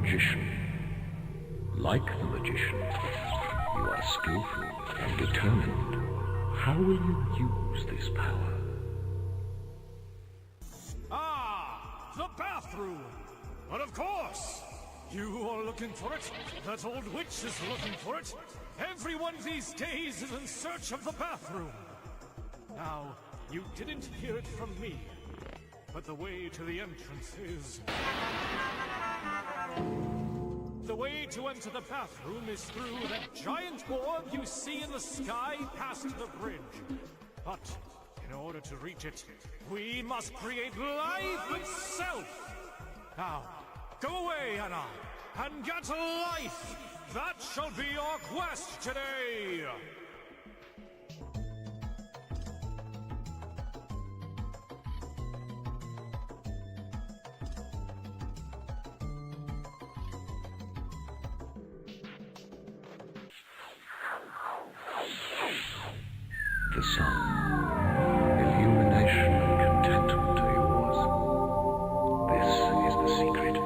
magician. Like the magician, you are skillful and determined. How will you use this power? Ah, the bathroom! But of course! You are looking for it. That old witch is looking for it. Everyone these days is in search of the bathroom. Now, you didn't hear it from me, but the way to the entrance is... The way to enter the bathroom is through that giant orb you see in the sky past the bridge. But in order to reach it, we must create life itself. Now, go away, Anna, and get life. That shall be our quest today. The sun, illumination and contentment are yours. This is the secret.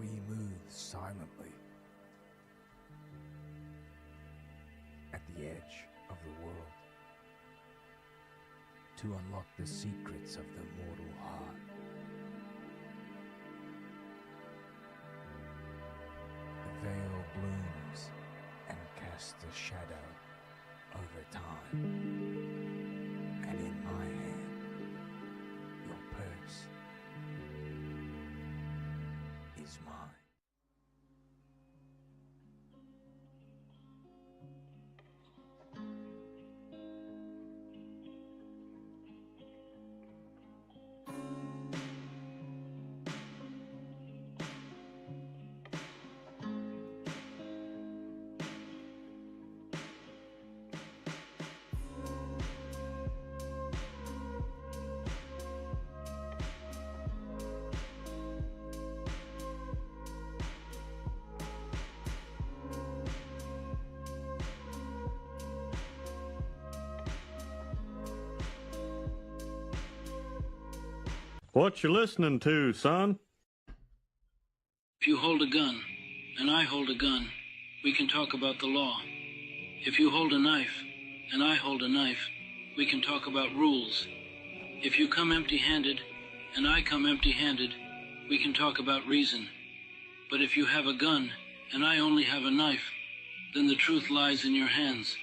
We move silently at the edge of the world to unlock the secrets of the mortal heart. The veil blooms and casts a shadow over time, and in my hand, your purse is mine. What you listening to, son? If you hold a gun, and I hold a gun, we can talk about the law. If you hold a knife, and I hold a knife, we can talk about rules. If you come empty-handed, and I come empty-handed, we can talk about reason. But if you have a gun, and I only have a knife, then the truth lies in your hands.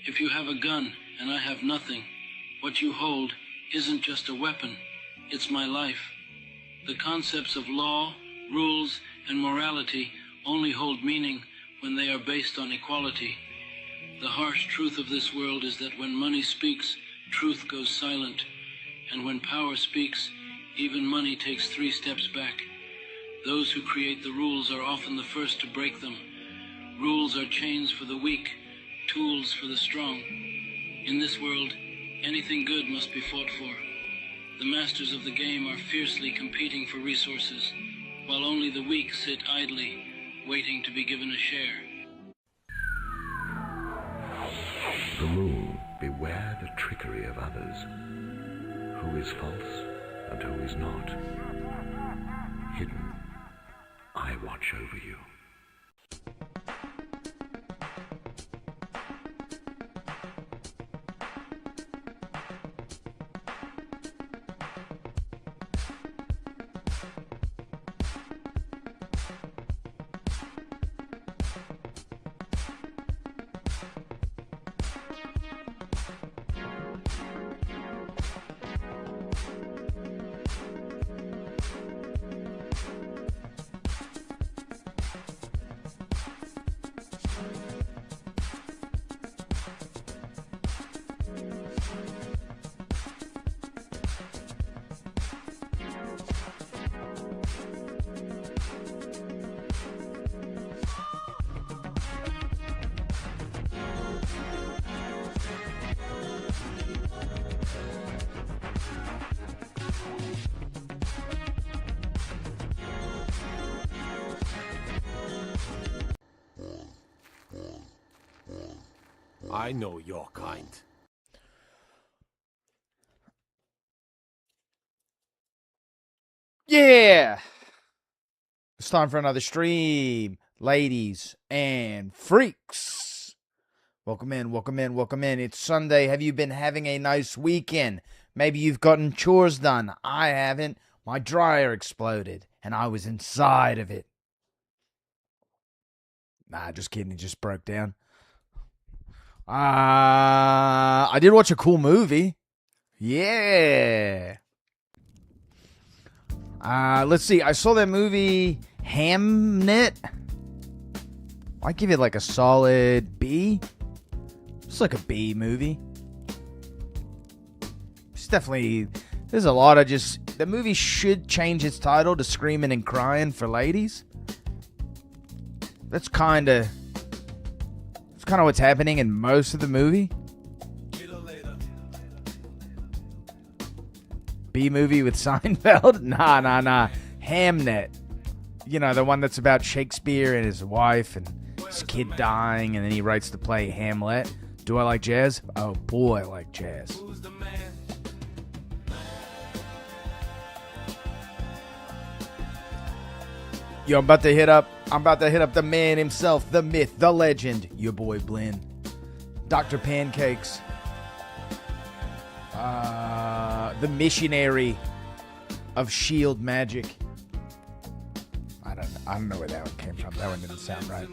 If you have a gun, and I have nothing, what you hold isn't just a weapon. It's my life. The concepts of law, rules, and morality only hold meaning when they are based on equality. The harsh truth of this world is that when money speaks, truth goes silent. And when power speaks, even money takes 3 steps back. Those who create the rules are often the first to break them. Rules are chains for the weak, tools for the strong. In this world, anything good must be fought for. The masters of the game are fiercely competing for resources, while only the weak sit idly, waiting to be given a share. The rule, beware the trickery of others. Who is false and who is not. Hidden, I watch over you. I know your kind. Yeah! It's time for another stream, ladies and freaks. Welcome in, welcome in, welcome in. It's Sunday. Have you been having a nice weekend? Maybe you've gotten chores done. I haven't. My dryer exploded, and I was inside of it. Nah, just kidding. It just broke down. I did watch a cool movie. Yeah. Let's see. I saw that movie Hamnet. I give it like a solid B. It's like a B movie. It's definitely. There's a lot of just. The movie should change its title to Screaming and Crying for Ladies. That's kind of. It's kind of what's happening in most of the movie. B movie with Seinfeld? Nah. Hamnet. You know, the one that's about Shakespeare and his wife and his kid dying, and then he writes the play Hamlet. Do I like jazz? Oh boy, I like jazz. Yo, I'm about to hit up the man himself, the myth, the legend, your boy Blinn. Dr. Pancakes. The missionary of shield magic. I don't know where that one came from. That one didn't sound right.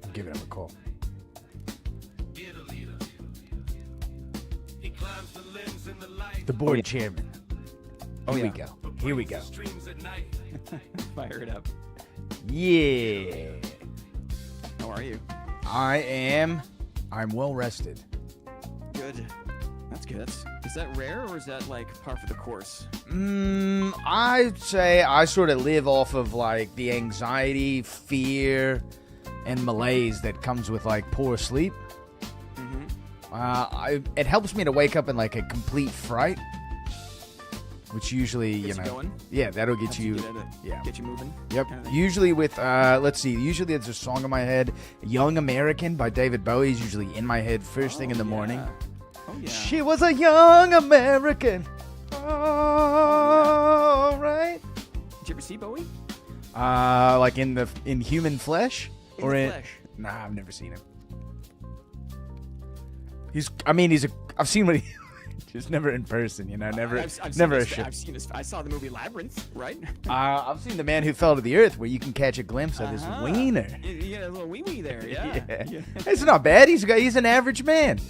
I'm giving him a call. The board chairman. Here we go. Fire it up. Yeah. How are you? I'm well rested. Good. That's good. Is that rare or is that like par for the course? I'd say I sort of live off of like the anxiety, fear, and malaise that comes with like poor sleep. It helps me to wake up in like a complete fright, which usually Gets you going? Yeah, that'll get you. Get you moving. Yep. Kind of thing. Usually with let's see. Usually there's a song in my head, "Young American" by David Bowie is usually in my head first thing in the morning. Oh yeah. She was a young American. All right. Did you ever see Bowie? Like in human flesh In or the in? flesh. Nah, I've never seen him. I've seen what he. Just never in person, you know. Never a show. I saw the movie Labyrinth, right? I've seen The Man Who Fell to the Earth, where you can catch a glimpse of his wiener. Yeah, a little wee there. Yeah. It's not bad. He's an average man.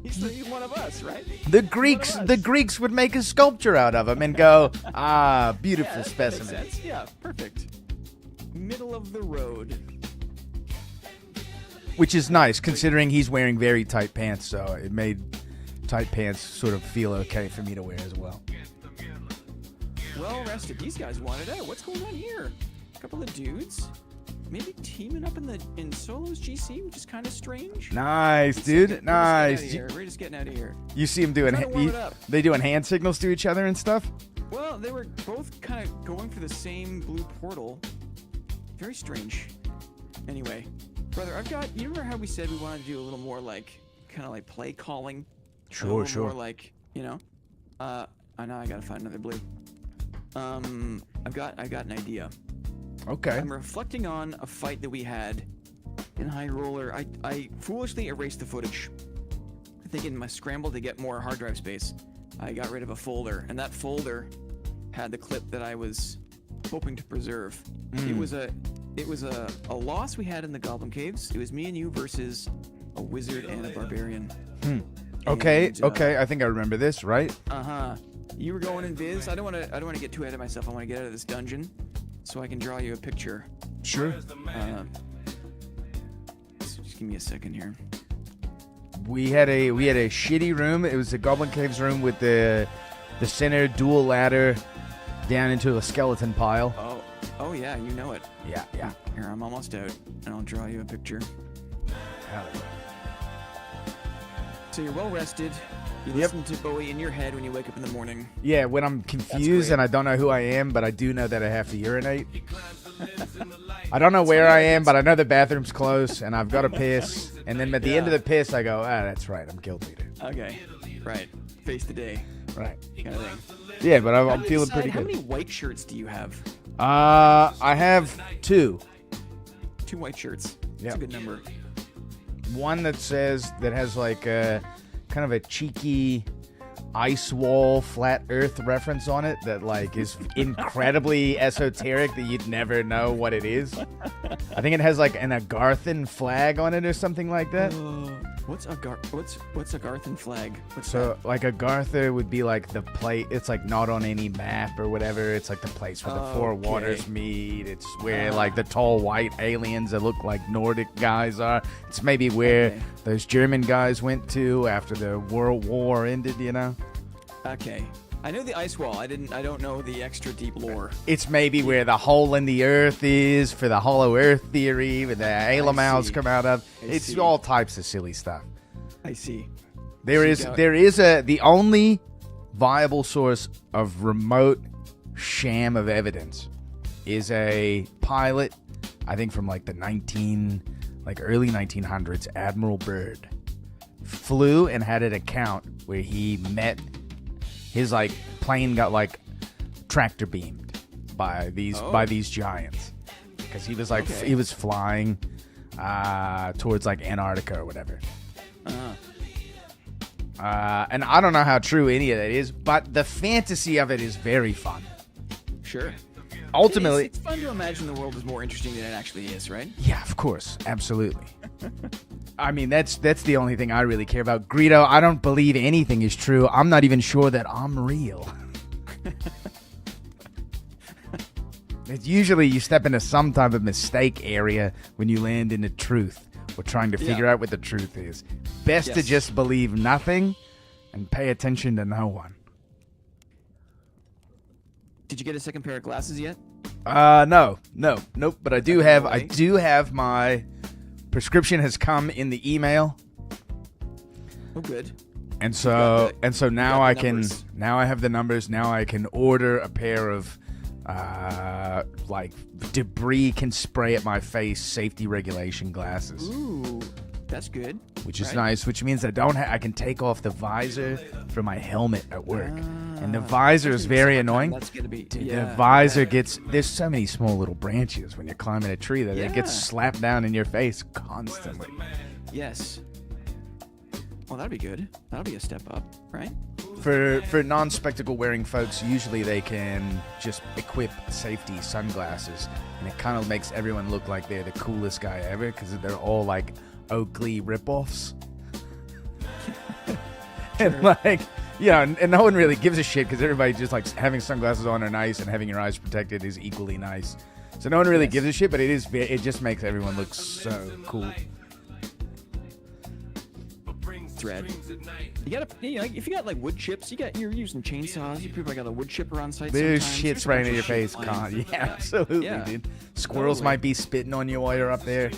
He's one of us, right? The Greeks would make a sculpture out of him and go, beautiful That specimen. makes sense. Yeah, perfect. Middle of the road. Which is nice, considering he's wearing very tight pants, so it made tight pants sort of feel okay for me to wear as well. Well rested. These guys wanted out. What's going on here? A couple of dudes, maybe teaming up in solos GC, which is kind of strange. Nice, dude. Nice. We're just getting out of here. You see them doing Trying to warm it up. they doing hand signals to each other and stuff? Well, they were both kind of going for the same blue portal. Very strange. Anyway, brother, you remember how we said we wanted to do a little more like, kind of like play calling? Sure. More like, you know, I know I gotta find another blue. I've got an idea. Okay. I'm reflecting on a fight that we had in High Roller. I foolishly erased the footage. I think in my scramble to get more hard drive space, I got rid of a folder, and that folder had the clip that I was hoping to preserve. It was a loss we had in the Goblin Caves. It was me and you versus a wizard and a barbarian. Okay. And, I think I remember this, right? You were going in Viz. I don't want to get too ahead of myself. I want to get out of this dungeon so I can draw you a picture. Sure. Just give me a second here. We had a shitty room. It was the Goblin Caves room with the center dual ladder down into a skeleton pile. Oh yeah, you know it. Yeah. Here, I'm almost out, and I'll draw you a picture. Hell yeah. So you're well rested. You listen to Bowie in your head when you wake up in the morning. Yeah, when I'm confused and I don't know who I am, but I do know that I have to urinate. I don't know where I am, but I know the bathroom's close, and I've got to piss. And then at the end of the piss, I go, that's right, I'm guilty. Okay, right. Face the day, Right. kind of thing. Yeah, but I'm How do you feeling decide pretty How good. many white shirts do you have? I have 2. 2 white shirts. That's Yeah. a good number. One that has like a kind of a cheeky ice wall flat earth reference on it that like is incredibly esoteric that you'd never know what it is. I think it has like an Agarthan flag on it or something like that. What's a Garthan flag? What's So like Agartha would be like the place. It's like not on any map or whatever. It's like the place where the 4 Okay. waters meet. It's where like the tall white aliens that look like Nordic guys are. It's maybe where Okay. those German guys went to after the World War ended. You know, Okay. I know the ice wall. I don't know the extra deep lore. it's maybe where the hole in the earth is for the hollow earth theory, where the Alamals see. come out of. I It's see. all types of silly stuff. I see. There is got- the only viable source of remote sham of evidence is a pilot, I think from like the early 1900s, Admiral Byrd flew and had an account where he met his like plane got like tractor beamed by these giants because he was like Okay. he was flying towards like Antarctica or whatever. And I don't know how true any of that is, but the fantasy of it is very fun. Sure. Ultimately, It's fun to imagine the world is more interesting than it actually is, right? yeah, of course, absolutely. I mean, that's the only thing I really care about. Greedo, I don't believe anything is true. I'm not even sure that I'm real. It's usually you step into some type of mistake area when you land into truth or trying to figure out what the truth is. Best to Yes. just believe nothing and pay attention to no one. Did you get a second pair of glasses yet? Nope. But I do Okay. have my prescription has come in the email, Oh, good. and got so now got I the can numbers. now I have the numbers. Now I can order a pair of like debris can spray at my face safety regulation glasses, Ooh, that's good. which is Right. nice. Which means I can take off the visor for my helmet at work, and the visor is very annoying. That's gonna be. Dude, yeah. the visor gets there's so many small little branches when you're climbing a tree that it gets Yeah. slapped down in your face constantly. Yes. Well, that'll be good. That'll be a step up, right? For non-spectacle wearing folks, usually they can just equip safety sunglasses, and it kind of makes everyone look like they're the coolest guy ever because they're all like Oakley ripoffs. And like, yeah, and no one really gives a shit because everybody just like having sunglasses on are nice, and having your eyes protected is equally nice. So no one really Yes. gives a shit, but it just makes everyone look so cool. Thread. You gotta, if you got like wood chips, you're using chainsaws. You probably got a wood chipper on site. There's sometimes. shit There's a spraying bunch in your of shit face. flying. Yeah, absolutely, Yeah. dude. Squirrels Totally. might be spitting on you while you're up there.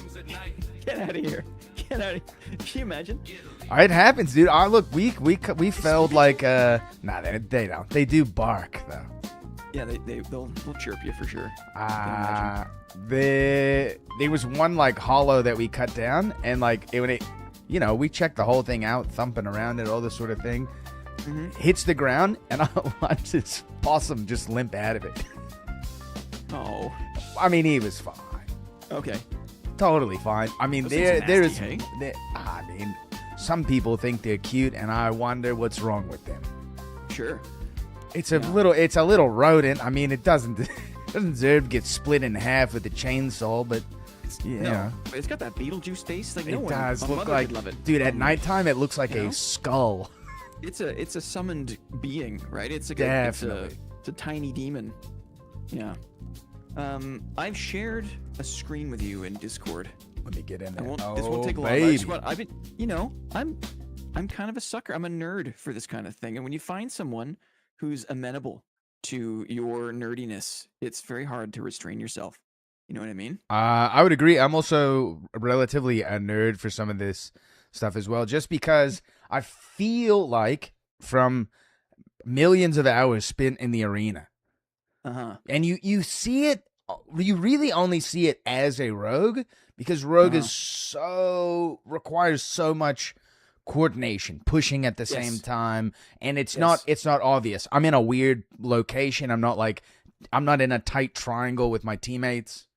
Get out of here. Get out of here. Can you imagine? It happens, dude. Look, we felled like nah, they don't. They do bark though. Yeah, they'll chirp you for sure. There was one like hollow that we cut down, and like we checked the whole thing out, thumping around it, all this sort of thing. Hits the ground, and I watched this possum just limp out of it. Oh. I mean, he was fine, Okay. totally fine. I mean, Those things are there's, nasty, I mean, some people think they're cute, and I wonder what's wrong with them. Sure. It's a little rodent. I mean, it doesn't deserve to get split in half with a chainsaw, but you know, But it's got that Beetlejuice face. Like no it one. does my look mother like, would love it. dude. At nighttime, it looks like you a know? skull. It's a summoned being, right? It's like Definitely. it's a tiny demon. Yeah. I've shared a screen with you in Discord. Let me get in there. This won't take a lot. baby. I've been, I'm kind of a sucker. I'm a nerd for this kind of thing. And when you find someone who's amenable to your nerdiness, it's very hard to restrain yourself. You know what I mean? I would agree. I'm also relatively a nerd for some of this stuff as well, just because I feel like from millions of hours spent in the arena, Uh huh. and you see it you really only see it as a rogue because rogue Uh-huh. is requires so much coordination, pushing at the same Yes. time, and it's Yes. not obvious. I'm in a weird location. I'm not in a tight triangle with my teammates.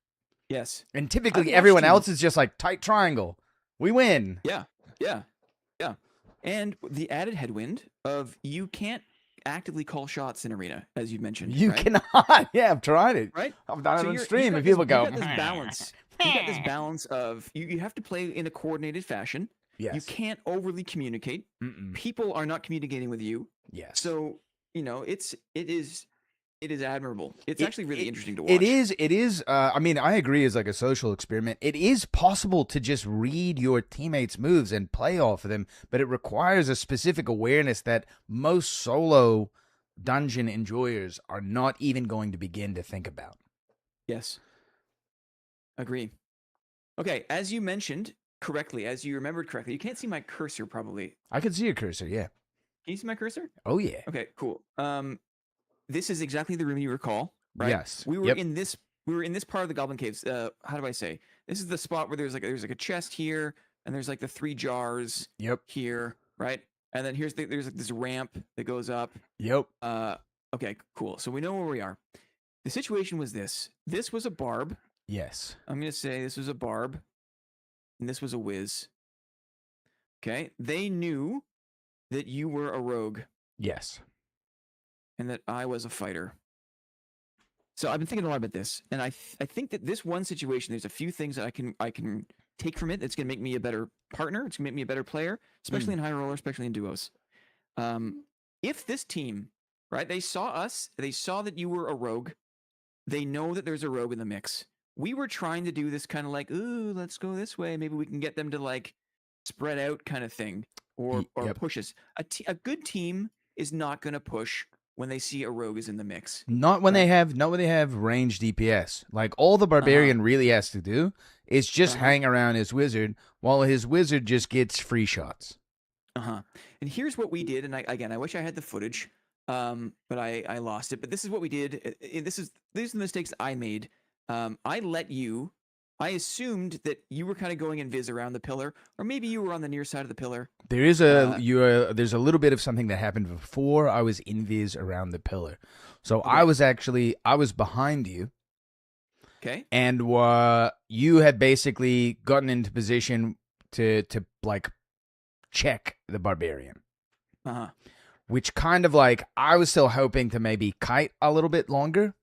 Yes. And I've typically watched everyone you- else is just like tight triangle. We win. Yeah. Yeah. Yeah. And the added headwind of you can't actively call shots in arena, as you mentioned. You right? cannot. Yeah, I've tried it. Right? I've done it on you're- stream, you got and people this, go, You got this balance. You got this balance of you have to play in a coordinated fashion. yes. You can't overly communicate. Mm-mm. People are not communicating with you. Yes. So, it is admirable. It's It- actually really it- interesting to watch. It is. I mean, I agree. It's like a social experiment. It is possible to just read your teammates' moves and play off of them, but it requires a specific awareness that most solo dungeon enjoyers are not even going to begin to think about. Yes. Agree. Okay, as you mentioned correctly, as you remembered correctly, you can't see my cursor probably. I can see a cursor. Yeah. Can you see my cursor? Oh yeah. Okay, cool. This is exactly the room you recall, right? Yes. We were Yep. in this part of the Goblin Caves. How do I say? This is the spot where there's like a chest here, and there's like the 3 jars Yep. here, right? And then there's like this ramp that goes up. Yep. Okay, cool. So we know where we are. The situation was this. This was a barb. Yes. I'm gonna say this was a barb, and this was a whiz. Okay, they knew that you were a rogue Yes. and that I was a fighter. So I've been thinking a lot about this, and I think that this one situation, there's a few things that I can take from it that's gonna make me a better partner. It's gonna make me a better player, especially in high roller, especially in duos. If this team, right, they saw us, they saw that you were a rogue, they know that there's a rogue in the mix. We were trying to do this kind of like, ooh, let's go this way. Maybe we can get them to like spread out kind of thing, or Yep. push us. A good team is not going to push when they see a rogue is in the mix. Not when they have range DPS. Like all the barbarian really has to do is just hang around his wizard while his wizard just gets free shots. And here's what we did, and I wish I had the footage, but I lost it. But this is what we did. These are the mistakes I made. I assumed that you were kind of going invis around the pillar, or maybe you were on the near side of the pillar. There is there's a little bit of something that happened before I was invis around the pillar. So I was behind you, Okay. and you had basically gotten into position to like check the barbarian. Which kind of like I was still hoping to maybe kite a little bit longer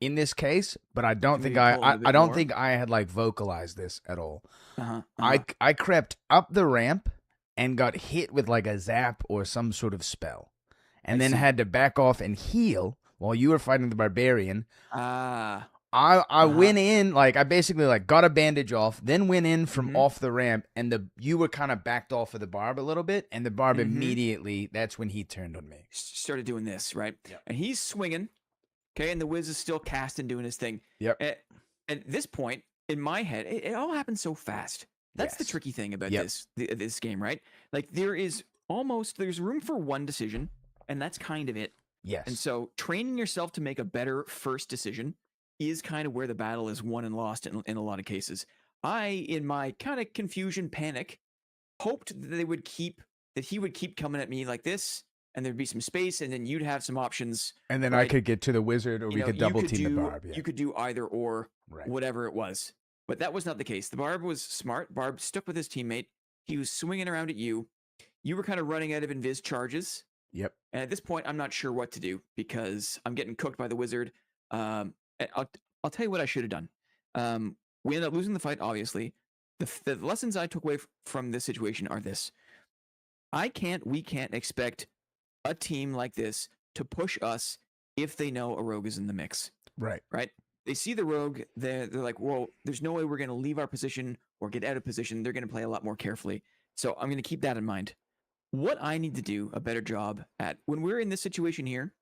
in this case, but I don't think Maybe pull a I bit don't more? think I had like vocalized this at all. I I crept up the ramp and got hit with like a zap or some sort of spell, and then see. had to back off and heal while you were fighting the barbarian. I Uh-huh. went in, like I basically like got a bandage off, then went in from Mhm. off the ramp, and you were kind of backed off of the barb a little bit, and the barb Mhm. immediately, that's when he turned on me. started doing this, right? Yep. And he's swinging, okay, and the Wiz is still casting, doing his thing. Yep. At this point, in my head, it all happens so fast. That's the Yes. tricky thing about Yep. this game, right? Like there's room for one decision, and that's kind of it. Yes. And so training yourself to make a better first decision is kind of where the battle is won and lost in a lot of cases. I, in my kind of confusion, panic, hoped that he would keep coming at me like this, and there'd be some space, and then you'd have some options. And then I like, could get to the wizard, or we could double team the barb. Yeah. You could do either or, Right. whatever it was. But that was not the case. The barb was smart. Barb stuck with his teammate. He was swinging around at you. You were kind of running out of invis charges. Yep. And at this point, I'm not sure what to do because I'm getting cooked by the wizard. And I'll tell you what I should have done. We ended up losing the fight, obviously. The lessons I took away from this situation are this. We can't expect a team like this to push us if they know a rogue is in the mix, Right. right? They see the rogue, they're like, well, there's no way we're going to leave our position or get out of position. They're going to play a lot more carefully. So I'm going to keep that in mind. What I need to do a better job at when we're in this situation here,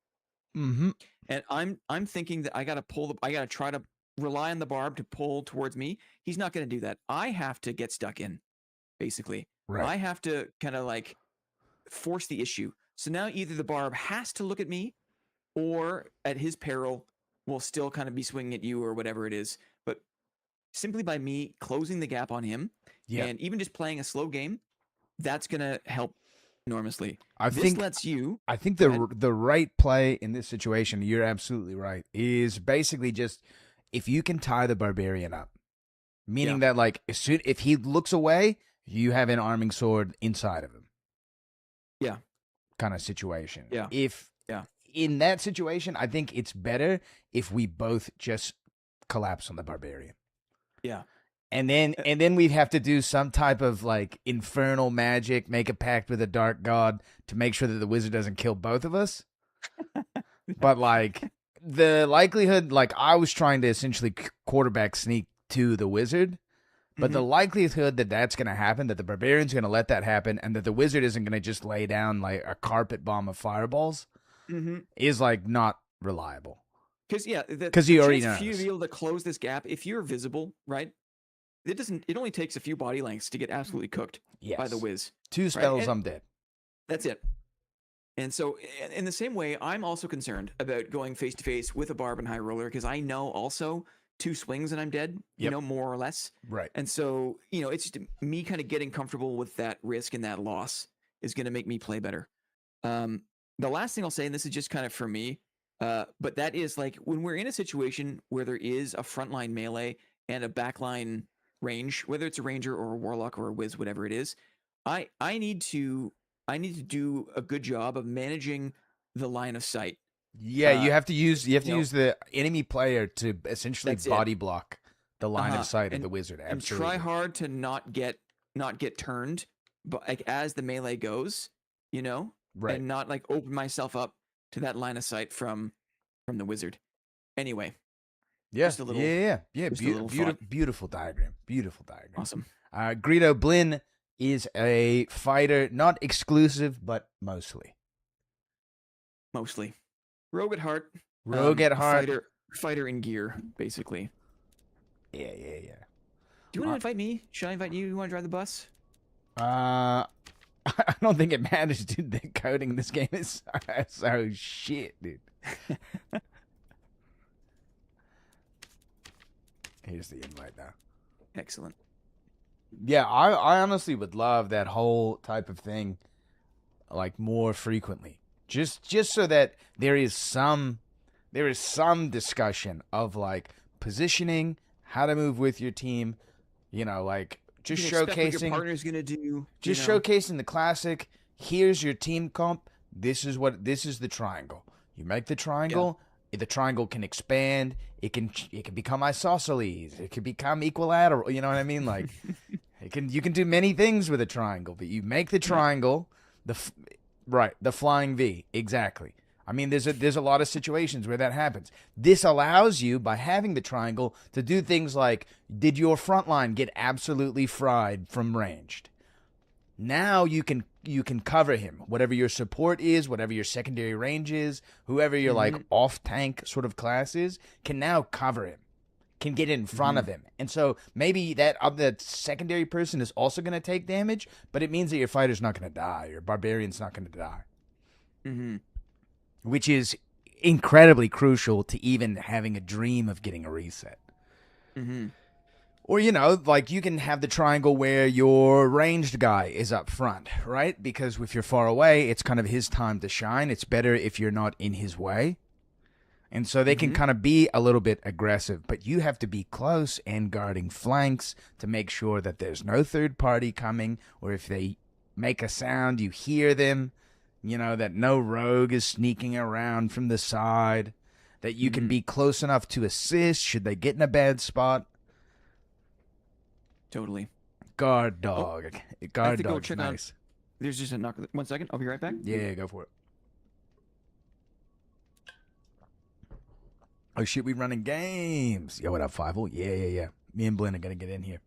Mm-hmm. and I'm thinking that I got to try to rely on the barb to pull towards me. He's not going to do that. I have to get stuck in, basically. Right. I have to kind of like force the issue. So now either the barb has to look at me, or at his peril, will still kind of be swinging at you or whatever it is. But simply by me closing the gap on him and even just playing a slow game, that's going to help enormously. I this think lets you. I think the right play in this situation, you're absolutely right, is basically just if you can tie the barbarian up, meaning that like if he looks away, you have an arming sword inside of him. Yeah. Kind of situation. Yeah. If in that situation, I think it's better if we both just collapse on the barbarian. Yeah. And then we'd have to do some type of like infernal magic, make a pact with a dark god to make sure that the wizard doesn't kill both of us. But like the likelihood, like I was trying to essentially quarterback sneak to the wizard, but the likelihood that that's going to happen, that the barbarian's going to let that happen, and that the wizard isn't going to just lay down like a carpet bomb of fireballs is like not reliable. Because he already knows. For you to be able to close this gap, if you're visible, right? It only takes a few body lengths to get absolutely cooked by the whiz. 2 spells, I'm dead. That's it. And so, in the same way, I'm also concerned about going face to face with a barb and high roller because I know also 2 swings and I'm dead. You know, more or less. Right. And so, it's just me kind of getting comfortable with that risk and that loss is going to make me play better. The last thing I'll say, and this is just kind of for me, but that is like when we're in a situation where there is a frontline melee and a backline range, whether it's a ranger or a warlock or a whiz, whatever it is, I need to do a good job of managing the line of sight. Yeah, you have to use the enemy player to essentially body block the line of sight of the wizard. Absolutely. And try hard to not get turned, but like as the melee goes, right, and not like open myself up to that line of sight from the wizard. Anyway. Yes. Yeah. Beautiful diagram. Beautiful diagram. Awesome. Greedo Blinn is a fighter, not exclusive, but mostly. Rogue at heart. Fighter in gear, basically. Yeah. Do you want to invite me? Should I invite you? You want to drive the bus? I don't think it matters, dude. The coding in this game is so shit, dude. Here's the invite now. Excellent. Yeah, I honestly would love that whole type of thing, like more frequently. Just so that there is some discussion of like positioning, how to move with your team, like just showcasing what your partner's gonna do. Showcasing the classic. Here's your team comp. This is the triangle. You make the triangle. The triangle can expand. It can become isosceles. It can become equilateral. You know what I mean? Like you can do many things with a triangle, but you make the triangle the flying V. Exactly. I mean, there's a lot of situations where that happens. This allows you, by having the triangle, to do things like, did your front line get absolutely fried from ranged? Now you can cover him. Whatever your support is, whatever your secondary range is, whoever your like off tank sort of class is, can now cover him, can get in front of him. And so maybe that secondary person is also going to take damage, but it means that your fighter's not going to die, your barbarian's not going to die. Which is incredibly crucial to even having a dream of getting a reset. Or, like you can have the triangle where your ranged guy is up front, right? Because if you're far away, it's kind of his time to shine. It's better if you're not in his way. And so they can kind of be a little bit aggressive, but you have to be close and guarding flanks to make sure that there's no third party coming, or if they make a sound, you hear them, that no rogue is sneaking around from the side, that you can be close enough to assist should they get in a bad spot. Totally. Guard dog. Guard dog's nice. There's just a knock. 1 second. I'll be right back. Yeah, go for it. Oh, shit, we running games. Yo, what up, Fievel? Yeah. Me and Blinn are going to get in here.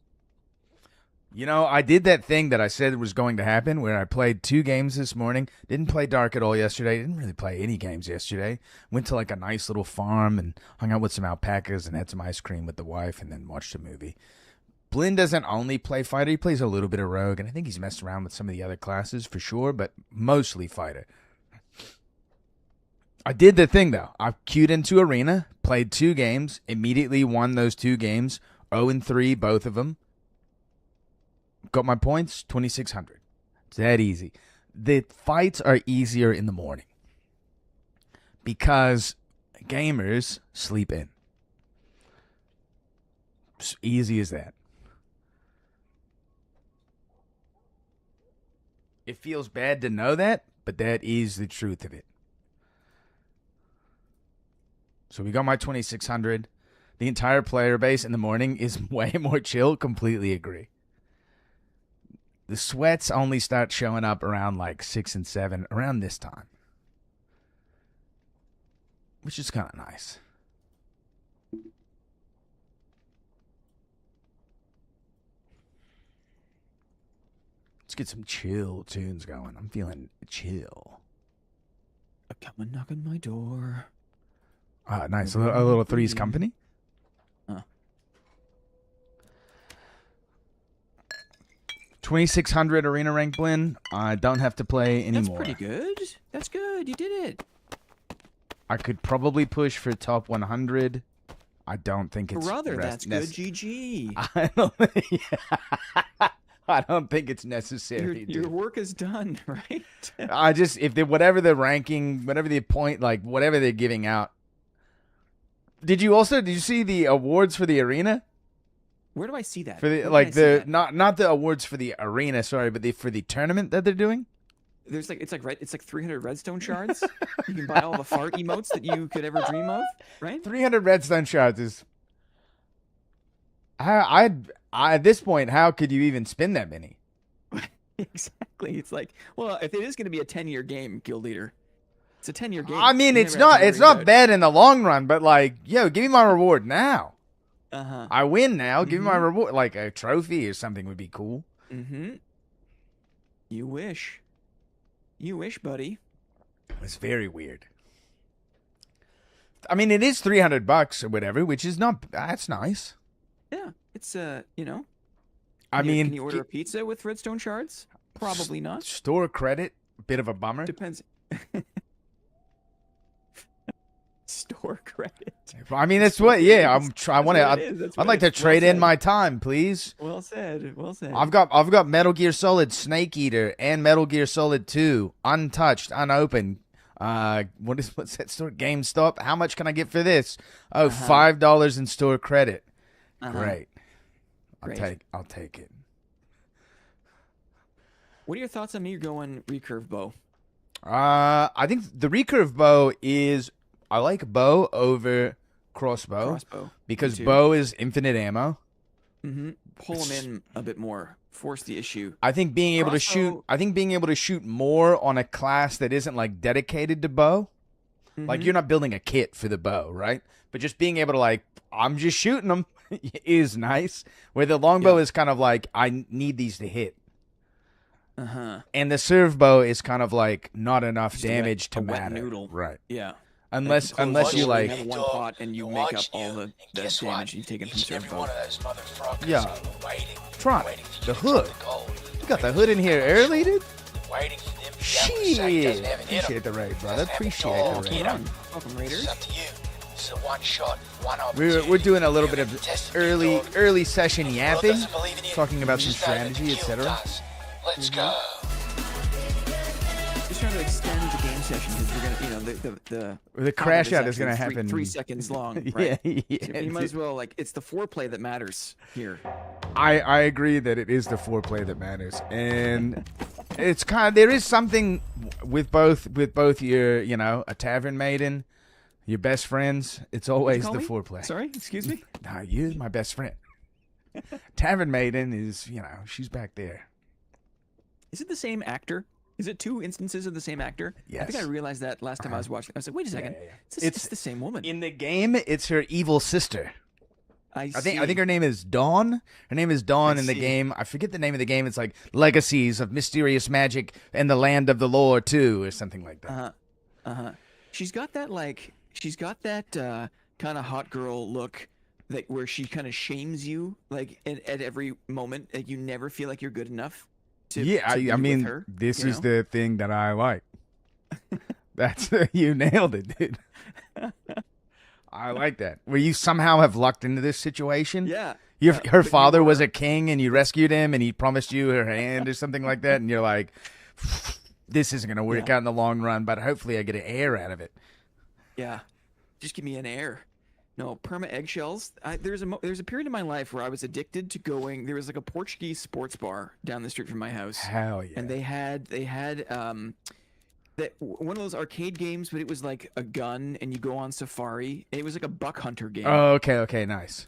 I did that thing that I said was going to happen where I played 2 games this morning. Didn't play Dark at all yesterday. Didn't really play any games yesterday. Went to like a nice little farm and hung out with some alpacas and had some ice cream with the wife and then watched a movie. Blinn doesn't only play fighter. He plays a little bit of rogue, and I think he's messed around with some of the other classes for sure, but mostly fighter. I did the thing, though. I queued into Arena, played 2 games, immediately won those 2 games, 0-3, both of them. Got my points, 2,600. It's that easy. The fights are easier in the morning because gamers sleep in. It's easy as that. It feels bad to know that, but that is the truth of it. So we got my 2,600. The entire player base in the morning is way more chill. Completely agree. The sweats only start showing up around like 6 and 7, around this time. Which is kind of nice. Let's get some chill tunes going. I'm feeling chill. Come and knock on my door. Nice. A little Three's Company. 2,600 arena rank win. I don't have to play anymore. That's pretty good. That's good. You did it. I could probably push for top 100. I don't think it's Brother, that's good. GG. I don't think it's necessary. Your work is done, right? I just whatever the ranking, whatever the point, like whatever they're giving out. Did you see the awards for the arena? Where do I see that? For the not the awards for the arena, sorry, but for the tournament that they're doing? There's it's like 300 redstone shards. You can buy all the fart emotes that you could ever dream of, right? 300 redstone shards is I at this point, how could you even spin that many? Exactly. It's like, well, if it is going to be a 10-year game, Guild Leader, it's a 10-year game. I mean, it's not bad in the long run, but like, yo, give me my reward now. I win now. Give me my reward, like a trophy or something would be cool. You wish. You wish, buddy. It's very weird. I mean, it is $300 or whatever, which is that's nice. Yeah, it's you know. I mean, can you order a pizza with redstone shards? Probably not. Store credit, bit of a bummer. Depends. Store credit. I mean, that's what. Yeah, I'd like to trade in my time, please. Well said. Well said. I've got Metal Gear Solid Snake Eater and Metal Gear Solid 2 untouched, unopened. What's that store? GameStop. How much can I get for this? Oh, $5 in store credit. Great. I'll take it. What are your thoughts on me going recurve bow? I think the recurve bow is. I like bow over crossbow. Because bow is infinite ammo. Pull them in a bit more. Force the issue. I think being able to shoot. I think being able to shoot more on a class that isn't like dedicated to bow. Like you're not building a kit for the bow, right? But just being able to like, I'm just shooting them is nice. Where the longbow is kind of like, I need these to hit. And the serve bow is kind of like not enough just damage to matter. Wet noodle. Right. Yeah. Unless you like have one pot and you make up all the damage you've taken from serve bow. Yeah. Tron, the hood. You got the hood in here early, dude? Shit. Appreciate the raid, brother. Appreciate the raid. Welcome, Raiders. We're doing a little bit of early session yapping, talking about some strategy, etc. Let's go. Just trying to extend the game session because we're gonna, the crash out is gonna happen 3 seconds long. Right? Yeah. So you might as well it's the foreplay that matters here. I agree that it is the foreplay that matters, and it's there is something with both your a tavern maiden, your best friends. It's always the foreplay. Sorry, excuse me. Nah, you're my best friend. Tavern maiden is she's back there. Is it the same actor? Is it 2 instances of the same actor? Yes. I think I realized that last time I was watching. I was like, wait a second. Yeah. It's the same woman. In the game, it's her evil sister. I think her name is Dawn. Her name is Dawn in the game. I forget the name of the game. It's like Legacies of Mysterious Magic and the Land of the Lore 2 or something like that. She's got that kind of hot girl look where she kind of shames you like at every moment. Like you never feel like you're good enough. I mean, this is the thing that I like. That's you nailed it, dude. I like that. Where you somehow have lucked into this situation. Yeah. Her father was a king, and you rescued him, and he promised you her hand or something like that, and you're like, this isn't gonna work out in the long run, but hopefully I get an heir out of it. Yeah. Just give me an heir. No, perma eggshells. There's a period in my life where I was addicted to going. There was like a Portuguese sports bar down the street from my house. Hell yeah! And they had that one of those arcade games, but it was like a gun, and you go on safari. It was like a buck hunter game. Oh, okay, nice.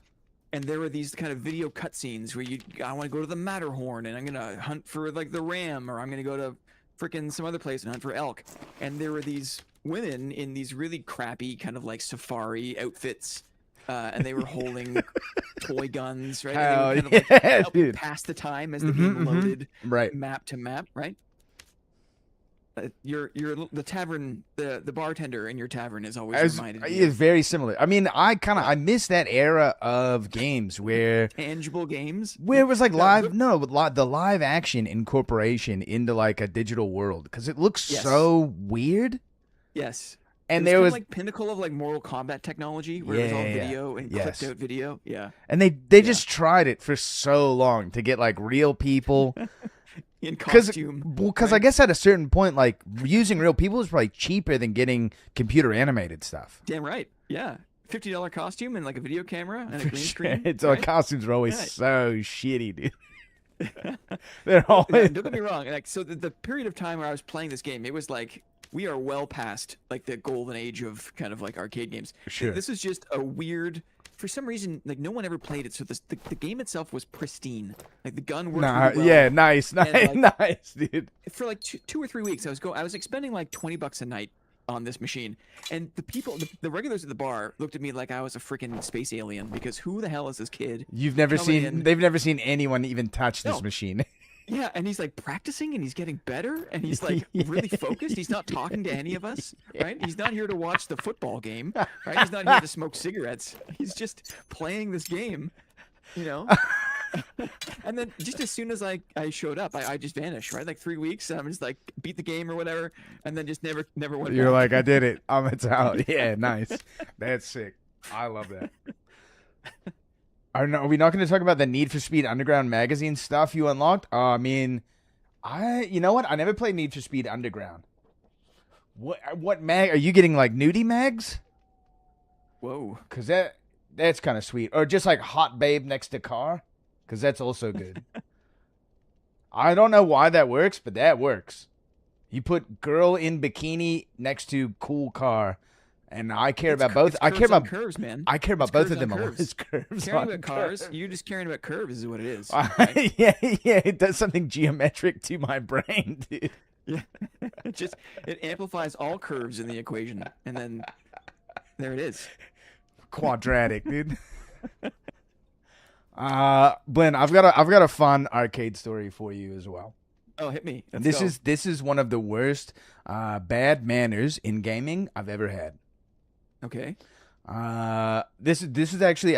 And there were these kind of video cutscenes where I want to go to the Matterhorn, and I'm gonna hunt for like the ram, or I'm gonna go to freaking some other place and hunt for elk. And there were these women in these really crappy kind of like safari outfits, and they were holding toy guns, right? Hell and they would kind of like help dude. pass the time as the game loaded, Right. map to map, right? You're the tavern, the bartender in your tavern is always reminded me It's of very similar. I mean, I miss that era of games where tangible games. it was like the live action incorporation into like a digital world, because it looks so weird. Yes. And it there was was like pinnacle of like Mortal Kombat technology, where it was all video and clipped out video. Yeah. And they just tried it for so long to get like real people in costume. Because I guess at a certain point, like using real people is probably cheaper than getting computer animated stuff. Damn right. Yeah. $50 costume and like a video camera and a green screen. It's right? Costumes are always so shitty, dude. They're always. Don't get me wrong. Like, so the period of time where I was playing this game, it was like we are well past like the golden age of kind of like arcade games. Sure. This is just a weird. For some reason, like no one ever played it, so the game itself was pristine. Like the gun worked really well. Yeah, nice, like, nice, dude. For like 2 or 3 weeks, I was expending like $20 a night on this machine, and the people, the regulars at the bar looked at me like I was a freaking space alien, because who the hell is this kid? They've never seen anyone even touch this No. machine. Yeah, and he's like practicing, and he's getting better, and he's like really focused. He's not talking to any of us, right? He's not here to watch the football game, right? He's not here to smoke cigarettes. He's just playing this game, you know? And then just as soon as I showed up, I just vanished, right? Like 3 weeks, and I'm just like beat the game or whatever, and then just never went You're back. like, I did it. I'm Italian. Yeah, nice. That's sick. I love that. Are we not going to talk about the Need for Speed Underground magazine stuff you unlocked? I mean, you know what? I never played Need for Speed Underground. What mag? Are you getting like nudie mags? Whoa. Because that's kind of sweet. Or just like hot babe next to car? Because that's also good. I don't know why that works, but that works. You put girl in bikini next to cool car. And I care about both. I care about curves, man. I care about It's both curves of them. on curves. It's curves Caring on about cars, curves. you're just caring about curves is what it is. Yeah, it does something geometric to my brain, dude. Yeah, it amplifies all curves in the equation, and then there it is. Quadratic, dude. Glenn, I've got a fun arcade story for you as well. Oh, hit me. This is one of the worst bad manners in gaming I've ever had. Okay. This is actually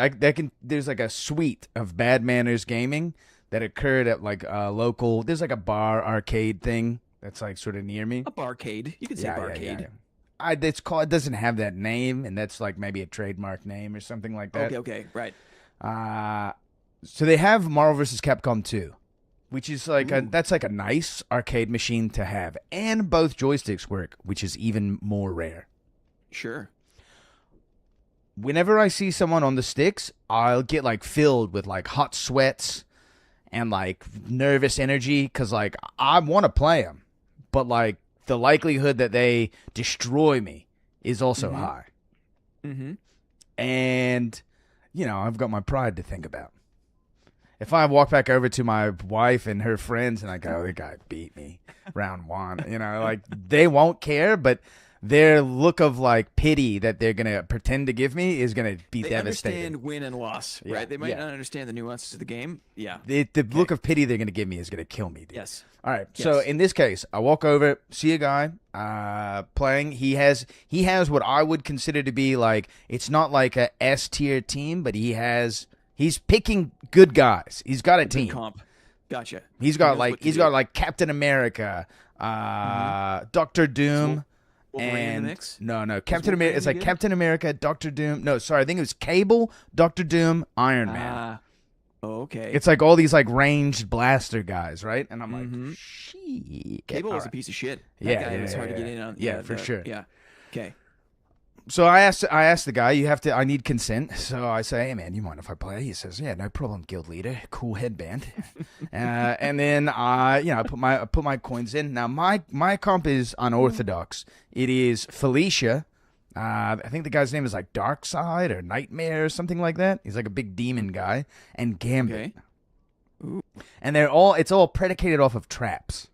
there's like a suite of bad manners gaming that occurred at like a local. There's like a bar arcade thing that's like sort of near me. A barcade. You could say barcade. It's called. It doesn't have that name, and that's like maybe a trademark name or something like that. Okay, right. So they have Marvel vs. Capcom 2, which is like that's like a nice arcade machine to have, and both joysticks work, which is even more rare. Sure. Whenever I see someone on the sticks, I'll get like filled with like hot sweats and like nervous energy, because like I want to play them, but like the likelihood that they destroy me is also high. Mm-hmm. And you know, I've got my pride to think about. If I walk back over to my wife and her friends and I go, "The guy beat me round one," you know, like they won't care, but their look of like pity that they're gonna pretend to give me is gonna be devastating. They understand win and loss, right? They might not understand the nuances of the game. Yeah. The look of pity they're gonna give me is gonna kill me, dude. Yes. All right. So in this case, I walk over, see a guy playing. He has what I would consider to be like, it's not like a S tier team, but he's picking good guys. He's got a team. Comp. Gotcha. He's got like Captain America, Doctor Doom, Wolverine in the and mix? no, Captain America. Wolverine It's like good? Captain America, Doctor Doom. No, sorry, I think it was Cable, Doctor Doom, Iron Man. Okay. It's like all these like ranged blaster guys, right? And I'm like, shit. Cable was Alright. a piece of shit. That Yeah, guy yeah, was hard yeah, to get yeah. in on. Yeah, for sure. Yeah. Okay. So I asked the guy, I need consent. So I say, hey man, you mind if I play? He says, yeah, no problem, guild leader. Cool headband. And then I put my coins in. Now my comp is unorthodox. It is Felicia. I think the guy's name is like Darkseid or Nightmare or something like that. He's like a big demon guy. And Gambit. Okay. And it's all predicated off of traps.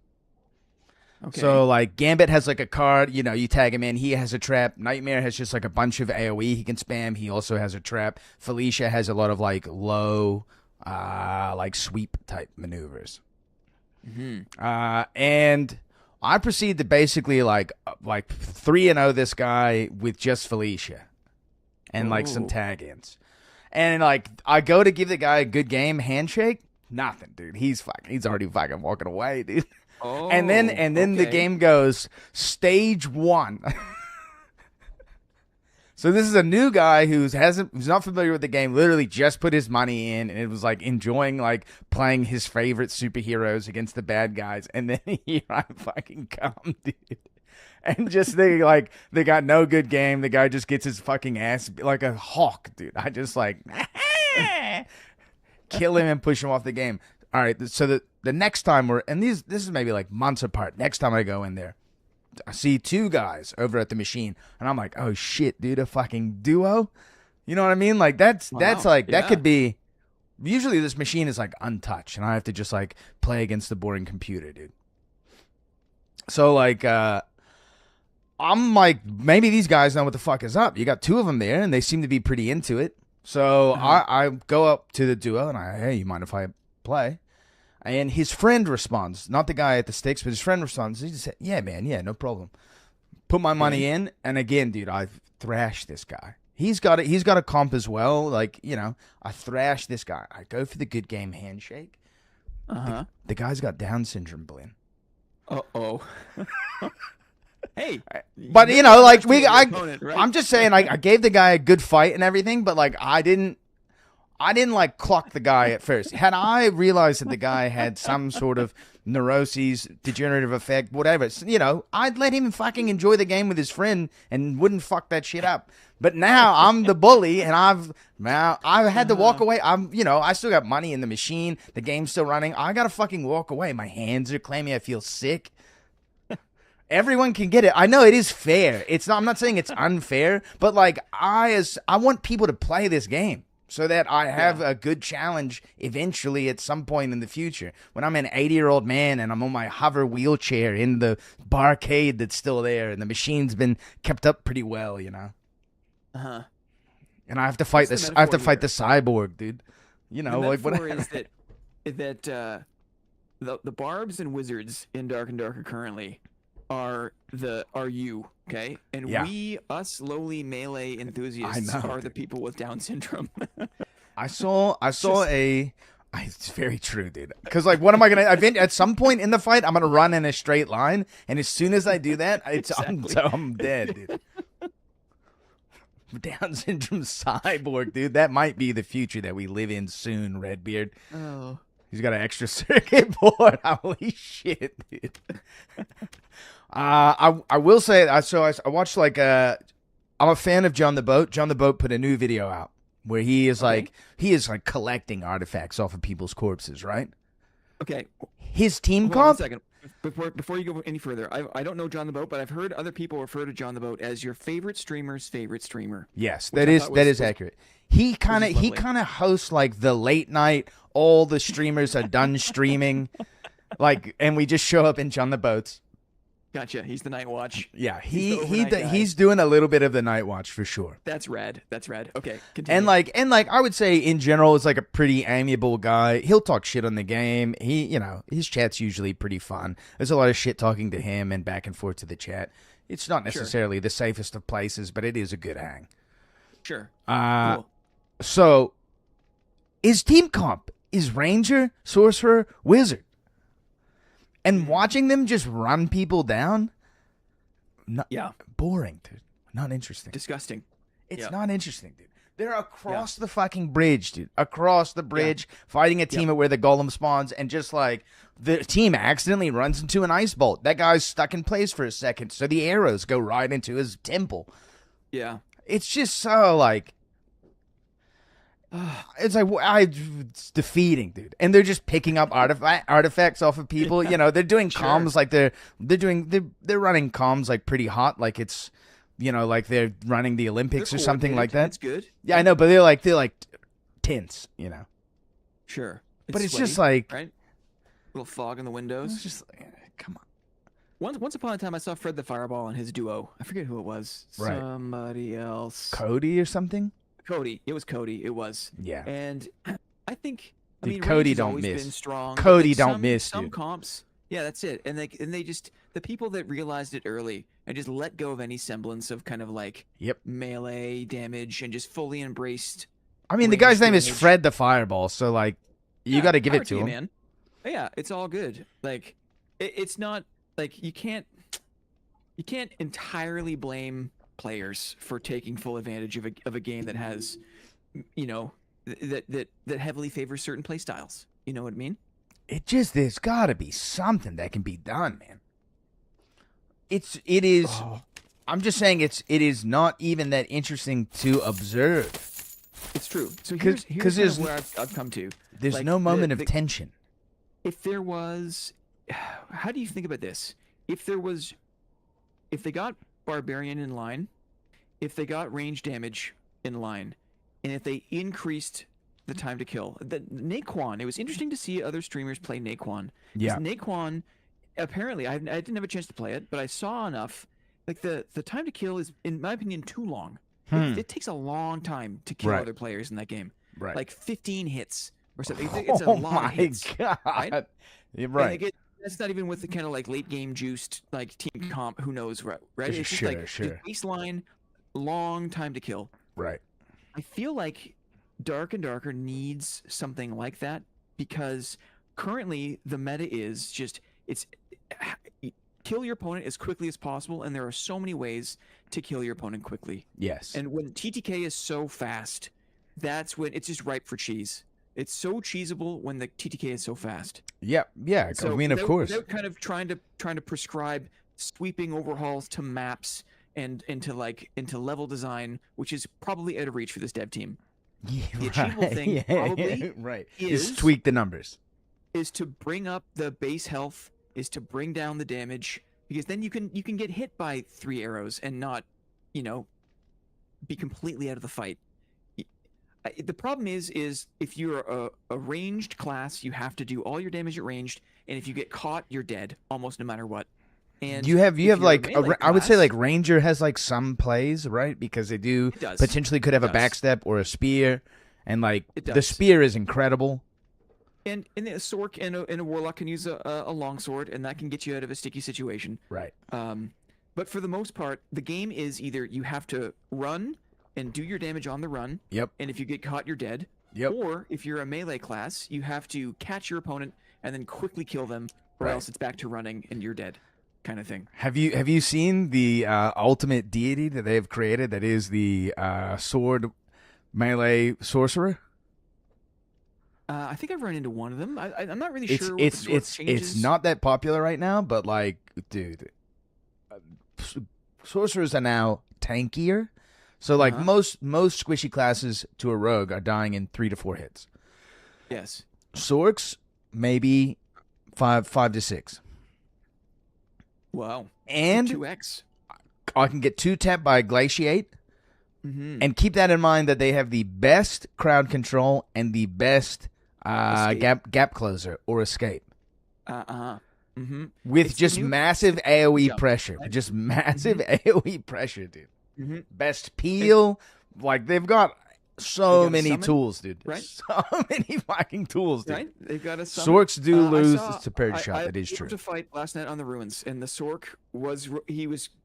Okay. So, like, Gambit has, like, a card, you tag him in, he has a trap. Nightmare has just, like, a bunch of AoE he can spam. He also has a trap. Felicia has a lot of, like, low, like, sweep-type maneuvers. And I proceed to basically, like 3-0 this guy with just Felicia. And, like, some Ooh. tag-ins. And, like, I go to give the guy a good game handshake. Nothing, dude. He's already fucking walking away, dude. Oh, And then the okay. game goes stage 1. So this is a new guy who's not familiar with the game, literally just put his money in, and it was like enjoying like playing his favorite superheroes against the bad guys, and then here I fucking come, dude. And just they got no good game. The guy just gets his fucking ass like a hawk, dude. I just like kill him and push him off the game. All right, so the next time this is maybe like months apart. Next time I go in there, I see 2 guys over at the machine, and I'm like, oh shit, dude, a fucking duo. You know what I mean? Like that's like that could be. Usually this machine is like untouched, and I have to just like play against the boring computer, dude. So like, I'm like, maybe these guys know what the fuck is up. You got 2 of them there, and they seem to be pretty into it. So I go up to the duo, and hey, you mind if I play? And his friend responds, not the guy at the sticks, but his friend responds. He just said, yeah, man, yeah, no problem. Put my money in, and again, dude, I thrashed this guy. He's got a comp as well. Like, I thrashed this guy. I go for the good game handshake. The guy's got Down syndrome, Blinn. Uh-oh. Hey. But, like, opponent, right? I'm just saying, I gave the guy a good fight and everything, but, like, I didn't like clock the guy at first. Had I realized that the guy had some sort of neuroses, degenerative effect, whatever, I'd let him fucking enjoy the game with his friend and wouldn't fuck that shit up. But now I'm the bully, and I've had to walk away. I still got money in the machine. The game's still running. I gotta fucking walk away. My hands are clammy. I feel sick. Everyone can get it. I know it is fair. I'm not saying it's unfair, but like I want people to play this game. So that I have a good challenge eventually at some point in the future. When I'm an 80-year-old man and I'm on my hover wheelchair in the barcade that's still there and the machine's been kept up pretty well, Uh-huh. And I have to fight What's the I have to metaphor fight the cyborg, dude. The like metaphor whatever. is that the barbs and wizards in Dark and Darker currently are you, okay? And Yeah. us lowly melee enthusiasts I know, are the people with Down syndrome. I saw it's very true, dude. Because like, what am I gonna? At some point in the fight, I'm gonna run in a straight line, and as soon as I do that, I'm dead, dude. Down syndrome cyborg, dude. That might be the future that we live in soon, Redbeard. Oh. He's got an extra circuit board. Holy shit, dude. I will say, I watched like I'm a fan of John the Boat. John the Boat put a new video out where he is like collecting artifacts off of people's corpses, right? Okay. His team Hold on 1 comp. second. Before you go any further, I don't know John the Boat, but I've heard other people refer to John the Boat as your favorite streamer's favorite streamer. Yes, Which that I is thought was accurate. He kind lovely. of hosts like the late night. All the streamers are done streaming, like, and we just show up in John the Boats. Gotcha. He's the Night Watch. Yeah, He's the overnight guy. he's doing a little bit of the Night Watch for sure. That's rad. Okay, continue. And like I would say in general, it's like a pretty amiable guy. He'll talk shit on the game. His chat's usually pretty fun. There's a lot of shit talking to him and back and forth to the chat. It's not necessarily the safest of places, but it is a good hang. Sure. Cool. Cool. So his team comp is Ranger, Sorcerer, Wizard. And watching them just run people down, Not, Yeah. boring, dude. Not interesting. Disgusting. It's Yeah. not interesting, dude. They're across the fucking bridge, dude. Across the bridge, fighting a team at where the golem spawns, and just like the team accidentally runs into an ice bolt. That guy's stuck in place for a second, so the arrows go right into his temple. Yeah. It's just so like, it's like it's defeating, dude. And they're just picking up artifacts off of people. You know, they're doing comms like they're running comms like pretty hot, like it's. You know, like they're running the Olympics or something like that. It's good. Yeah, I know, but they're like tense, you know. Sure. But it's sweaty, just like right? Little fog in the windows. it's just come on. Once upon a time, I saw Fred the Fireball and his duo. I forget who it was. Right. Somebody else. Cody or something? Cody. It was Cody. It was. Yeah. And I think. I Dude, mean, Cody Range has don't always miss. Been strong. Cody Like, don't miss, Some dude. comps. Yeah, that's it. And they just the people that realized it early and just let go of any semblance of kind of like Yep. melee damage and just fully embraced. I mean, the range guy's name is damage. Fred the Fireball, so like you Yeah, got to give power it to you, him. man. Yeah, it's all good. Like it's not like you can't entirely blame players for taking full advantage of a game that has, you know, that heavily favors certain play styles. You know what I mean? There's got to be something that can be done, man. It is. Oh. I'm just saying it is not even that interesting to observe. It's true. So 'Cause here's kind of there's- where I've come to. There's Like, no moment the- of tension. If there was, how do you think about this? If they got Barbarian in line, if they got range damage in line, and if they increased the time to kill, the Naquan, it was interesting to see other streamers play Naquan. 'Cause Yeah. Naquan, apparently, I didn't have a chance to play it, but I saw enough. Like the time to kill is, in my opinion, too long. It takes a long time to kill Right. other players in that game. Right. Like 15 hits or something. It's a Oh lot my of hits. god! right? You're And right. that's not even with the kind of like late game juiced like team comp. Who knows, right? It's just Sure, like sure. just baseline, long time to kill. Right. I feel like Dark and Darker needs something like that because currently the meta is just it's kill your opponent as quickly as possible, and there are so many ways to kill your opponent quickly. Yes. And when TTK is so fast, that's when it's just ripe for cheese. It's so cheesable when the TTK is so fast. Yep. Yeah. So I mean, of without- course. without kind of trying to prescribe sweeping overhauls to maps and into level design, which is probably out of reach for this dev team, Yeah, the achievable right. thing Yeah, probably right. is- Is tweak the numbers. is to bring up the base health, is to bring down the damage, because then you can get hit by 3 arrows and not, you know, be completely out of the fight. The problem is if you're a ranged class, you have to do all your damage at ranged, and if you get caught, you're dead almost no matter what. And You have if you're a like melee I would say class- like Ranger has like some plays, right? Because they do It does. potentially could have a It does. backstep or a spear, and like It the does. spear is incredible. and a Sork and a Warlock can use a longsword, and that can get you out of a sticky situation. Right. But for the most part, the game is either you have to run and do your damage on the run, Yep. and if you get caught, you're dead. Yep. Or if you're a melee class, you have to catch your opponent and then quickly kill them, or Right. else it's back to running and you're dead, kind of thing. Have you seen the ultimate deity that they have created? That is the sword melee sorcerer. I think I've run into one of them. I'm not really It's sure. What the it's sword it's changes. it's not that popular right now, but like, dude, sorcerers are now tankier. So like Uh-huh. most squishy classes to a rogue are dying in 3 to 4 hits. Yes. Sorks maybe 5 to 6. Wow. And 2x. I can get 2 tapped by Glaciate. Mm-hmm. And keep that in mind that they have the best crowd control and the best Escape. gap closer or escape Mm-hmm. with It's the just new massive AoE jump, pressure. right? Just massive AoE pressure, dude. Mm-hmm. Best peel. Like they've got so They got a many summon, tools, dude. right? So many fucking tools, dude. Right? They've got a summon. Sorks do I lose saw- to Purge I- Shot. I That is was true. able to fight last night on the ruins, and the Sork was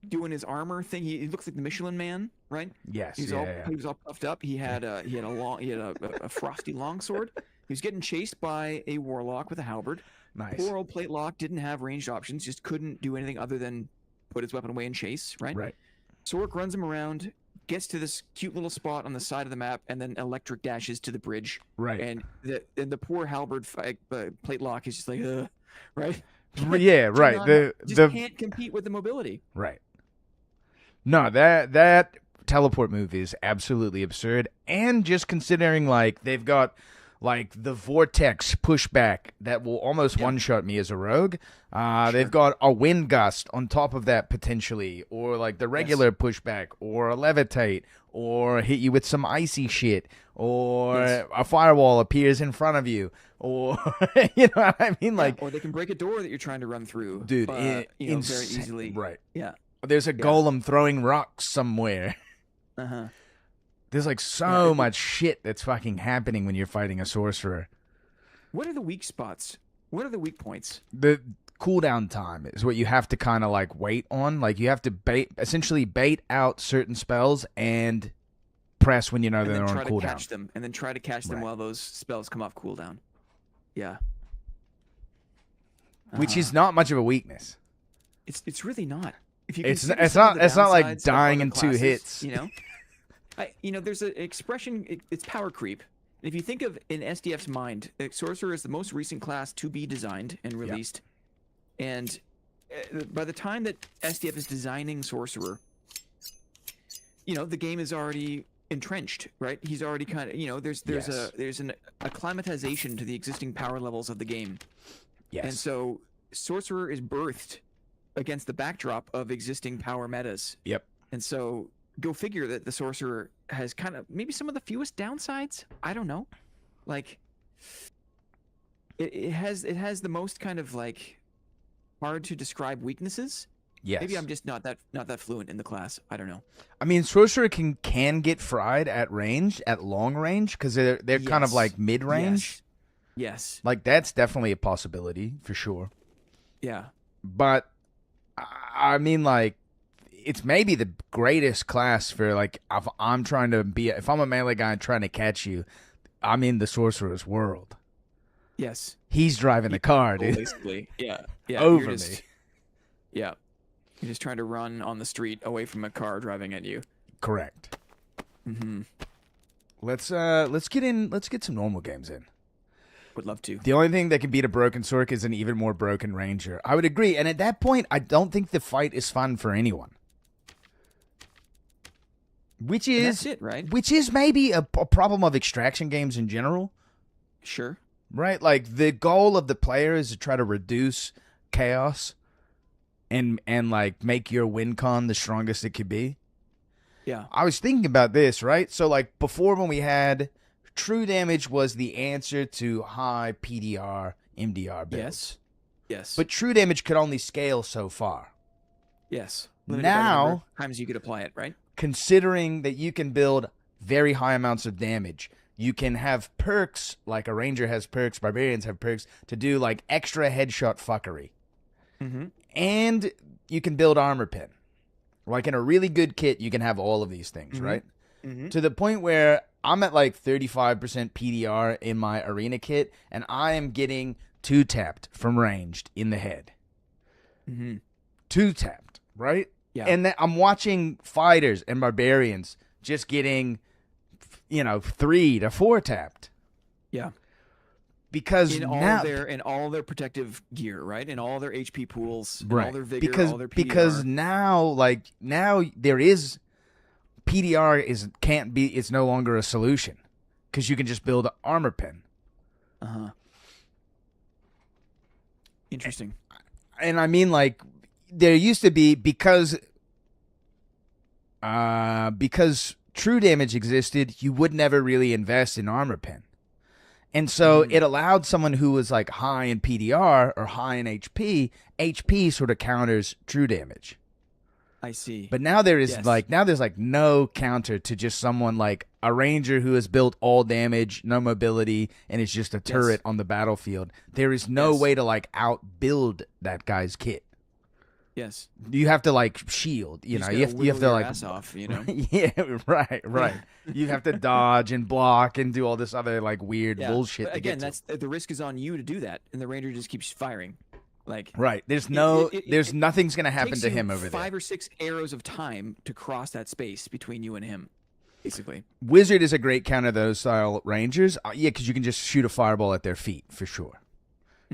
doing his armor thing. He looks like the Michelin Man, right? Yes. He was all puffed up. He had a frosty longsword. He was getting chased by a warlock with a halberd. Nice. Poor old Plate Lock didn't have ranged options. Just couldn't do anything other than put his weapon away and chase, right? Right. Sork runs him around, gets to this cute little spot on the side of the map, and then electric dashes to the bridge. Right. And the poor halberd plate lock is just like, ugh, right? Yeah, right. Just can't compete with the mobility. Right. No, that teleport move is absolutely absurd. And just considering, like, they've got, like, the vortex pushback that will almost one-shot me as a rogue. They've got a wind gust on top of that, potentially. Or, like, the regular pushback. Or a levitate. Or hit you with some icy shit. Or a firewall appears in front of you. Or, you know what I mean? Like, or they can break a door that you're trying to run through. Dude, very easily. Right. Yeah. There's a golem throwing rocks somewhere. Uh-huh. There's like so much shit that's fucking happening when you're fighting a sorcerer. What are the weak spots? What are the weak points? The cooldown time is what you have to kind of like wait on. Like you have to essentially bait out certain spells and press when you know they're on cooldown. And then try to catch them while those spells come off cooldown. Yeah. Which is not much of a weakness. It's really not. If you it's not like dying in 2 hits. You know, there's an expression. It's power creep. And if you think of in SDF's mind, sorcerer is the most recent class to be designed and released. And by the time that SDF is designing sorcerer, you know, the game is already entrenched, right? He's already kind of, you know, there's an acclimatization to the existing power levels of the game. Yes. And so sorcerer is birthed against the backdrop of existing power metas. Yep. And so go figure that the sorcerer has kind of maybe some of the fewest downsides. I don't know. Like it has the most kind of like hard to describe weaknesses. Yes. Maybe I'm just not that fluent in the class. I don't know. I mean, sorcerer can get fried at range, at long range, because they're kind of like mid range. Yes. Like that's definitely a possibility for sure. Yeah. But I mean, like, it's maybe the greatest class for like if I'm a melee guy and trying to catch you, I'm in the sorcerer's world. Yes. He's driving the car, dude. Basically, yeah. Over me. Yeah. You're just trying to run on the street away from a car driving at you. Correct. Mm-hmm. Let's get some normal games in. Would love to. The only thing that can beat a broken Sork is an even more broken Ranger. I would agree. And at that point, I don't think the fight is fun for anyone. Which is that's it, right? Which is maybe a problem of extraction games in general. Sure. Right? Like the goal of the player is to try to reduce chaos and like make your win con the strongest it could be. Yeah. I was thinking about this, right? So like before when we had true damage was the answer to high PDR, MDR builds. Yes. But true damage could only scale so far. Yes. Now, times you could apply it, right? Considering that you can build very high amounts of damage, you can have perks, like a ranger has perks, barbarians have perks, to do like extra headshot fuckery. Mm-hmm. And you can build armor pin. Like in a really good kit, you can have all of these things, right? Mm-hmm. To the point where I'm at like 35% PDR in my arena kit, and I am getting 2-tapped from ranged in the head. Mm-hmm. 2-tapped, right? Yeah. And then I'm watching fighters and barbarians just getting, 3 to 4-tapped. Yeah. Because in all their protective gear, right? In all their HP pools, right? All their vigor, all their PDR. Because now there is PDR it's no longer a solution because you can just build an armor pin. Uh-huh. Interesting. And I mean, like, there used to be because true damage existed, you would never really invest in armor pin. And so it allowed someone who was like high in PDR or high in HP sort of counters true damage. I see. But now there's no counter to just someone like a ranger who has built all damage, no mobility, and is just a turret on the battlefield. There is no way to like outbuild that guy's kit. Yes. You have to like shield, you have to like ass off, Yeah, right. You have to dodge and block and do all this other like weird bullshit. But again, the risk is on you to do that, and the ranger just keeps firing. Like Right. There's it nothing's gonna happen takes to you him over 5 there. or 6 arrows of time to cross that space between you and him, basically. Wizard is a great counter those style rangers. Yeah, because you can just shoot a fireball at their feet for sure,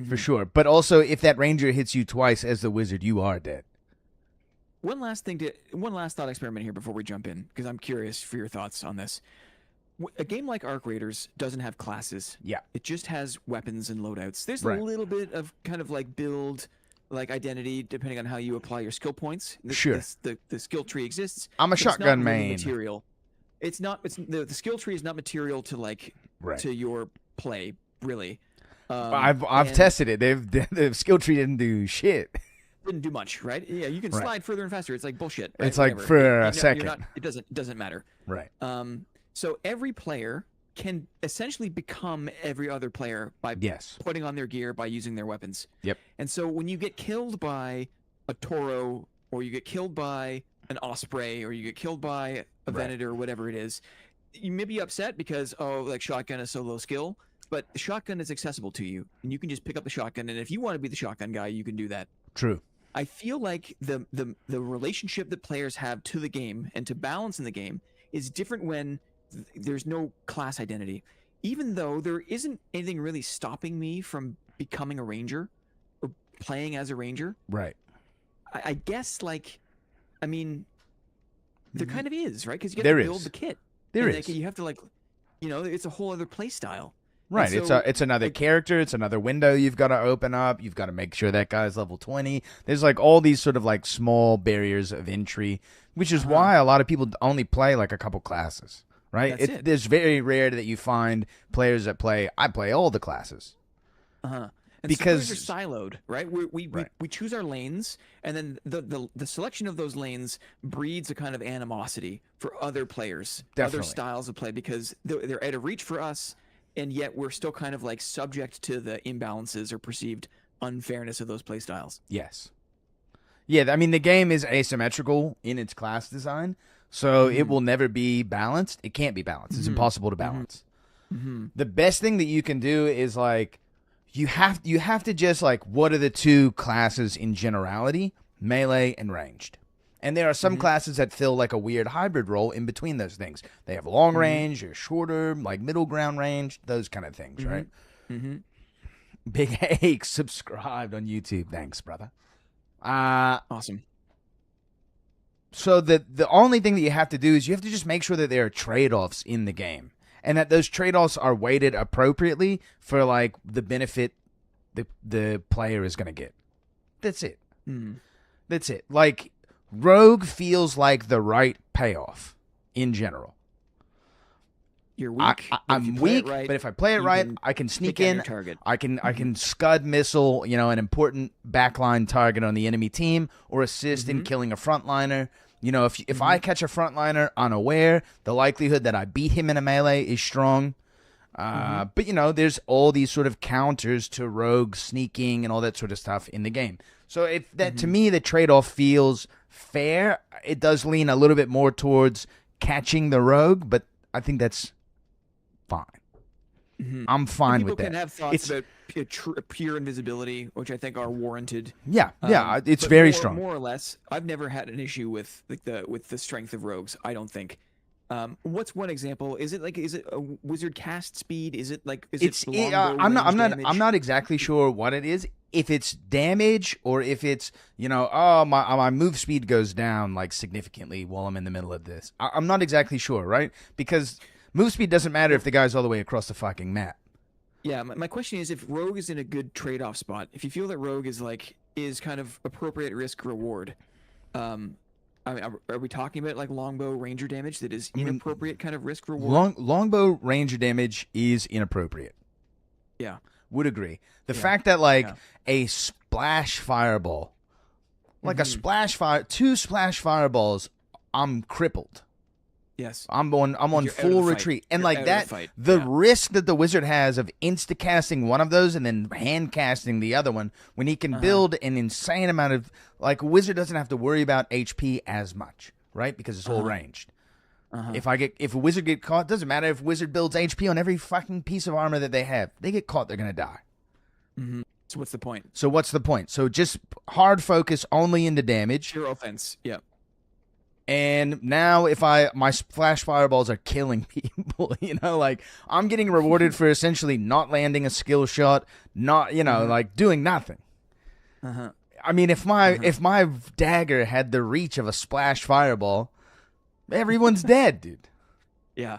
for sure. But also, if that ranger hits you twice as the wizard, you are dead. One last thought experiment here before we jump in, because I'm curious for your thoughts on this. A game like Arc Raiders doesn't have classes. Yeah. It just has weapons and loadouts. There's Right. a little bit of kind of like build, like identity, depending on how you apply your skill points. Sure. The skill tree exists. I'm a but it's not shotgun really main. Material. It's not. It's the skill tree is not material to like Right. to your play, really. I've and tested it. The skill tree didn't do shit. didn't do much, right? Yeah, you can Right. slide further and faster. It's like bullshit. Right? It's like Whatever. for You're a not- second. it doesn't matter. Right. So every player can essentially become every other player by Yes. putting on their gear, by using their weapons. Yep. And so when you get killed by a Toro, or you get killed by an Osprey, or you get killed by a Right. Venator, or whatever it is, you may be upset because, like shotgun is so low skill, but the shotgun is accessible to you, and you can just pick up the shotgun, and if you want to be the shotgun guy, you can do that. True. I feel like the relationship that players have to the game and to balance in the game is different when there's no class identity. Even though there isn't anything really stopping me from becoming a ranger or playing as a ranger, Right. I guess I mean, there kind of is, right? Because you There have to build is. the kit. There and, is. you have to it's a whole other play style. Right. so, It's another like- character. It's another window you've got to open up. You've got to make sure that guy's level 20. There's like all these sort of like small barriers of entry, which is why a lot of people only play like a couple classes. Right. That's it. There's very rare that you find players that I play all the classes. And Because- so players are siloed, right? We choose our lanes, and then the selection of those lanes breeds a kind of animosity for other players, Definitely. other styles of play, because they're out of reach for us, and yet we're still kind of like subject to the imbalances or perceived unfairness of those play styles. Yes. Yeah, I mean, the game is asymmetrical in its class design, so it will never be balanced. It can't be balanced. It's impossible to balance. The best thing that you can do is like you have to just like, what are the two classes in generality? Melee and ranged. And there are some classes that fill like a weird hybrid role in between those things. They have long range or shorter, like middle ground range, those kind of things, right? Big Ache subscribed on YouTube. Thanks, brother. Awesome. So the only thing that you have to do is you have to just make sure that there are trade-offs in the game, and that those trade-offs are weighted appropriately for like the benefit the player is going to get. That's it. That's it. Like Rogue feels like the right payoff in general. You're weak. but if I'm you play it weak, right, but if I play it you right, can I can sneak take out in. your target. I can scud missile, an important backline target on the enemy team, or assist in killing a frontliner. If I catch a frontliner unaware, the likelihood that I beat him in a melee is strong. But there's all these sort of counters to rogue sneaking and all that sort of stuff in the game. So if that to me the trade-off feels fair, it does lean a little bit more towards catching the rogue, but I think that's fine. I'm fine People with that. can have thoughts It's- about pure invisibility, which I think are warranted. Yeah, it's But very more, strong. More or less, I've never had an issue with the strength of rogues. I don't think. What's one example? Is it a wizard cast speed? Is it longbow I'm range damage? not exactly sure what it is. If it's damage or if it's my move speed goes down like significantly while I'm in the middle of this. I'm not exactly sure, right? Because move speed doesn't matter if the guy's all the way across the fucking map. Yeah, my question is if rogue is in a good trade-off spot. If you feel that rogue is kind of appropriate risk reward. I mean, are we talking about like longbow ranger damage that is inappropriate kind of risk reward? Longbow ranger damage is inappropriate. Yeah. Would agree. The fact that a splash fireball, like two splash fireballs, I'm crippled. Yes. I'm on You're out of full the fight. retreat. And You're like out of the that, fight. the Yeah. risk that the wizard has of insta-casting one of those and then hand-casting the other one, when he can build an insane amount of, like, a wizard doesn't have to worry about HP as much, right? Because it's all ranged. If a wizard get caught, doesn't matter if wizard builds HP on every fucking piece of armor that they have. They get caught, they're gonna die. So what's the point? So what's the point? So just hard focus only into damage. Pure offense. Yeah. And now if my flash fireballs are killing people, like I'm getting rewarded for essentially not landing a skill shot, not, like doing nothing. Uh-huh. I mean, if my dagger had the reach of a splash fireball, everyone's dead, dude. Yeah.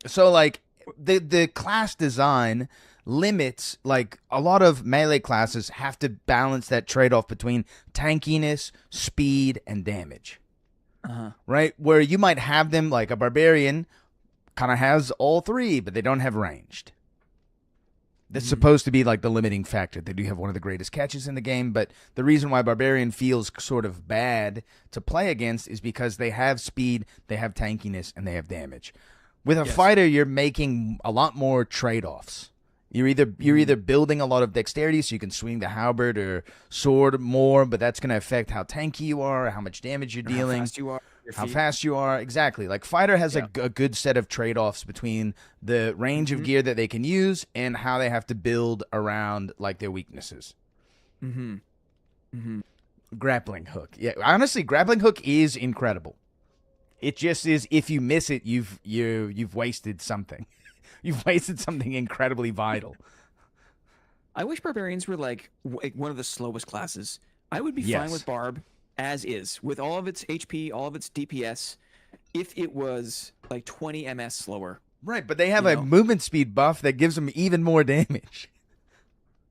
So like the class design limits, like a lot of melee classes have to balance that trade-off between tankiness, speed, and damage. Right? Where you might have them, like a barbarian kind of has all three, but they don't have ranged. That's supposed to be like the limiting factor. They do have one of the greatest catches in the game, but the reason why barbarian feels sort of bad to play against is because they have speed, they have tankiness, and they have damage. With a fighter, you're making a lot more trade-offs. You're either building a lot of dexterity so you can swing the halberd or sword more, but that's going to affect how tanky you are, how much damage you're dealing, how fast you are, how fast you are. Exactly. Like fighter has a good set of trade-offs between the range of gear that they can use and how they have to build around like their weaknesses. Grappling hook. Yeah, honestly, grappling hook is incredible. It just is. If you miss it, you've wasted something. You've wasted something incredibly vital. I wish barbarians were like one of the slowest classes. I would be fine with Barb as is, with all of its HP, all of its DPS, if it was like 20 MS slower. Right, but they have a movement speed buff that gives them even more damage.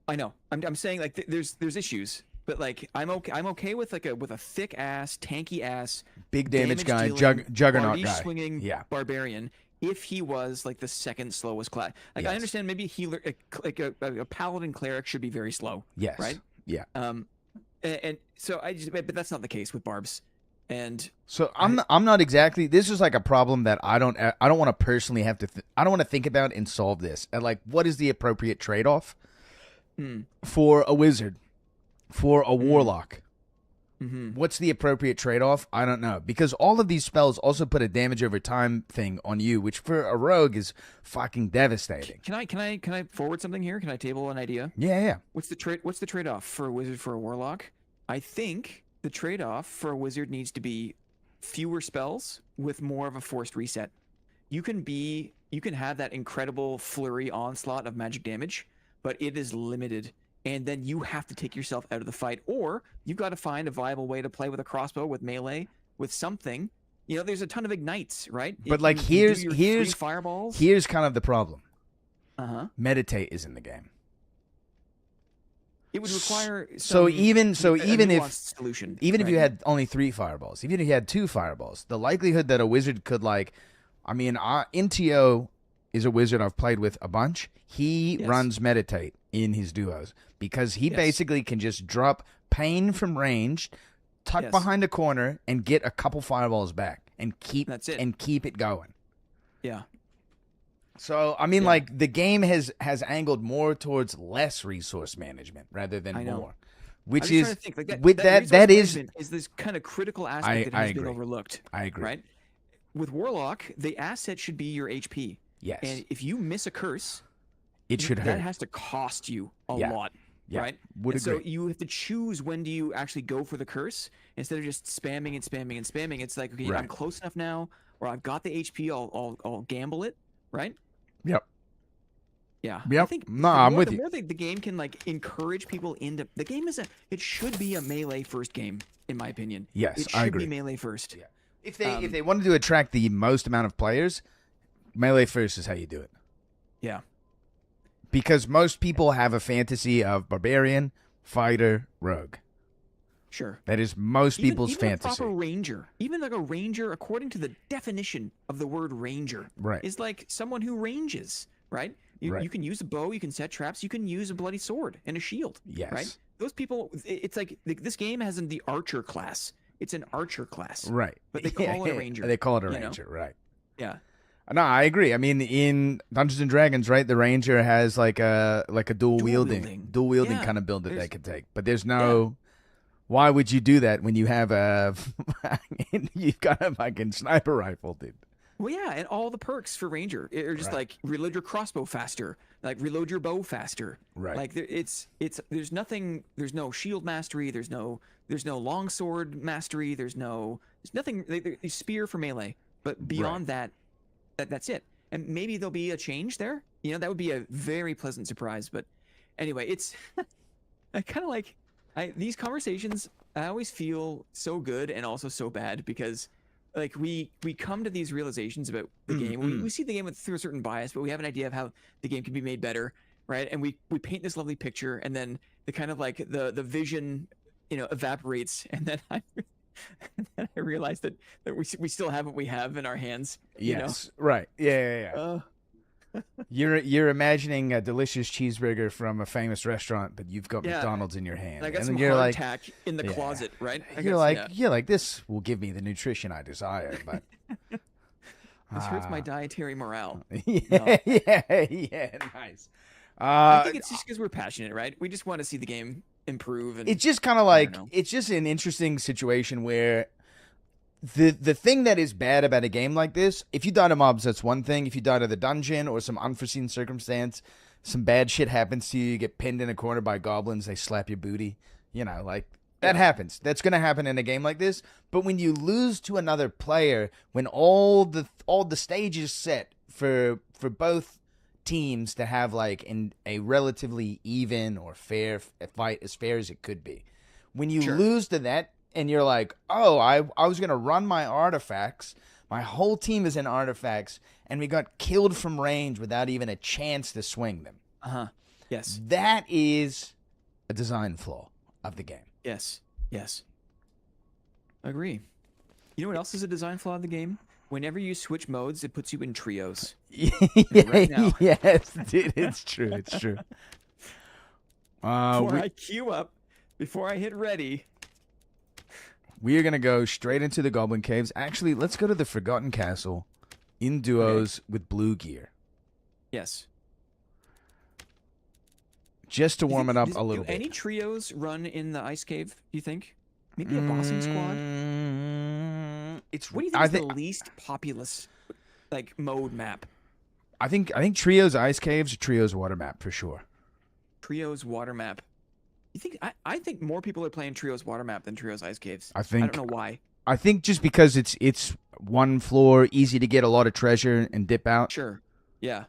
I know. I'm saying like there's issues, but like I'm okay with like with a thick ass, tanky ass, big damage guy, juggernaut body guy, swinging barbarian. If he was like the second slowest class, like I understand maybe a healer, like a paladin cleric should be very slow. Yes. Right. Yeah. And so but that's not the case with barbs. And so I'm not exactly. This is like a problem that I don't want to personally have to. I don't want to think about and solve this. And like, what is the appropriate trade-off for a wizard, for a warlock? What's the appropriate trade-off? I don't know, because all of these spells also put a damage over time thing on you, which for a rogue is fucking devastating. Can I forward something here? Can I table an idea? Yeah. What's the trade-off for a wizard for a warlock? I think the trade-off for a wizard needs to be fewer spells with more of a forced reset. You can have that incredible flurry onslaught of magic damage, but it is limited. And then you have to take yourself out of the fight, or you've got to find a viable way to play with a crossbow, with melee, with something. There's a ton of ignites, right? But like here's fireballs. Here's kind of the problem. Meditate is in the game. It would require even if solution, if you had only 3 fireballs, even if you had 2 fireballs, the likelihood that a wizard could NTO is a wizard I've played with a bunch. He runs meditate in his duos because he basically can just drop pain from range, tuck behind a corner, and get a couple fireballs back and keep it going. Yeah. So I mean, like the game has angled more towards less resource management rather than more, which is that is this kind of critical aspect that has been overlooked. I agree. Right. With Warlock, the asset should be your HP. Yes. And if you miss a curse, it should hurt. That has to cost you a lot. Yeah. Right? Would agree. So you have to choose when do you actually go for the curse instead of just spamming and spamming and spamming. It's like, okay, I'm close enough now, or I've got the HP, I'll gamble it, right? Yep. Yeah. Yep. I think I'm with you. The more the game can like encourage people into the game it should be a melee first game, in my opinion. Yes, it should I agree. be melee first. Yeah. If they wanted to attract the most amount of players, melee first is how you do it. Yeah. Because most people have a fantasy of barbarian, fighter, rogue. Sure. That is most people's fantasy. Even a proper ranger, even like a ranger, according to the definition of the word ranger, is like someone who ranges, right? You can use a bow, you can set traps, you can use a bloody sword and a shield. Yes. Right? Those people, it's like this game has the archer class. It's an archer class. Right. But they call it a ranger. They call it a ranger, right. Yeah. No, I agree. I mean, in Dungeons and Dragons, right, the ranger has like a dual wielding kind of build that they could take. But there's no. Why would you do that when you have you've got a fucking sniper rifle, dude? Well, yeah, and all the perks for Ranger are just Right. like reload your crossbow faster, like reload your bow faster. Right. Like it's there's nothing. There's no shield mastery. There's no longsword mastery. There's nothing. Spear for melee, but beyond that's it. And maybe there'll be a change there. You know, that would be a very pleasant surprise. But anyway, it's I kind of like these conversations. I always feel so good and also so bad because like we come to these realizations about the game. We see the game through a certain bias, but we have an idea of how the game can be made better, right? And we paint this lovely picture, and then the kind of like the vision, you know, evaporates, and then I realize that we still have what we have in our hands. Yes. Right. Yeah. You're imagining a delicious cheeseburger from a famous restaurant, but you've got Yeah. McDonald's in your hand. And I got and some you're like, hardtack in the yeah. closet, right? you're like, this will give me the nutrition I desire, but This hurts my dietary morale. yeah, nice. I think it's just because we're passionate, right? We just want to see the game improve. And It's just kind of like it's just an interesting situation where the thing that is bad about a game like this, if you die to mobs, that's one thing. If you die to the dungeon or some unforeseen circumstance, some bad shit happens to you, you get pinned in a corner by goblins, they slap your booty, you know, like that happens. That's going to happen in a game like this. But when you lose to another player, when all the stage is set for both teams to have like a relatively even or fair fight, as fair as it could be. When you lose to that and you're like, oh, I was going to run my artifacts, my whole team is in artifacts, and we got killed from range without even a chance to swing them. Yes. That is a design flaw of the game. Yes. Agree. You know what else is a design flaw of the game? Whenever you switch modes, it puts you in trios. Right now. Yes, dude, it's true. It's true. Before I queue up, before I hit ready. We are going to go straight into the Goblin Caves. Actually, let's go to the Forgotten Castle in duos with blue gear. Yes. Just to warm it up a little Do bit. any trios run in the ice cave, do you think? Maybe a bossing squad? It's What do you think is the least populous like mode map? I think Trios Ice Caves or Trios Water Map for sure. Trios water map. You think I think more people are playing Trios water map than Trios ice caves. I think I don't know why. I think just because it's one floor, easy to get a lot of treasure and dip out. Sure. Yeah.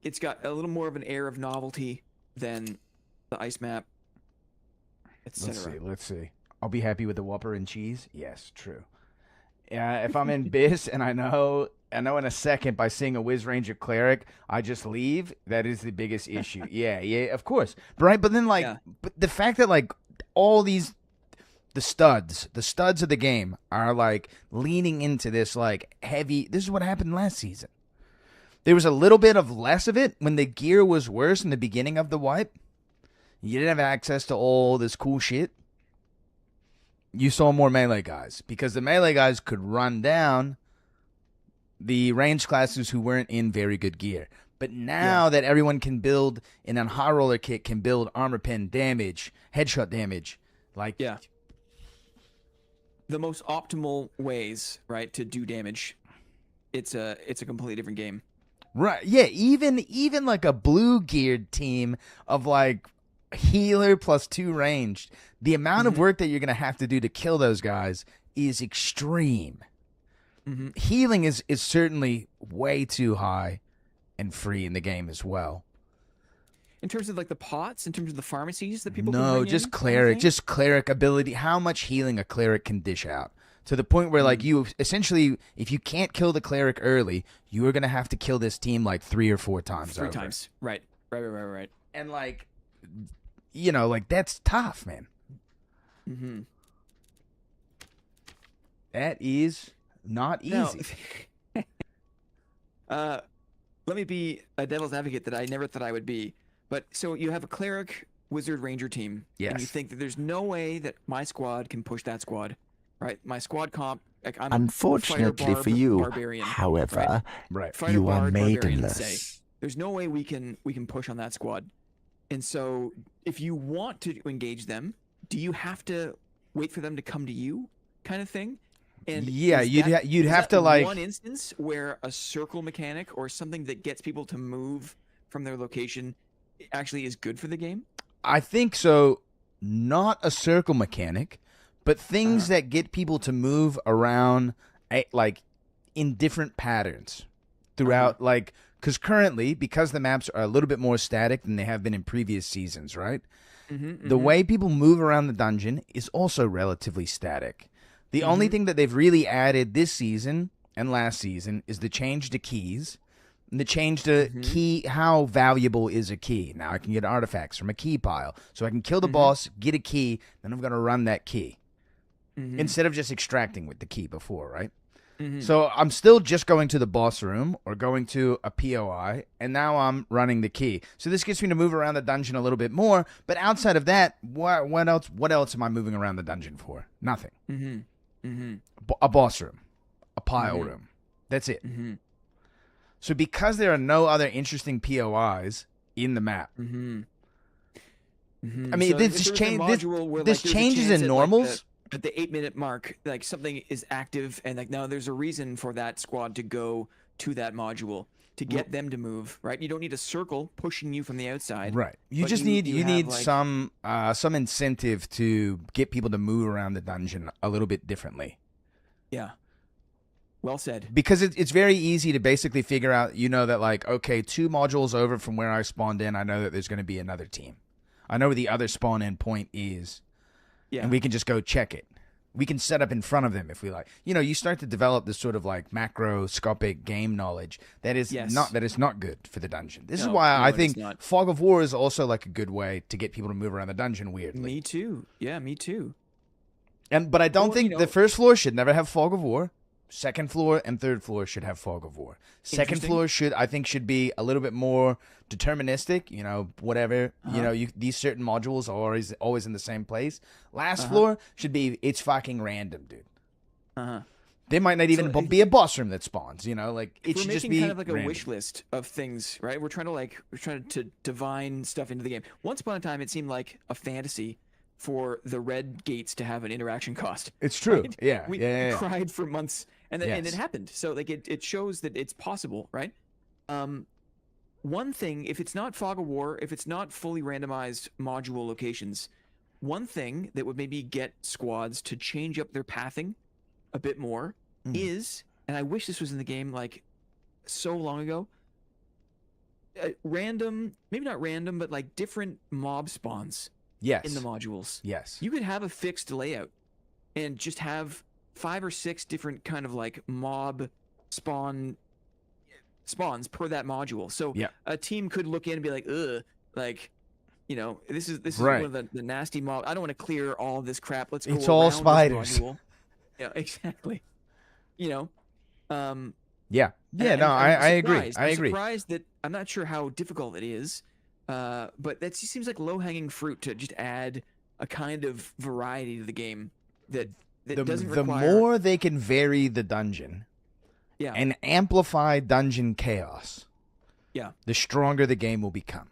It's got a little more of an air of novelty than the ice map, etc. Let's see. I'll be happy with the Whopper and cheese. Yes, true. If I'm in Biss and I know in a second by seeing a Wiz Ranger Cleric, I just leave. That is the biggest issue. Yeah, of course. Right, but then but the fact that like all these the studs of the game are like leaning into this like heavy. This is what happened last season. There was a little bit of less of it when the gear was worse in the beginning of the wipe. You didn't have access to all this cool shit. You saw more melee guys because the melee guys could run down the range classes who weren't in very good gear. But now that everyone can build in a high roller kit, can build armor pen damage, headshot damage, like the most optimal ways, right, to do damage. It's a completely different game. Right. Yeah, even like a blue geared team of like healer plus 2 ranged, the amount of work that you're going to have to do to kill those guys is extreme. Healing is certainly way too high and free in the game as well. In terms of like the pots, in terms of the pharmacies that people can No, bring just in, cleric, just cleric ability, how much healing a cleric can dish out. To the point where like you essentially, if you can't kill the cleric early, you are going to have to kill this team like 3 or 4 times over. 3 times. Right. And like, you know, like that's tough, man. That is not easy. Now, let me be a devil's advocate that I never thought I would be. But so you have a cleric, wizard, ranger team, and you think that there's no way that my squad can push that squad, right? My squad comp, like I'm unfortunately for you, barbarian, however, right. Fighter you are bard, barbarian, maidenless. say. There's no way we can push on that squad. And so if you want to engage them, do you have to wait for them to come to you, kind of thing? And Yeah, is you'd that- you'd is have that to like one instance where a circle mechanic or something that gets people to move from their location actually is good for the game. I think so. Not a circle mechanic, but things that get people to move around, like in different patterns throughout. Like, because currently, because the maps are a little bit more static than they have been in previous seasons, right? The way people move around the dungeon is also relatively static. The only thing that they've really added this season and last season is the change to keys. And the change to key, how valuable is a key? Now I can get artifacts from a key pile. So I can kill the boss, get a key, then I'm going to run that key. Instead of just extracting with the key before, right? So I'm still just going to the boss room or going to a POI, and now I'm running the key. So this gets me to move around the dungeon a little bit more. But outside of that, what else? What else am I moving around the dungeon for? Nothing. A boss room, a pile room. That's it. So because there are no other interesting POIs in the map, I mean, So this if there was a change. module where, This there's a changes chance in at, normals. at the 8-minute mark, like something is active, and like now there's a reason for that squad to go to that module to get them to move. Right? You don't need a circle pushing you from the outside. Right. You but just you need have, like- some incentive to get people to move around the dungeon a little bit differently. Yeah. Well said. Because it's very easy to basically figure out, that like, okay, 2 modules over from where I spawned in, I know that there's going to be another team. I know where the other spawn in point is. Yeah. And we can just go check it. We can set up in front of them if we like. You start to develop this sort of like macroscopic game knowledge that is Yes. not good for the dungeon. This is No, why no, I it is think not. Fog of War is also like a good way to get people to move around the dungeon weirdly. Me too. Yeah, me too. But I don't Well, think the first floor should never have Fog of War. Second floor and third floor should have Fog of War. Second Interesting. floor should be a little bit more deterministic. Whatever. These certain modules are always in the same place. Last floor should be it's fucking random, dude. There might not even be a boss room that spawns. Like it We're should just making be kind of like a random. wish list of things, right? We're trying to divine stuff into the game. Once upon a time, it seemed like a fantasy for the red gates to have an interaction cost. It's true. right? Yeah. We yeah. cried for months, and and it Yes. happened. So like it shows that it's possible, right? One thing, if it's not Fog of War, if it's not fully randomized module locations, one thing that would maybe get squads to change up their pathing a bit more is, and I wish this was in the game like so long ago, random, maybe not random, but like different mob spawns Yes. in the modules. Yes. You could have a fixed layout and just have 5 or 6 different kind of like mob spawns per that module. So Yeah. a team could look in and be like, ugh, like, this is Right. one of the nasty mob. I don't want to clear all this crap. Let's go It's all around this spiders. module." Yeah, exactly. Yeah. And Yeah. I'm I agree. surprised. I I'm agree. surprised that I'm not sure how difficult it is, but that just seems like low-hanging fruit to just add a kind of variety to the game that doesn't The require. more they can vary the dungeon Yeah. and amplify dungeon chaos, Yeah. the stronger the game will become.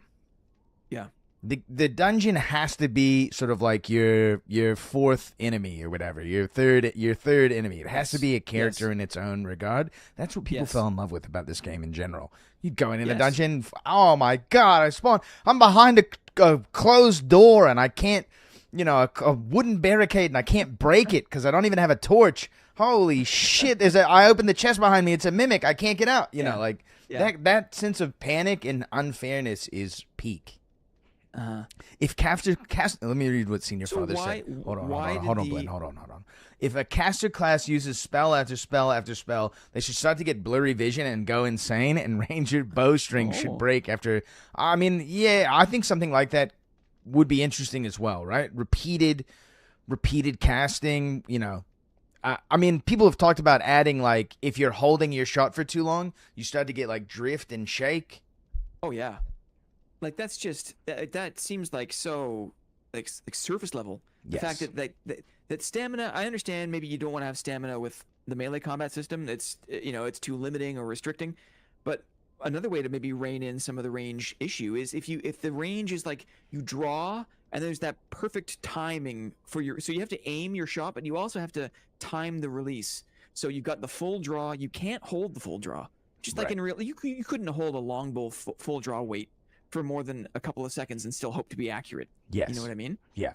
Yeah. The dungeon has to be sort of like your fourth enemy or whatever, your third enemy. It has to be a character Yes. in its own regard. That's what people Yes. fell in love with about this game in general. You go in the Yes. dungeon, oh my god, I spawned. I'm behind a closed door and I can't, a wooden barricade and I can't break it because I don't even have a torch. Holy shit! I opened the chest behind me. It's a mimic. I can't get out. Yeah. That sense of panic and unfairness is peak. If let me read what Senior So Father why- said. Hold why on, did Blend. the- Hold on. If a caster class uses spell after spell after spell, they should start to get blurry vision and go insane, and ranger bowstring should break after. I mean, yeah, I think something like that would be interesting as well, right? Repeated casting, I mean, people have talked about adding, like, if you're holding your shot for too long, you start to get, like, drift and shake. Oh yeah. Like that's just that seems like so like surface level. The Yes. fact that stamina, I understand maybe you don't want to have stamina with the melee combat system. It's it's too limiting or restricting. But another way to maybe rein in some of the range issue is if the range is like you draw and there's that perfect timing for your. So you have to aim your shot, but you also have to time the release. So you've got the full draw. You can't hold the full draw. Just like Right. in real, you couldn't hold a longbow full draw weight for more than a couple of seconds and still hope to be accurate. Yes. You know what I mean? Yeah.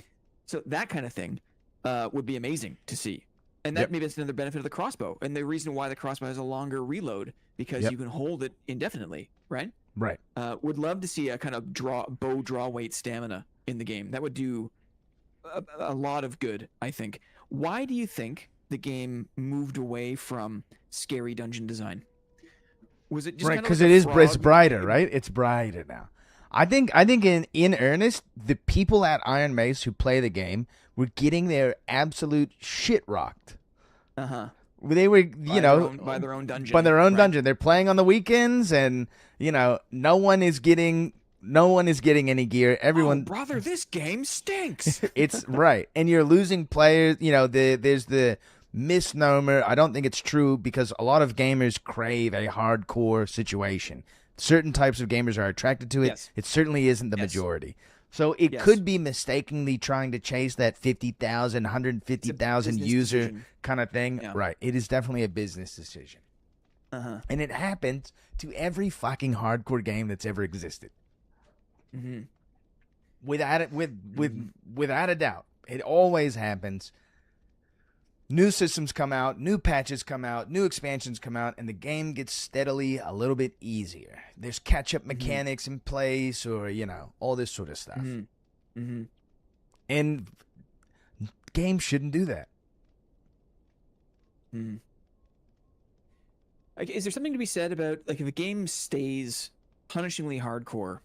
So that kind of thing would be amazing to see. And that Yep. maybe that's another benefit of the crossbow. And the reason why the crossbow has a longer reload, because Yep. you can hold it indefinitely, right? Right. Would love to see a kind of bow draw weight stamina in the game. That would do a lot of good, I think. Why do you think the game moved away from scary dungeon design? Was it just Right, kinda because like it a is it's frog brighter, game? right? It's brighter now. I think in earnest, the people at Iron Mace who play the game were getting their absolute shit rocked. Uh-huh. They were, By their own dungeon. by their own right? dungeon. They're playing on the weekends, and no one is getting any gear. Everyone, Oh, brother, this game stinks. it's right, and you're losing players. There's the misnomer. I don't think it's true because a lot of gamers crave a hardcore situation. Certain types of gamers are attracted to it. Yes. It certainly isn't the Yes. majority. So it Yes. could be mistakenly trying to chase that 50,000, 150,000 business user decision. kind of thing. Yeah. Right. It is definitely a business decision. Uh-huh. And it happens to every fucking hardcore game that's ever existed. Mm-hmm. Without a doubt. It always happens. New systems come out, new patches come out, new expansions come out, and the game gets steadily a little bit easier. There's catch-up mechanics in place, or all this sort of stuff. Mm-hmm. Mm-hmm. And games shouldn't do that. Mm. Like, is there something to be said about, like, if a game stays punishingly hardcore,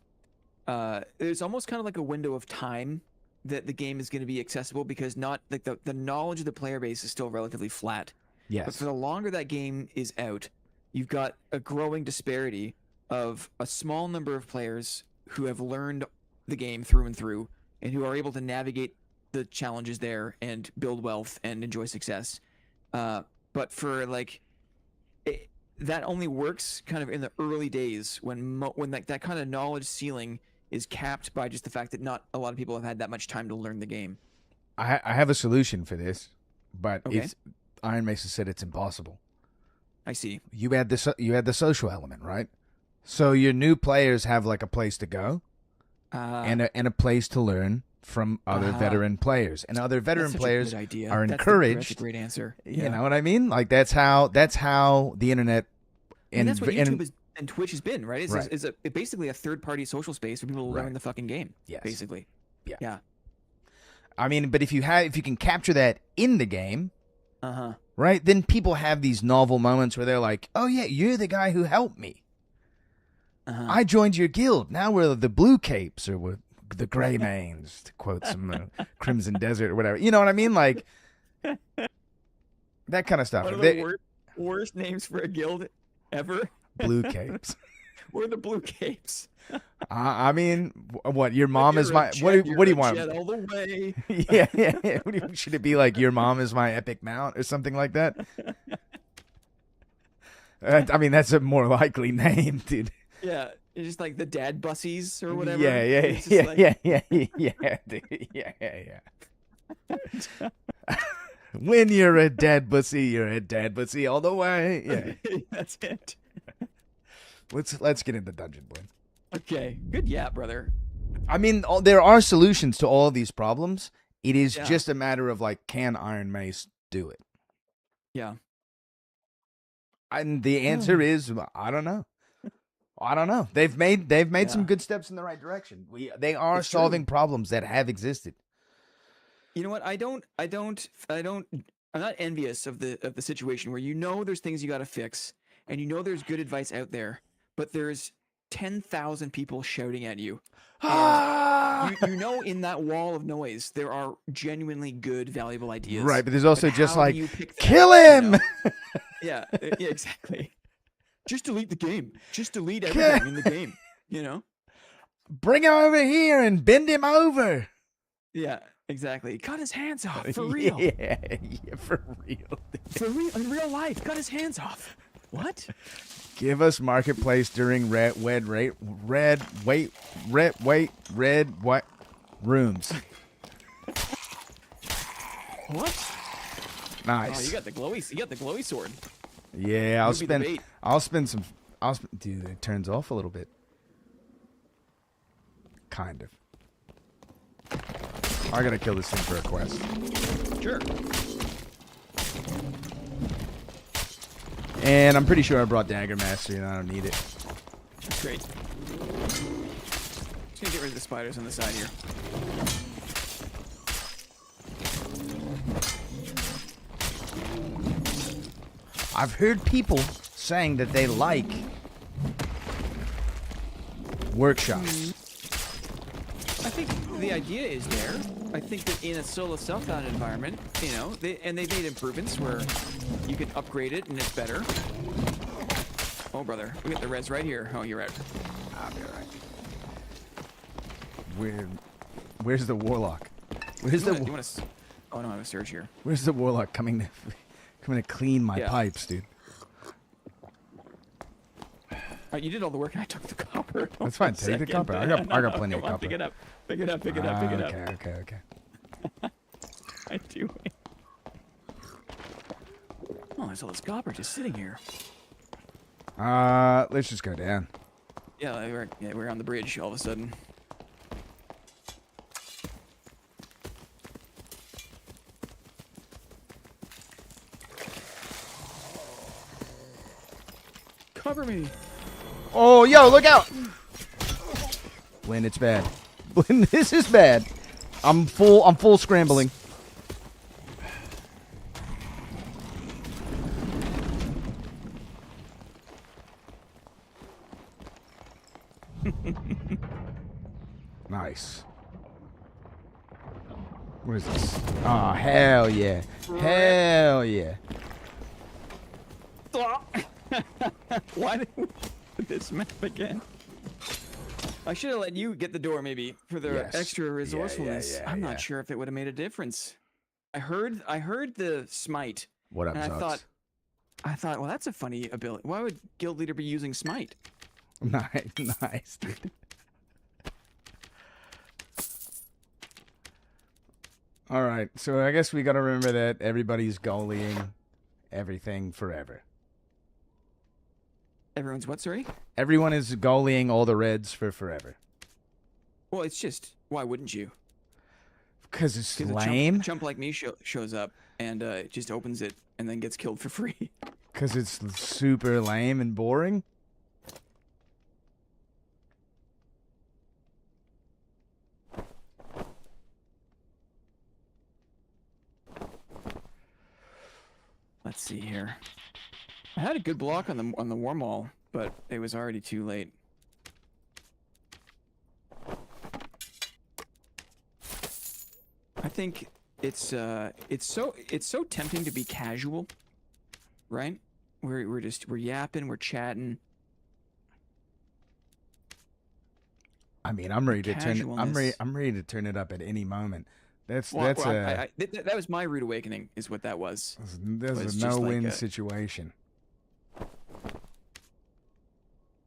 there's almost kind of like a window of time that the game is going to be accessible, because not like the knowledge of the player base is still relatively flat. But Yes. for the longer that game is out, you've got a growing disparity of a small number of players who have learned the game through and through and who are able to navigate the challenges there and build wealth and enjoy success. But for that only works kind of in the early days when that kind of knowledge ceiling is capped by just the fact that not a lot of people have had that much time to learn the game. I have a solution for this, but Okay. Iron Mace said it's impossible. I see. You add the social element, right? So your new players have like a place to go and a place to learn from other veteran players, and other veteran That's such a players good idea. are That's encouraged. a great answer. You know what I mean? Like that's how the internet And that's what and- YouTube and Twitch has been, right? It's, Right. it's basically a third-party social space for people to learn Right. the fucking game. Yes. Basically. Yeah. Yeah. I mean, but if you can capture that in the game, Uh-huh. right? Then people have these novel moments where they're like, "Oh yeah, you're the guy who helped me. Uh-huh. I joined your guild. Now we're the Blue Capes or we're the Gray Manes," to quote some Crimson Desert or whatever. You know what I mean? Like that kind of stuff. One of They- the worst names for a guild ever. Blue Capes. We're the Blue Capes. I mean, what? Your mom You're is a my. Jet, What do you're you a want? Jet all the way. Yeah. Should it be like your mom is my epic mount or something like that? I mean, that's a more likely name, dude. Yeah. It's just like the dad bussies or whatever. Yeah, It's just like- dude. Yeah. When you're a dad bussy, you're a dad bussy all the way. Yeah. That's it. Let's get into Dungeon Boy. Okay. Good brother. I mean, there are solutions to all of these problems. It is Yeah. just a matter of like, can Iron Mace do it? Yeah. And the answer is, I don't know. They've made some good steps in the right direction. They are It's true. solving problems that have existed. You know what? I'm not envious of the situation where there's things you got to fix and there's good advice out there, but there's 10,000 people shouting at you. And in that wall of noise, there are genuinely good, valuable ideas. Right, but there's also just how do like, you pick that, kill you him! know? Yeah, exactly. Just delete the game. Just delete everything in the game, Bring him over here and bend him over. Yeah, exactly. Cut his hands off, for real. Yeah, for real. For real, in real life, cut his hands off. What? Give us Marketplace during red, what? Rooms. What? Nice. Oh, you got the glowy sword. Yeah, You'll be the bait. I'll spend some. Dude, it turns off a little bit. Kind of. I gotta kill this thing for a quest. Sure. And I'm pretty sure I brought Dagger Mastery and I don't need it. That's great. Just gonna get rid of the spiders on the side here. I've heard people saying that they like workshops. I think the idea is there. I think that in a solo self-found environment, you know, they made improvements where you can upgrade it and it's better. Oh, brother, we got the res right here. Oh, you're out. I'll be alright. Where's the warlock? Where's the You wanna oh no, I have a surge here. Where's the warlock coming to clean my Yeah. pipes, dude? You did all the work and I took the copper. That's fine. Take the copper. I got plenty of Come on, copper. Pick it up. Pick it up. Pick it up. Pick it up. Okay. I do. Oh, there's all this copper just sitting here. Let's just go down. Yeah, we're on the bridge all of a sudden. Cover me. Oh, yo, look out! Blinn, it's bad. Blinn, this is bad. I'm full scrambling. Nice. What is this? Oh, hell yeah. Hell yeah. Why did we do this map again? I should have let you get the door maybe for the Yes. extra resourcefulness. yeah, I'm yeah. not sure if it would have made a difference. I heard the smite, What up, and Zox? I thought, well, that's a funny ability. Why would guild leader be using smite? Nice, dude. All right, so I guess we got to remember that everybody's goalying everything forever. Everyone's what, sorry? Everyone is goalying all the reds for forever. Well, it's just, why wouldn't you? Because it's 'Cause lame. A chump like me shows up and it just opens it and then gets killed for free. Because it's super lame and boring. Let's see here. I had a good block on the Wormhole, but it was already too late. I think it's so tempting to be casual, right? We're yapping, we're chatting. I mean, I'm ready to turn. Casualness. I'm ready to turn it up at any moment. That was my rude awakening, is what that was. There's was a just no-win like situation.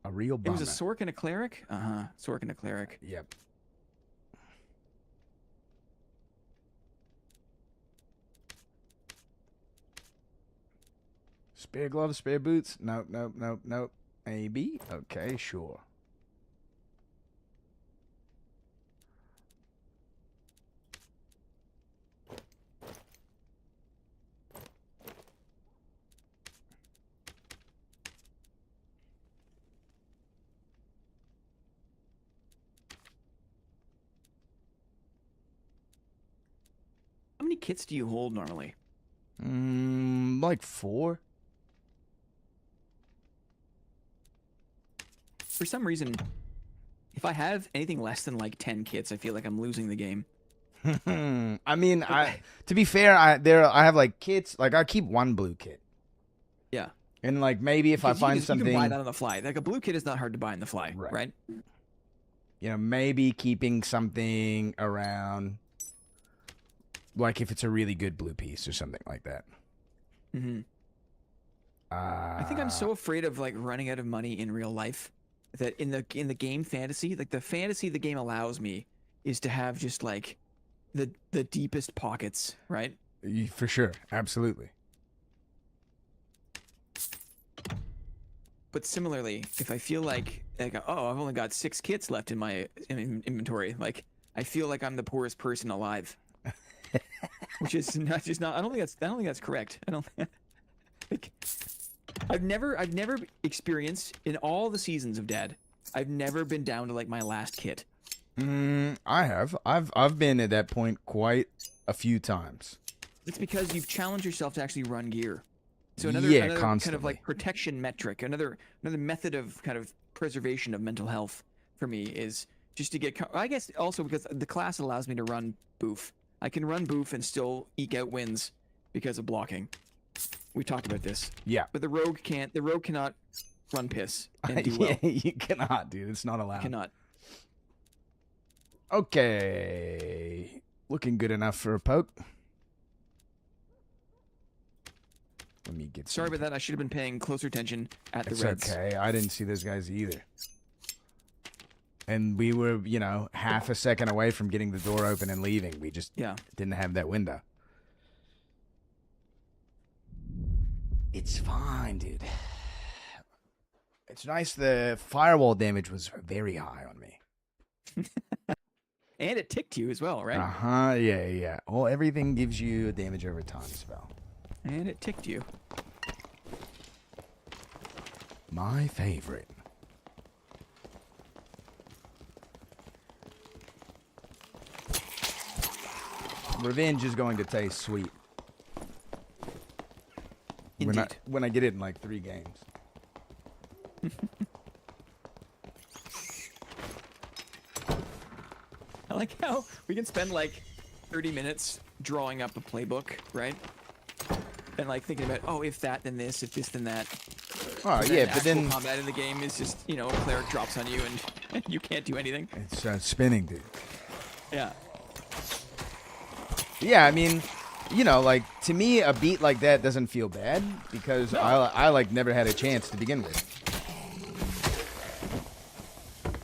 A real It bummer. was a Sork and a cleric. Sork and a cleric. Yep. Spare gloves, spare boots. Nope. A, B? Okay, sure. How many kits do you hold normally? Like 4. For some reason, if I have anything less than like 10 kits, I feel like I'm losing the game. I mean, to be fair, I have like kits. Like I keep 1 blue kit, Yeah. and like maybe if I Because you find can something, buy that on the fly. Like a blue kit is not hard to buy on the fly, Right. right? you know, maybe keeping something around, like if it's a really good blue piece or something like that. Mm-hmm. I think I'm so afraid of like running out of money in real life that in the game fantasy, like the fantasy the game allows me is to have just like the deepest pockets, right? For sure, absolutely. But similarly, if I feel like oh, I've only got 6 kits left in my inventory, like I feel like I'm the poorest person alive, which is not just not. I don't think that's correct. I don't. Like, I've never experienced in all the seasons of Dead. I've never been down to like my last kit. I have. I've been at that point quite a few times. It's because you've challenged yourself to actually run gear. So another kind of like protection metric, another method of kind of preservation of mental health for me is just to get. I guess also because the class allows me to run boof. I can run boof and still eke out wins because of blocking. We talked about this. Yeah. But the rogue can't. The rogue cannot run piss and do well. You cannot, dude. It's not allowed. Cannot. Okay. Looking good enough for a poke. Let me get. Sorry about that. I should have been paying closer attention at the Reds. It's okay. I didn't see those guys either. And we were, half a second away from getting the door open and leaving. We just didn't have that window. It's fine, dude. It's nice the firewall damage was very high on me. And it ticked you as well, right? Uh-huh, yeah. Well, everything gives you a damage over time spell. And it ticked you. My favorite. Revenge is going to taste sweet. Indeed. When I get it in like 3 games. I like how we can spend like 30 minutes drawing up a playbook, right? And like thinking about, oh, if that, then this, if this, then that. Oh, yeah, but then combat in the game is just, a cleric drops on you and you can't do anything. It's spinning, dude. Yeah. Yeah, I mean, like to me, a beat like that doesn't feel bad because I like never had a chance to begin with.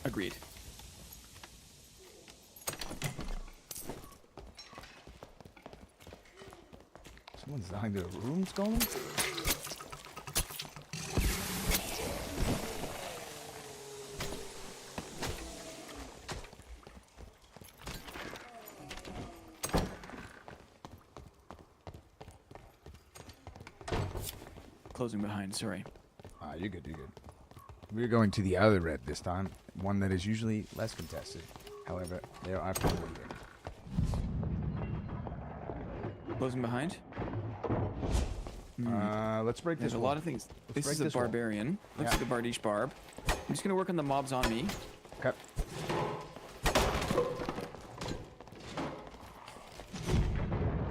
Agreed. Someone's dying to a room, Skull? Closing behind, sorry. You're good. We're going to the other red this time. One that is usually less contested. However, there are people here. Closing behind? Let's break this. There's a lot of things. This is a barbarian. Looks like a Bardiche barb. I'm just going to work on the mobs on me. Okay.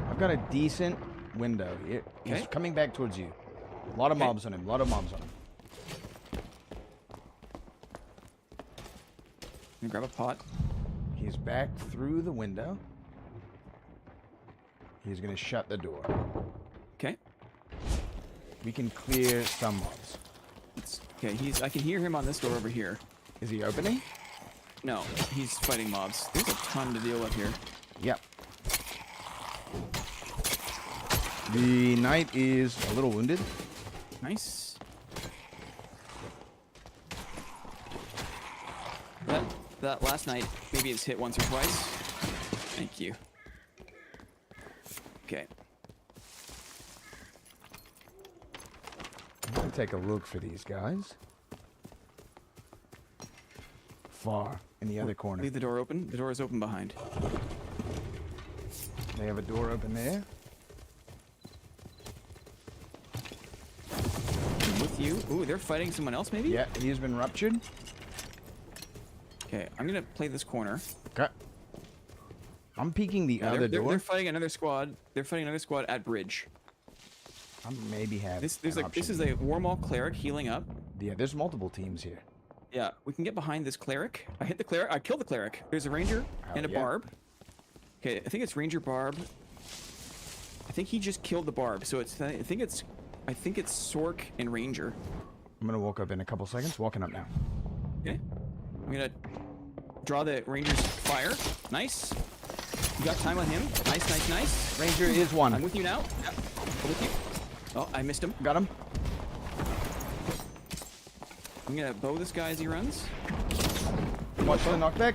I've got a decent window here. He's coming back towards you. A lot of mobs on him. Grab a pot. He's back through the window. He's going to shut the door. Okay. We can clear some mobs. Okay, I can hear him on this door over here. Is he opening? No, he's fighting mobs. There's a ton to deal with here. Yep. The knight is a little wounded. Nice. That last night, maybe it's hit once or twice. Thank you. Okay. I'm gonna take a look for these guys. Far in the other corner. Leave the door open. The door is open behind. They have a door open there. I'm with you. Ooh, they're fighting someone else, maybe? Yeah, he's been ruptured. Okay, I'm gonna play this corner. Okay. I'm peeking the other door. They're fighting another squad. They're fighting another squad at bridge. I maybe have this is a Warmaul cleric healing up. Yeah, there's multiple teams here. Yeah, we can get behind this cleric. I hit the cleric. I killed the cleric. There's a ranger and a barb. Okay, I think it's ranger barb. I think he just killed the barb. So it's I think it's Sork and ranger. I'm gonna walk up in a couple seconds. Walking up now. Okay. I'm gonna draw the ranger's fire. Nice. You got time on him. Nice, nice, nice. Ranger is one. I'm with you now. Yep. I'm with you. Oh, I missed him. Got him. I'm gonna bow this guy as he runs. Watch the knockback.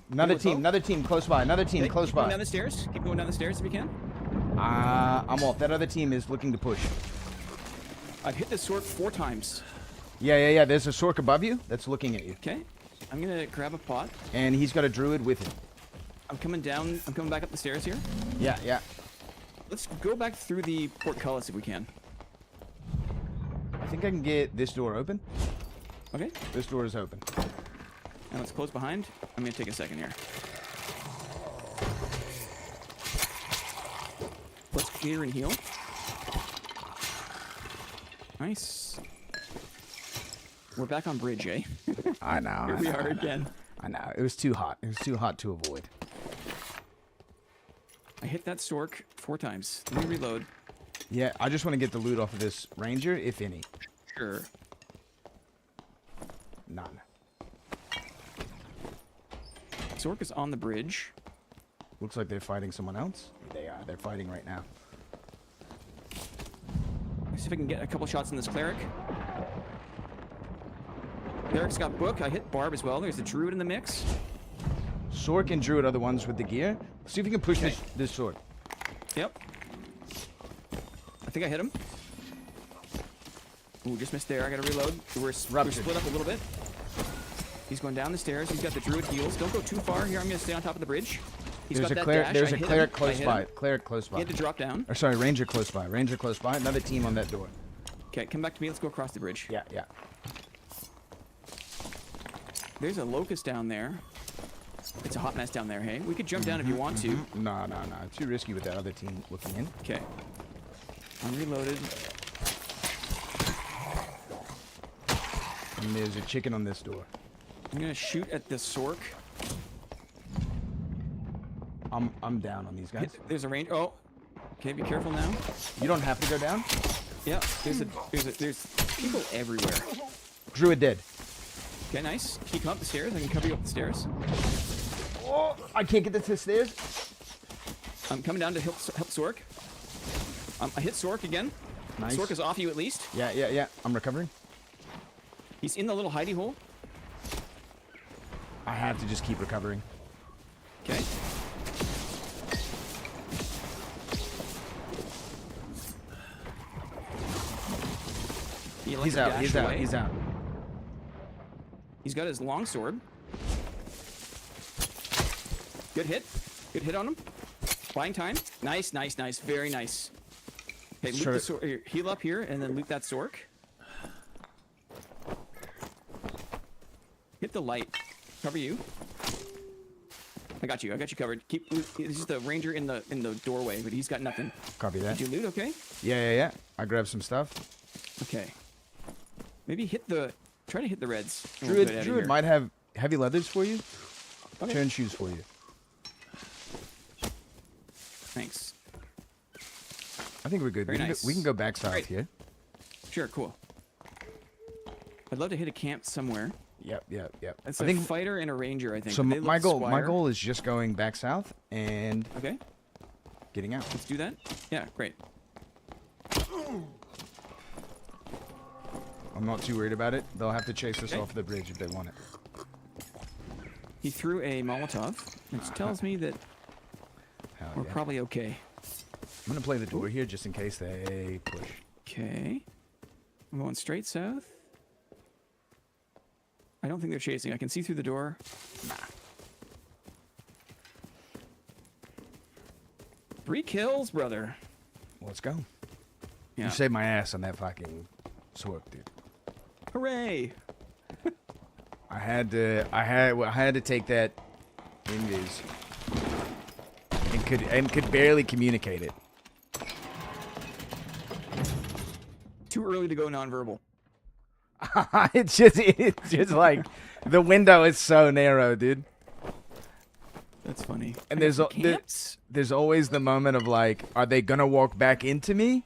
Another With bow. team close by. Another team Okay, close keep going by. down the stairs. Keep going down the stairs if you can. I'm off. That other team is looking to push. I've hit the sword 4 times. Yeah. There's a Sork above you that's looking at you. Okay. I'm gonna grab a pot. And he's got a druid with him. I'm coming down. I'm coming back up the stairs here. Yeah. Let's go back through the portcullis if we can. I think I can get this door open. Okay. This door is open. And let's close behind. I'm gonna take a second here. Let's clear and heal. Nice. We're back on bridge, eh? I know. Here we are again. I know. It was too hot. It was too hot to avoid. I hit that Sork 4 times. Let me reload. Yeah, I just want to get the loot off of this ranger, if any. Sure. None. Sork is on the bridge. Looks like they're fighting someone else. They are. They're fighting right now. Let's see if I can get a couple shots in this cleric. Cleric's got book. I hit barb as well. There's a druid in the mix. Sork and druid are the ones with the gear. See if you can push Okay. this sword. Yep. I think I hit him. Ooh, just missed there. I gotta reload. We're Ruptured. split up a little bit. He's going down the stairs. He's got the druid heals. Don't go too far here. I'm gonna stay on top of the bridge. He's There's got a that cleric. dash. There's I a hit cleric him. I close hit by. him. Cleric close He by. had to drop down. Or sorry, ranger close by. Ranger close by. Another team on that door. Okay, come back to me. Let's go across the bridge. Yeah. There's a locust down there. It's a hot mess down there, hey? We could jump down if you want to. No. Too risky with that other team looking in. Okay. I'm reloaded. And there's a chicken on this door. I'm gonna shoot at the Sork. I'm down on these guys. There's a range. Oh. Okay, be careful now. You don't have to go down. Yeah, there's people everywhere. Druid dead. Okay, nice. Can you come up the stairs? I can cover you up the stairs. Oh, I can't get to the stairs. I'm coming down to help Sork. I hit Sork again. Nice. Sork is off you at least. Yeah. I'm recovering. He's in the little hidey hole. I have to just keep recovering. Okay. He likes He's to out. dash He's out. away. He's out. He's got his long sword. Good hit. Good hit on him. Buying time. Nice. Very nice. Okay, loot Sure. the sword. Here, heal up here and then loot that Sork. Hit the light. Cover you. I got you covered. Keep. This is the ranger in the doorway, but he's got nothing. Copy that. Did you loot? Okay. Yeah. I grabbed some stuff. Okay. Maybe try to hit the reds. and we'll get out of Druid here. might have heavy leathers for you. Okay. Turn shoes for you. Thanks. I think we're good. Very nice. We can go back south Great. here. Sure. Cool. I'd love to hit a camp somewhere. Yep. It's I a think fighter and a ranger, I think. so. They My look goal squire. is just going back south and Okay, getting out. let's do that. Yeah, great. I'm not too worried about it. They'll have to chase us Okay. off the bridge if they want it. He threw a Molotov, which tells me that Hell we're yeah. probably okay. I'm gonna play the door here just in case they push. Okay. I'm going straight south. I don't think they're chasing. I can see through the door. Nah. 3 kills, brother. Let's go. Yeah. You saved my ass on that fucking sword, dude. Hooray! I had to take that invis and could barely communicate it. Too early to go nonverbal. it's just like the window is so narrow, dude. That's funny. And I got some camps. there's always the moment of like, are they gonna walk back into me,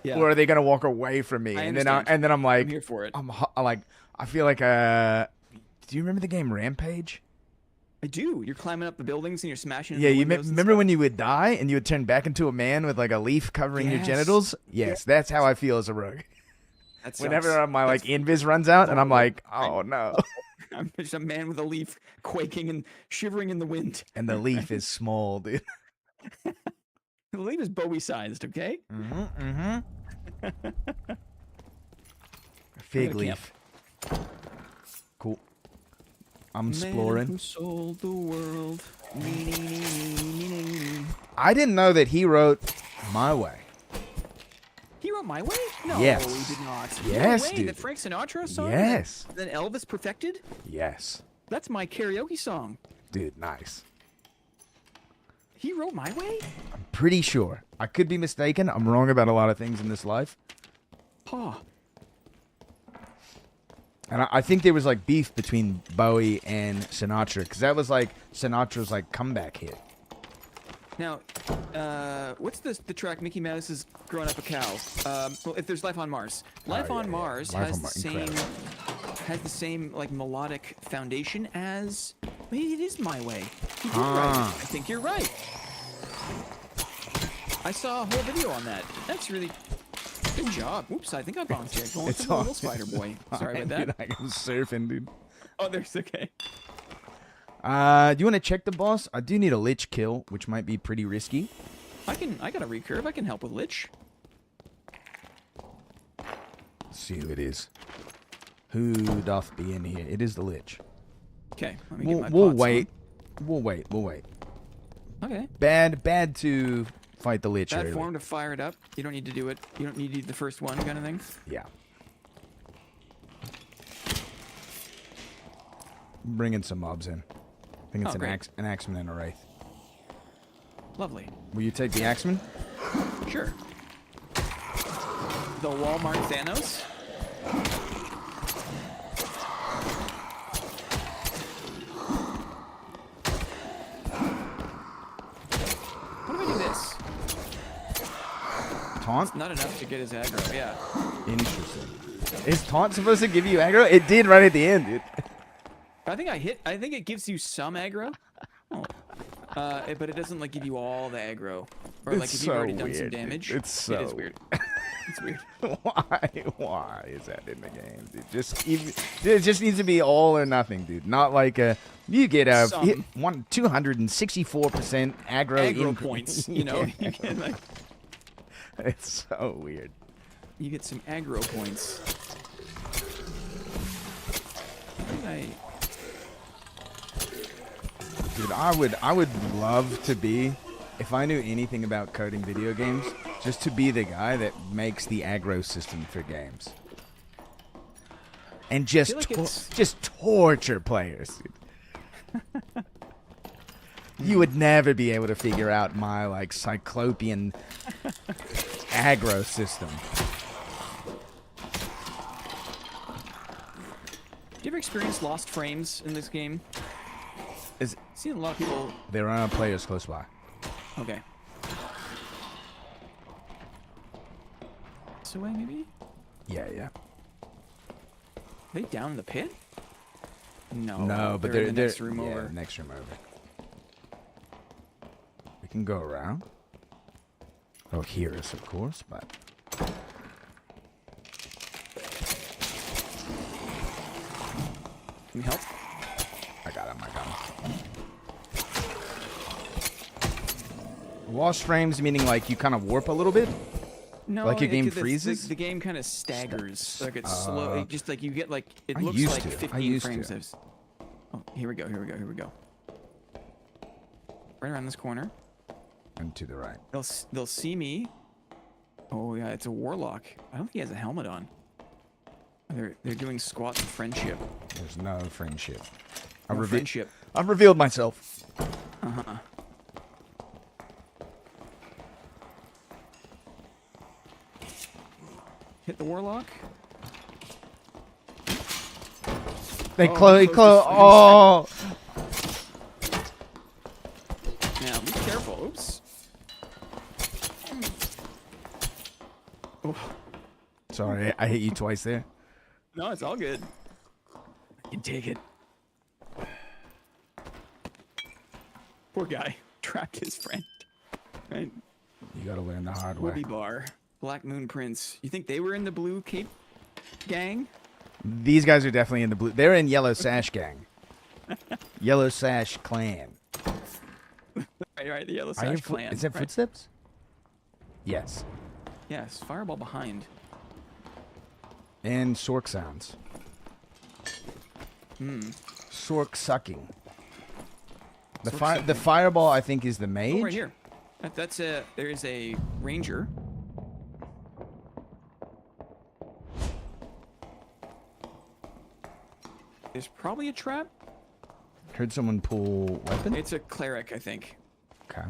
Yeah. or are they gonna walk away from me? I and understand. then I'm like, I'm here for it. I feel like Do you remember the game Rampage? I do. You're climbing up the buildings and you're smashing. Yeah, into you windows and remember stuff? when you would die and you would turn back into a man with like a leaf covering your Yes. genitals? Yes, that's how I feel as a rogue. That Whenever sucks. my like invis runs out and I'm like, oh no. I'm just a man with a leaf quaking and shivering in the wind. And the leaf is small, dude. The leaf is Bowie sized, okay? Mm-hmm. Fig to leaf. Cool. I'm Man exploring. who sold the world. I didn't know that he wrote My Way. He wrote My Way? No, Yes. he did not. Yes, no way. dude. The Frank Sinatra song? Yes. Then Elvis perfected? Yes. That's my karaoke song. Dude, nice. He wrote My Way? Pretty sure. I could be mistaken. I'm wrong about a lot of things in this life. Huh. And I think there was like beef between Bowie and Sinatra because that was like Sinatra's like comeback hit. Now, what's the track Mickey Mouse is growing up a cow? Well, if there's Life on Mars. Life yeah, on yeah. Mars Life has on the Mars, same incredible. has the same like melodic foundation as maybe it is My Way. He did Ah. write it. I think you're right. I saw a whole video on that. That's really good job. Oops, I think I bonked you. Going It's for the little all- spider boy. Sorry about Dude, that. I was surfing, dude. Oh, there's okay. Do you want to check the boss? I do need a lich kill, which might be pretty risky. I got a recurve. I can help with Lich. Let's see who it is. Who doth be in here? It is the lich. Okay, let me get my We'll pots wait. We'll wait. We'll wait. on. Okay. Bad to fight the lich Bad early. form to fire it up. You don't need to do it. You don't need to do the first one kind of thing. Yeah. Bringing some mobs in. I think it's Oh, an axeman and a wraith. Lovely. Will you take the axeman? Sure. The Walmart Thanos. What if I do this? Taunt? Not enough to get his aggro. Yeah. Interesting. Is taunt supposed to give you aggro? It did right at the end, dude. I think it gives you some aggro. Oh. But it doesn't like give you all the aggro. Or like It's if you've already so done some weird, dude. damage. It's It is so- weird. It's weird. Why is that in the game, dude? It just needs to be all or nothing, dude. Not like you get a Some. 264% aggro Aggro points, you know. Yeah. You get like It's so weird. you get some aggro points. Dude, I would love to be, if I knew anything about coding video games, just to be the guy that makes the aggro system for games. And just feel like it's- just torture players. Dude. You would never be able to figure out my like cyclopean aggro system. Do you ever experience lost frames in this game? Is I've seen a lot of people. there are players close by? Okay. This way, maybe? Yeah, yeah. Are they down in the pit? No. No, but they're they're in the next room yeah, over. next room over. We can go around. Oh, hear us, of course, but Can we help? I got him. Lost frames meaning like you kind of warp a little bit. No. Like your game the- freezes? The game kind of staggers. Like it's slow. It just like you get like it I looks used like to. I 15 used frames. to. Oh, here we go. Right around this corner. And to the right. They'll see me. Oh yeah, it's a warlock. I don't think he has a helmet on. They're doing squats of friendship. There's no friendship. Or friendship. I've revealed myself. Hit the warlock. They Oh, close. close the Oh, Now be careful. Oops. Oh, sorry, I hit you twice there. no, it's all good. You can take it. Poor guy. Trapped his friend. Right? You gotta learn the hard way. Whoopie Bar. Black Moon Prince. You think they were in the Blue Cape gang? These guys are definitely in the blue. They're in Yellow Sash Gang. Yellow Sash Clan. Right, the Yellow I hear Sash Clan. Is that right. footsteps? Yes. Yes, fireball behind. And Sork sounds. Sork sucking. Sork The fireball, I think, is the mage. Oh, right here. That's a. There is a ranger. There's probably a trap. Heard someone pull weapon. It's a cleric, I think. Okay.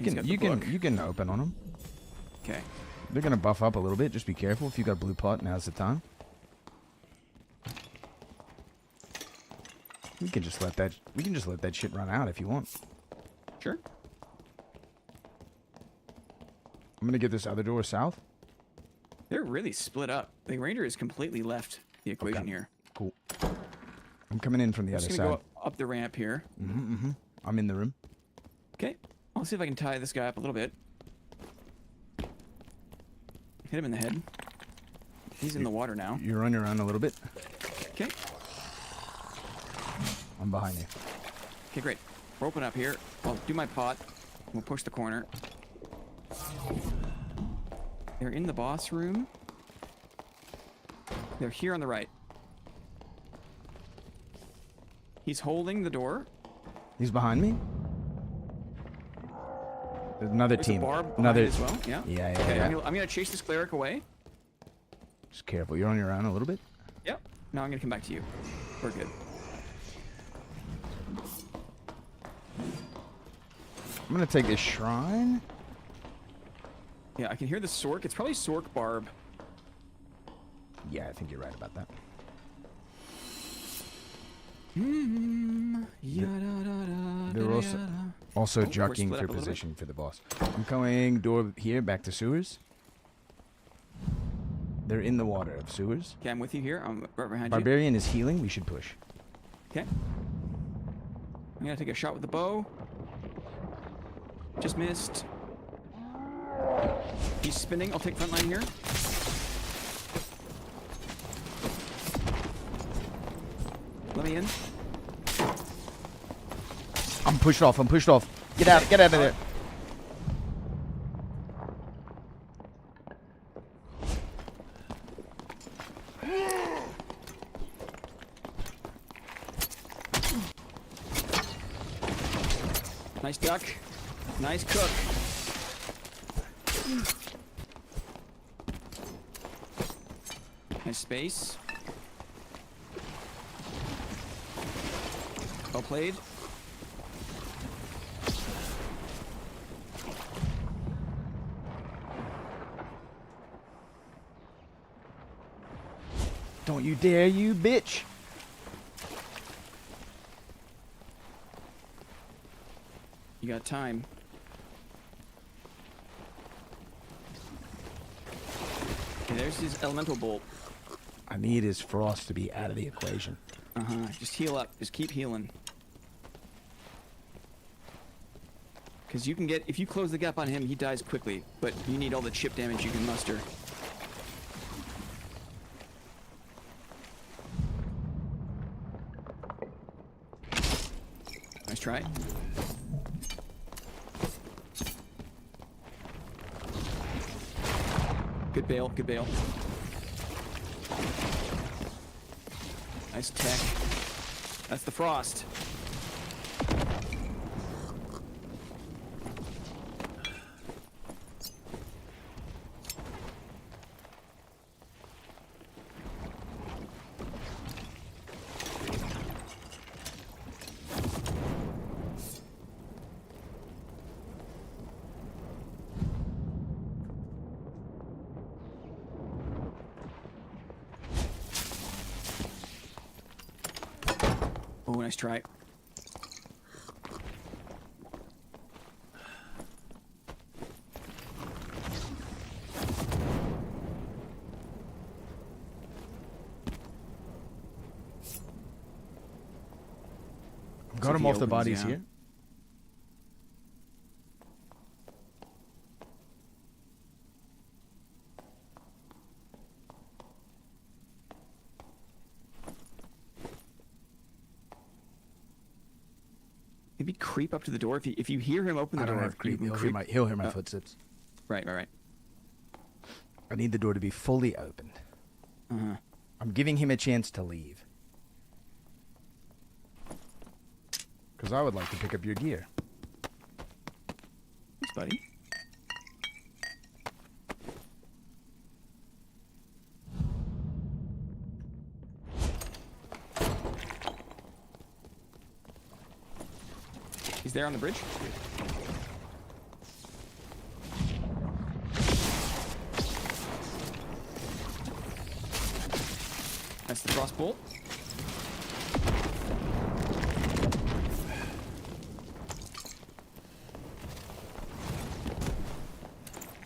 He's got the You book. can open on them. Okay. They're gonna buff up a little bit. Just be careful. If you got blue pot, now's the time. We can just let that shit run out if you want. Sure. I'm gonna get this other door south. They're really split up. The ranger has completely left the equation Okay. here. Cool. I'm coming in from the I'm other just side. gonna go up the ramp here. I'm in the room. Okay. I'll see if I can tie this guy up a little bit. Hit him in the head. He's in the water now. You're on your own a little bit. Okay. I'm behind you. Okay, great. We're open up here. I'll do my pot. We'll push the corner. They're in the boss room. They're here on the right. He's holding the door. He's behind me. There's another There's team. a barb behind Another. as well. Yeah. Yeah, yeah, Okay, yeah. I'm gonna chase this cleric away. Just careful. You're on your own a little bit. Yep. Now I'm gonna come back to you. We're good. I'm gonna take this shrine. Yeah, I can hear the Sork. It's probably Sork Barb. Yeah, I think you're right about that. They're also we're jockeying split for up a little bit. position for the boss. I'm going door here back to sewers. They're in the water of sewers. Okay, I'm with you here. I'm right behind you. Barbarian is healing. We should push. Okay. I'm gonna take a shot with the bow. Just missed. He's spinning. I'll take front line here. Let me in. I'm pushed off. I'm pushed off. Get out. Get out of there. Nice duck. Nice cook. Nice space. Well played. Don't you dare, you bitch. You got time. Okay, there's his elemental bolt. I need his frost to be out of the equation. Just heal up. Just keep healing. Because you can get, if you close the gap on him, he dies quickly. But you need all the chip damage you can muster. Nice try. Good bail, good bail. Nice tech. That's the frost. Oh, nice try. Got if him he off the opens, bodies yeah. here. Maybe creep up to the door. If you hear him open the I don't door, have creep. you He'll hear my footsteps. Right. I need the door to be fully opened. Uh-huh. I'm giving him a chance to leave. Because I would like to pick up your gear. Thanks, buddy. He's there on the bridge. That's the frost bolt.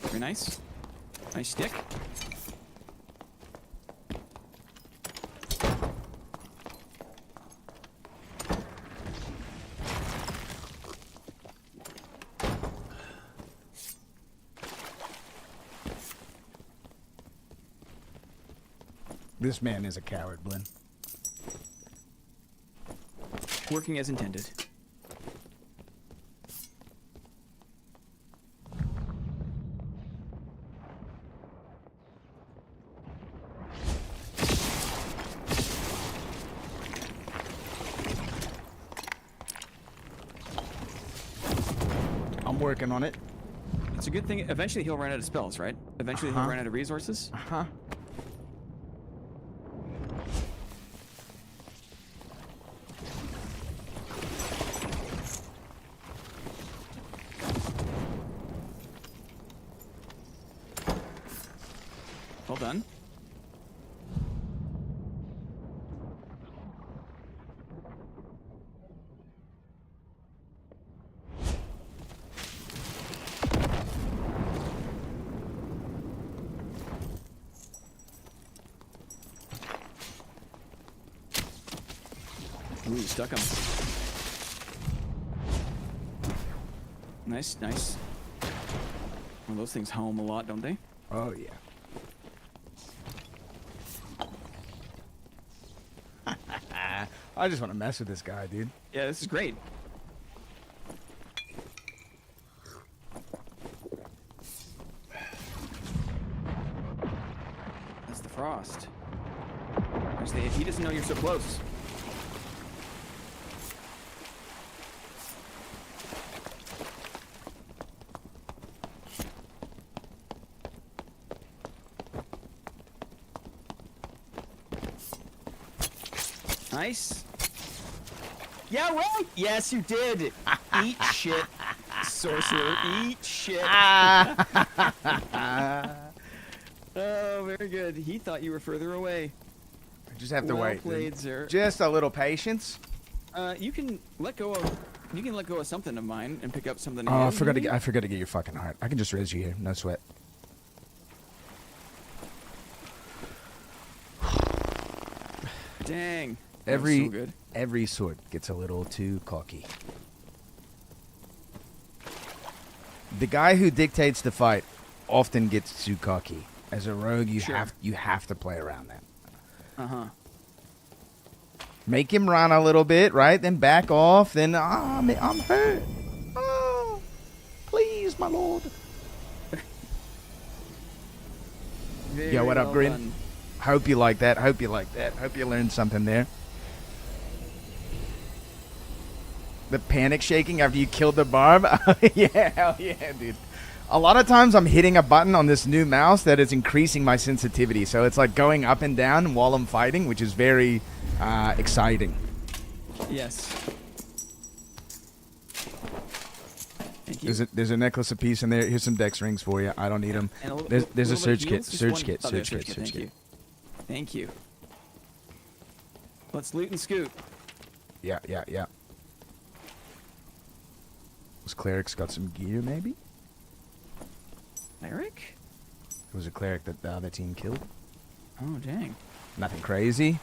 Very nice. Nice stick. This man is a coward, Blinn. Working as intended. I'm working on it. It's a good thing. Eventually he'll run out of spells, right? Eventually he'll run out of resources. Uh-huh. Well done. Ooh, you stuck him. Nice, nice. Well, those things home a lot, don't they? Oh, yeah. I just want to mess with this guy, dude. Yeah, this is great. That's the frost. He doesn't know you're so close. Nice. Yeah, right. Yes, you did. Eat shit, sorcerer. Eat shit. Oh, very good. He thought you were further away. I just have to Well wait. played, dude. sir. Just a little patience. You can let go of. You can let go of something of mine and pick up something. Oh, I else, forgot to maybe? get your fucking heart. I can just raise you here. No sweat. Dang. That was so good. Every sword gets a little too cocky. The guy who dictates the fight often gets too cocky. As a rogue, you Sure. have to play around that. Uh-huh. Make him run a little bit, right? Then back off. Then I'm hurt. Oh, please, my lord. Very what up, well Grin? done. Hope you like that. Hope you learned something there. The panic shaking after you killed the barb. Yeah, hell yeah, dude. A lot of times I'm hitting a button on this new mouse that is increasing my sensitivity. So it's like going up and down while I'm fighting, which is very exciting. Yes. Thank you. There's a necklace of peace in there. Here's some dex rings for you. I don't need them. And There's a little bit of surge kit. heals, just Surge one- kit. oh, there's Surge kit. Thank Surge kit. you. Thank you. Let's loot and scoot. Yeah. This cleric's got some gear, maybe? Eric? It was a cleric that the other team killed. Oh, dang. Nothing crazy.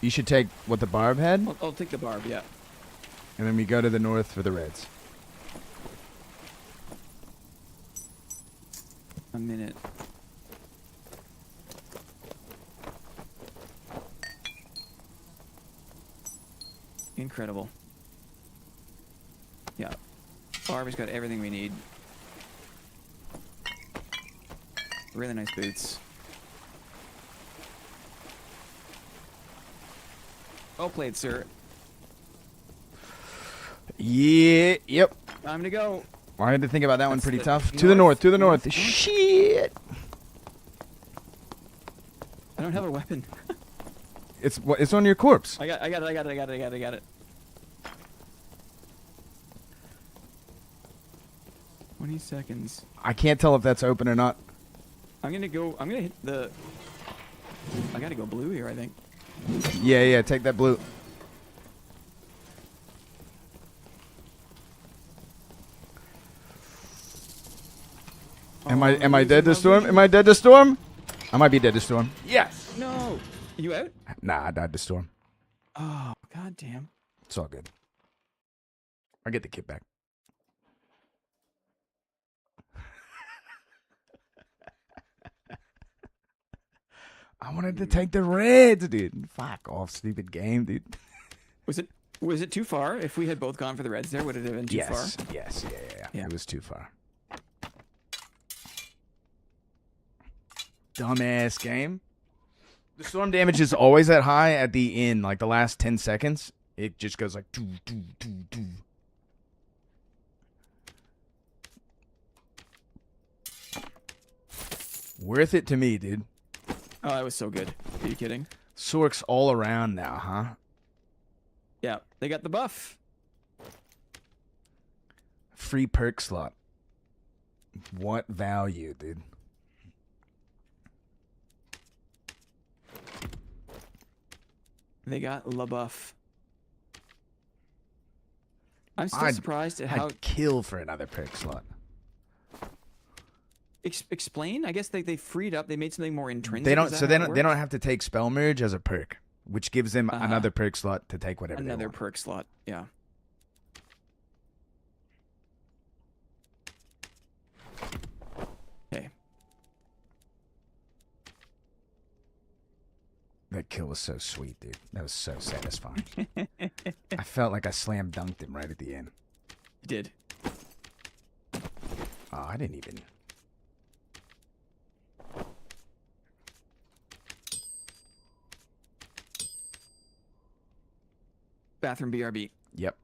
You should take what the barb had. I'll take the barb, yeah. and then we go to the north for the reds. A minute. Incredible. Yeah. Barbie's got everything we need. Really nice boots. Well played, sir. Yeah, yep. Time to go. I had to think about that one That's pretty the tough. To the north, to the north. north. Shit. I don't have a weapon. It's on your corpse. I got it. 20 seconds. I can't tell if that's open or not. I'm gonna hit the... I gotta go blue here, I think. Yeah, take that blue. Am I dead to storm? Am I dead to storm? I might be dead to storm. Yes. No! Are you out? Nah, I died to storm. Oh, god damn. It's all good. I get the kit back. I wanted to take the reds, dude. Fuck off, stupid game, dude. Was it too far? If we had both gone for the reds there, would it have been too far? Yes, yeah. It was too far. Dumbass game. The storm damage is always that high at the end, like the last 10 seconds. It just goes like doo, doo, doo, doo. Worth it to me, dude. Oh, that was so good. Are you kidding? Sorks all around now, huh? Yeah, they got the buff. Free perk slot. What value, dude? They got LaBuff. I'm still surprised at how... I'd kill for another perk slot. Explain? I guess they freed up. They made something more intrinsic. They don't. Is that So how they it don't works? have to take spell merge as a perk, which gives them another perk slot to take whatever they Another want. perk slot. Yeah. Okay. That kill was so sweet, dude. That was so satisfying. I felt like I slam dunked him right at the end. You did. Oh, I didn't even. Bathroom BRB. Yep.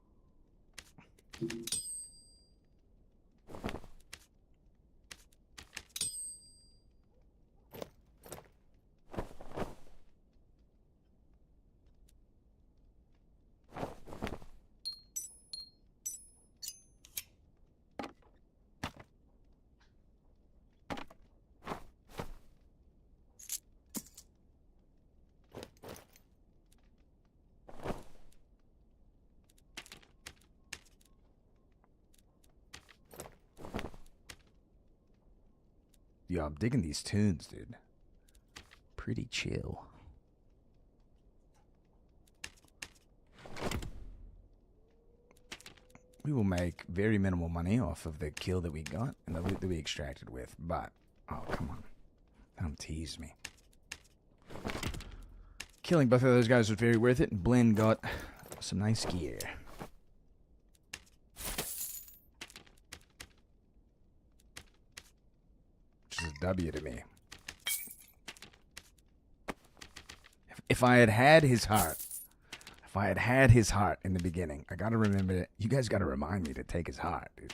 Yo, I'm digging these tunes, dude. Pretty chill. We will make very minimal money off of the kill that we got and the loot that we extracted with, but... Oh, come on. Don't tease me. Killing both of those guys was very worth it, and Blinn got some nice gear. Which is a W to me. If I had had his heart, if I had had his heart in the beginning, I gotta remember it. You guys gotta remind me to take his heart, dude.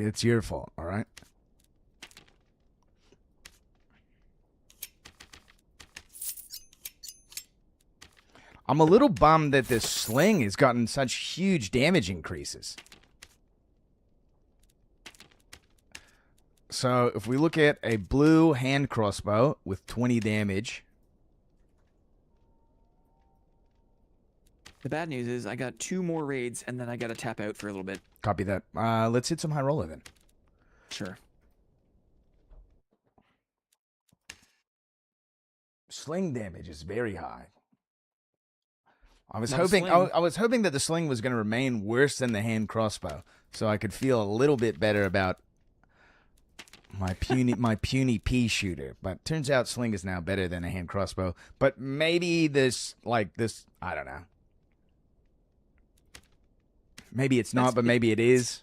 It's your fault, alright? I'm a little bummed that this sling has gotten such huge damage increases. So if we look at a blue hand crossbow with 20 damage. The bad news is I got 2 more raids and then I got to tap out for a little bit. Copy that. Let's hit some high roller then. Sure. Sling damage is very high. I was Not a hoping sling. I was hoping that the sling was going to remain worse than the hand crossbow, so I could feel a little bit better about my puny pea shooter. But turns out sling is now better than a hand crossbow. But maybe this I don't know. Maybe it's not, but maybe it is.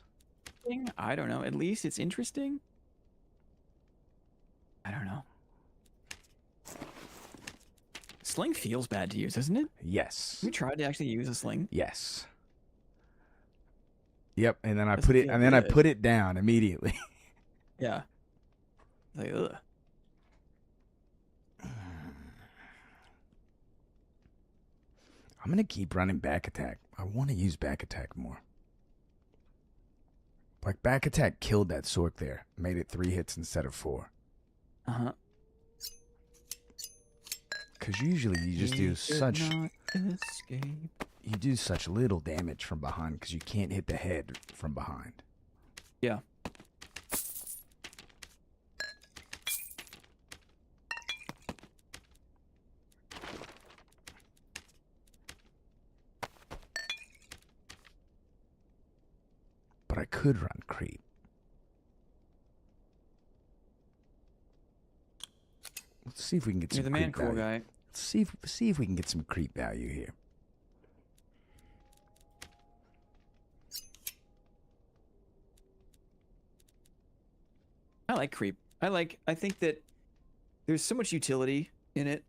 I don't know. At least it's interesting. I don't know. Sling feels bad to use, doesn't it? Yes. Have you tried to actually use a sling? Yes. Yep, and then I Doesn't put it feel and then I good. put it down immediately. Yeah. Like, ugh. I'm going to keep running back attack. I want to use back attack more. Like back attack killed that Sork there. Made it 3 hits instead of 4. Uh-huh. Cuz usually you just do such Not escape. you do such little damage from behind cuz you can't hit the head from behind. Yeah. But I could run creep. Let's see if we can get You're some the man, creep cool value. guy. Let's see if we can get some creep value here. I like creep. I think that there's so much utility in it.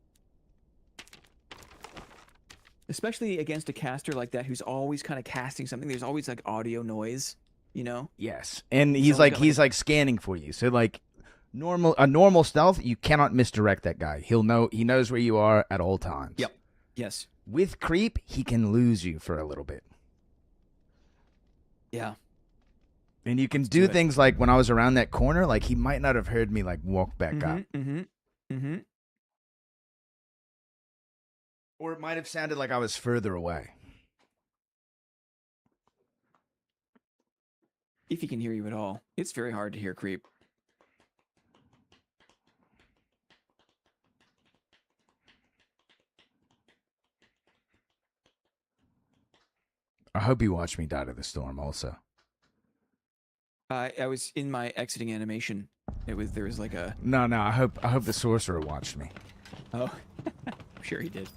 Especially against a caster like that who's always kind of casting something. There's always like audio noise, you know? Yes, and So he's we like got, he's like scanning for you. So like normal stealth, you cannot misdirect that guy. He knows where you are at all times. Yep. Yes. With creep, he can lose you for a little bit. Yeah. And you can do do it. things like when I was around that corner, like he might not have heard me like walk back up. Mm-hmm. Mm-hmm. Or it might have sounded like I was further away. If he can hear you at all. It's very hard to hear creep. I hope you watched me die to the storm also. I was in my exiting animation. There was like a No, I hope the sorcerer watched me. oh I'm sure he did.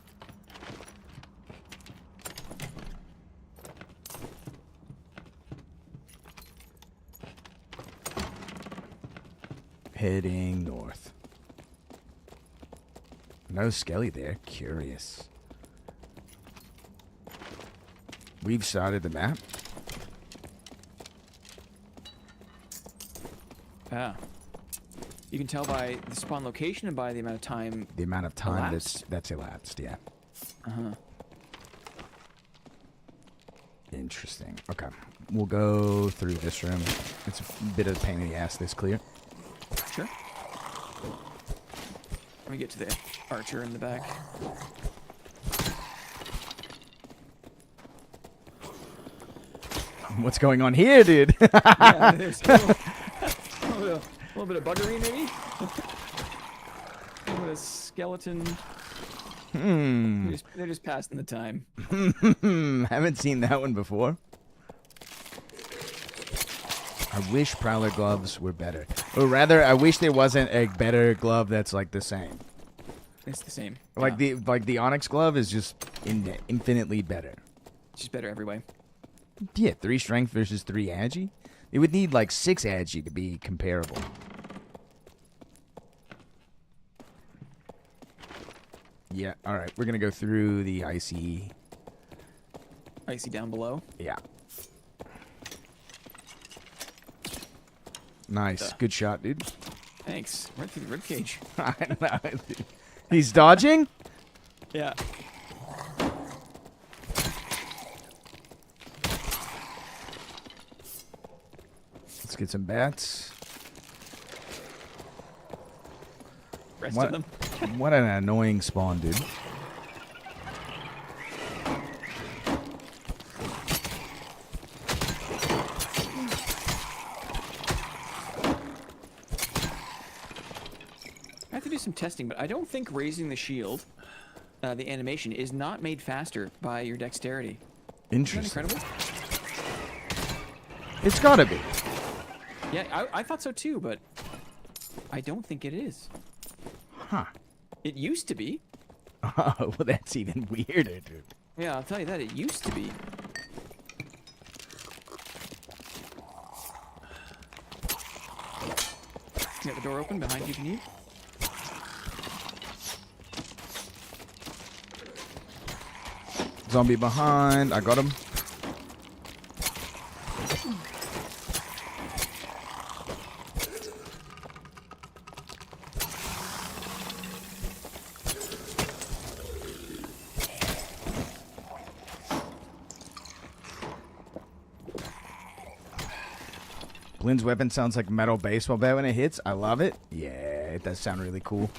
Heading north. No Skelly there. Curious. We've started the map. Ah. You can tell by the spawn location and by the amount of time. The amount of time Elapsed? that's elapsed, yeah. Uh-huh. Interesting. Okay. We'll go through this room. It's a bit of a pain in the ass this clear. Sure. Let me get to the archer in the back. What's going on here, dude? Yeah, there's a little bit of buggery, maybe? A little bit of skeleton. They're just passing the time. Haven't seen that one before. I wish Prowler gloves were better. Or rather, I wish there wasn't a better glove that's like the same. It's the same. Like Yeah. the Onyx glove is just infinitely better. It's just better every way. Yeah, 3 strength versus 3 agi. It would need like 6 agi to be comparable. Yeah, alright. We're gonna go through the icy. Icy down below. Yeah. Nice. Good shot, dude. Thanks. Right through the ribcage. I know. He's dodging? Yeah. Let's get some bats. Rest What, of them. what an annoying spawn, dude. I have to do some testing, but I don't think raising the shield the animation is not made faster by your dexterity. Isn't that Interesting. incredible? It's gotta be. Yeah, I thought so too, but I don't think it is. Huh. It used to be. Oh, well, that's even weirder, dude. Yeah, I'll tell you that. It used to be. Get the door open behind you if you need. Zombie behind. I got him. Lynn's weapon sounds like metal baseball bat when it hits. I love it. Yeah, it does sound really cool.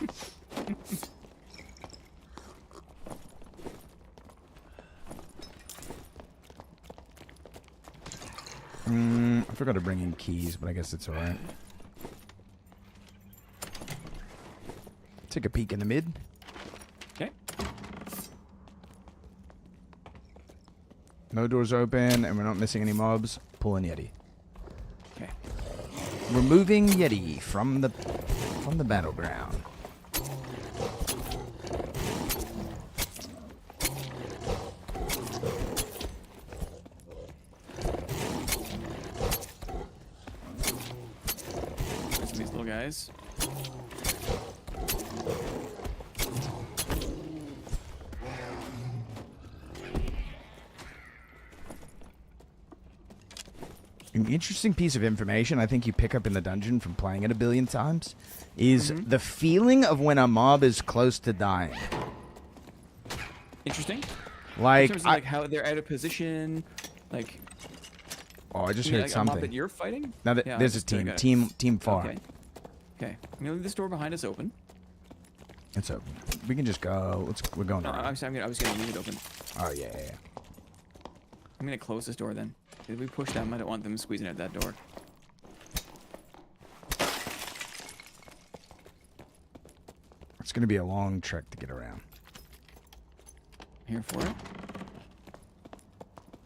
I forgot to bring in keys, but I guess it's alright. Take a peek in the mid. Okay. No doors open, and we're not missing any mobs. Pull in Yeti. Okay. Removing Yeti from the battleground. There's these little guys. An interesting piece of information I think you pick up in the dungeon from playing it a billion times is the feeling of when a mob is close to dying. Interesting. In Like, terms of like how they're out of position, like. oh, I just You mean, heard like, a mob that something. you're fighting? Now Yeah, there's a just doing team. it. Team far. Okay. Okay. I'm gonna leave this door behind us open. It's open. We can just go. We're going No, around. I was gonna leave it open. Oh yeah, yeah, yeah. I'm gonna close this door then. If we push them, I don't want them squeezing out that door. It's gonna be a long trek to get around. Here for it.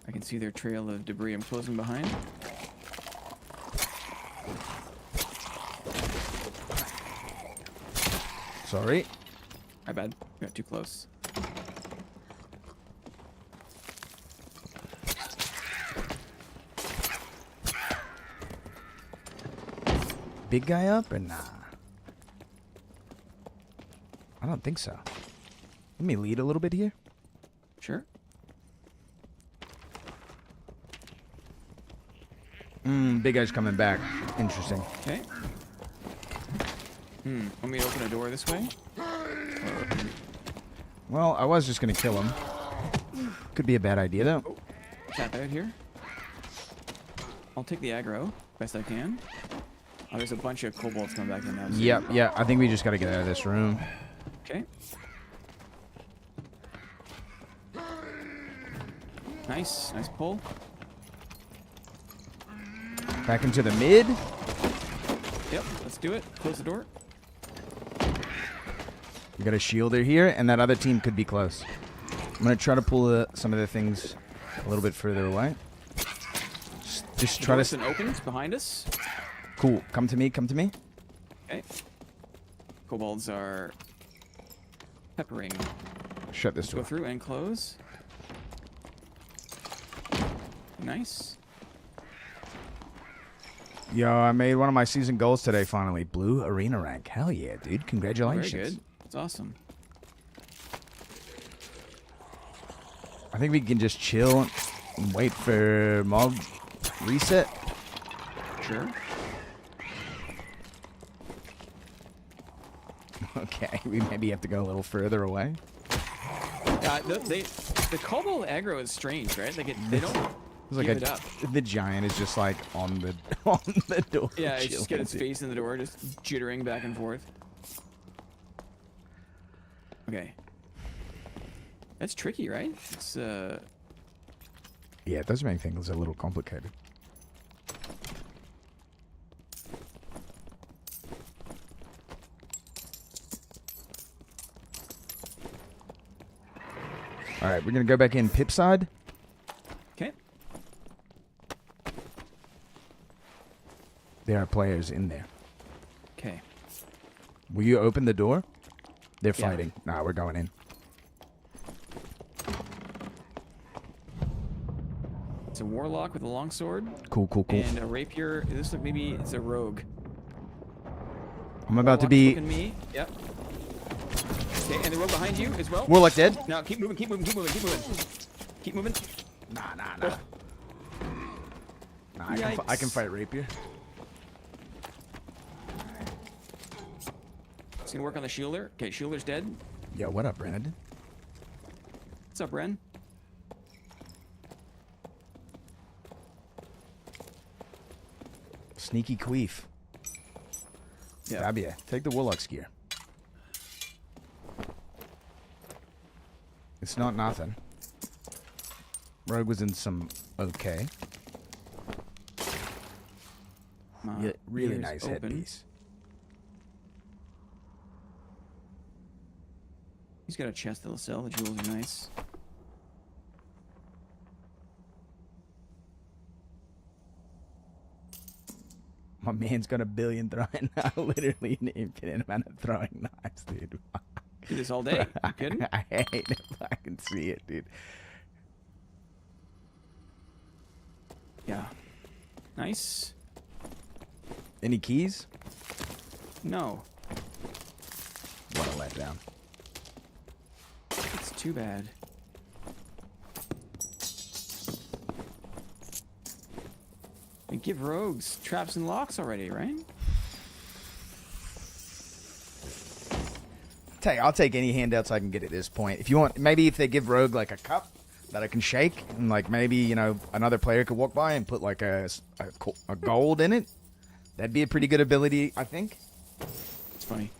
I can see their trail of debris. I'm closing behind. Sorry. My bad. Got too close. Big guy up or nah? I don't think so. Let me lead a little bit here. Sure. Big guy's coming back. Interesting. Okay. Want me to open a door this way? Well, I was just gonna kill him. Could be a bad idea though. Tap out here. I'll take the aggro best I can. Oh, there's a bunch of kobolds coming back in now. So- Yep, yeah. I think we just gotta get out of this room. Okay. Nice. Nice pull. Back into the mid. Yep. Let's do it. Close the door. We got a shielder here, and that other team could be close. I'm gonna try to pull some of the things a little bit further away. Just try Door's to. been opened behind us. Cool. Come to me. Come to me. Okay. Kobolds are peppering. Shut this Let's go door. through and close. Nice. Yo, I made one of my season goals today. Finally, blue arena rank. Hell yeah, dude! Very Congratulations. good. That's awesome. I think we can just chill and wait for mob reset. Sure. Okay, we maybe have to go a little further away. The kobold aggro is strange, right? Like they don't It's like give it up. the giant is just like on the on the door. Yeah, it just chilling, get its dude. face in the door, just jittering back and forth. Okay. That's tricky, right? It's Yeah, it does make things a little complicated. All right, we're gonna go back in Pip side. Okay. There are players in there. Okay. Will you open the door? They're Yeah. fighting. Nah, we're going in. It's a warlock with a longsword Cool, cool, cool. and a rapier. This look maybe it's a rogue. I'm about to Warlock's be looking me. Yep. Okay, and the rogue behind you as well. Warlock dead. Now keep moving, keep moving, keep moving, keep moving. Keep moving. Nah. Nah, I can Yikes. fight rapier. It's gonna work on the shielder. Okay, shielder's dead. Yo, what up, Brandon? What's up, Ren? Sneaky queef. Yeah. Fabia, take the warlock's gear. It's not nothing. Rogue was in some okay. Yeah, really ears nice open. headpiece. He's got a chest that'll sell. The jewels are nice. My man's got a billion throwing, literally an infinite amount of throwing knives, dude. Do this all day. You kidding? I hate it. I can see it, dude. Yeah. Nice. Any keys? No. What a letdown. It's too bad. We give rogues traps and locks already, right? I'll take any handouts I can get at this point. If you want, maybe if they give Rogue like a cup that I can shake, and like maybe, you know, another player could walk by and put like a gold in it. That'd be a pretty good ability, I think. It's funny.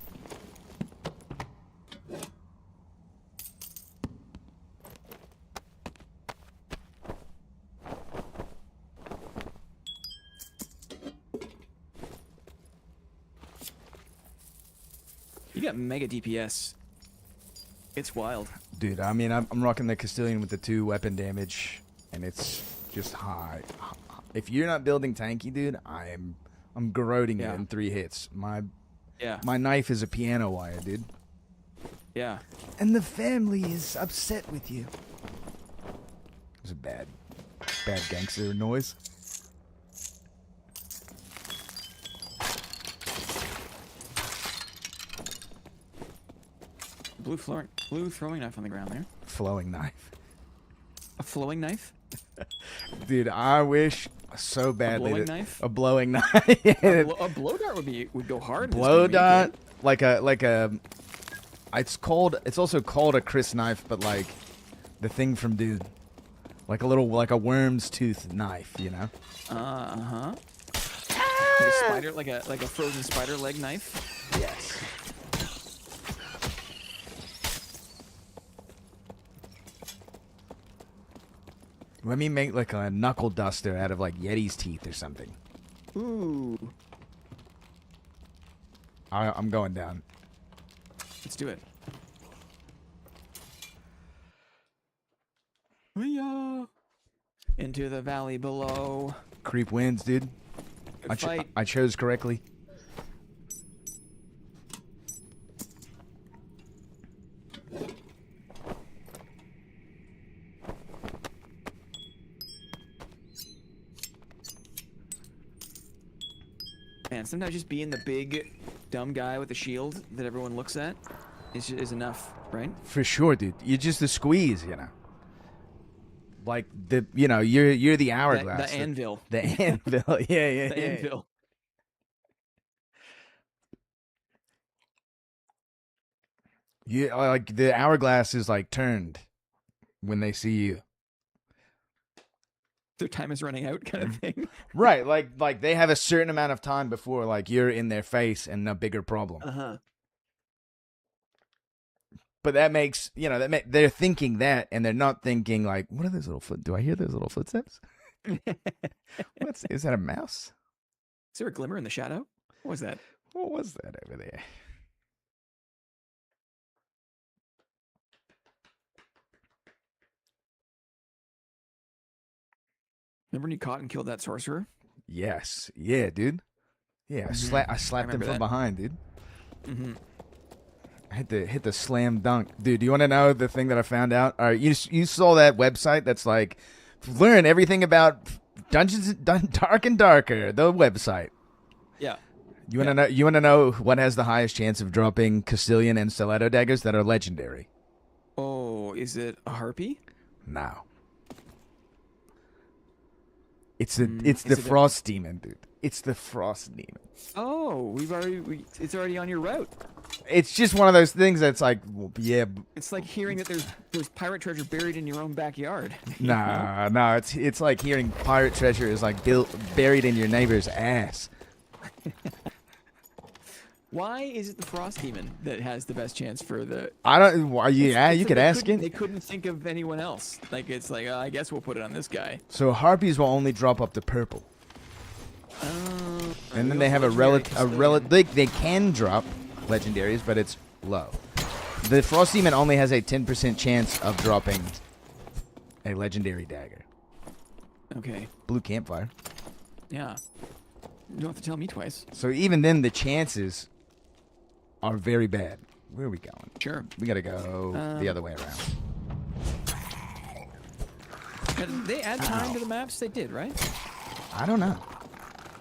You got mega DPS. It's wild. Dude, I mean, I'm rocking the Castilian with the 2 weapon damage, and it's just high. If you're not building tanky, dude, I'm garroting you Yeah. in 3 hits. My Yeah. knife is a piano wire, dude. Yeah. And the family is upset with you. It was a bad gangster noise. Blue throwing knife on the ground there. Flowing knife. A flowing knife? Dude, I wish so badly. blowing that- knife? A blowing knife. A blow dart would go hard. in this Blow game, eh, dot, like a. It's also called a Chris knife, but like the thing from Dude, like a worm's tooth knife, you know? Uh-huh. Like a spider, like a frozen spider leg knife. Yes. Let me make like a knuckle duster out of like Yeti's teeth or something. Ooh. I'm going down. Let's do it. Hiya. Into the valley below. Creep wins, dude. Good fight. I chose correctly. Man, sometimes just being the big, dumb guy with the shield that everyone looks at is enough, right? For sure, dude. You're just a squeeze, you know. Like you're the hourglass. The anvil. The anvil. Yeah. The anvil. Yeah, like the hourglass is like turned when they see you. Their time is running out, kind of thing. Right, like they have a certain amount of time before like you're in their face and a bigger problem. Uh-huh. But that makes, they're thinking that, and they're not thinking like, what are those little do I hear those little footsteps? Is that a mouse? Is there a glimmer in the shadow? What was that? What was that over there? Remember when you caught and killed that sorcerer? Yes. Yeah, dude. Yeah, I slapped him remember from that. behind, dude. Mm-hmm. I hit the slam dunk. Dude, do you want to know the thing that I found out? All right, you saw that website that's like, learn everything about Dark and Darker, the website. Yeah. You want to know what has the highest chance of dropping Castilian and Stiletto daggers that are legendary? Oh, is it a harpy? No. It's the is it a- Frost Demon, dude. It's the Frost Demon. Oh, it's already on your route. It's just one of those things that's like, well, yeah, It's like hearing that there's pirate treasure buried in your own backyard. no, it's like hearing pirate treasure is like buried in your neighbor's ass. Why is it the Frost Demon that has the best chance for the? I don't. Well, yeah, It's you that could they ask couldn't- it. They couldn't think of anyone else. Like it's like I guess we'll put it on this guy. So harpies will only drop up to purple, and then they have a relative. They can drop legendaries, but it's low. The Frost Demon only has a 10% chance of dropping a legendary dagger. Okay. Blue Campfire. Yeah. You don't have to tell me twice. So even then, the chances are very bad. Where are we going? Sure. We gotta go the other way around. Did they add time to the maps? They did, right? I don't know.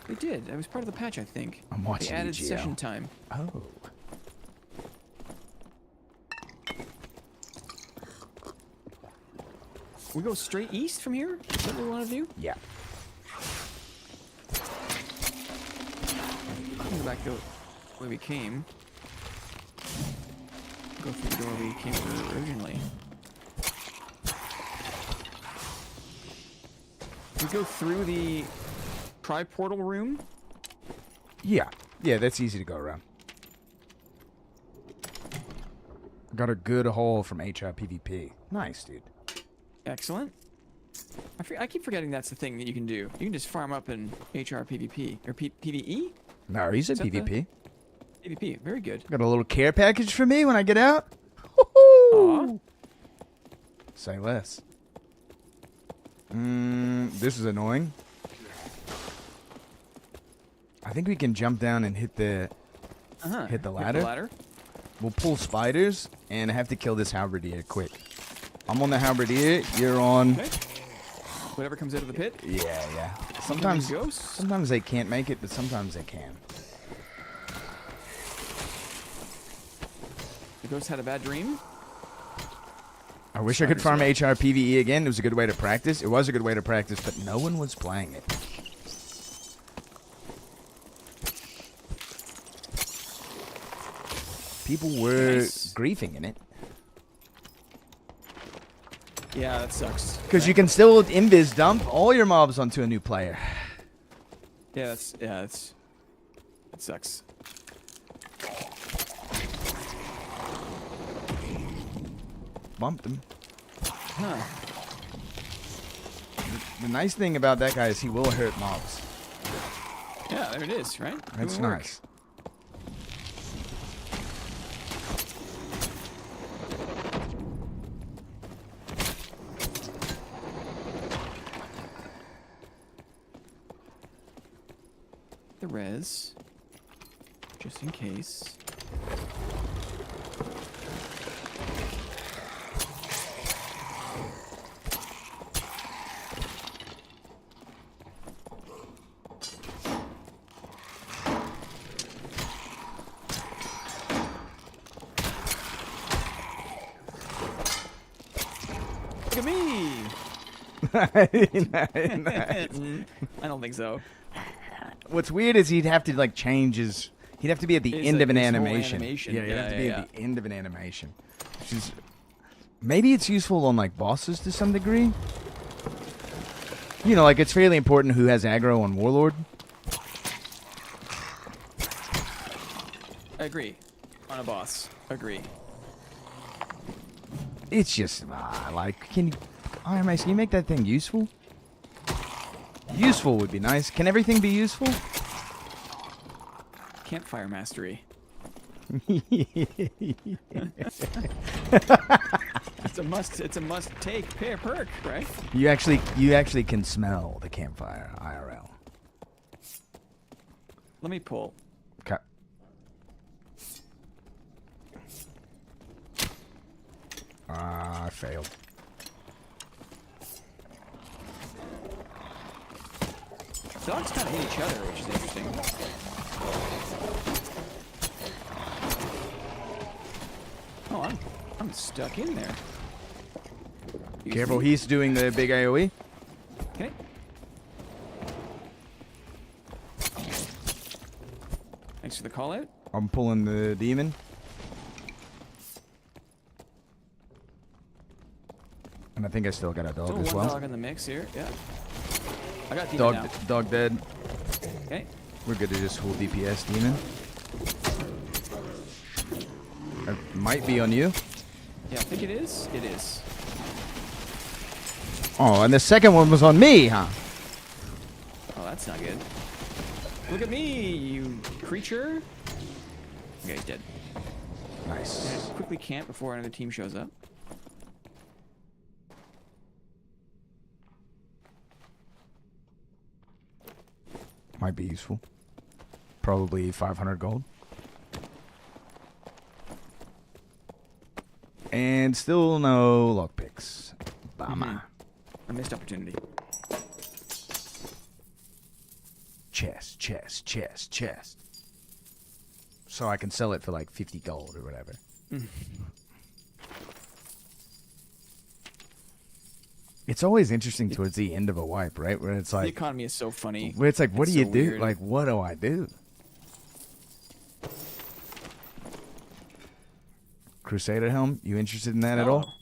They did. It was part of the patch, I think. I'm watching They added EGL. session time. Oh. We go straight east from here? Is that what we want to do? Yeah. Go back the way we came. Go through the door we came through originally. We go through the tri-portal room. Yeah. Yeah, that's easy to go around. Got a good haul from HR PvP. Nice, dude. Excellent. I keep forgetting that's the thing that you can do. You can just farm up in HR PvP. Or PvE? No, he's a Is that the- PvP. PvP. Very good. Got a little care package for me when I get out. Aw. Say less. This is annoying. I think we can jump down and hit the hit the ladder. We'll pull spiders and I have to kill this halberdier quick. I'm on the halberdier. You're on. Okay. Whatever comes out of the pit. Yeah. Sometimes Sometimes ghosts. sometimes they can't make it, but sometimes they can. The ghost had a bad dream. I wish I could farm HR PvE again. It was a good way to practice. It was a good way to practice, but no one was playing it. People were Nice. griefing in it. Yeah, that sucks. Because you can still invis dump all your mobs onto a new player. Yeah, that sucks. Bumped him. Huh. The nice thing about that guy is he will hurt mobs. Yeah, there it is, right? That's Doing work. nice. The res, just in case. Look at me! I don't think so. What's weird is he'd have to like change his. He'd have to be at the It's end like of an his whole animation. animation. Yeah, he'd have to Yeah, be yeah, at the end of an animation. Which is, maybe it's useful on like bosses to some degree. You know, like it's fairly important who has aggro on Warlord. Agree. On a boss. Agree. It's just like, can you, RMS, can you make that thing useful? Useful would be nice. Can everything be useful? Campfire mastery. It's a must. It's a must take perk, right? You actually can smell the campfire IRL. Let me pull. Okay. I failed. Dogs kind of hit each other, which is interesting. Oh, I'm stuck in there. Careful, he's doing the big AoE. Okay. Thanks for the call out. I'm pulling the demon. And I think I still got a dog Still as one well. dog in the mix here. Yeah. I got demon now. Dog dead. Okay. We're good to just hold DPS demon. It might be on you. Yeah, I think it is. It is. Oh, and the second one was on me, huh? Oh, that's not good. Look at me, you creature. Okay, he's dead. Nice. Quickly camp before another team shows up. Might be useful. Probably 500 gold. And still no lockpicks. Bummer. A missed opportunity. Chest, chest, chest, chest. So I can sell it for like 50 gold or whatever. It's always interesting towards the end of a wipe, right? Where it's The like, economy is so funny. where it's like, what It's do you so do? weird. Like, what do I do? Crusader helm, you interested in that at all?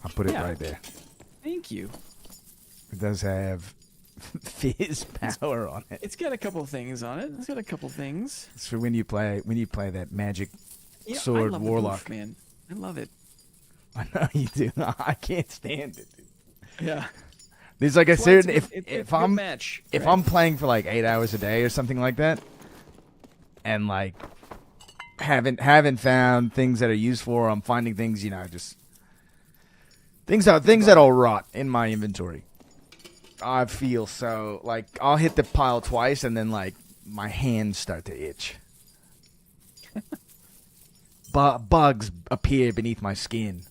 I'll put it Yeah. right there. Thank you. It does have fizz power on it. It's got a couple things on it. It's got a couple things. It's for when you play that magic Yeah, sword I love warlock. The boof, man. I love it. I know you do. I can't stand it, dude. Yeah. There's like a Well, it's certain a good- it's a if good I'm match, if right? I'm playing for like 8 hours a day or something like that, and like haven't found things that are useful, or I'm finding things, just things that'll rot in my inventory. I feel so like I'll hit the pile twice and then like my hands start to itch. Bugs appear beneath my skin.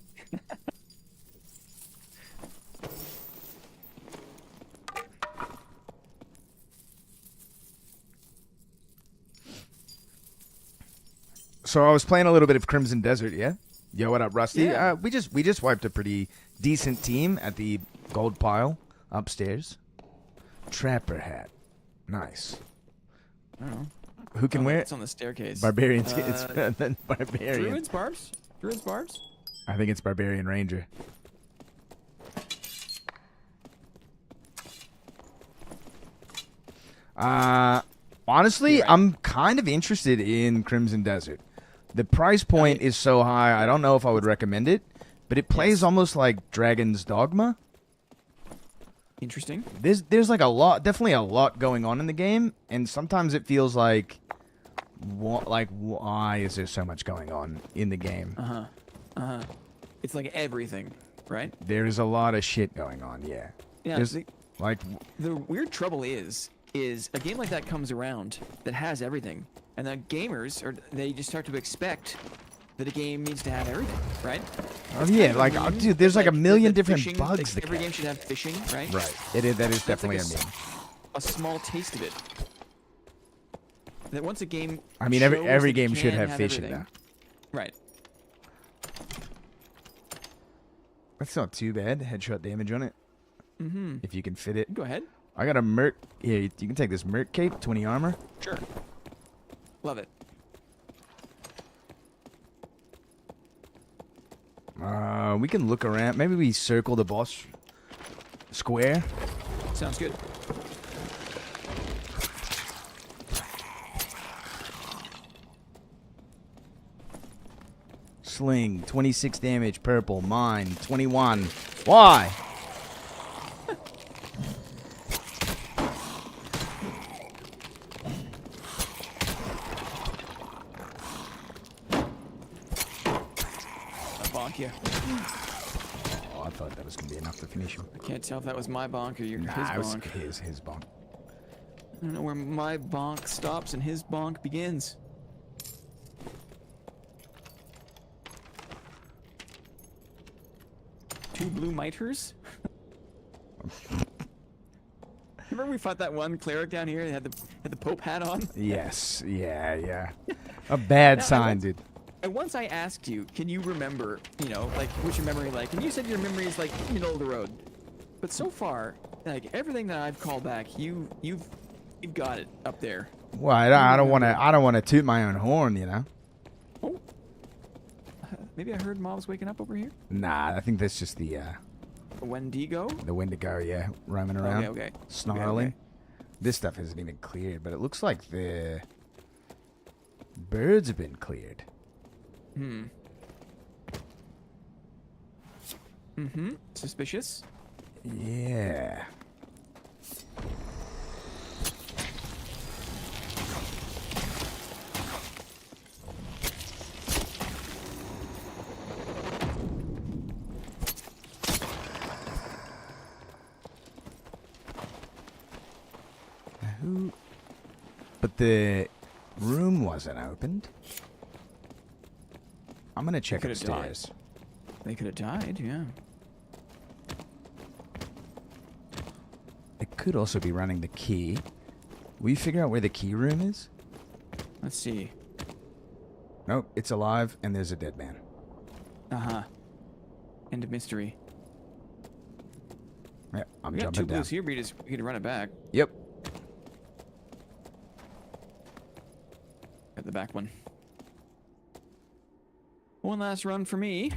So I was playing a little bit of Crimson Desert, yeah? Yo, what up, Rusty? Yeah. We just wiped a pretty decent team at the gold pile upstairs. Trapper hat. Nice. I don't know. Who can wear It's it? on the staircase. Barbarians. It's Barbarian. Druids, barbs? Druids, barbs? I think it's Barbarian Ranger. Honestly, You're right. I'm kind of interested in Crimson Desert. The price point is so high, I don't know if I would recommend it, but it plays almost like Dragon's Dogma. Interesting. There's like definitely a lot going on in the game, and sometimes it feels like, why is there so much going on in the game? It's like everything, right? There's a lot of shit going on, yeah. Yeah. There's, like, The weird trouble is a game like that comes around that has everything, and the gamers they just start to expect that a game needs to have everything, right? It's yeah, kind of a like, meme, dude, there's like a million that different fishing, bugs like, that every catch. game should have fishing, right? Right. That is That's definitely like a meme. a small taste of it. That once a game. I mean, shows every that it game should can have fishing everything- now. Right. That's not too bad. Headshot damage on it. Mm-hmm. If you can fit it. Go ahead. I got a Merc. Here, you can take this Merc cape, 20 armor. Sure. Love it. We can look around. Maybe we circle the boss square. Sounds good. Sling, 26 damage, purple. Mine, 21. Why? A bonk you. Oh, I thought that was going to be enough to finish him. I can't tell if that was my bonk or his Nah, it was bonk. his bonk. I don't know where my bonk stops and his bonk begins. Two blue miters? Remember we fought that one cleric down here that had the Pope hat on? Yes, yeah. A bad Now, sign, dude. And once I asked you, can you remember, like, what's your memory like? And you said your memory is like middle of the road. But so far, like everything that I've called back, you've got it up there. Well, I don't want to toot my own horn, you know. Oh, maybe I heard mobs waking up over here. Nah, I think that's just the Wendigo. Wendigo, yeah, roaming around, Okay. snarling. Okay. This stuff isn't even cleared, but it looks like the birds have been cleared. Suspicious. Yeah. But the room wasn't opened. I'm gonna check Could've died. upstairs. They could have died, yeah. It could also be running the key. Will you figure out where the key room is? Let's see. Nope, it's alive and there's a dead man. Uh-huh. End of mystery. Yep, I'm We got two jumping down. blues here, but we could run it back. Yep. Got the back one. One last run for me.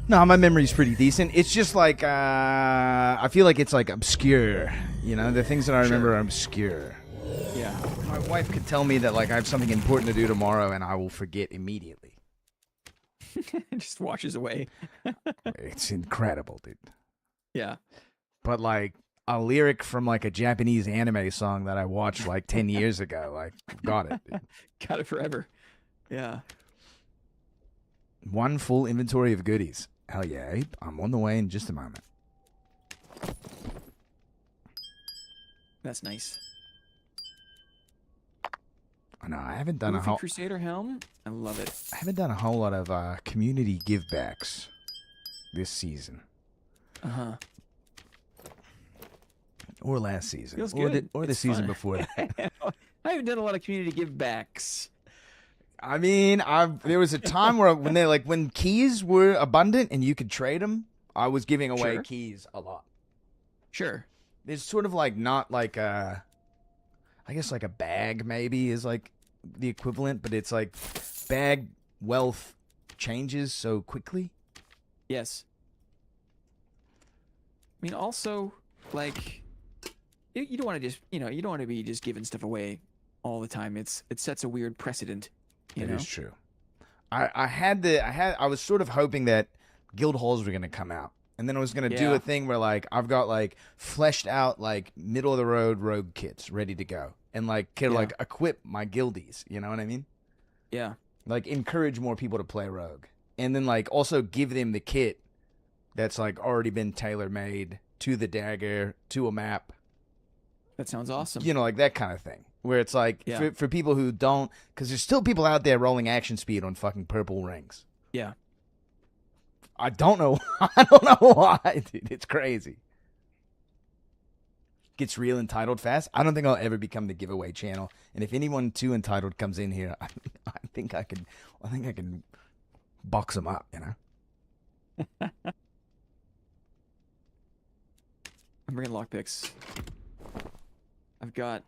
No, my memory's pretty decent. It's just like, I feel like it's like obscure. You know, the things that I remember are obscure. Yeah. My wife could tell me that like I have something important to do tomorrow and I will forget immediately. It just washes away. It's incredible, dude. Yeah. But like a lyric from like a Japanese anime song that I watched like 10 years ago, like got it. Dude. Got it forever. Yeah. One full inventory of goodies. Hell yeah, Abe. I'm on the way in just a moment. That's nice. I know I haven't done a Goofy whole Crusader helm. I love it. I haven't done a whole lot of community givebacks this season Uh-huh. or last season Feels or good. the It's season fun. before that. I haven't done a lot of community givebacks. I mean, there was a time where when keys were abundant and you could trade them, I was giving away Sure. keys a lot. Sure. It's sort of like not like I guess like a bag maybe is like the equivalent, but it's like bag wealth changes so quickly. Yes. I mean, also, like, you don't want to just, you don't want to be just giving stuff away all the time. It sets a weird precedent. You It know? is true. I was sort of hoping that guild halls were going to come out. And then I was going to do Yeah. a thing where like I've got like fleshed out like middle of the road rogue kits ready to go and like could Yeah. like equip my guildies, you know what I mean? Yeah. Like encourage more people to play rogue. And then like also give them the kit that's like already been tailor-made to the dagger, to a map. That sounds awesome. You know, like that kind of thing. Where it's like Yeah. for people who don't, because there's still people out there rolling action speed on fucking purple rings. Yeah. I don't know. I don't know why, dude. It's crazy. Gets real entitled fast. I don't think I'll ever become the giveaway channel. And if anyone too entitled comes in here, I think I can box them up. You know. I'm bringing lockpicks. I've got.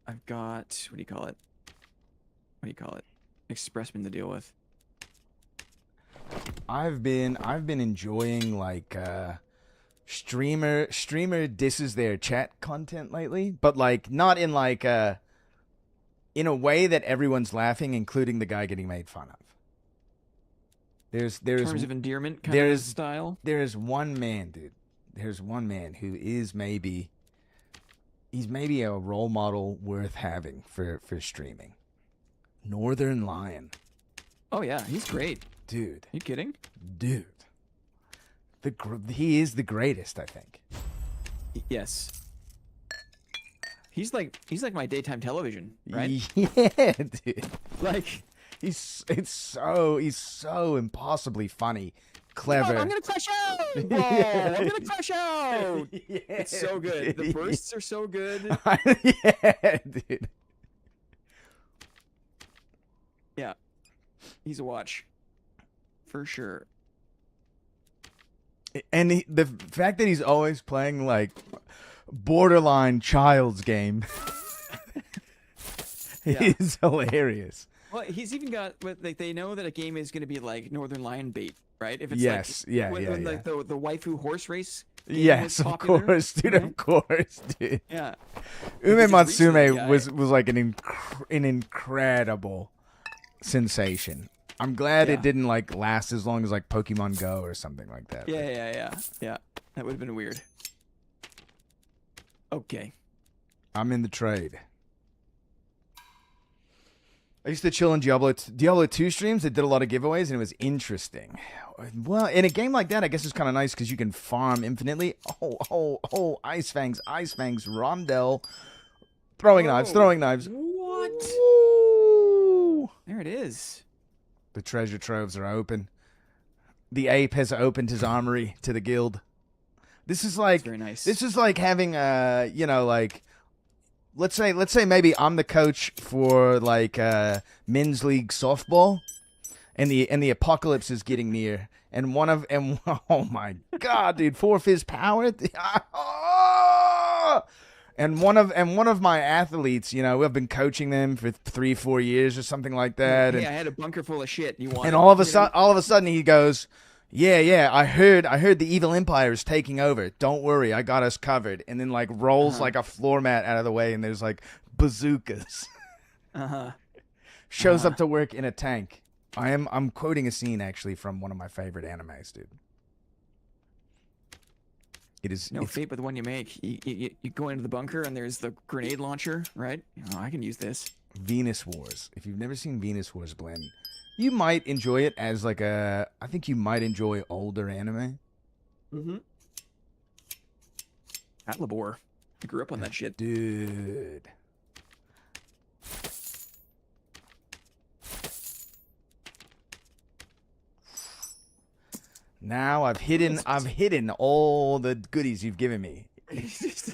What do you call it? Expressman to deal with. I've been enjoying like streamer disses their chat content lately, but like not in like in a way that everyone's laughing, including the guy getting made fun of. There's Terms of endearment kind there's- of style. There's one man, dude. There's one man who is maybe a role model worth having for streaming. Northern Lion. Oh yeah, he's great. Dude. You kidding? Dude. He is the greatest, I think. Yes. He's like my daytime television, right? Yeah, dude. Like He's so impossibly funny, clever. I'm gonna crash out! Whoa, I'm gonna crash out! Yeah, It's so good. The dude. bursts are so good. Yeah, dude. Yeah. He's a watch. For sure. And the fact that he's always playing like borderline child's game Yeah. is hilarious. Well, he's even got like they know that a game is going to be like Northern Lion bait, right? If it's Yes, like, yeah, when, yeah. like the waifu horse race. Game Yes, was of popular, course, dude. right? Of course, dude. Yeah. Ume just reached that Matsume guy. was like an incredible sensation. I'm glad Yeah. it didn't like last as long as like Pokemon Go or something like that. Yeah. That would have been weird. Okay. I'm in the trade. I used to chill in Diablo 2 streams that did a lot of giveaways, and it was interesting. Well, in a game like that, I guess it's kind of nice because you can farm infinitely. Oh, Ice Fangs, Rondell. Throwing knives. What? Woo! There it is. The treasure troves are open. The ape has opened his armory to the guild. This is like That's very nice. This is like having like let's say maybe I'm the coach for like men's league softball, and the apocalypse is getting near, and oh my god, dude, 4-Fizz power. And one of my athletes, I've been coaching them for 3-4 years or something like that. Hey, I had a bunker full of shit. You want? And all of a sudden, he goes, "Yeah, I heard the evil empire is taking over. Don't worry, I got us covered." And then like rolls like a floor mat out of the way, and there's like bazookas. Shows up to work in a tank. I'm quoting a scene actually from one of my favorite animes, dude. It's fate but the one you make. You go into the bunker and there's the grenade launcher, right? Oh, I can use this. Venus Wars. If you've never seen Venus Wars, Blend, you might enjoy it as like I think you might enjoy older anime. Mm-hmm. Atlabor. I grew up on that shit. Dude. Now I've hidden all the goodies you've given me.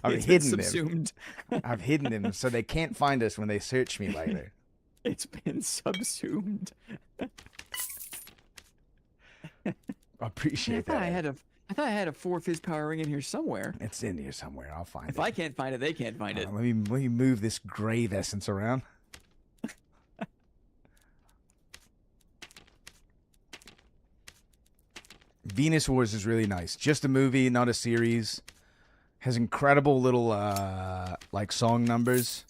I've hidden subsumed. them. I've hidden them so they can't find us when they search me later. It's been subsumed. I appreciate I thought that. I thought I had a 4-Fizz power ring in here somewhere. It's in here somewhere. I'll find it. If I can't find it, they can't find it. Let me move this grave essence around. Venus Wars is really nice. Just a movie, not a series. Has incredible little like song numbers.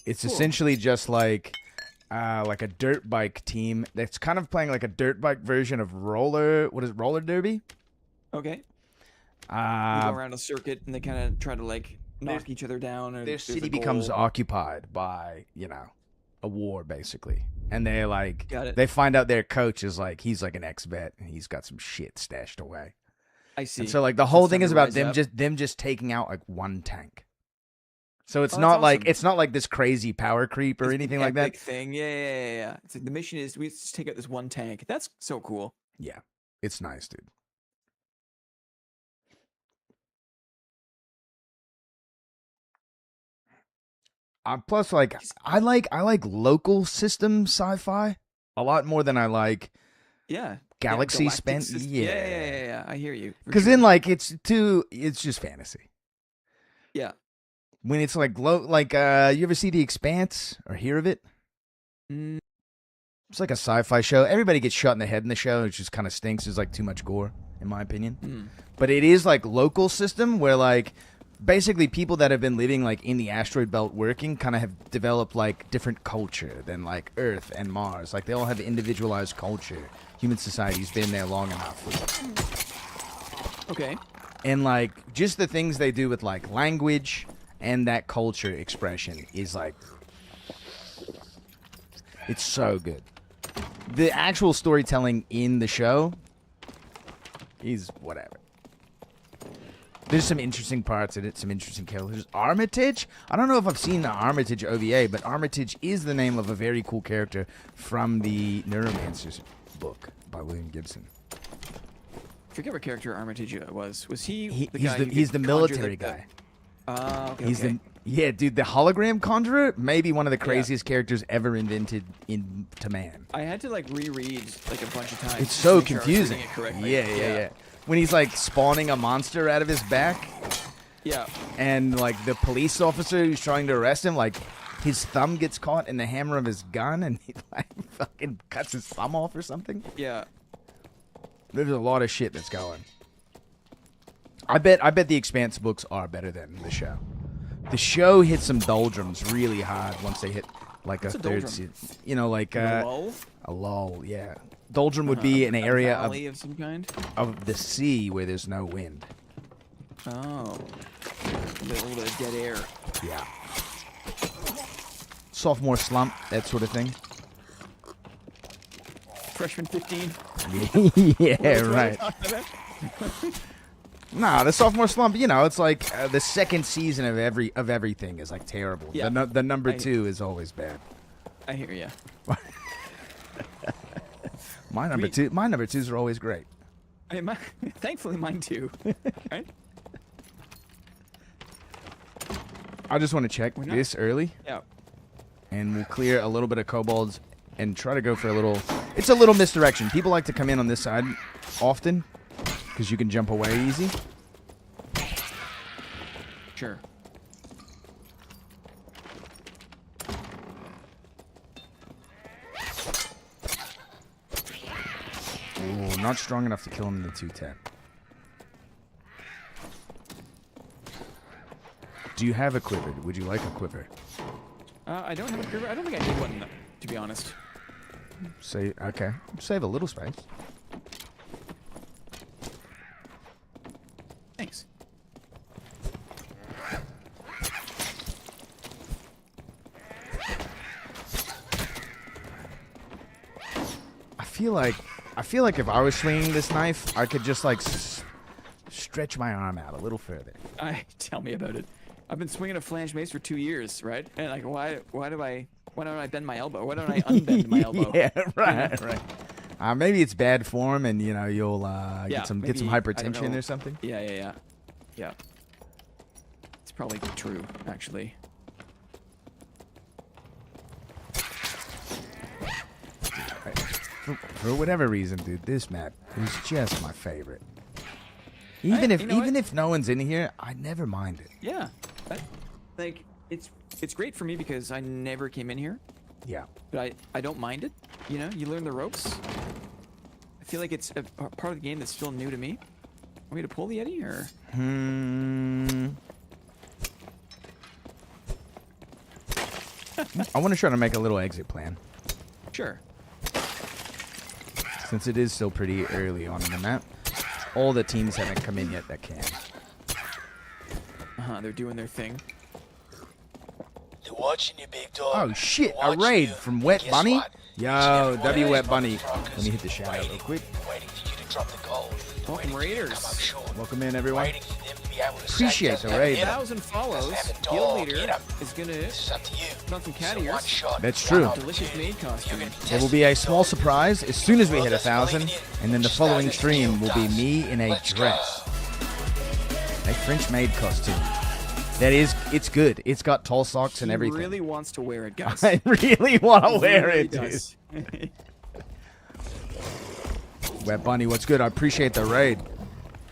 It's essentially just like a dirt bike team that's kind of playing like a dirt bike version of roller derby. Okay. They go around a circuit and they kind of try to like knock each other down. And Their there's city a becomes goal. occupied by, a war basically. And they like Got it. they find out their coach is like he's like an ex-vet and he's got some shit stashed away. I see. And so like the whole It's thing time is to about rise them up. just taking out like one tank. So it's Oh, not that's like awesome. it's not like this crazy power creep or It's anything an like that. epic thing. Yeah. It's like the mission is we just take out this one tank. That's so cool. Yeah. It's nice, dude. Plus, like I like local system sci-fi a lot more than I like Yeah. Galaxy galactic spent. system. Yeah. Yeah. I hear you. For Because sure. then, like, it's just fantasy. Yeah. When it's like you ever see The Expanse or hear of it? Mm, It's like a sci-fi show. Everybody gets shot in the head in the show. It just kind of stinks. There's like too much gore, in my opinion. But it is like local system where like basically people that have been living like in the asteroid belt working kind of have developed like different culture than like Earth and Mars. Like they all have individualized culture. Human society's been there long enough. okay. And like just the things they do with like language and that culture expression is like it's so good. The actual storytelling in the show is whatever. There's some interesting parts in it, some interesting characters. Armitage? I don't know if I've seen the Armitage OVA, but Armitage is the name of a very cool character from the Neuromancers book by William Gibson. I forget what character Armitage was. Was he the he's guy? the, who he's the could conjure military the- guy. Okay. He's okay. yeah, dude, the hologram conjurer, maybe one of the craziest characters ever invented to man. I had to like reread like a bunch of times. It's to so make sure I was confusing. reading it correctly. Yeah. When he's like spawning a monster out of his back, Yeah. and like the police officer who's trying to arrest him, like his thumb gets caught in the hammer of his gun, and he like fucking cuts his thumb off or something. Yeah. There's a lot of shit that's going. I bet the Expanse books are better than the show. The show hits some doldrums really hard once they hit like What's a a third doldrum? season. You know, like A lull? a lull, yeah. Doldrum would be an area a valley of some kind. of the sea where there's no wind. Oh. A little bit of dead air. Yeah. Sophomore slump, that sort of thing. Freshman 15. Yeah, right. Nah, the sophomore slump, you know, it's like the second season of everything is like terrible. Yeah. The number 2 is always bad. I hear ya. My number 2s are always great. Thankfully, mine too. Right? I just want to check Why not? this early, Yeah. and we'll clear a little bit of kobolds and try to go for a little. It's a little misdirection. People like to come in on this side often because you can jump away easy. Sure. Ooh, not strong enough to kill him in the 210. Do you have a quiver? Would you like a quiver? I don't have a quiver. I don't think I need one, to be honest. Say okay. Save a little space. Thanks. I feel like if I was swinging this knife, I could just like stretch my arm out a little further. Tell me about it. I've been swinging a flange mace for 2 years, right? And like, why don't I bend my elbow? Why don't I unbend my elbow? Yeah, right, right. Maybe it's bad form, and you know you'll get some maybe, hypertension I don't know. or something. Yeah. It's probably true, actually. For whatever reason, dude, this map is just my favorite. Even if no one's in here, I never mind it. Yeah. Like, it's great for me because I never came in here, Yeah. but I don't mind it. You know, you learn the ropes. I feel like it's a part of the game that's still new to me. Want me to pull the Yeti, or? I want to try to make a little exit plan, Sure. since it is still pretty early on in the map. All the teams haven't come in yet that can. They're doing their thing. They're watching you, big dog. Oh shit, They're a watching raid you. from Wet Guess Bunny? what? Yo, Each and every W one Wet of Bunny. these motherfuckers Let me hit the shout out real quick. Waiting for you to drop the gold. Welcome, Waiting for you to Raiders. come up short. Welcome in, everyone. Waiting for them to be able to say, Appreciate doesn't the have raid. it in 'em. 1,000 follows. Doesn't have a Guild dog leader in 'em. is gonna This is up to you. put on some cat It's a ears. one shot, That's one true. opportunity. Delicious maid costume. You're gonna be There will tested be a with small dog. surprise as soon as we hit Well, 1,000, that's and then the just following as stream skill will be does. me in a Let's dress, go. a French maid costume. It's good. It's got tall socks and He everything. really wants to wear it, guys. I really want to He wear really it, dude. does. Wet Bunny, what's good? I appreciate the raid.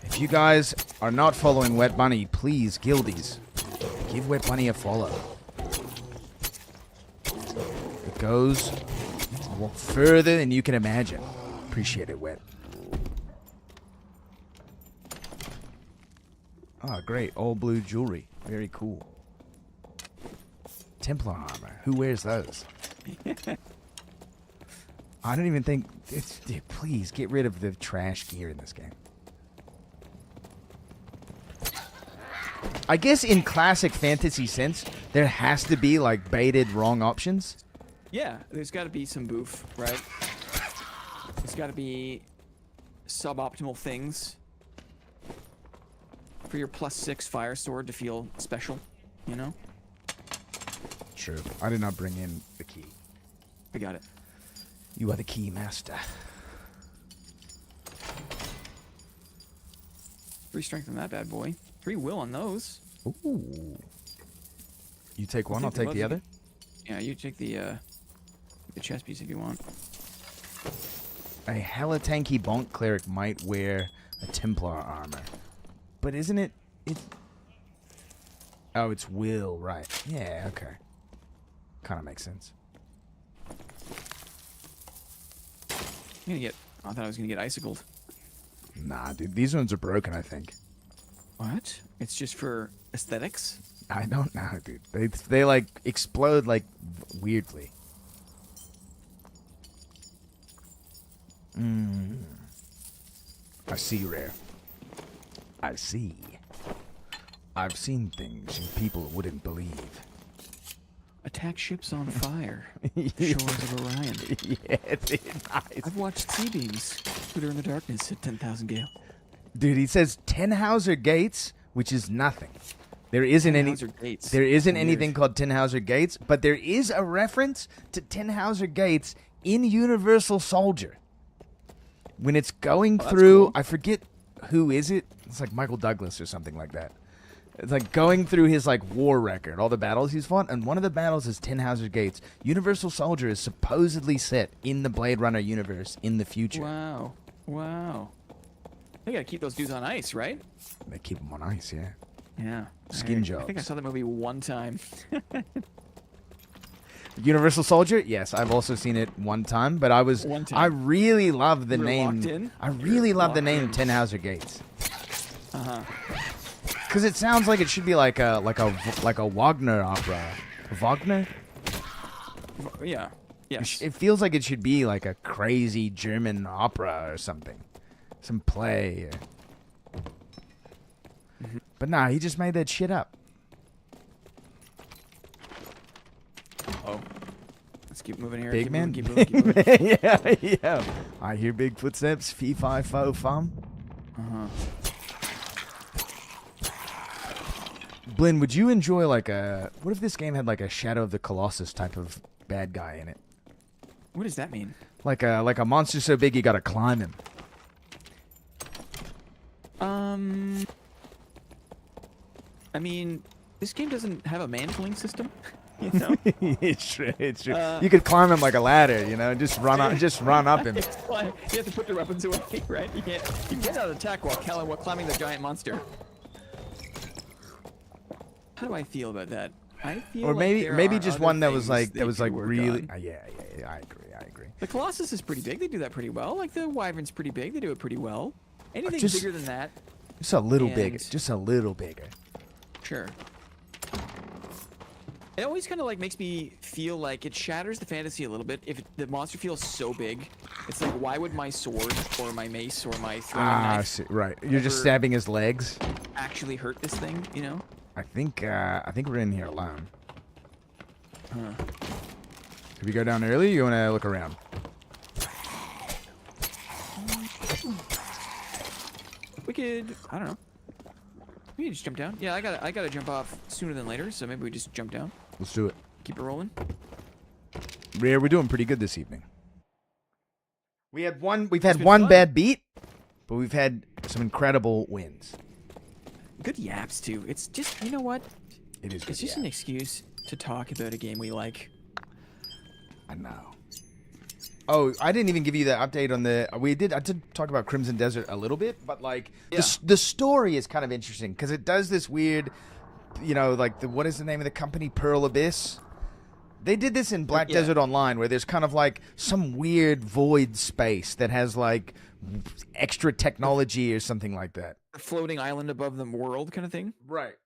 If you guys are not following Wet Bunny, please, guildies, give Wet Bunny a follow. It goes further than you can imagine. Appreciate it, Wet. Oh, great. All blue jewelry. Very cool. Templar armor. Who wears those? I don't even think... dude, please, get rid of the trash gear in this game. I guess in classic fantasy sense, there has to be, like, baited wrong options. Yeah, there's got to be some boof, right? got to be suboptimal things for your +6 fire sword to feel special, you know? True. I did not bring in the key. I got it. You are the key master. 3 strength on that bad boy. 3 will on those. Ooh. You take one, I'll think take the the other. Yeah, you take the chest piece if you want. A hella tanky bonk cleric might wear a Templar armor. But isn't it... Oh, it's will, right. Yeah, okay. Kind of makes sense. I'm gonna get... I thought I was gonna get icicled. Nah, dude. These ones are broken, I think. What? It's just for aesthetics? I don't know, dude. They like, explode, like, weirdly. I see, Rare. I see. I've seen things you people wouldn't believe. Attack ships on fire. Shores of Orion. Yeah, dude, nice. I've watched sea beams flitter in the darkness at 10,000 gale. Dude, he says Tenhauser Gates, which is nothing. There isn't Gates. There isn't Weird. anything called Tenhauser Gates, but there is a reference to Tenhauser Gates in Universal Soldier. When it's going through, cool. I forget who is it. It's like Michael Douglas or something like that. It's like going through his like war record, all the battles he's fought, and one of the battles is Tenhauser Gates. Universal Soldier is supposedly set in the Blade Runner universe in the future. Wow. Wow. They gotta keep those dudes on ice, right? They keep them on ice, yeah. Yeah. Skin I jobs. think I saw that movie one time. Universal Soldier, yes, I've also seen it one time, but I really love the You were name. locked in? I really love the name locked in. Tenhauser Gates. Uh-huh. Because it sounds like it should be like a Wagner opera. Wagner? Yeah. Yes. It feels like it should be like a crazy German opera or something. Some play. But nah, he just made that shit up. Oh. Let's keep moving here. Big keep man? Moving, keep moving. yeah. I hear big footsteps. Fee, fi, fo, fum. Uh-huh. Blinn, would you enjoy like a... What if this game had like a Shadow of the Colossus type of bad guy in it? What does that mean? Like a monster so big you gotta climb him. I mean, this game doesn't have a mantling system, you know? It's true. It's true. You could climb him like a ladder, you know, just run up him. You have to put the weapons away, right? You cannot attack while climbing the giant monster. How do I feel about that? I feel Or like there maybe are just other one that was things like they could work really. on. Yeah. I agree. The Colossus is pretty big. They do that pretty well. Like the Wyvern's pretty big. They do it pretty well. Anything Just- bigger than that, Just a little And- bigger. Just a little bigger. sure. It always kind of like makes me feel like it shatters the fantasy a little bit if the monster feels so big. It's like, why would my sword or my mace or my throwing knife See, right. You're just Ever- stabbing his legs. actually hurt this thing? You know? I think we're in here alone. Huh. If we go down early, you want to look around. We could, I don't know. We can just jump down. Yeah, I gotta jump off sooner than later, so maybe we just jump down. Let's do it. Keep it rolling. We're doing pretty good this evening. We've had one been one fun. bad beat, but we've had some incredible wins. Good yaps too. It's just, you know what? It is good. It's just an excuse to talk about a game we like. I know. Oh, I didn't even give you the update on the. I did talk about Crimson Desert a little bit, but like the story is kind of interesting because it does this weird, like what is the name of the company? Pearl Abyss. They did this in Black Desert Online, where there's kind of like some weird void space that has like extra technology or something like that. A floating island above the world kind of thing. Right.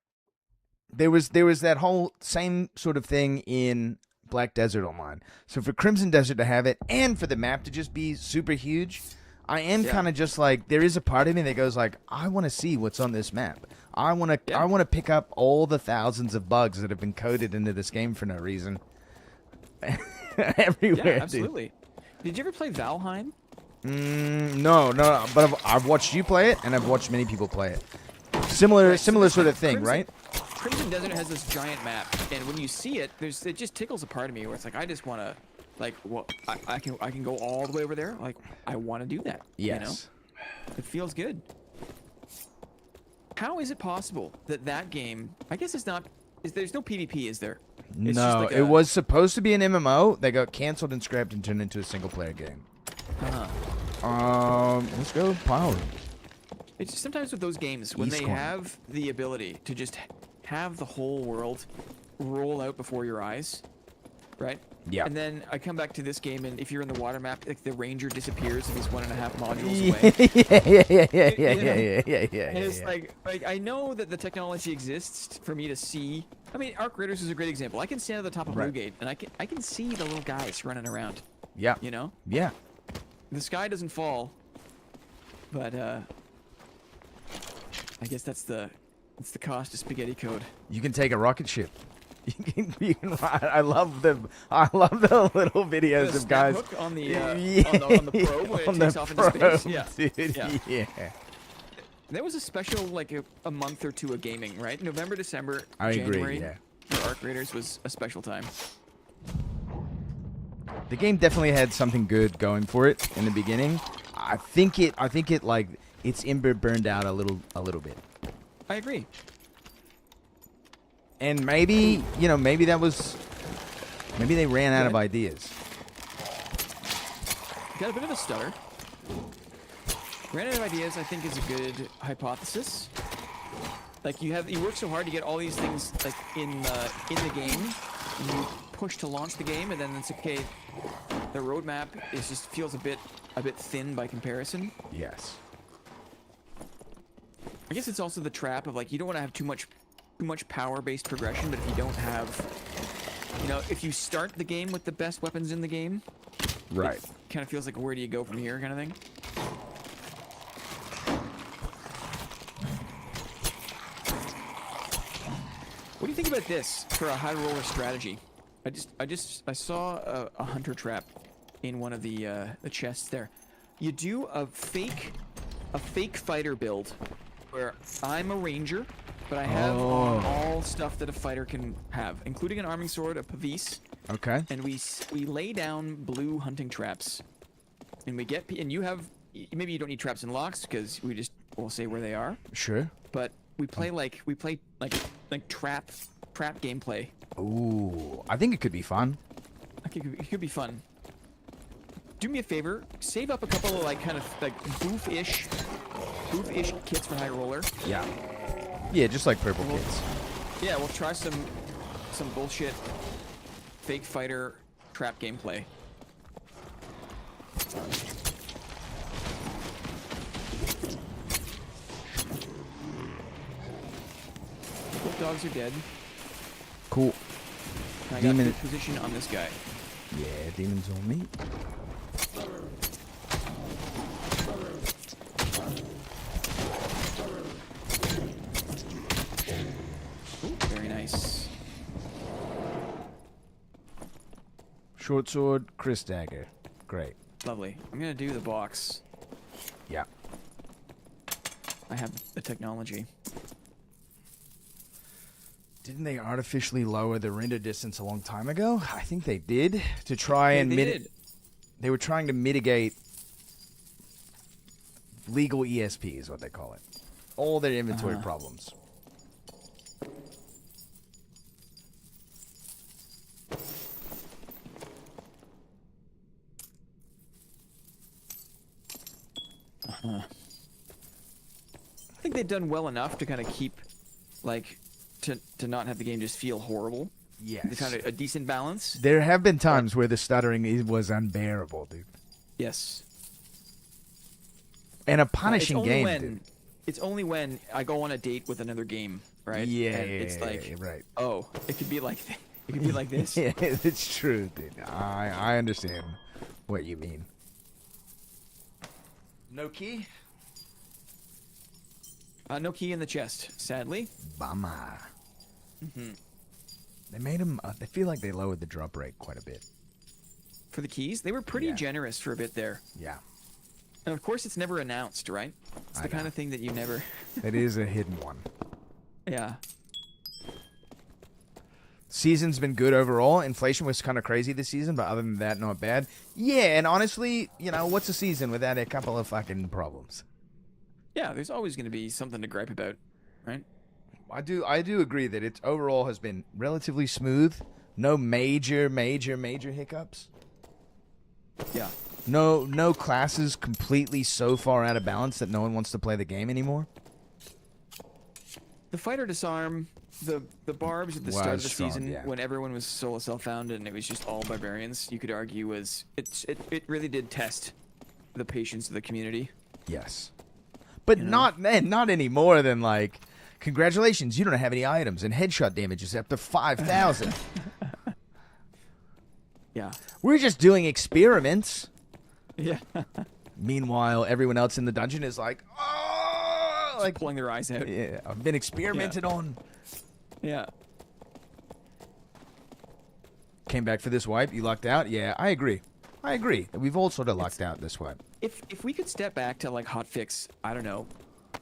There was that whole same sort of thing in Black Desert Online. So for Crimson Desert to have it and for the map to just be super huge, I am kind of just like, there is a part of me that goes like, I want to see what's on this map. I want to pick up all the thousands of bugs that have been coded into this game for no reason. Everywhere. Yeah, absolutely. Did you ever play Valheim? No, but I've watched you play it, and I've watched many people play it. Similar sort of thing, right? Crimson Desert has this giant map, and when you see it, it just tickles a part of me where it's like I just want to, like, well, I can go all the way over there. Like, I want to do that. Yes. You know? It feels good. How is it possible that game? I guess it's not. There's no PvP, is there? It's just No, like it was supposed to be an MMO. They got canceled and scrapped and turned into a single-player game. Let's go power. It's just sometimes with those games when they have the ability to just have the whole world roll out before your eyes, right? Yeah. And then I come back to this game, and if you're in the water map, like the ranger disappears and he's 1.5 modules away. Yeah. And it's like I know that the technology exists for me to see. I mean, Arc Raiders is a great example. I can stand at the top of Blue Gate, and I can see the little guys running around. Yeah. You know? Yeah. The sky doesn't fall, but I guess it's the cost of spaghetti code. You can take a rocket ship. You can ride. I love the little videos of guys hook on the on the probe when it takes off into space. Yeah. Dude, yeah. There was a special like a month or two of gaming, right? November, December, I January. agree. Yeah. For Arc Raiders was a special time. The game definitely had something good going for it in the beginning. I think it like it's burned out a little bit. I agree. And maybe maybe they ran out of ideas. Got a bit of a stutter. Ran out of ideas, I think, is a good hypothesis. Like you work so hard to get all these things like in the game, and you push to launch the game, and then it's okay. The roadmap just feels a bit thin by comparison. Yes. I guess it's also the trap of like you don't want to have too much power-based progression, but if you don't have, if you start the game with the best weapons in the game, right, it kind of feels like where do you go from here, kind of thing. What do you think about this for a high roller strategy? I saw a hunter trap in one of the chests there. You do a fake fighter build where I'm a ranger, but I have all stuff that a fighter can have, including an arming sword, a pavis. Okay. And we lay down blue hunting traps, and you have, maybe you don't need traps and locks because we'll say where they are. Sure. But we play like trap gameplay. Ooh, I think it could be fun. It could be fun. Do me a favor, save up a couple of kind of boof-ish kits for high roller. Yeah. Yeah, just like purple kits. Yeah, we'll try some bullshit fake fighter trap gameplay. Both dogs are dead. Cool. I got good position on this guy. Yeah, demons on me. Ooh, very nice. Short sword, Chris dagger. Great. Lovely. I'm gonna do the box. Yeah. I have the technology. Didn't they artificially lower the render distance a long time ago? I think they did to try and They were trying to mitigate legal ESP is what they call it. All their inventory problems. I think they've done well enough to kind of keep, to not have the game just feel horrible. Yes. Kind of a decent balance. There have been times where the stuttering was unbearable, dude. Yes. And a punishing game, dude. It's only when I go on a date with another game, right? Yeah, and it's like, right. Oh, it could be like it could be like this. Yeah, it's true, dude. I understand what you mean. No key? No key in the chest, sadly. Bummer. They made them. They feel like they lowered the drop rate quite a bit. For the keys, they were pretty generous for a bit there. Yeah. And of course, it's never announced, right? It's the kind of thing that you never. It is a hidden one. Yeah. Season's been good overall. Inflation was kind of crazy this season, but other than that, not bad. Yeah, and honestly, what's a season without a couple of fucking problems? Yeah, there's always going to be something to gripe about, right? I do agree that it overall has been relatively smooth. No major hiccups. Yeah. No classes completely so far out of balance that no one wants to play the game anymore. The fighter disarm, the barbs at the start of the strong, season yeah. when everyone was solo self-founded and it was just all barbarians, you could argue it really did test the patience of the community. Yes. But not any more than like, congratulations, you don't have any items and headshot damage is up to 5,000. Yeah. We're just doing experiments. Yeah. Meanwhile, everyone else in the dungeon is like, oh, like pulling their eyes out. Yeah, I've been experimented on. Yeah. Came back for this wipe. You lucked out. Yeah, I agree. We've all sort of lucked out this wipe. If we could step back to like hotfix, I don't know,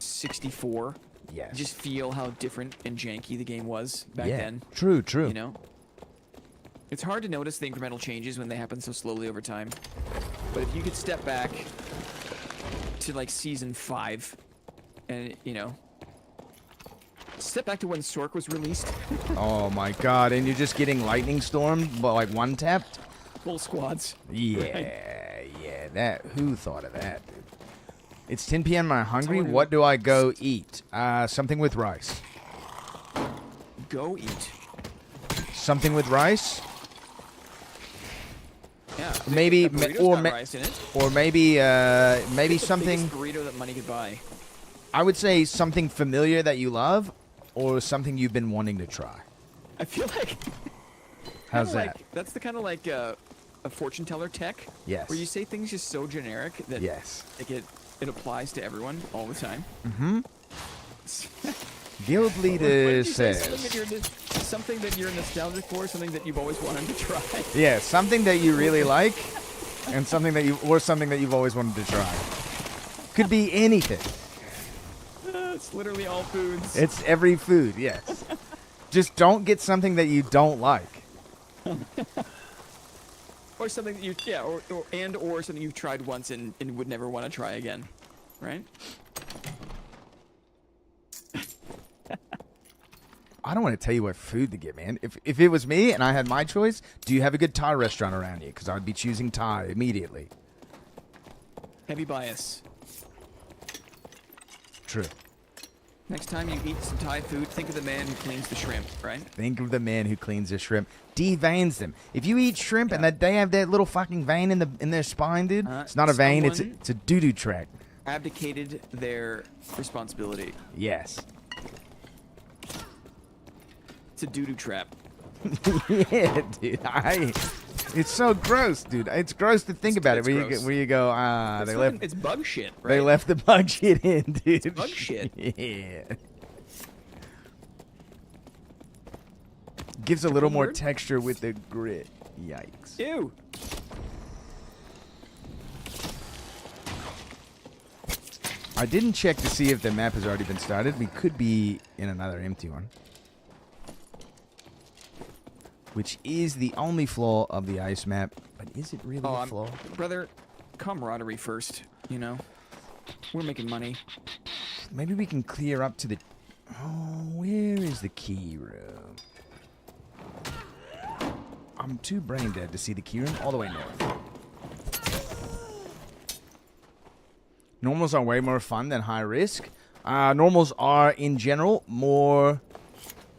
64. Yes. Just feel how different and janky the game was back then. True. You know? It's hard to notice the incremental changes when they happen so slowly over time. But if you could step back to like season 5 and, step back to when Sork was released. Oh my god, and you're just getting lightning stormed, but like one tapped? Full squads. Yeah, Right. yeah, who thought of that, dude? It's 10 p.m. I'm hungry. What do I go eat? Something with rice. Go eat. Something with rice? Yeah. Maybe, rice in it. or maybe It's something. the biggest burrito that money could buy. I would say something familiar that you love, or something you've been wanting to try. I feel like. How's kinda that? Like, that's the kind of like a fortune teller tech. Yes. Where you say things just so generic that Yes. like it applies to everyone all the time. Mm-hmm. Guild leader says. Something that you're nostalgic for, something that you've always wanted to try. Yeah, something that you really like, and something that you've always wanted to try. Could be anything. It's literally all foods. It's every food, yes. Just don't get something that you don't like. Or something that or something you've tried once and would never want to try again, right? I don't want to tell you what food to get, man. If it was me and I had my choice, do you have a good Thai restaurant around you? Because I would be choosing Thai immediately. Heavy bias. True. Next time you eat some Thai food, think of the man who cleans the shrimp, right? Think of the man who cleans the shrimp. Deveins them. If you eat shrimp and that they have that little fucking vein in their spine, dude, it's not a vein, it's a doo-doo track. Abdicated their responsibility. Yes. It's a doo-doo trap. Yeah, dude. It's so gross, dude. It's gross to think about it. Where you go, It's bug shit, right? They left the bug shit in, dude. It's bug shit. Yeah. Gives a little more texture with the grit. Yikes. Ew. I didn't check to see if the map has already been started. We could be in another empty one. Which is the only flaw of the ice map. But is it really a flaw? Brother, camaraderie first, We're making money. Maybe we can clear up to the... Oh, where is the key room? I'm too brain dead to see the key room all the way north. Normals are way more fun than high risk. Normals are, in general, more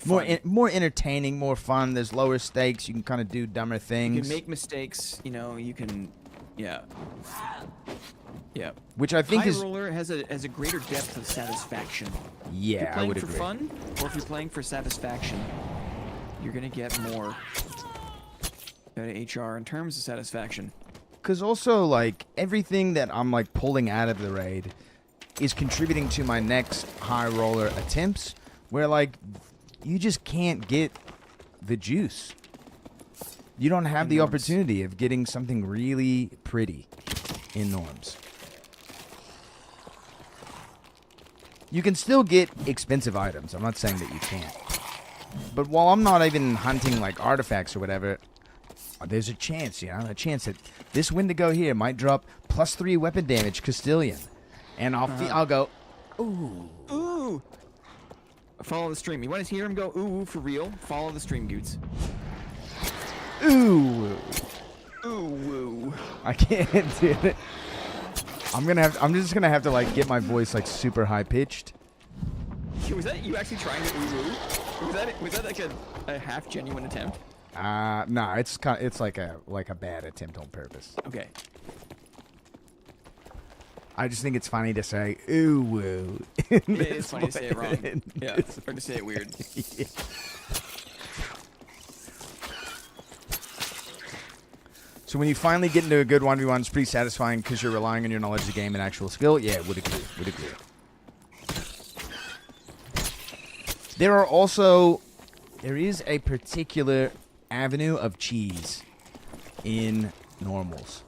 entertaining, more fun. There's lower stakes. You can kind of do dumber things. You can make mistakes. You can, yeah. Which I think High is roller has a greater depth of satisfaction. Yeah, I would agree. If you're playing for fun, or if you're playing for satisfaction, you're gonna get more out of HR in terms of satisfaction. Because also, like, everything that I'm, like, pulling out of the raid is contributing to my next high roller attempts, where, like, you just can't get the juice. You don't have the opportunity of getting something really pretty in norms. You can still get expensive items. I'm not saying that you can't. But while I'm not even hunting like artifacts or whatever, there's a chance, a chance that this Wendigo here might drop +3 weapon damage Castilian. And I'll go, ooh. Ooh. Follow the stream. You want to hear him go ooh for real? Follow the stream, dudes. Ooh. Ooh woo. I can't do it. I'm just gonna have to like get my voice like super high pitched. Was that you actually trying to ooh woo? Was that like a half genuine attempt? No, it's like a bad attempt on purpose. Okay. I just think it's funny to say ooh woo. It is funny to say it wrong. Yeah, or to say it weird. Yeah. So when you finally get into a good 1v1, it's pretty satisfying because you're relying on your knowledge of the game and actual skill. Yeah, would agree. There is a particular avenue of cheese in normals.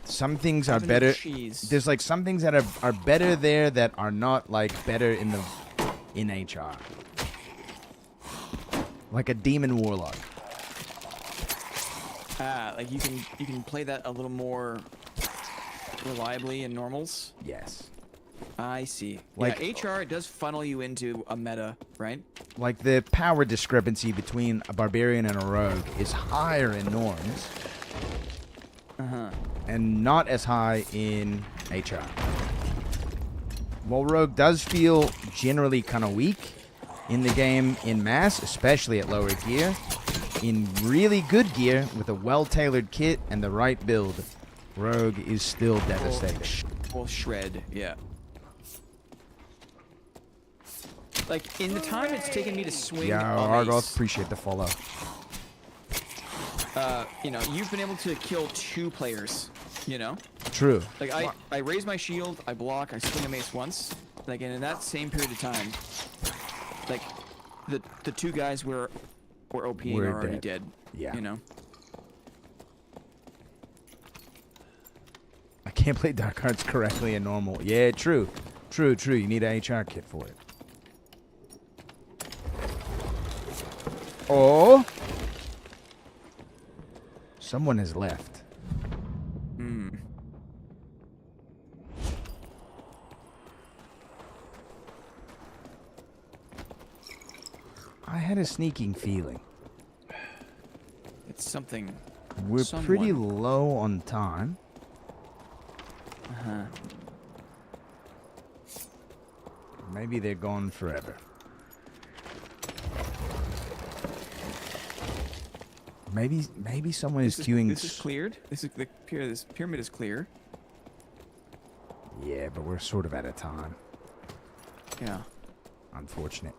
Some things are better. There's like some things that are better there that are not like better in HR. Like a demon warlock. Like you can play that a little more reliably in normals. Yes. I see. Like HR does funnel you into a meta, right? Like the power discrepancy between a barbarian and a rogue is higher in norms. And not as high in HR. While rogue does feel generally kind of weak in the game in mass, especially at lower gear, in really good gear with a well-tailored kit and the right build, rogue is still devastating. Will shred, yeah. Like, in the time it's taken me to swing Argoth, appreciate the follow. You've been able to kill 2 players, True. Like, I raise my shield, I block, I swing a mace once. Like, and in that same period of time, like, the 2 guys were OP and are already dead. Yeah. I can't play Dark Arts correctly in normal. Yeah, true. True. You need an HR kit for it. Oh! Someone has left. I had a sneaking feeling. It's something. We're pretty low on time. Maybe they're gone forever. Maybe someone is queuing. This is cleared. This pyramid is clear. Yeah, but we're sort of out of time. Yeah. Unfortunate.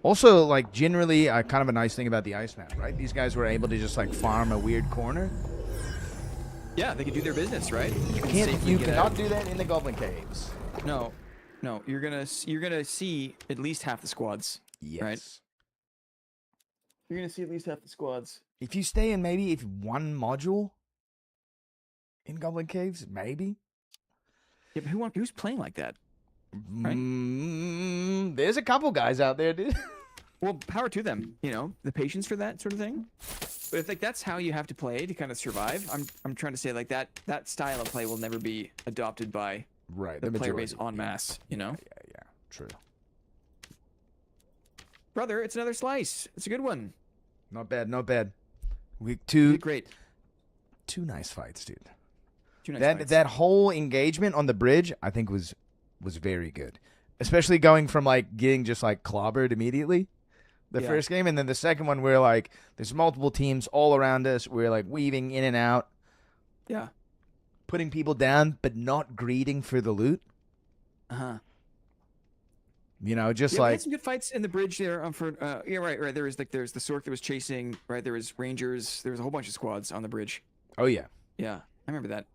Also, like, generally, kind of a nice thing about the ice map, right? These guys were able to just, like, farm a weird corner. Yeah, they could do their business, right? You cannot do that in the Goblin Caves. No. You're gonna see at least half the squads. Yes. Right? You're gonna see at least half the squads. If you stay in maybe one module in Goblin Caves, maybe. Yeah, but who's playing like that? Right? There's a couple guys out there, dude. Well, power to them. The patience for that sort of thing. But if that's how you have to play to kind of survive, I'm trying to say like that style of play will never be adopted by the player base en masse. Yeah, true. Brother, it's another slice. It's a good one. Not bad. Week 2. Great. 2 nice fights, dude. 2 nice fights. That whole engagement on the bridge, I think was very good. Especially going from like getting just like clobbered immediately. The first game, and then the second one we're like there's multiple teams all around us. We're like weaving in and out. Yeah. Putting people down, but not greeting for the loot. Just we had some good fights in the bridge there. Right. There's the Sork that was chasing. Right, there was Rangers. There was a whole bunch of squads on the bridge. Oh yeah. Yeah, I remember that.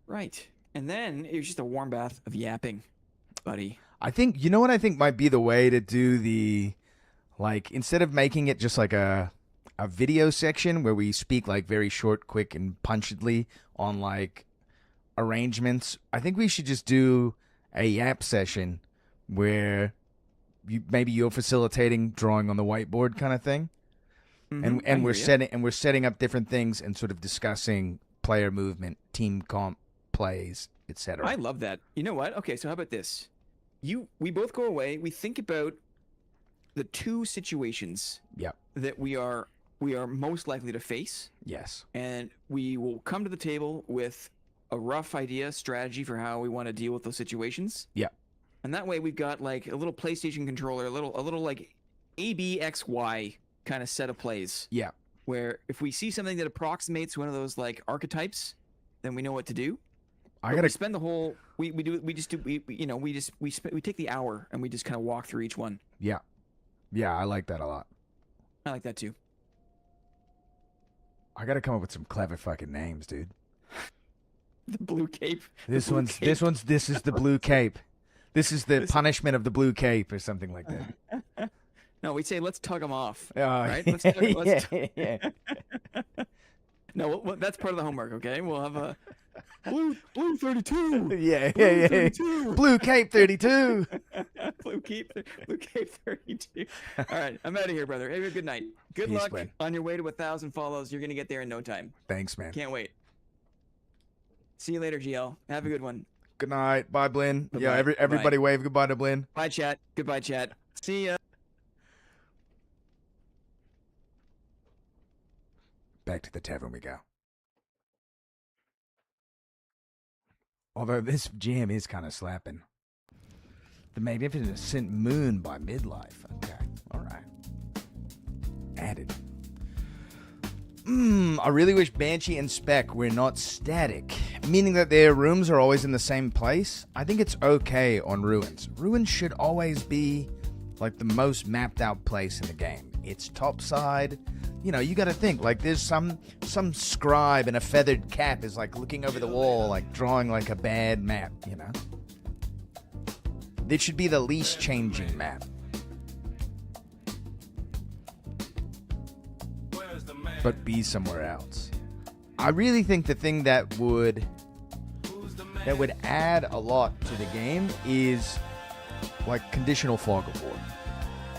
Right, and then it was just a warm bath of yapping, buddy. I think what I think might be the way to do the, like, instead of making it just like a video section where we speak like very short, quick, and punchedly on like arrangements. I think we should just do a yap session where maybe you're facilitating drawing on the whiteboard kind of thing. And we're setting up different things and sort of discussing player movement, team comp plays, etc. I love that. You know what? Okay, so how about this? We both go away. We think about the two situations that we are most likely to face. Yes. And we will come to the table with a rough idea, strategy for how we want to deal with those situations. Yeah. And that way we've got like a little PlayStation controller, a little like ABXY kind of set of plays. Yeah. Where if we see something that approximates one of those like archetypes, then we know what to do. We spend the whole we take the hour and we just kind of walk through each one. Yeah. Yeah, I like that a lot. I like that too. I got to come up with some clever fucking names, dude. The blue cape. This is the blue cape. This is the punishment of the blue cape or something like that. No, we'd say let's tug them off. Right? No, well, that's part of the homework. Okay, we'll have a blue 32. Yeah. 32. Blue cape 32. blue cape 32. All right, I'm out of here, brother. Have a good night. Good Peace, luck Glenn. on your way to 1,000 follows. You're gonna get there in no time. Thanks, man. Can't wait. See you later, GL. Have a good one. Good night. Bye, Blinn. Bye-bye. Yeah, everybody wave goodbye to Blinn. Bye, chat. Goodbye, chat. See ya. Back to the tavern we go. Although this jam is kind of slapping. The Magnificent Moon by Midlife. Okay, all right. Added. I really wish Banshee and Spec were not static, meaning that their rooms are always in the same place. I think it's okay on Ruins. Ruins should always be like the most mapped out place in the game. It's topside. You know, you got to think like there's some scribe in a feathered cap is like looking over the wall, like drawing like a bad map. You know, this should be the least changing map. But be somewhere else. I really think the thing that would add a lot to the game is like conditional fog of war.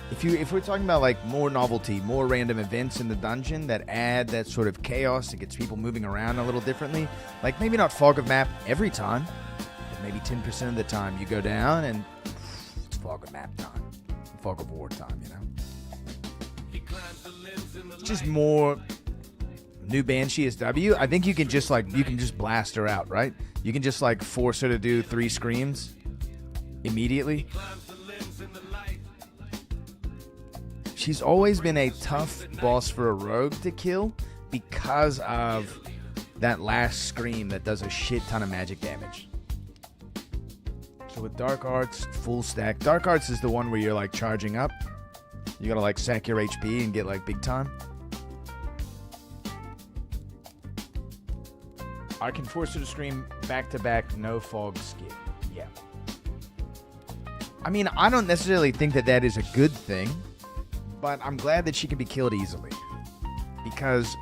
If we're talking about like more novelty, more random events in the dungeon that add that sort of chaos, it gets people moving around a little differently. Like maybe not fog of map every time, but maybe 10% of the time you go down and it's fog of map time, fog of war time. You know. Just more new Banshee SW. I think you can just blast her out, right? You can just like force her to do 3 screams immediately. She's always been a tough boss for a rogue to kill because of that last scream that does a shit ton of magic damage. So with Dark Arts, full stack. Dark Arts is the one where you're like charging up. You gotta like sack your HP and get like big time. I can force her to scream back to back, no fog skip. Yeah. I mean, I don't necessarily think that is a good thing, but I'm glad that she can be killed easily. Because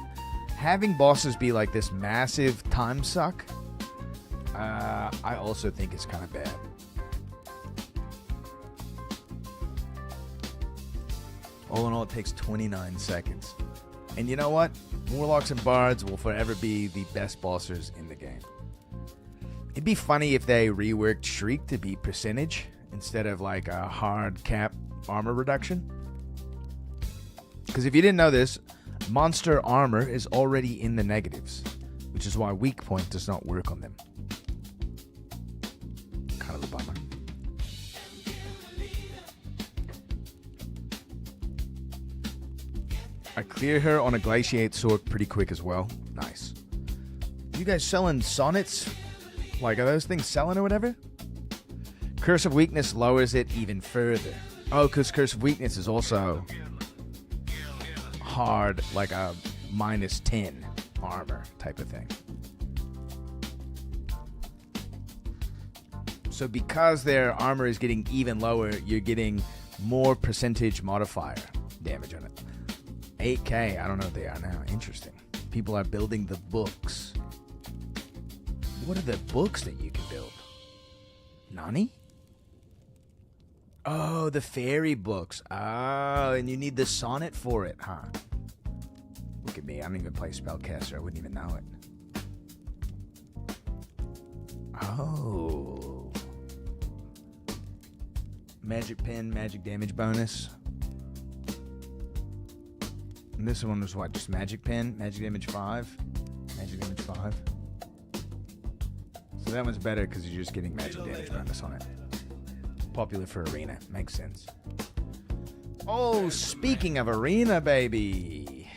having bosses be like this massive time suck, I also think is kind of bad. All in all, it takes 29 seconds. And you know what? Warlocks and Bards will forever be the best bossers in the game. It'd be funny if they reworked Shriek to be percentage instead of like a hard cap armor reduction. Because if you didn't know this, monster armor is already in the negatives, which is why weak point does not work on them. Kind of a bummer. I clear her on a glaciate sword pretty quick as well. Nice. You guys selling sonnets? Like, are those things selling or whatever? Curse of Weakness lowers it even further. Oh, because Curse of Weakness is also hard, like a -10 armor type of thing. So because their armor is getting even lower, you're getting more percentage modifier damage on it. 8K, I don't know what they are now. Interesting. People are building the books. What are the books that you can build? Nani? Oh, the fairy books. Oh, and you need the sonnet for it, huh? Look at me. I don't even play Spellcaster. I wouldn't even know it. Oh. Magic pen, magic damage bonus. And this one was what? Just magic pen, magic damage 5. Magic damage 5. So that one's better because you're just getting magic damage bonus on it. Popular for arena. Makes sense. Oh, speaking of arena, baby.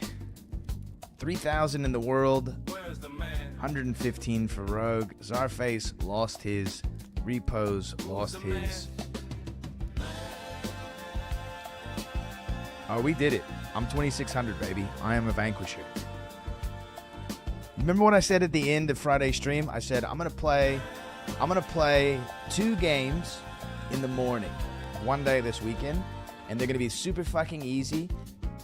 3,000 in the world. 115 for Rogue. Zarface lost his. Repose lost his. Oh, we did it. I'm 2,600, baby. I am a vanquisher. Remember what I said at the end of Friday's stream? I said I'm gonna play 2 games in the morning, one day this weekend, and they're gonna be super fucking easy,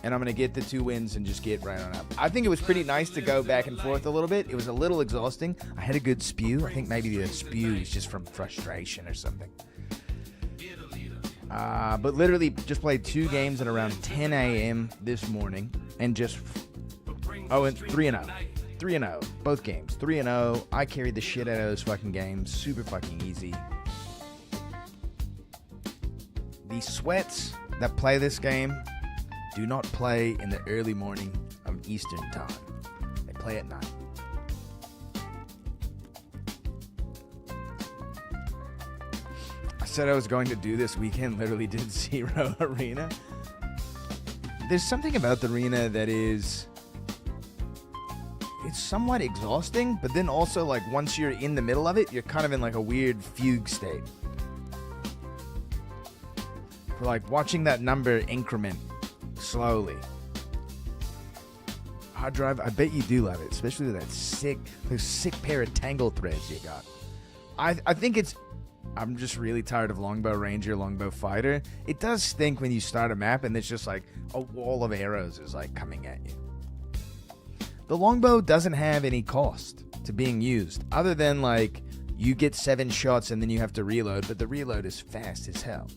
and I'm gonna get the 2 wins and just get right on up. I think it was pretty nice to go back and forth a little bit. It was a little exhausting. I had a good spew. I think maybe the spew is just from frustration or something. But literally just played 2 games at around 10 a.m. this morning, and just and 3-0. 3-0, both games. 3-0. I carried the shit out of those fucking games. Super fucking easy. The sweats that play this game do not play in the early morning of Eastern time. They play at night. I said I was going to do this weekend, literally did 0 arena. There's something about the arena that is... It's somewhat exhausting, but then also, like, once you're in the middle of it, you're kind of in, like, a weird fugue state. For, like, watching that number increment slowly. Hard drive, I bet you do love it, especially with those sick pair of tangle threads you got. I think it's... I'm just really tired of Longbow Ranger, Longbow Fighter. It does stink when you start a map and it's just like a wall of arrows is like coming at you. The longbow doesn't have any cost to being used, other than like you get 7 shots and then you have to reload, but the reload is fast as hell.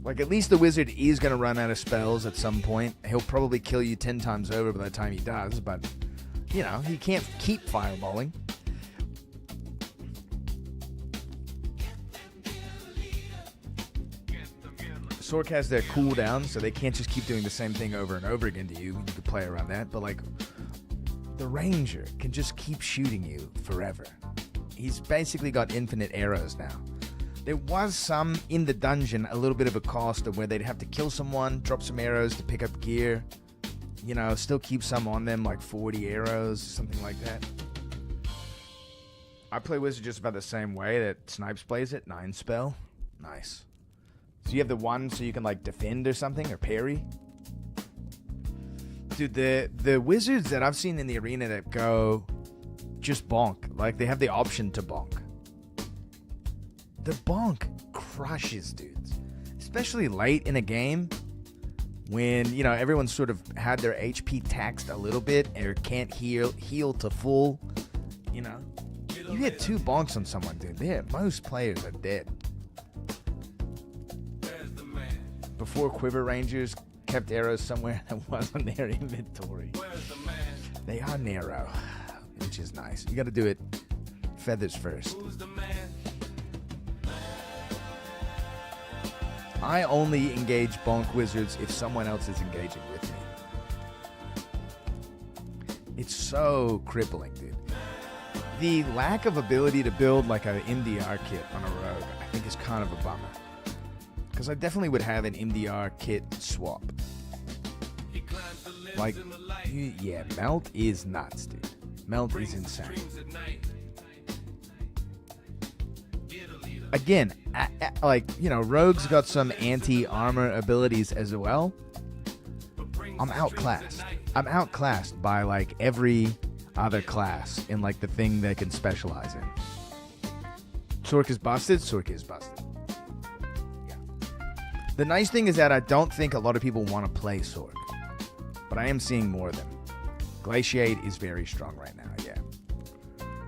Like, at least the wizard is going to run out of spells at some point. He'll probably kill you 10 times over by the time he does, but, you know, he can't keep fireballing. Sork has their cooldown, so they can't just keep doing the same thing over and over again to you. You can play around that, but like the ranger can just keep shooting you forever. He's basically got infinite arrows now. There was some in the dungeon, a little bit of a cost of where they'd have to kill someone, drop some arrows to pick up gear, you know, still keep some on them, like 40 arrows, something like that. I play wizard just about the same way that Snipes plays it, 9 spell. Nice. So you have the 1 so you can like defend or something, or parry. Dude, the wizards that I've seen in the arena that go just bonk, like they have the option to bonk. The bonk crushes dudes, especially late in a game when, you know, everyone's sort of had their HP taxed a little bit or can't heal to full. You know, you get 2 bonks on someone, dude. Most players are dead. Before Quiver Rangers kept arrows somewhere that wasn't their inventory. They are narrow, which is nice. You got to do it feathers first. I only engage bonk wizards if someone else is engaging with me. It's so crippling, dude. The lack of ability to build like an MDR kit on a rogue, I think, is kind of a bummer. Because I definitely would have an MDR kit swap. Like, yeah, Melt is nuts, dude. Melt is insane. Again, like, you know, Rogue's got some anti-armor abilities as well. I'm outclassed. I'm outclassed by, like, every other class in, like, the thing they can specialize in. Sork is busted? Sork is busted. The nice thing is that I don't think a lot of people want to play Sork. but I am seeing more of them. Glaciate is very strong right now, yeah.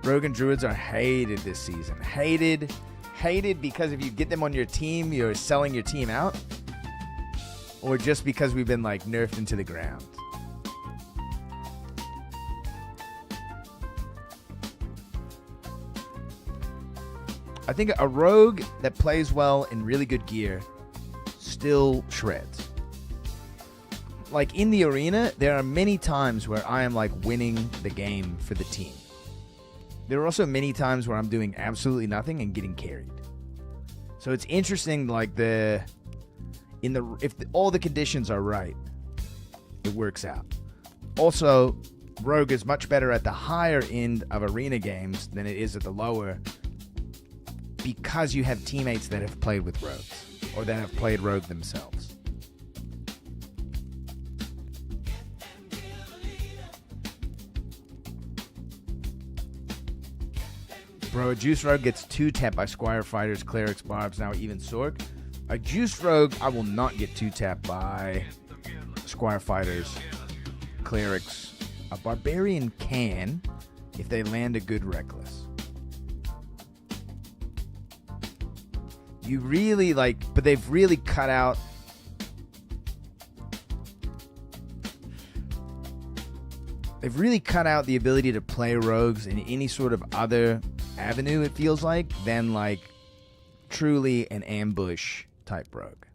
Rogue and Druids are hated this season. Hated because if you get them on your team, you're selling your team out, or just because we've been like nerfed into the ground. I think a rogue that plays well in really good gear still shreds. Like in the arena, there are many times where I am like winning the game for the team. There are also many times where I'm doing absolutely nothing and getting carried. So it's interesting, like if all the conditions are right, it works out. Also, rogue is much better at the higher end of arena games than it is at the lower, because you have teammates that have played with rogues or that have played rogue themselves. Bro, a Juice Rogue gets 2-tapped by Squire Fighters, Clerics, Barbs, now even Sorg. A Juice Rogue, I will not get 2-tapped by Squire Fighters, Clerics. A Barbarian can if they land a good Reckless. You really but they've really cut out. They've really cut out the ability to play rogues in any sort of other avenue, it feels like, than like truly an ambush type rogue.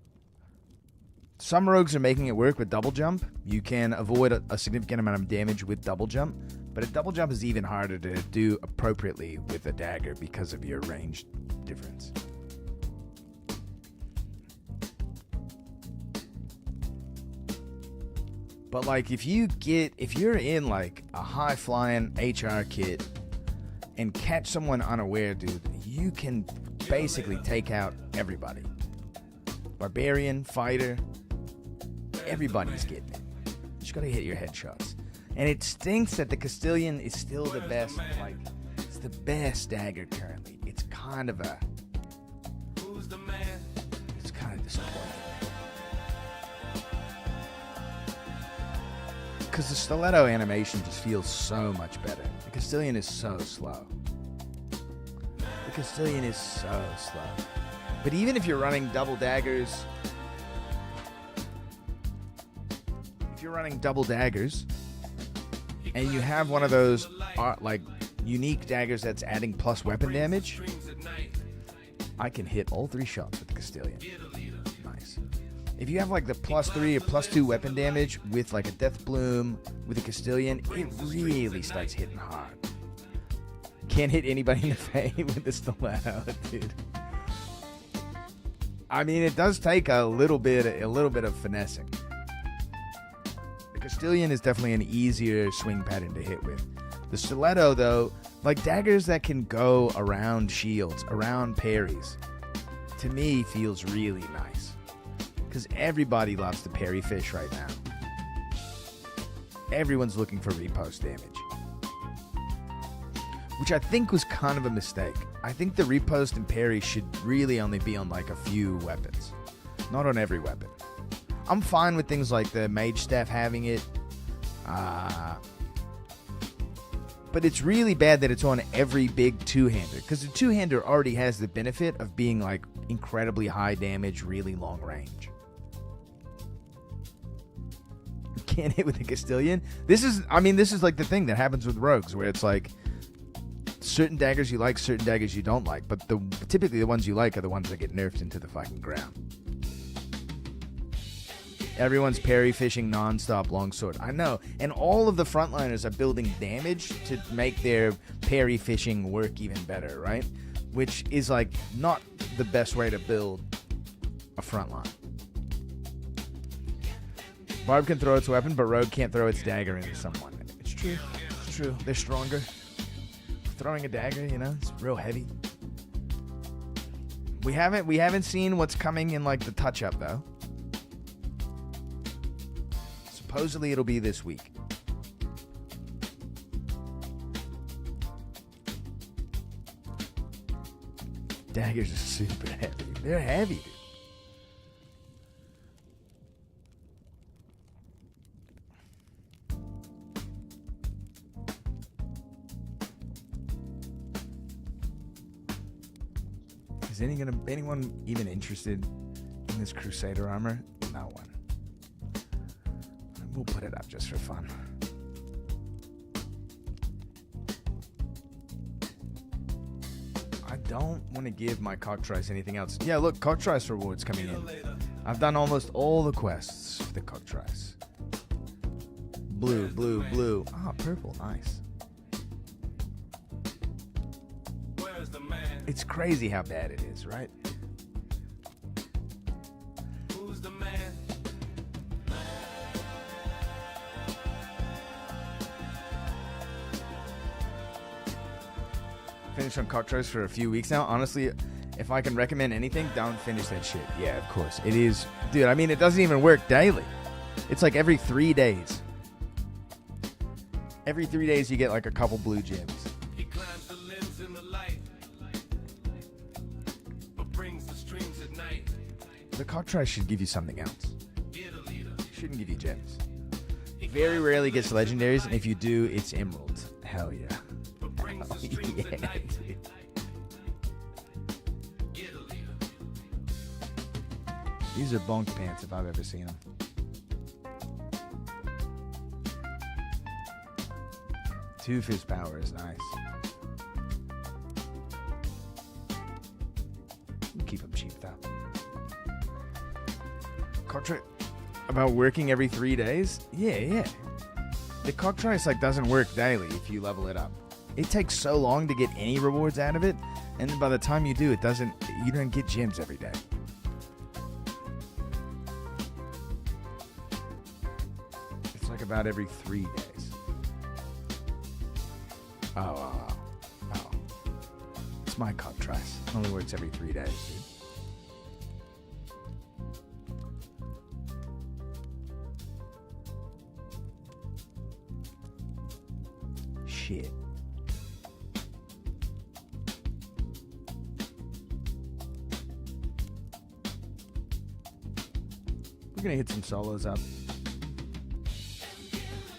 Some rogues are making it work with double jump. You can avoid a significant amount of damage with double jump, but a double jump is even harder to do appropriately with a dagger because of your range difference. But like if you're in like a high flying HR kit and catch someone unaware, dude, you can basically take out everybody. Barbarian, fighter, everybody's getting it. You just gotta hit your headshots. And it stinks that the Castilian is still the best, like, it's the best dagger currently. It's kind of disappointing. Because the stiletto animation just feels so much better. The Castilian is so slow. But even if you're running double daggers, and you have one of those like unique daggers that's adding plus weapon damage, I can hit all 3 shots with the Castilian. Nice. If you have like the +3 or +2 weapon damage with like a Death Bloom with a Castilian, it really starts hitting hard. Can't hit anybody in the face with the stiletto, dude. I mean, it does take a little bit of finessing. The Castilian is definitely an easier swing pattern to hit with. The stiletto, though, like daggers that can go around shields, around parries, to me feels really nice. Because everybody loves to parry fish right now. Everyone's looking for repost damage. Which I think was kind of a mistake. I think the repost and parry should really only be on like a few weapons. Not on every weapon. I'm fine with things like the mage staff having it. But it's really bad that it's on every big two-hander. Because the two-hander already has the benefit of being like incredibly high damage, really long range. Can't hit with the Castilian. This is like the thing that happens with rogues, where it's like certain daggers you like, certain daggers you don't like, but typically the ones you like are the ones that get nerfed into the fucking ground. Everyone's parry fishing non-stop longsword. I know, and all of the frontliners are building damage to make their parry fishing work even better, right? Which is like not the best way to build a frontline. Barb can throw its weapon, but Rogue can't throw its dagger into someone. It's true. It's true. They're stronger. Throwing a dagger, it's real heavy. We haven't seen what's coming in like the touch-up though. Supposedly it'll be this week. Daggers are super heavy. They're heavy, dude. anyone even interested in this Crusader armor? No one. We'll put it up just for fun. I don't want to give my Coctrice anything else. Yeah, look, Coctrice rewards coming in. I've done almost all the quests for the Coctrice. Blue, blue, blue. Ah, purple, nice. It's crazy how bad it is, right? Who's the man? Finished on Coctrice for a few weeks now. Honestly, if I can recommend anything, don't finish that shit. Yeah, of course. It is. Dude, I mean, it doesn't even work daily. It's like every 3 days. Every 3 days you get like a couple blue gems. He climbs the limbs in the light, but brings the streams at night. The Coctrice should give you something else. Get a leader. Shouldn't give you gems. Very rarely gets legendaries, and if you do, it's emerald. Hell yeah. But brings the streams at night. Get a leader. These are bonk pants if I've ever seen them. Two fist power is nice. We'll keep them cheap though. Coctrice about working every 3 days? Yeah. The Coctrice like doesn't work daily if you level it up. It takes so long to get any rewards out of it, and then by the time you do, you don't get gems every day. It's like about every 3 days. Oh. It's my Coctrice. It only works every 3 days, dude. Shit. We're gonna hit some solos up.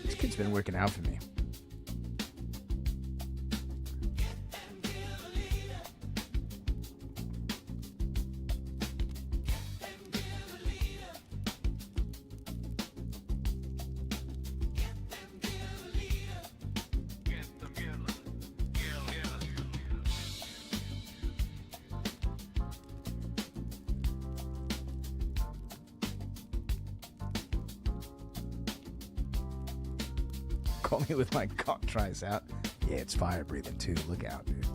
This kid's been working out for me. Call me with my Coctrice out. Yeah, it's fire breathing too. Look out, dude.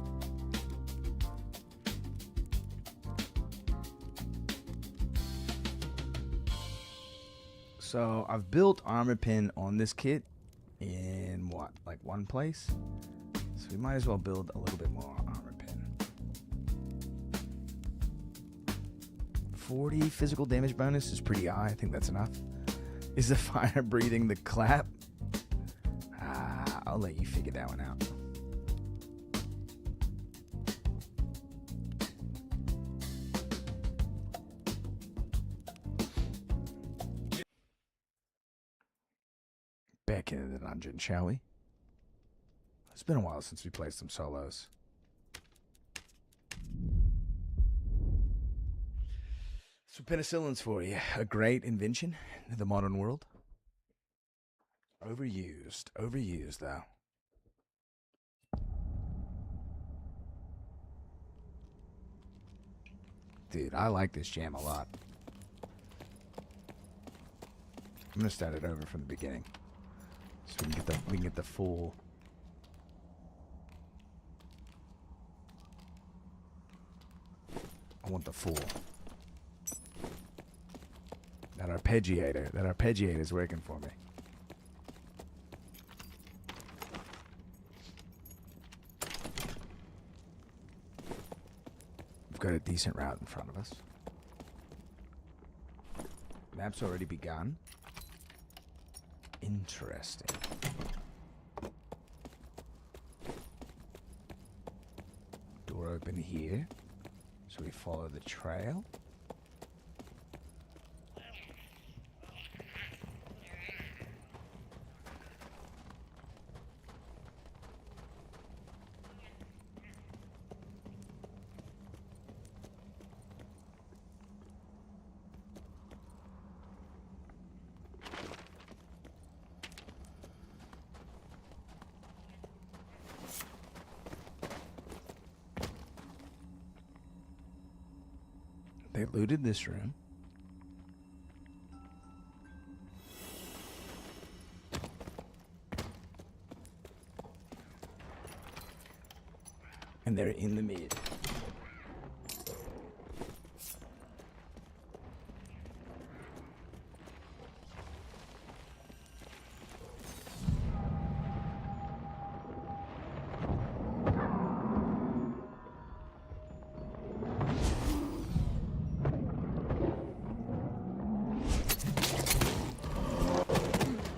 So I've built armor pin on this kit in what, like one place? So we might as well build a little bit more armor pin. 40 physical damage bonus is pretty high. I think that's enough. Is the fire breathing the clap? I'll let you figure that one out. Back into the dungeon, shall we? It's been a while since we played some solos. So penicillin's for you. A great invention in the modern world. Overused though. Dude, I like this jam a lot. I'm gonna start it over from the beginning, so we can get the full. I want the full. That arpeggiator is working for me. Got a decent route in front of us. Map's already begun. Interesting. Door open here. So we follow the trail. They looted this room. And they're in the mid.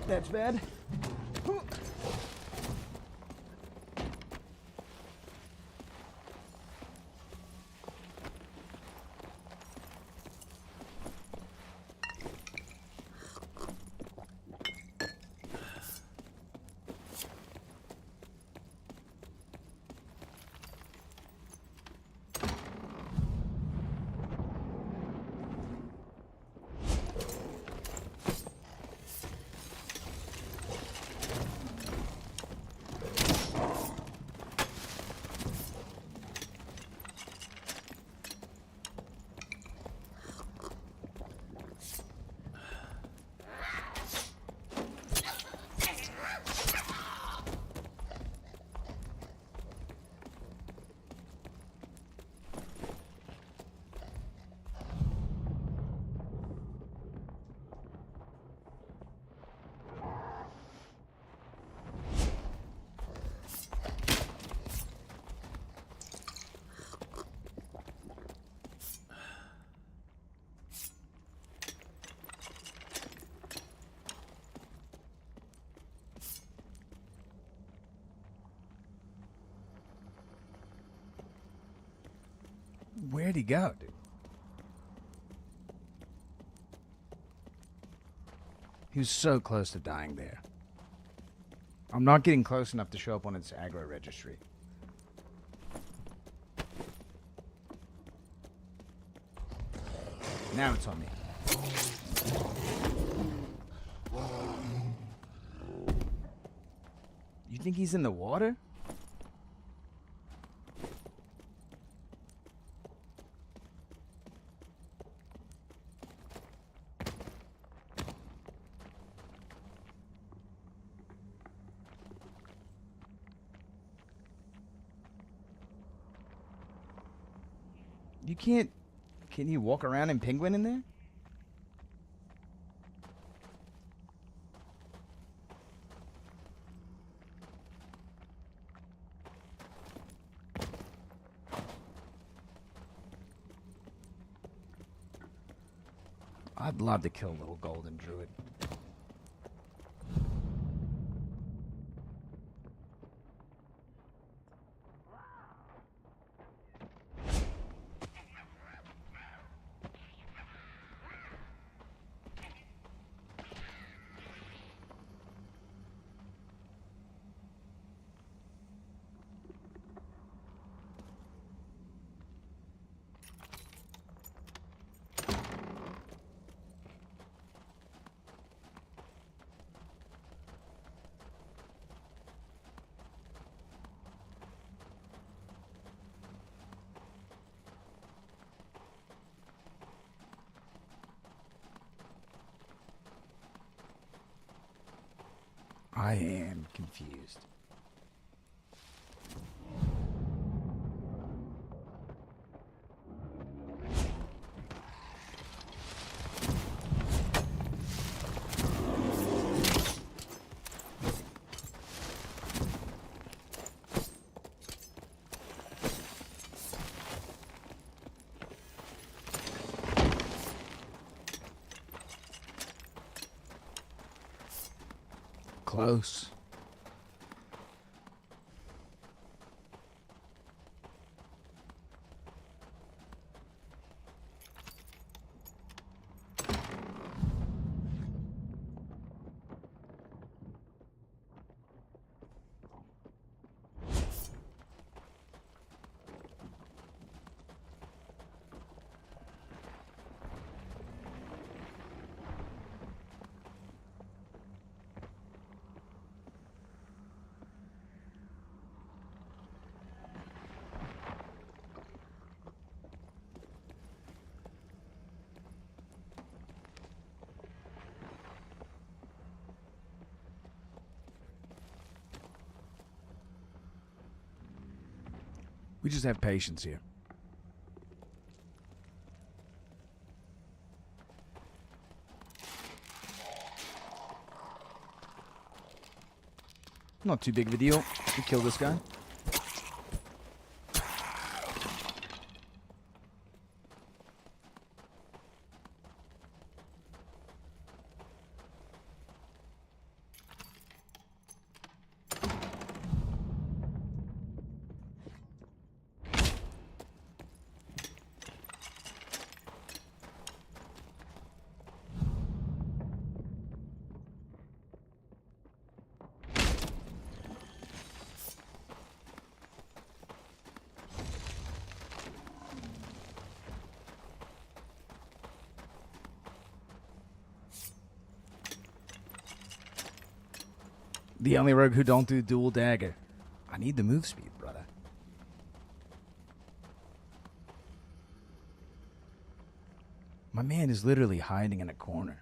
That's bad. Where'd he go, dude? He was so close to dying there. I'm not getting close enough to show up on its aggro registry. Now it's on me. You think he's in the water? You can't... Can you walk around in Penguin in there? I'd love to kill little golden druid. I am confused. Close. We just have patience here. Not too big of a deal to kill this guy. The only rogue who don't do dual dagger. I need the move speed, brother. My man is literally hiding in a corner.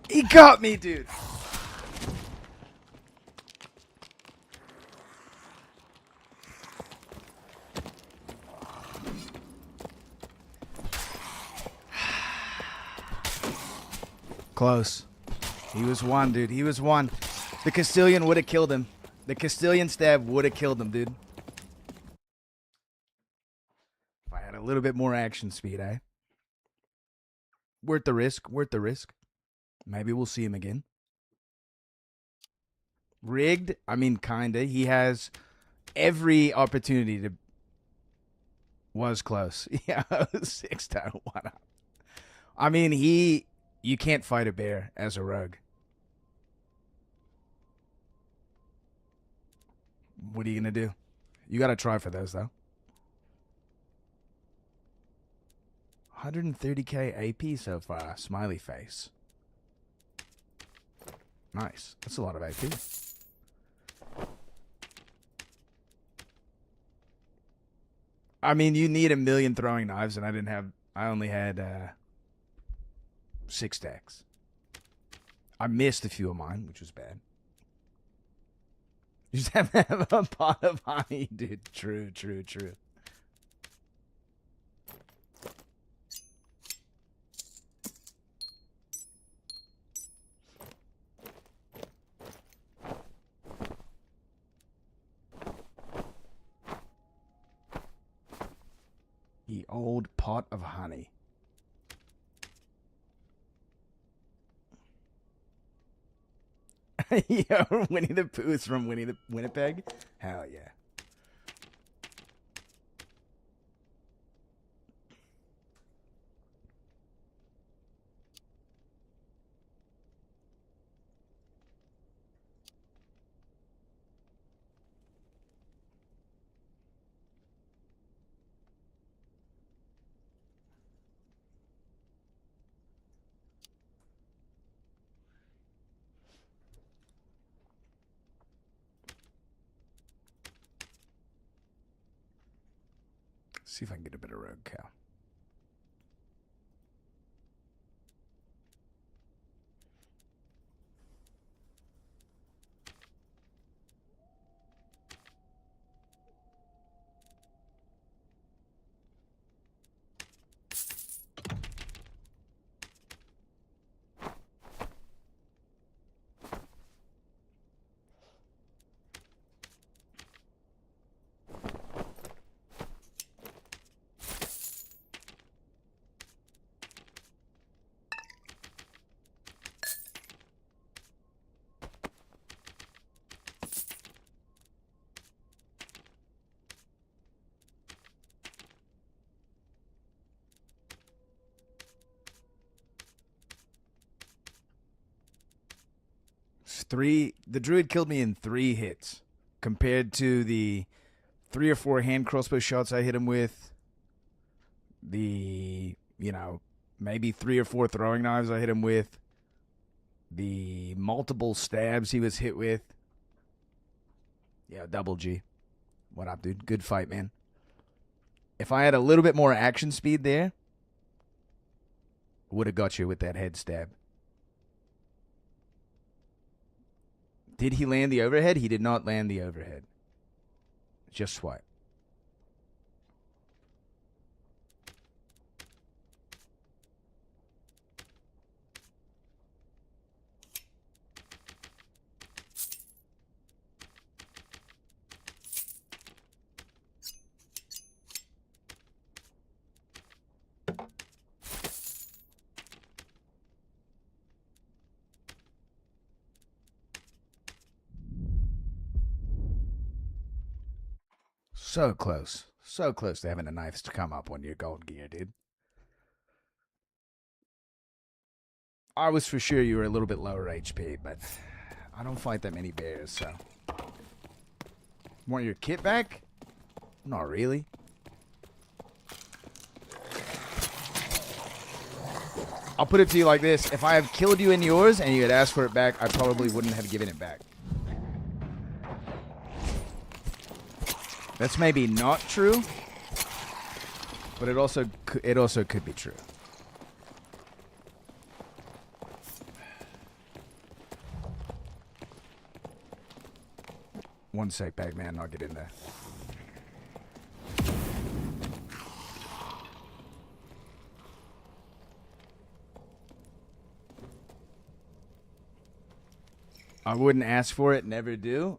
He got me, dude. Close. He was one, dude. He was one. The Castilian would have killed him. The Castilian stab would have killed him, dude. If I had a little bit more action speed, eh? Worth the risk. Worth the risk. Maybe we'll see him again. Rigged? I mean, kinda. He has every opportunity to... Was close. Yeah, 6 to 1. I mean, you can't fight a bear as a rogue. What are you going to do? You got to try for those, though. 130k AP so far. Smiley face. Nice. That's a lot of AP. I mean, you need 1 million throwing knives, and I only had 6 stacks. I missed a few of mine, which was bad. You just have to have a pot of honey, dude. True, true, true. Ye old pot of honey. Yo, Winnie the Pooh is from Winnipeg? Hell yeah. See if I can get a bit of rogue cow. The druid killed me in 3 hits compared to the 3 or 4 hand crossbow shots I hit him with, the, maybe 3 or 4 throwing knives I hit him with, the multiple stabs he was hit with. Yeah, double G. What up, dude? Good fight, man. If I had a little bit more action speed there, would have got you with that head stab. Did he land the overhead? He did not land the overhead. Just swipe. So close. So close to having a knife to come up on your gold gear, dude. I was for sure you were a little bit lower HP, but I don't fight that many bears, so. Want your kit back? Not really. I'll put it to you like this. If I have killed you in yours and you had asked for it back, I probably wouldn't have given it back. That's maybe not true, but it also could be true. One sec, Pac-Man, I'll get in there. I wouldn't ask for it, never do.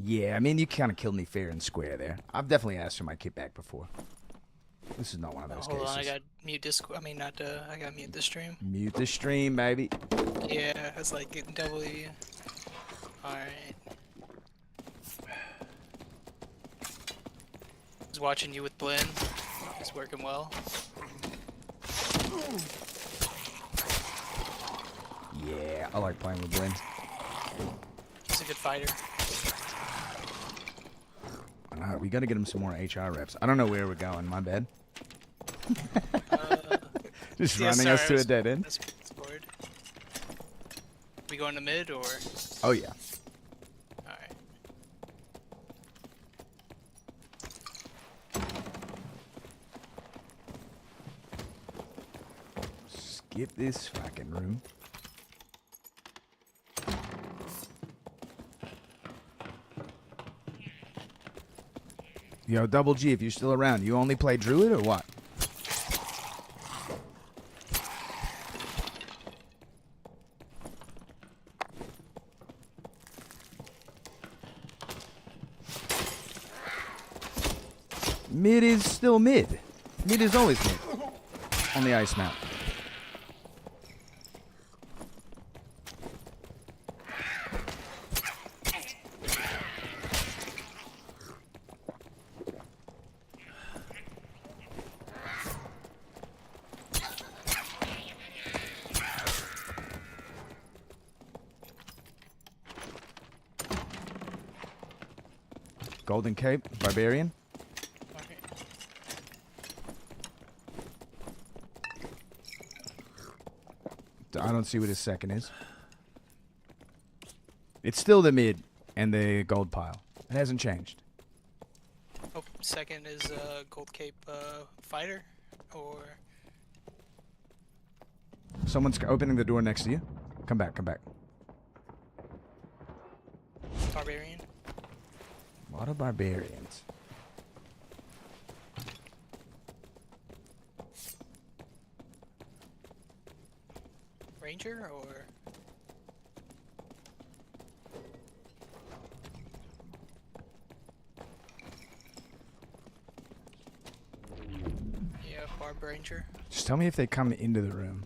Yeah, I mean, you kind of killed me fair and square there. I've definitely asked for my kit back before. This is not one of those cases. Hold on, I got mute Discord. I mean, not I got mute the stream. Mute the stream, baby. Yeah, it's like getting W. Alright. Just watching you with Blinn. It's working well. Yeah, I like playing with Blinn. He's a good fighter. We gotta get him some more HR reps. I don't know where we're going. My bad. Just yeah, running sorry, us to a dead end. We going to mid or? Oh yeah. Alright. Skip this fucking room. Yo, Double G, if you're still around, you only play Druid or what? Mid is still mid. Mid is always mid. On the ice map. Golden Cape, Barbarian. Okay. I don't see what his second is. It's still the mid and the gold pile. It hasn't changed. Oh, second is Gold Cape fighter, or Someone's opening the door next to you. Come back, come back. Barbarian. A lot of barbarians. Ranger, or yeah, Barb Ranger. Just tell me if they come into the room.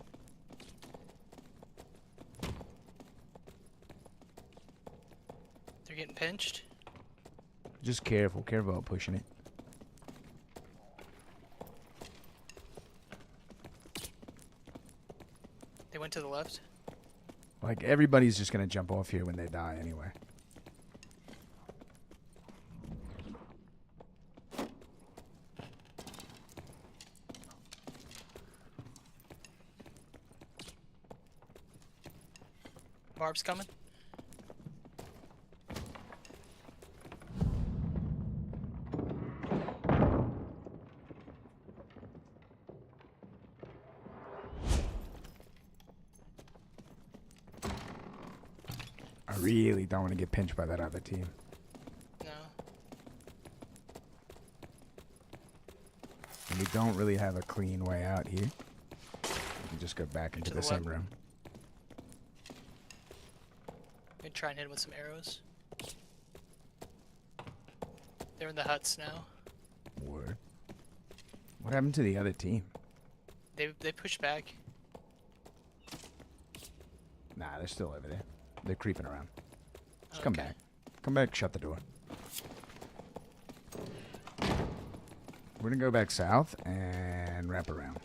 They're getting pinched. Just careful. Careful about pushing it. They went to the left. Like, everybody's just going to jump off here when they die anyway. Barb's coming. I really don't want to get pinched by that other team. No. And we don't really have a clean way out here. We can just go back into To the the same left. room. Gonna try and hit him with some arrows. They're in the huts now. Word. What happened to the other team? They pushed back. Nah, they're still over there. They're creeping around. Just come Okay. back. Come back, shut the door. We're gonna go back south and wrap around.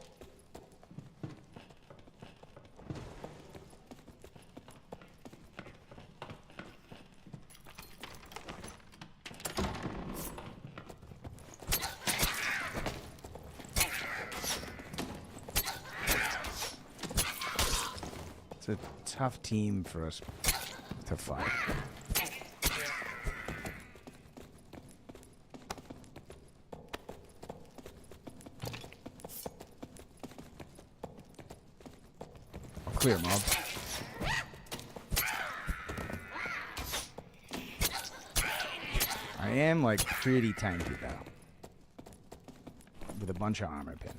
It's a tough team for us to fight. I'll clear mob. I am like pretty tanky though. With a bunch of armor pin.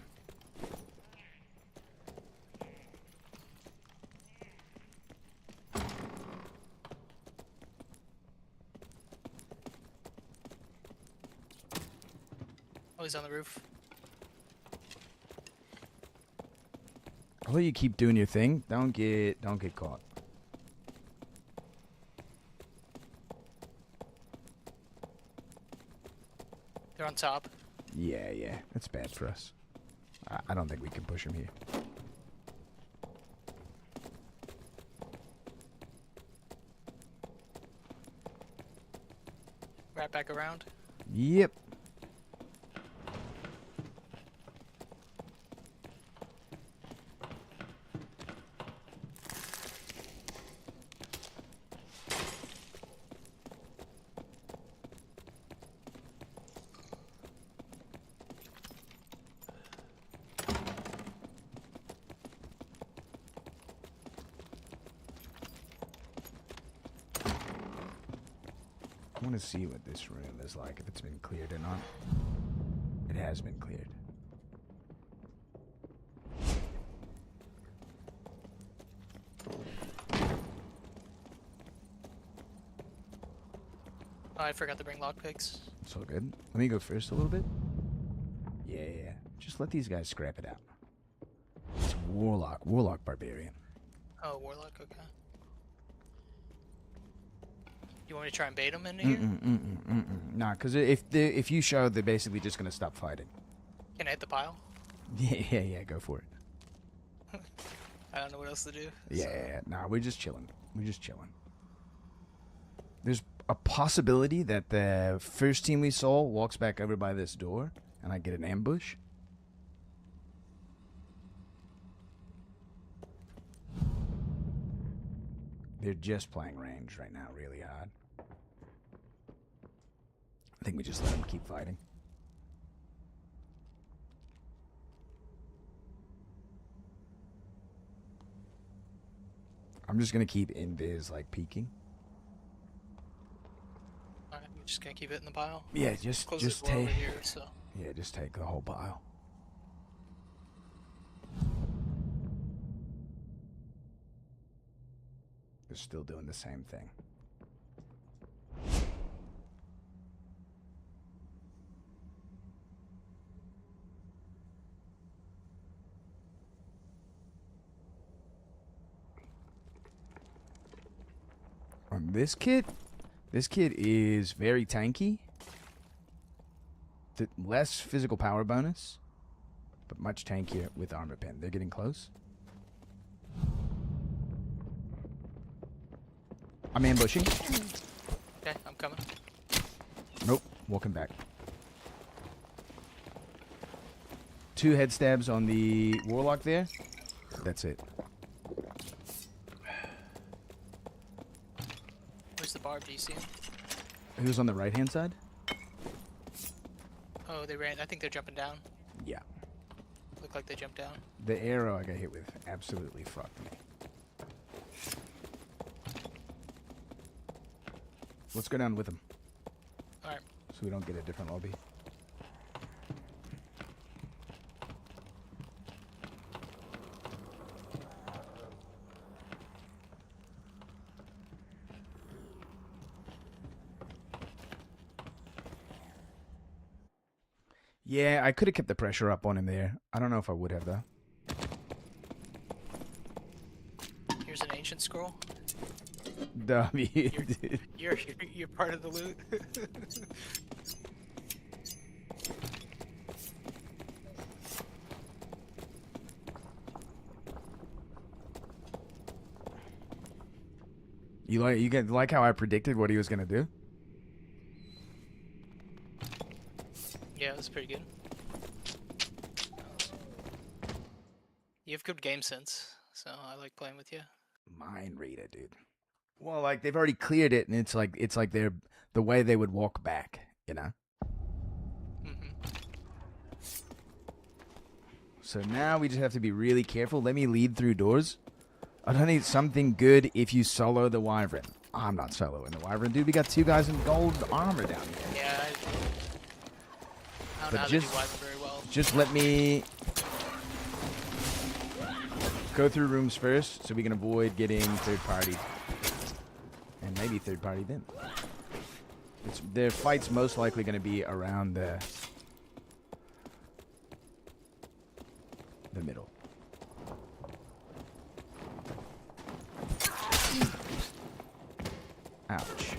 Oh, he's on the roof. I'll let you keep doing your thing. Don't get caught. They're on top. Yeah. That's bad for us. I don't think we can push him here. Wrap back around. Yep. I want to see what this room is like, if it's been cleared or not. It has been cleared. Oh, I forgot to bring lockpicks. It's all good. Let me go first a little bit. Yeah. Just let these guys scrap it out. It's Warlock Barbarian. Oh, Warlock, okay. You want me to try and bait him into here? Nah, because if you show, they're basically just gonna stop fighting. Can I hit the pile? Yeah, go for it. I don't know what else to do. Yeah, nah, we're just chilling. There's a possibility that the first team we saw walks back over by this door, and I get an ambush. They're just playing range right now, really hard. I think we just let them keep fighting. I'm just gonna keep invis like peeking. Alright, I'm just gonna keep it in the pile. Yeah, just take. Over here, so. Yeah, just take the whole pile. They're still doing the same thing. On this kid is very tanky. Less physical power bonus, but much tankier with armor pen. They're getting close. I'm ambushing. Okay, I'm coming. Nope, walking back. 2 head stabs on the Warlock there. That's it. Where's the barb? Do you see him? Who's on the right-hand side? Oh, they ran. I think they're jumping down. Yeah. Look like they jumped down. The arrow I got hit with absolutely fucked me. Let's go down with him. Alright. So we don't get a different lobby. Yeah, I could have kept the pressure up on him there. I don't know if I would have, though. Here's an ancient scroll. Dummy. You're part of the loot. You like how I predicted what he was gonna do? Yeah, that's pretty good. You have good game sense, so I like playing with you. Mind reader, dude. Well, like they've already cleared it, and it's like they're the way they would walk back, you know. So now we just have to be really careful. Let me lead through doors. I don't need something good if you solo the Wyvern. I'm not soloing the Wyvern, dude. We got 2 guys in gold armor down here. Yeah, I don't know how to do Wyvern very well. Just let me go through rooms first so we can avoid getting third party. And maybe third party then. Their fight's most likely going to be around the middle. Ouch.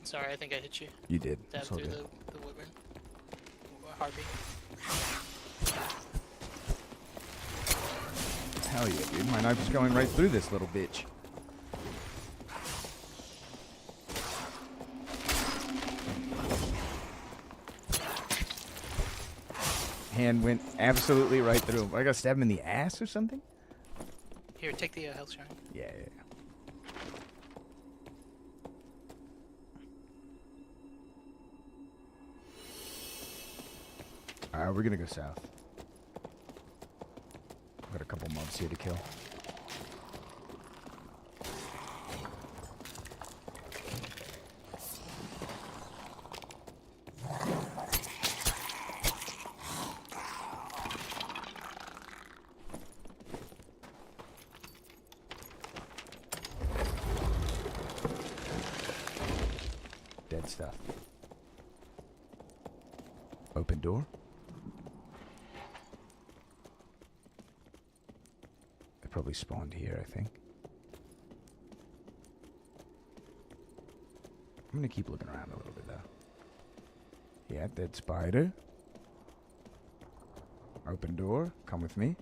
Sorry, I think I hit you. You did. Stabbed So through good. the wyvern. Harpy. Hell yeah, dude. My knife is going right through this little bitch. Hand went absolutely right through him. I got stabbed him in the ass or something? Here, take the health shrine. Yeah. Alright, we're gonna go south. Got a couple mobs here to kill. Dead. stuff. Open door. They probably spawned here, I think. I'm gonna keep looking around a little bit, though. Yeah, dead spider. Open door. Come with me.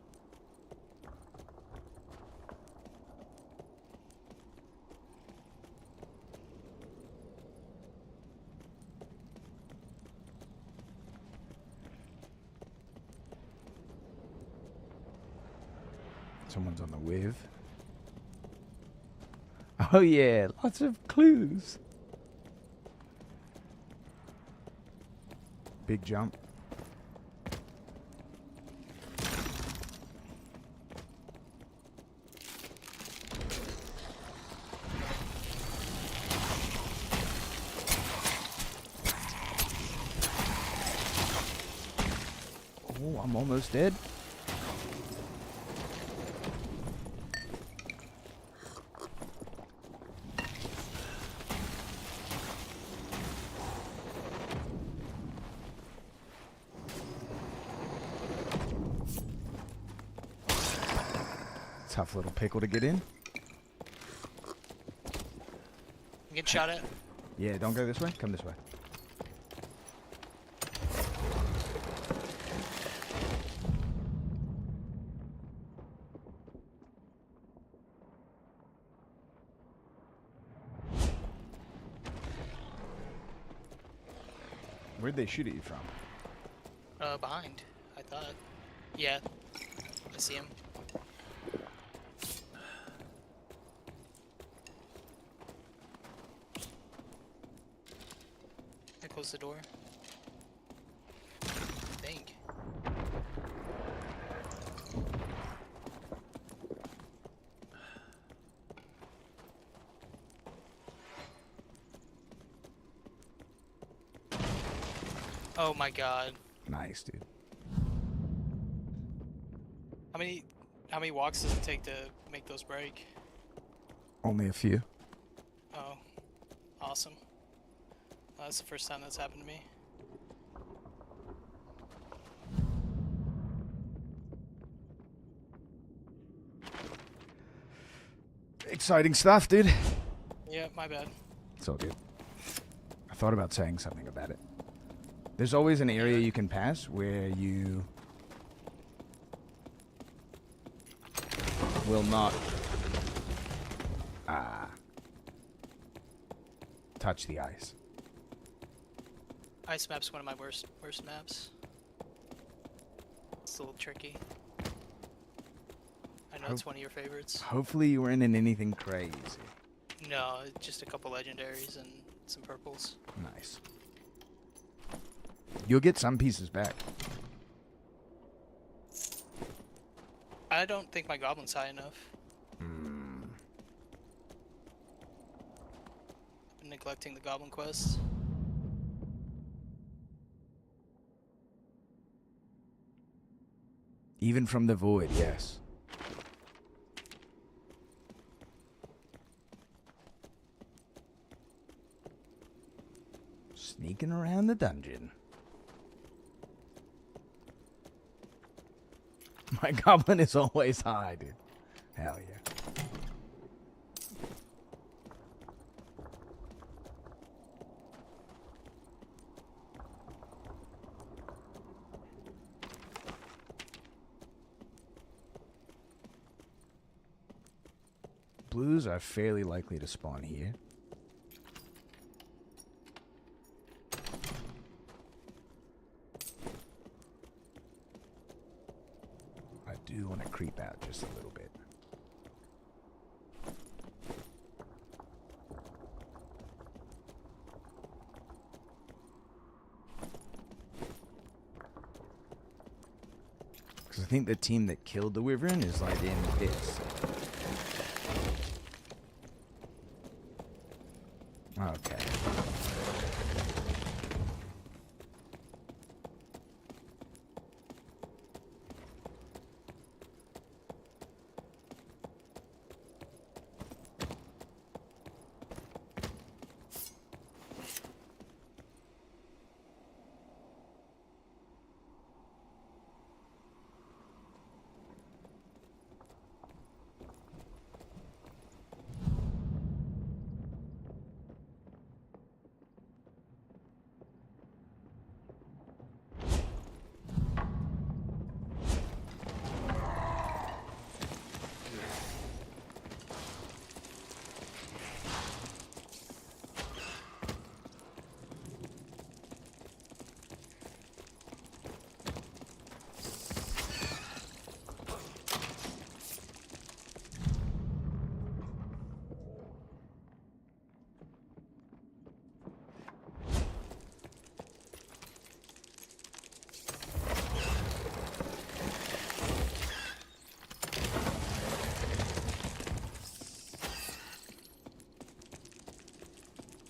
Someone's on the whiv. Oh yeah, lots of clues. Big jump. Oh, I'm almost dead. Tough little pickle to get in. You get shot at. Yeah, don't go this way. Come this way. Where'd they shoot at you from? Behind, I thought. Yeah, I see him. I close the door. I think. Oh my god. Nice, dude. How many walks does it take to make those break? Only a few. Oh, awesome. That's the first time that's happened to me. Exciting stuff, dude. Yeah, my bad. It's all good. I thought about saying something about it. There's always an area you can pass where you will not touch the ice. Ice map's one of my worst maps. It's a little tricky. I know it's one of your favorites. Hopefully you weren't in anything crazy. No, just a couple legendaries and some purples. Nice. You'll get some pieces back. I don't think my goblin's high enough. Hmm. I've been neglecting the goblin quests. Even from the void, yes. Sneaking around the dungeon. My goblin is always high, dude. Hell yeah. Blues are fairly likely to spawn here. I do want to creep out just a little bit. Because I think the team that killed the Wyvern is like in this. Okay.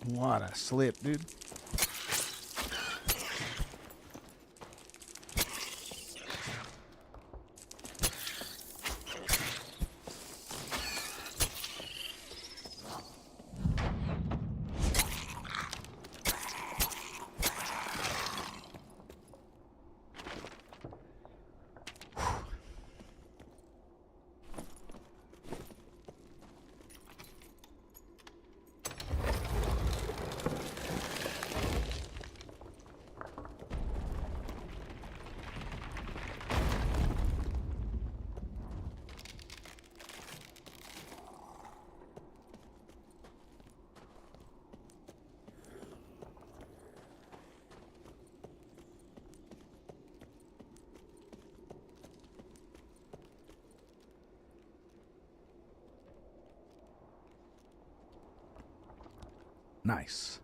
What a slip, dude. Nice.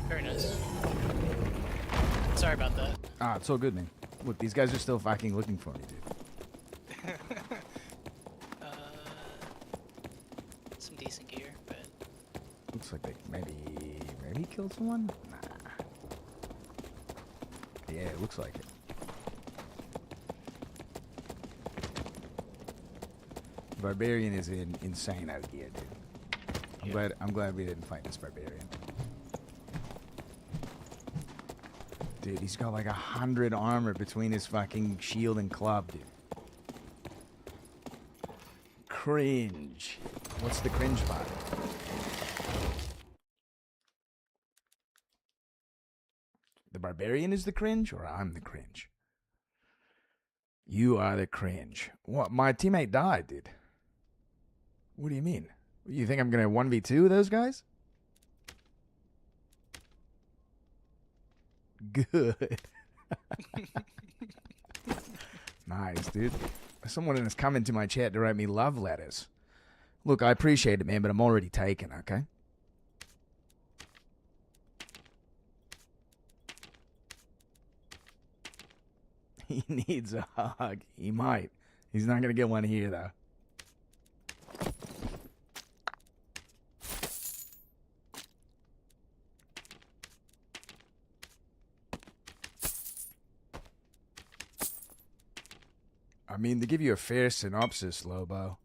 Very nice. Sorry about that. Ah, it's all good, man. Look, these guys are still fucking looking for me, dude. Some decent gear, but Looks like they maybe killed someone? Nah. Yeah, it looks like it. Barbarian is insane out here, dude. I'm glad we didn't fight this barbarian. Dude, he's got like 100 armor between his fucking shield and club, dude. Cringe. What's the cringe part? The barbarian is the cringe, or I'm the cringe? You are the cringe. What? My teammate died, dude. What do you mean? You think I'm gonna 1v2 those guys? Good. Nice, dude. Someone has come into my chat to write me love letters. Look, I appreciate it, man, but I'm already taken, okay? He needs a hug. He might. He's not going to get one here, though. I mean, to give you a fair synopsis, Lobo,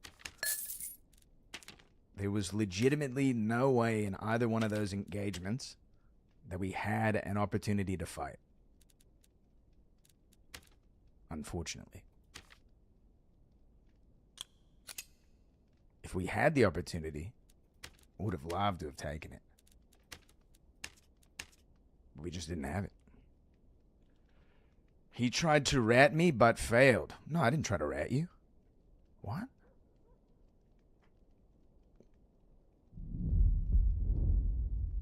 there was legitimately no way in either one of those engagements that we had an opportunity to fight. Unfortunately. If we had the opportunity, I would have loved to have taken it. But we just didn't have it. He tried to rat me, but failed. No, I didn't try to rat you. What?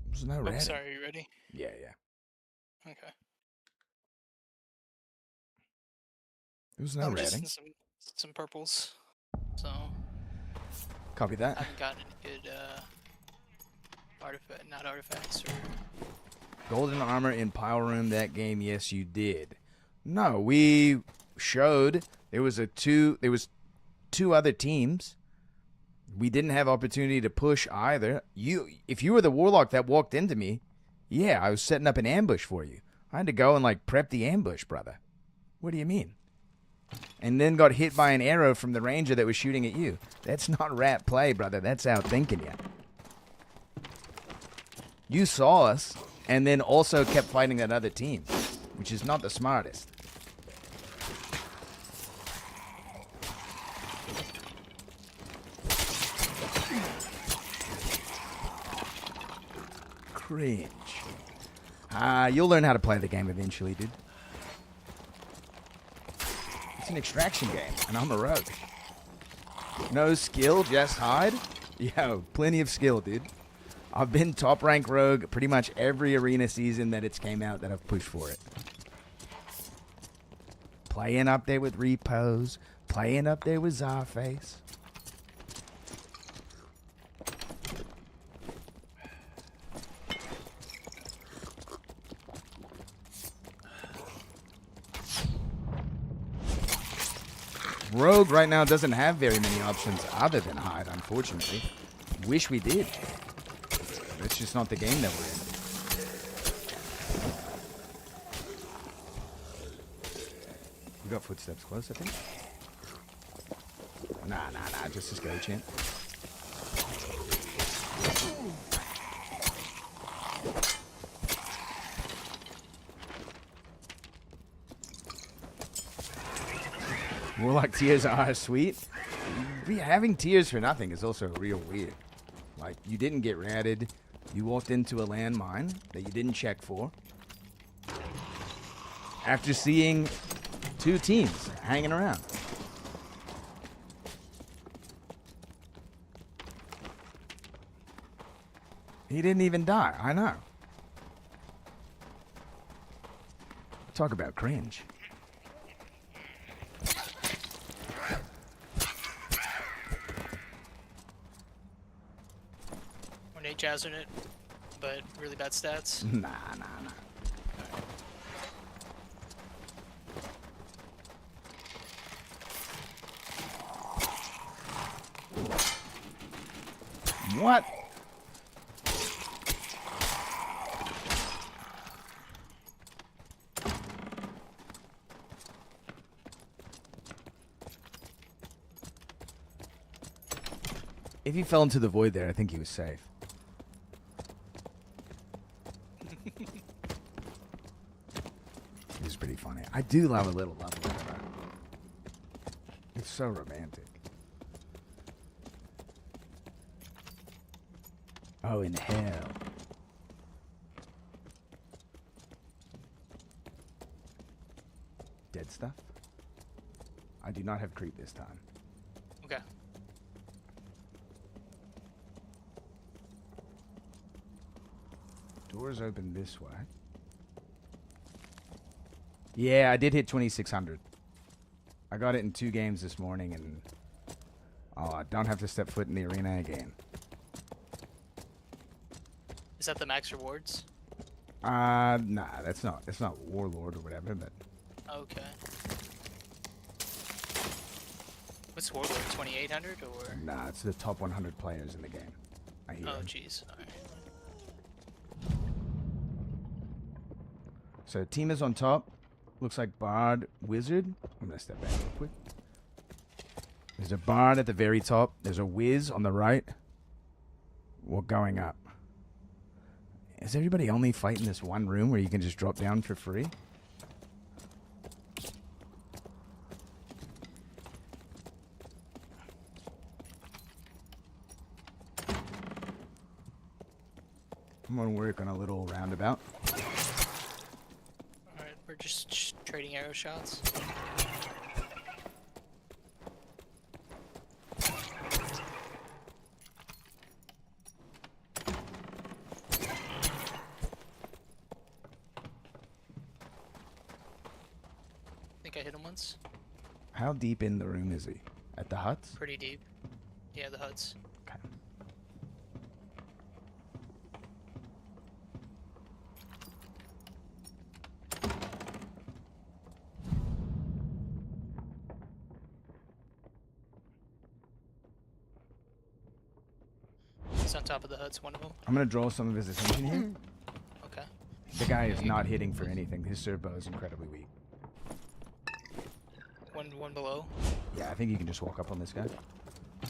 There's no ratting. I'm sorry, you ready? Yeah. Okay. There was no I'm just ratting. in some purples. So Copy I that. haven't gotten any good artifacts or Golden armor in Pile Room that game, yes you did. No, we showed there was two other teams. We didn't have opportunity to push either. If you were the warlock that walked into me, yeah, I was setting up an ambush for you. I had to go and like prep the ambush, brother. What do you mean? And then got hit by an arrow from the ranger that was shooting at you. That's not rat play, brother. That's outthinking you. You saw us and then also kept fighting that other team, which is not the smartest. Cringe. You'll learn how to play the game eventually, dude. It's an extraction game, and I'm a rogue. No skill, just hide? Yo, plenty of skill, dude. I've been top rank rogue pretty much every arena season that it's came out that I've pushed for it. Playing up there with Repos, playing up there with Zarface. Rogue right now doesn't have very many options other than hide, unfortunately. Wish we did. It's just not the game that we're in. We got footsteps close, I think. Nah, just a scary chant. More like tears are sweet. Having tears for nothing is also real weird. Like, you didn't get ratted. You walked into a landmine that you didn't check for. After seeing 2 teams hanging around. He didn't even die. I know. Talk about cringe. Or Nate Jazzard it, but really bad stats. Nah. What? If he fell into the void there, I think he was safe. It was pretty funny. I do love a little love letter. It's so romantic. Oh, in hell. Dead stuff? I do not have creep this time. Okay. Doors open this way. Yeah, I did hit 2600. I got it in 2 games this morning, and I don't have to step foot in the arena again. Is that the max rewards? Nah, that's not. It's not Warlord or whatever, but Okay. What's Warlord? 2800 or? nah, it's the top 100 players in the game. I hear. Oh, jeez. Alright. So team is on top. Looks like Bard, Wizard. I'm gonna step back real quick. There's a Bard at the very top. There's a Wiz on the right. We're going up. Is everybody only fighting this one room where you can just drop down for free? I'm gonna work on a little roundabout. Alright, we're just trading arrow shots. I think I hit him once. How deep in the room is he? At the huts? Pretty deep. Yeah, the huts. Okay. He's on top of the huts, one of them. I'm gonna draw some of his attention here. Okay. The guy is not hitting for anything. His servo is incredibly weak. One below. Yeah, I think you can just walk up on this guy. Yeah.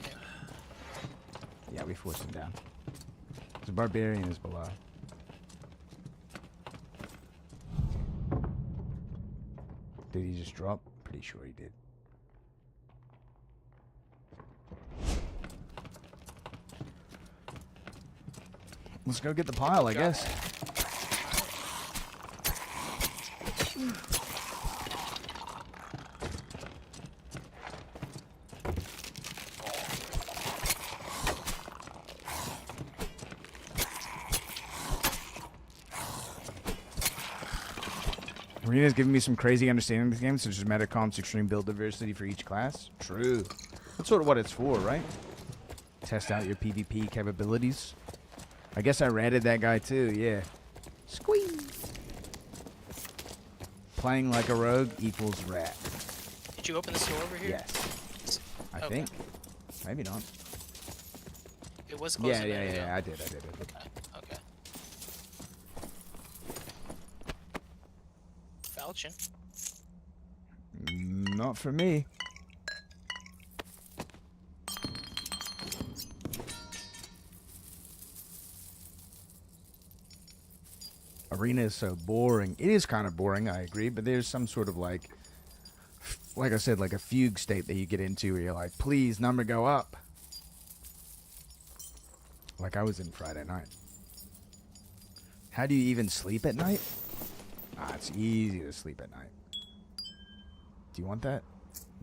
Yeah, we forced him down. The barbarian is below. Did he just drop? Pretty sure he did. Let's go get the pile, I guess. Arena's giving me some crazy understanding of the game, such as meta comps, extreme build diversity for each class. True. That's sort of what it's for, right? Test out your PvP capabilities. I guess I ratted that guy too, yeah. Squeeze. Playing like a rogue equals rat. Did you open this door over here? Yes. I Okay. think. Maybe not. It was closed. Yeah, I did. Okay. Falchion. Not for me. Arena is so boring. It is kind of boring, I agree, but there's some sort of like I said, like a fugue state that you get into where you're like, please, number go up. Like I was in Friday night. How do you even sleep at night? It's easy to sleep at night. Do you want that?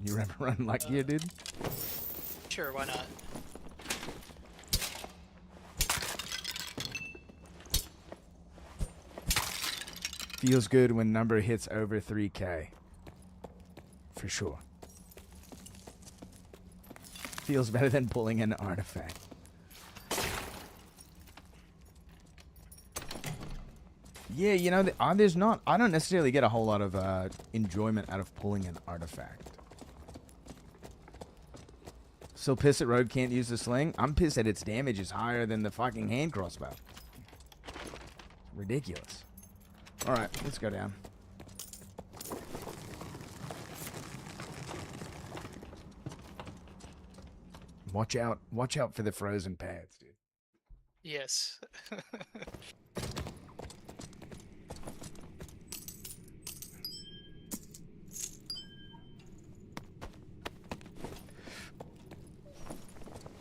You ever run like you did? Sure, why not? Feels good when number hits over 3K. For sure. Feels better than pulling an artifact. Yeah, you know, there's not... I don't necessarily get a whole lot of enjoyment out of pulling an artifact. So pissed that Rogue can't use the sling? I'm pissed that its damage is higher than the fucking hand crossbow. Ridiculous. Alright, let's go down. Watch out for the frozen paths, dude. Yes.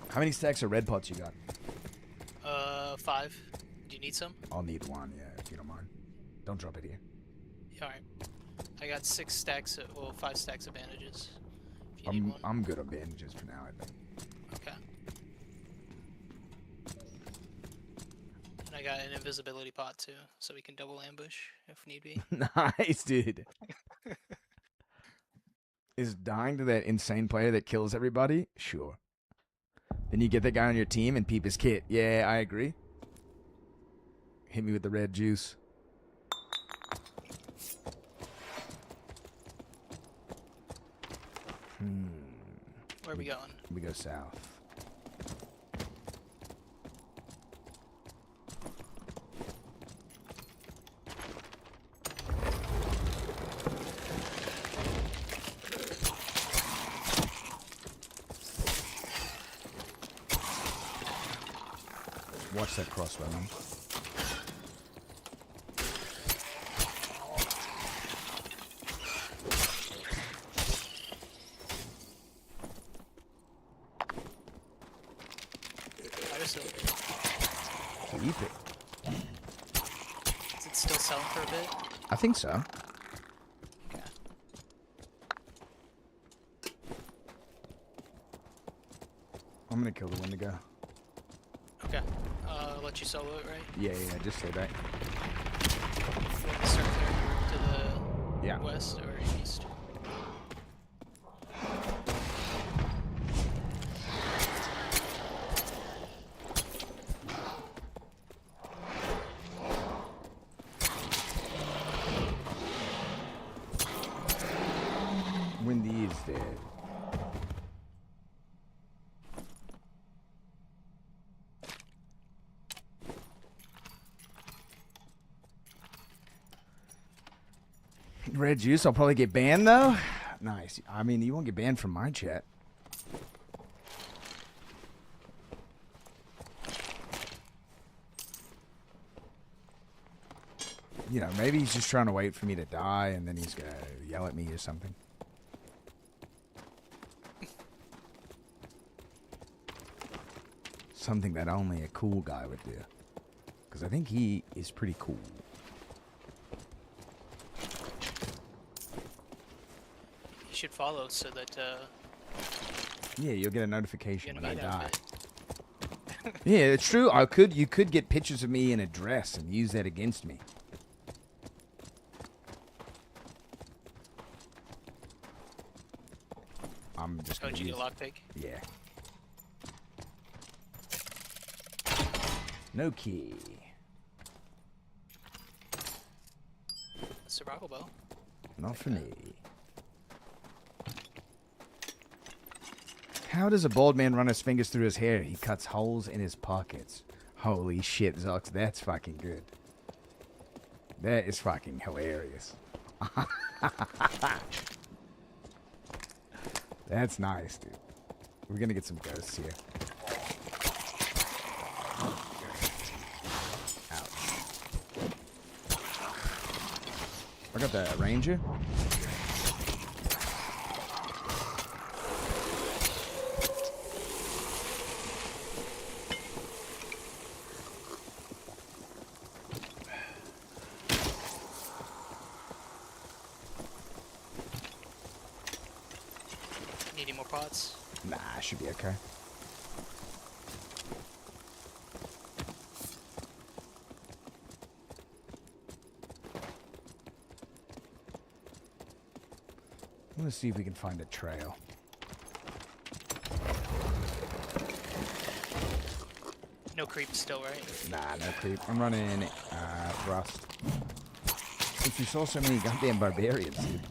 How many stacks of red pots you got? 5. Do you need some? I'll need one, yeah, if you don't mind. Don't drop it here. Yeah, alright. I got 6 stacks, 5 stacks of bandages. If you need one. I'm good on bandages for now, I think. Okay. And I got an invisibility pot too, so we can double ambush if need be. Nice, dude. Is dying to that insane player that kills everybody? Sure. Then you get that guy on your team and peep his kit. Yeah, I agree. Hit me with the red juice. Where are we going? We go south. Watch that crossbow, man. Keep it. Is it still selling for a bit? I think so. Okay. I'm gonna kill the Wendigo. Okay. I'll let you solo it, right? Yeah, just stay back. You want to start there to the west or east? Windy is dead. Red juice, I'll probably get banned though. Nice. I mean, you won't get banned from my chat. You know, maybe he's just trying to wait for me to die and then he's gonna yell at me or something. Something that only a cool guy would do. Because I think he is pretty cool. You should follow so that Yeah, you'll get a notification when I get die. outfit. Yeah, it's true. You could get pictures of me in a dress and use that against me. I'm just Oh, gonna did you use get lockpick? Yeah. No key. Survival bow. Not for me. How does a bald man run his fingers through his hair? He cuts holes in his pockets. Holy shit, Zox, that's fucking good. That is fucking hilarious. That's nice, dude. We're gonna get some ghosts here. Ouch. I got the ranger. Need any more pots? Nah, I should be okay. I'm gonna see if we can find a trail. No creep still, right? Nah, no creep. I'm running rust. Since you saw so many goddamn barbarians, dude.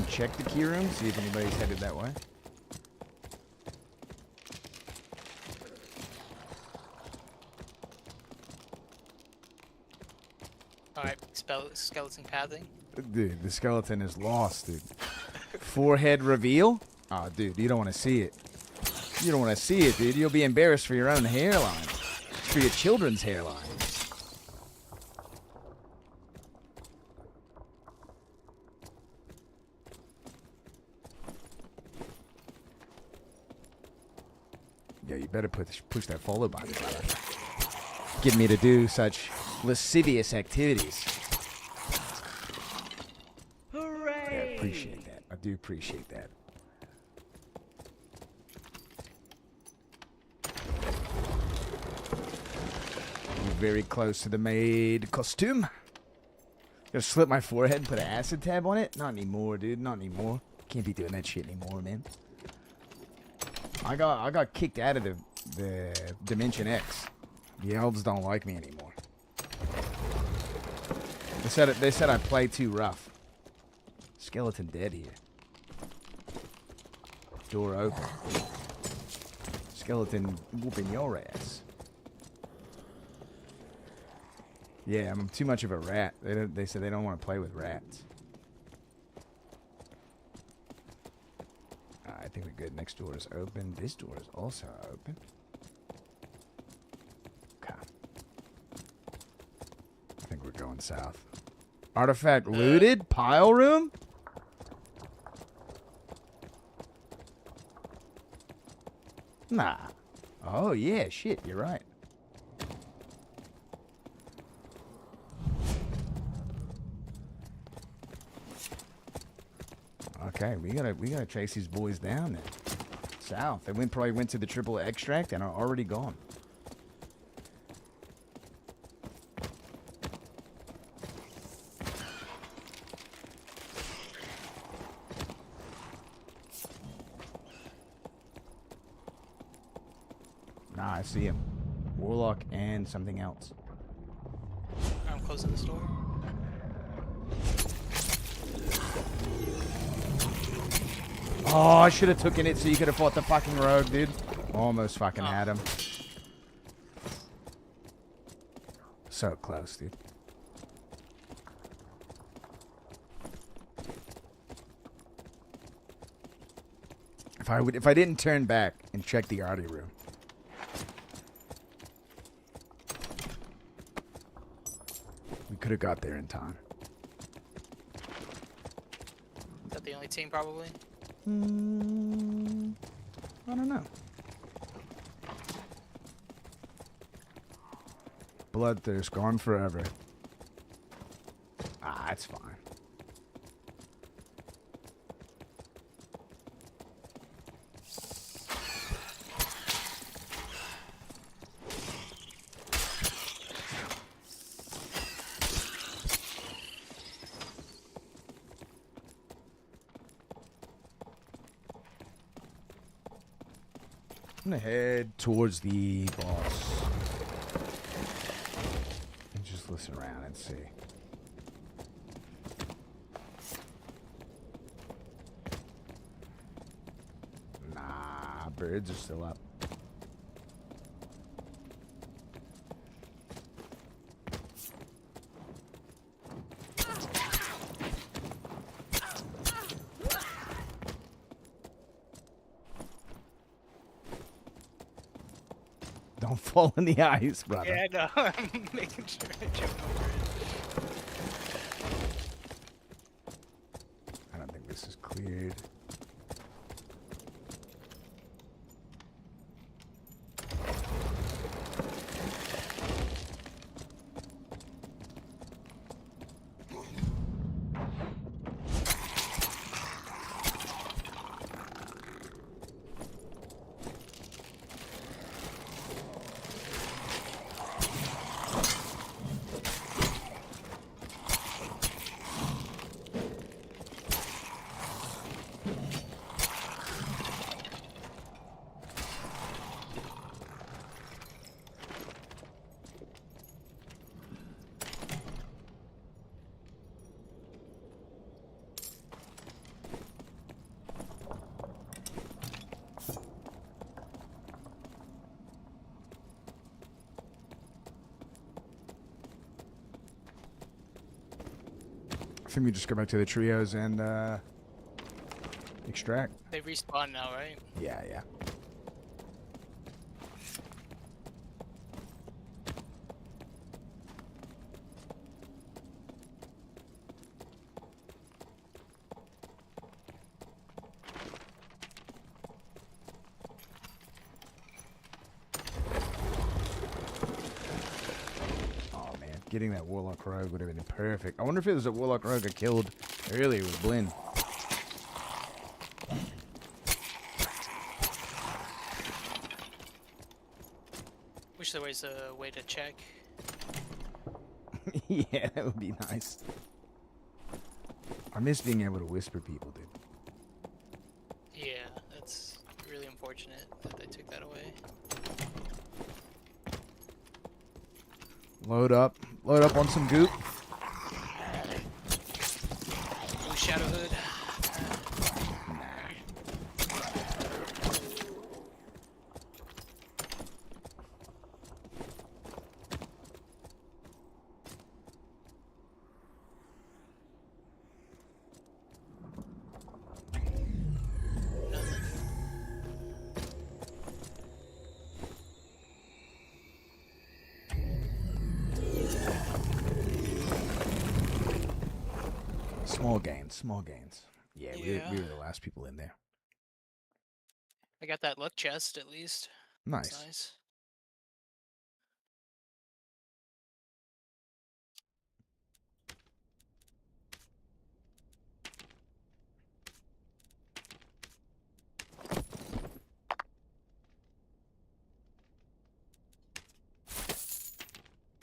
Check the key room, see if anybody's headed that way. Alright, skeleton pathing. Dude, the skeleton is lost, dude. Forehead reveal? Oh, dude, you don't want to see it. You don't want to see it, dude. You'll be embarrassed for your own hairline. For your children's hairline. Yeah, you better push that follow button, brother. Get me to do such lascivious activities. Hooray! Yeah, appreciate that. I do appreciate that. You're very close to the maid costume. Gonna slip my forehead and put an acid tab on it? Not anymore, dude. Not anymore. Can't be doing that shit anymore, man. I got kicked out of the Dimension X. The elves don't like me anymore. They said I play too rough. Skeleton dead here. Door open. Skeleton whooping your ass. Yeah, I'm too much of a rat. They said they don't want to play with rats. I think we're good. Next door is open. This door is also open. Okay. I think we're going south. Artifact looted? Pile room? Nah. Oh, yeah. Shit, you're right. Okay, we gotta chase these boys down then. South. They probably went to the triple extract and are already gone. Nah, I see him. Warlock and something else. I'm closing this door. Oh, I should have taken it so you could have fought the fucking rogue, dude. Almost fucking had him. So close, dude. If I didn't turn back and check the arty room. We could have got there in time. Is that the only team, probably? I don't know. Bloodthirst gone forever. Ah, that's fine. I'm gonna head towards the boss and just listen around and see. Nah, birds are still up. Don't fall in the ice, brother. Yeah, no, I'm making sure I jump over it. I don't think this is cleared. I think we just go back to the trios and extract. They respawn now, right? Yeah, yeah. Getting that Warlock Rogue would have been perfect. I wonder if it was a Warlock Rogue I killed earlier with Blinn. Wish there was a way to check. Yeah, that would be nice. I miss being able to whisper people, dude. Yeah, that's really unfortunate that they took that away. Load up on some goop. Blue Shadow Hood. Small gains. Yeah, we were the last people in there. I got that luck chest at least. Nice. That's nice.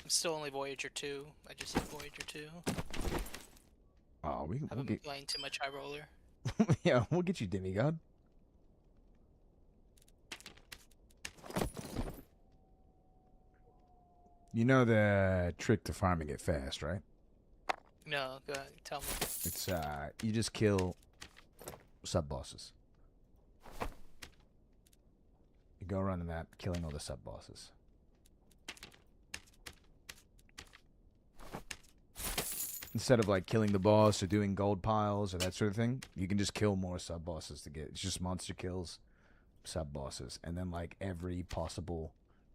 I'm still only Voyager 2. I just hit Voyager 2. Oh, we'll Haven't been get playing too much High Roller. yeah, we'll get you Demigod. You know the trick to farming it fast, right? No, go ahead, tell me. It's you just kill sub bosses. You go around the map killing all the sub bosses. Instead of like killing the boss or doing gold piles or that sort of thing, you can just kill more sub bosses to get. It's just monster kills, sub bosses, and then like every possible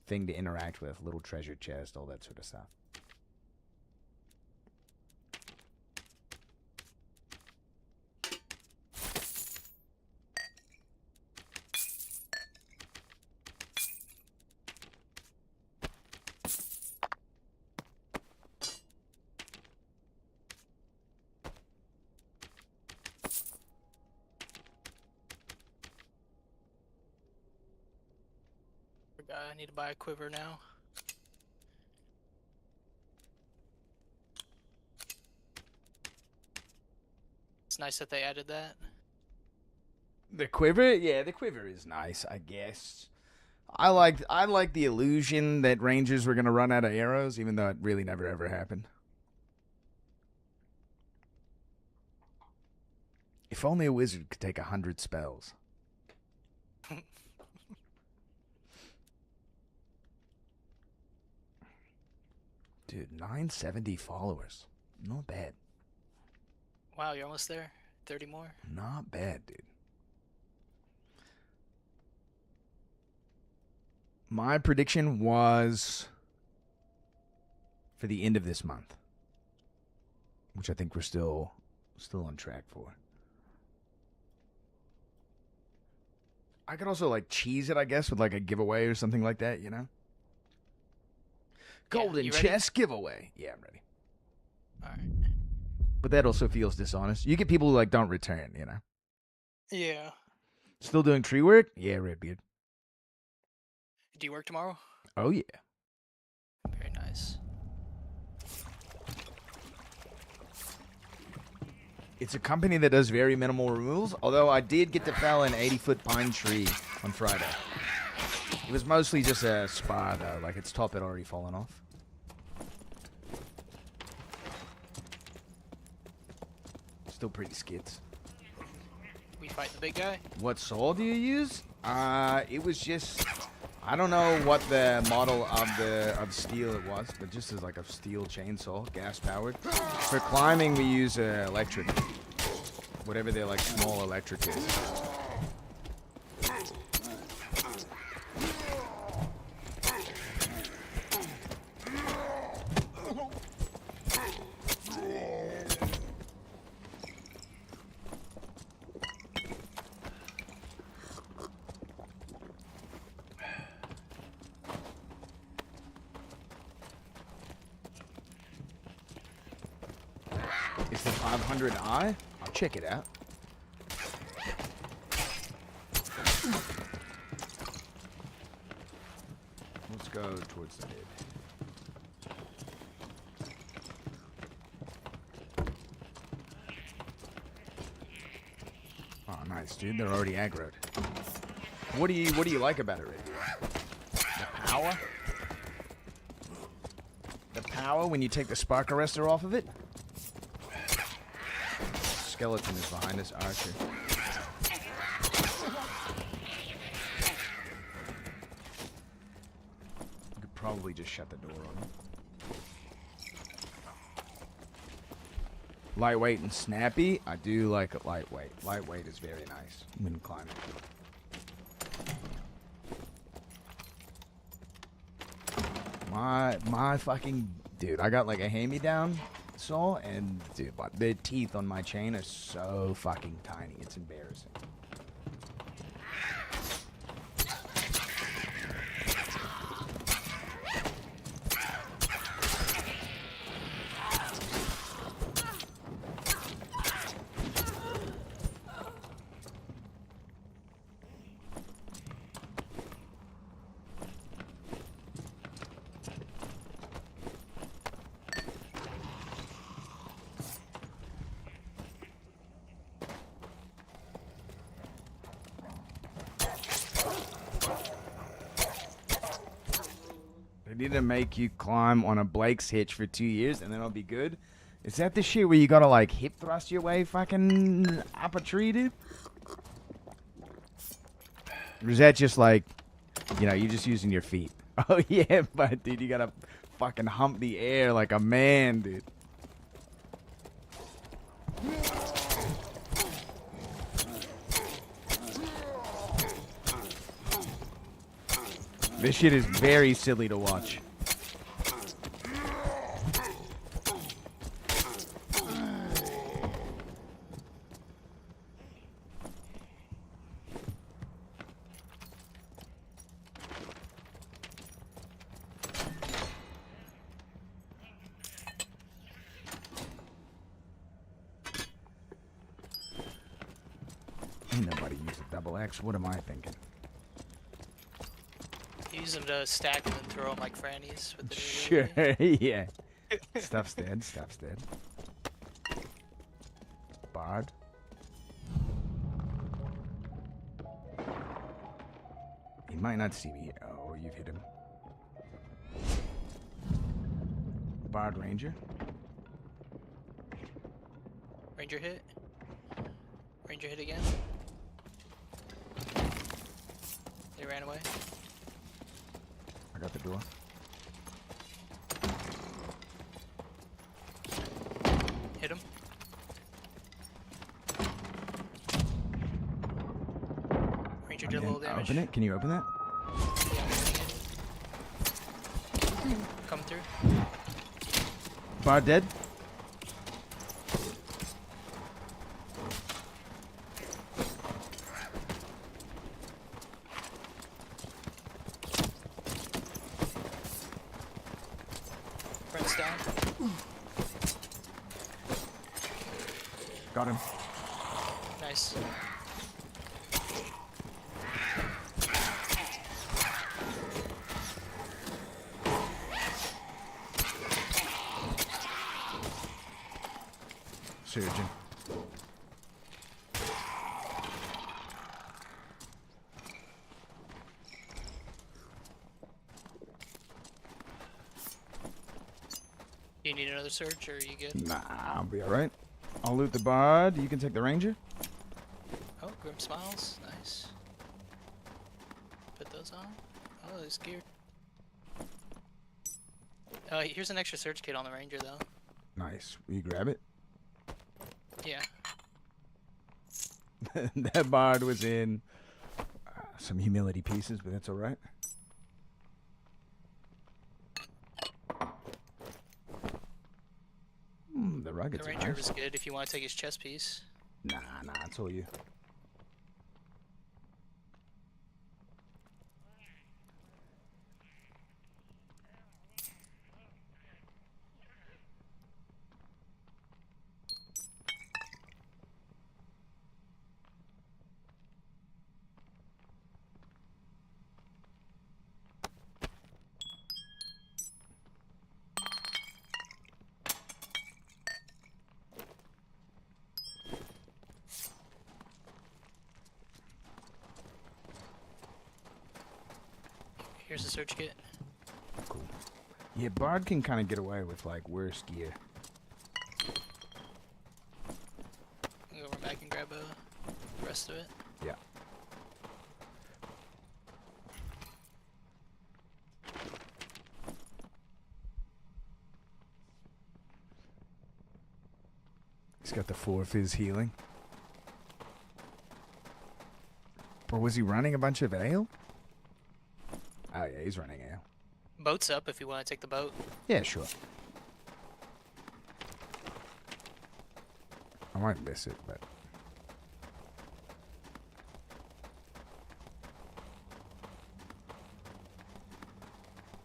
thing to interact with, little treasure chest, all that sort of stuff. I need to buy a quiver now. It's nice that they added that. The quiver? Yeah, the quiver is nice, I guess. I like the illusion that Rangers were gonna run out of arrows, even though it really never ever happened. If only a wizard could take 100 spells. Dude, 970 followers. Not bad. Wow, you're almost there. 30 more. Not bad, dude. My prediction was for the end of this month, which I think we're still on track for. I could also like cheese it, I guess, with like a giveaway or something like that, you know? Golden you ready? chest giveaway. Yeah, I'm ready. All right. But that also feels dishonest. You get people who like don't return, you know? Yeah. Still doing tree work? Yeah, Redbeard. Do you work tomorrow? Oh, yeah. Very nice. It's a company that does very minimal removals, although I did get to fell an 80-foot pine tree on Friday. It was mostly just a spar, though. Like, its top had already fallen off. Still pretty skits. We fight the big guy? What saw do you use? It was just... I don't know what the model of steel it was, but just as like a steel chainsaw, gas powered. For climbing, we use electric, whatever their like small electric is. It's the 500i. I'll check it out. Let's go towards the mid. Oh, nice, dude. They're already aggroed. What do you like about it, Red? The power? The power when you take the spark arrestor off of it? Skeleton is behind us, Archer. You could probably just shut the door on him. Lightweight and snappy. I do like it lightweight. Lightweight is very nice when climbing. My fucking dude, I got like a hand-me-down saw, and dude, the teeth on my chain are so fucking tiny. It's embarrassing. They need to make you climb on a Blake's hitch for 2 years, and then it'll be good. Is that the shit where you gotta like hip thrust your way fucking up a tree, dude? Or is that just like, you know, you're just using your feet? Oh yeah, but dude, you gotta fucking hump the air like a man, dude. This shit is very silly to watch. Ain't nobody use a double X. What am I thinking? Use them to stack them and throw them like frannies with the Sure, yeah. Stuff's dead, stuff's dead. Bard. He might not see me. Oh, you've hit him. Bard Ranger. Ranger hit. Ranger hit again. They ran away. I got the door. Hit him. Ranger did a little damage. Open it? Can you open that? Come through. Bard dead? Friend's down. Got him. Nice. Surgeon. Do you need another search, or are you good? Nah, I'll be alright. I'll loot the Bard. You can take the Ranger. Oh, Grim Smiles. Nice. Put those on. Oh, he's geared. Here's an extra search kit on the Ranger, though. Nice. Will you grab it? Yeah. That Bard was in some humility pieces, but that's alright. The ruggeds The are Ranger nice. was good if you want to take his chest piece. Nah, it's all you. Here's a search kit. Cool. Yeah, Bard can kind of get away with like worse gear. I'll go back and grab the rest of it. Yeah. He's got the 4 fizz healing. Or was he running a bunch of ale? Oh yeah, he's running ale. Boat's up if you want to take the boat. Yeah, sure. I might miss it, but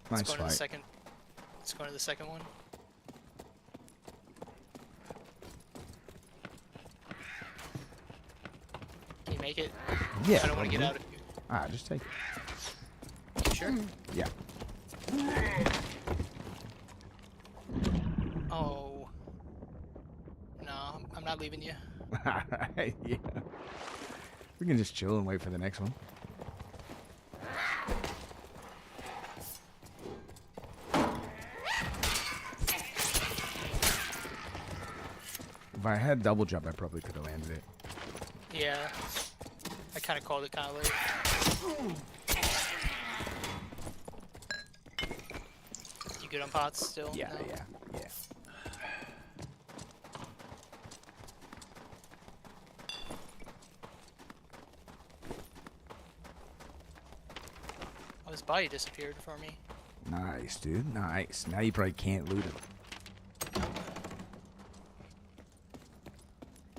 nice Let's go to the fight. second. Let's go to the second one. Can you make it? Yeah, I don't want to get probably. out of here. Ah, just take it. You sure? Yeah. Oh. No, I'm not leaving you. Alright, yeah. We can just chill and wait for the next one. If I had double jump, I probably could have landed it. Yeah. I kind of called it kind of late. You good on pots still? Yeah, No? yeah. Oh, his body disappeared for me. Nice, dude. Nice. Now you probably can't loot him.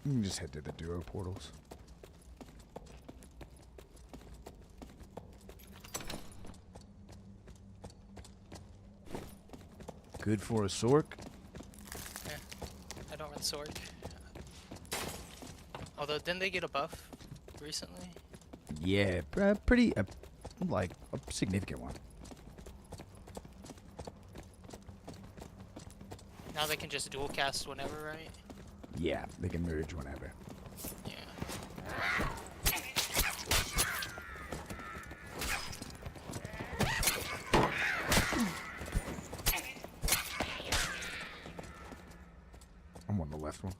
You can just head to the duo portals. Good for a Sork. Yeah. I don't run Sork. Although, didn't they get a buff recently? Yeah, like a significant one. Now they can just dual cast whenever, right? Yeah, they can merge whenever. Yeah. left one.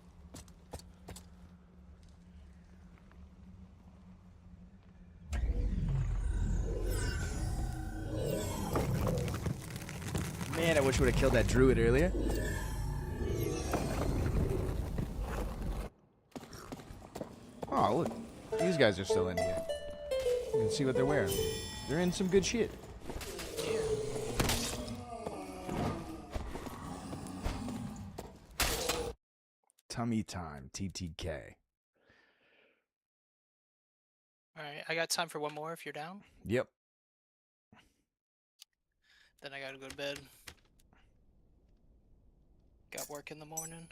Man, I wish we would have killed that druid earlier. Oh, look. These guys are still in here. You can see what they're wearing. They're in some good shit. Tummy time, TTK. Alright, I got time for one more if you're down. Yep. Then I gotta go to bed. Got work in the morning.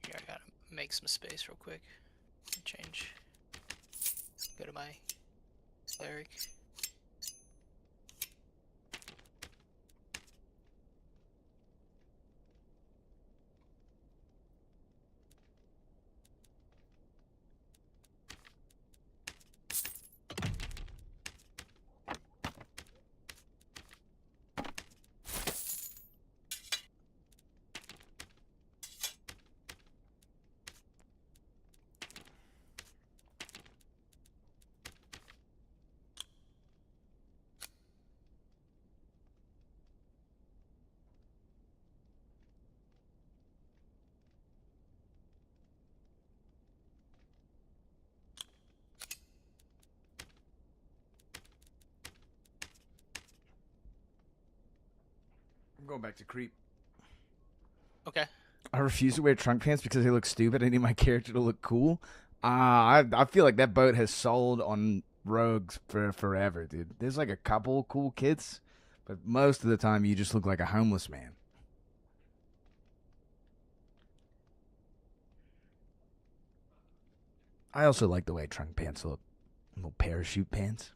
Here, I gotta make some space real quick. Change. Go to my cleric. I'm going back to creep. Okay. I refuse to wear trunk pants because they look stupid. I need my character to look cool. I feel like that boat has sold on rogues for forever, dude. There's like a couple cool kits, but most of the time you just look like a homeless man. I also like the way trunk pants look. Little parachute pants.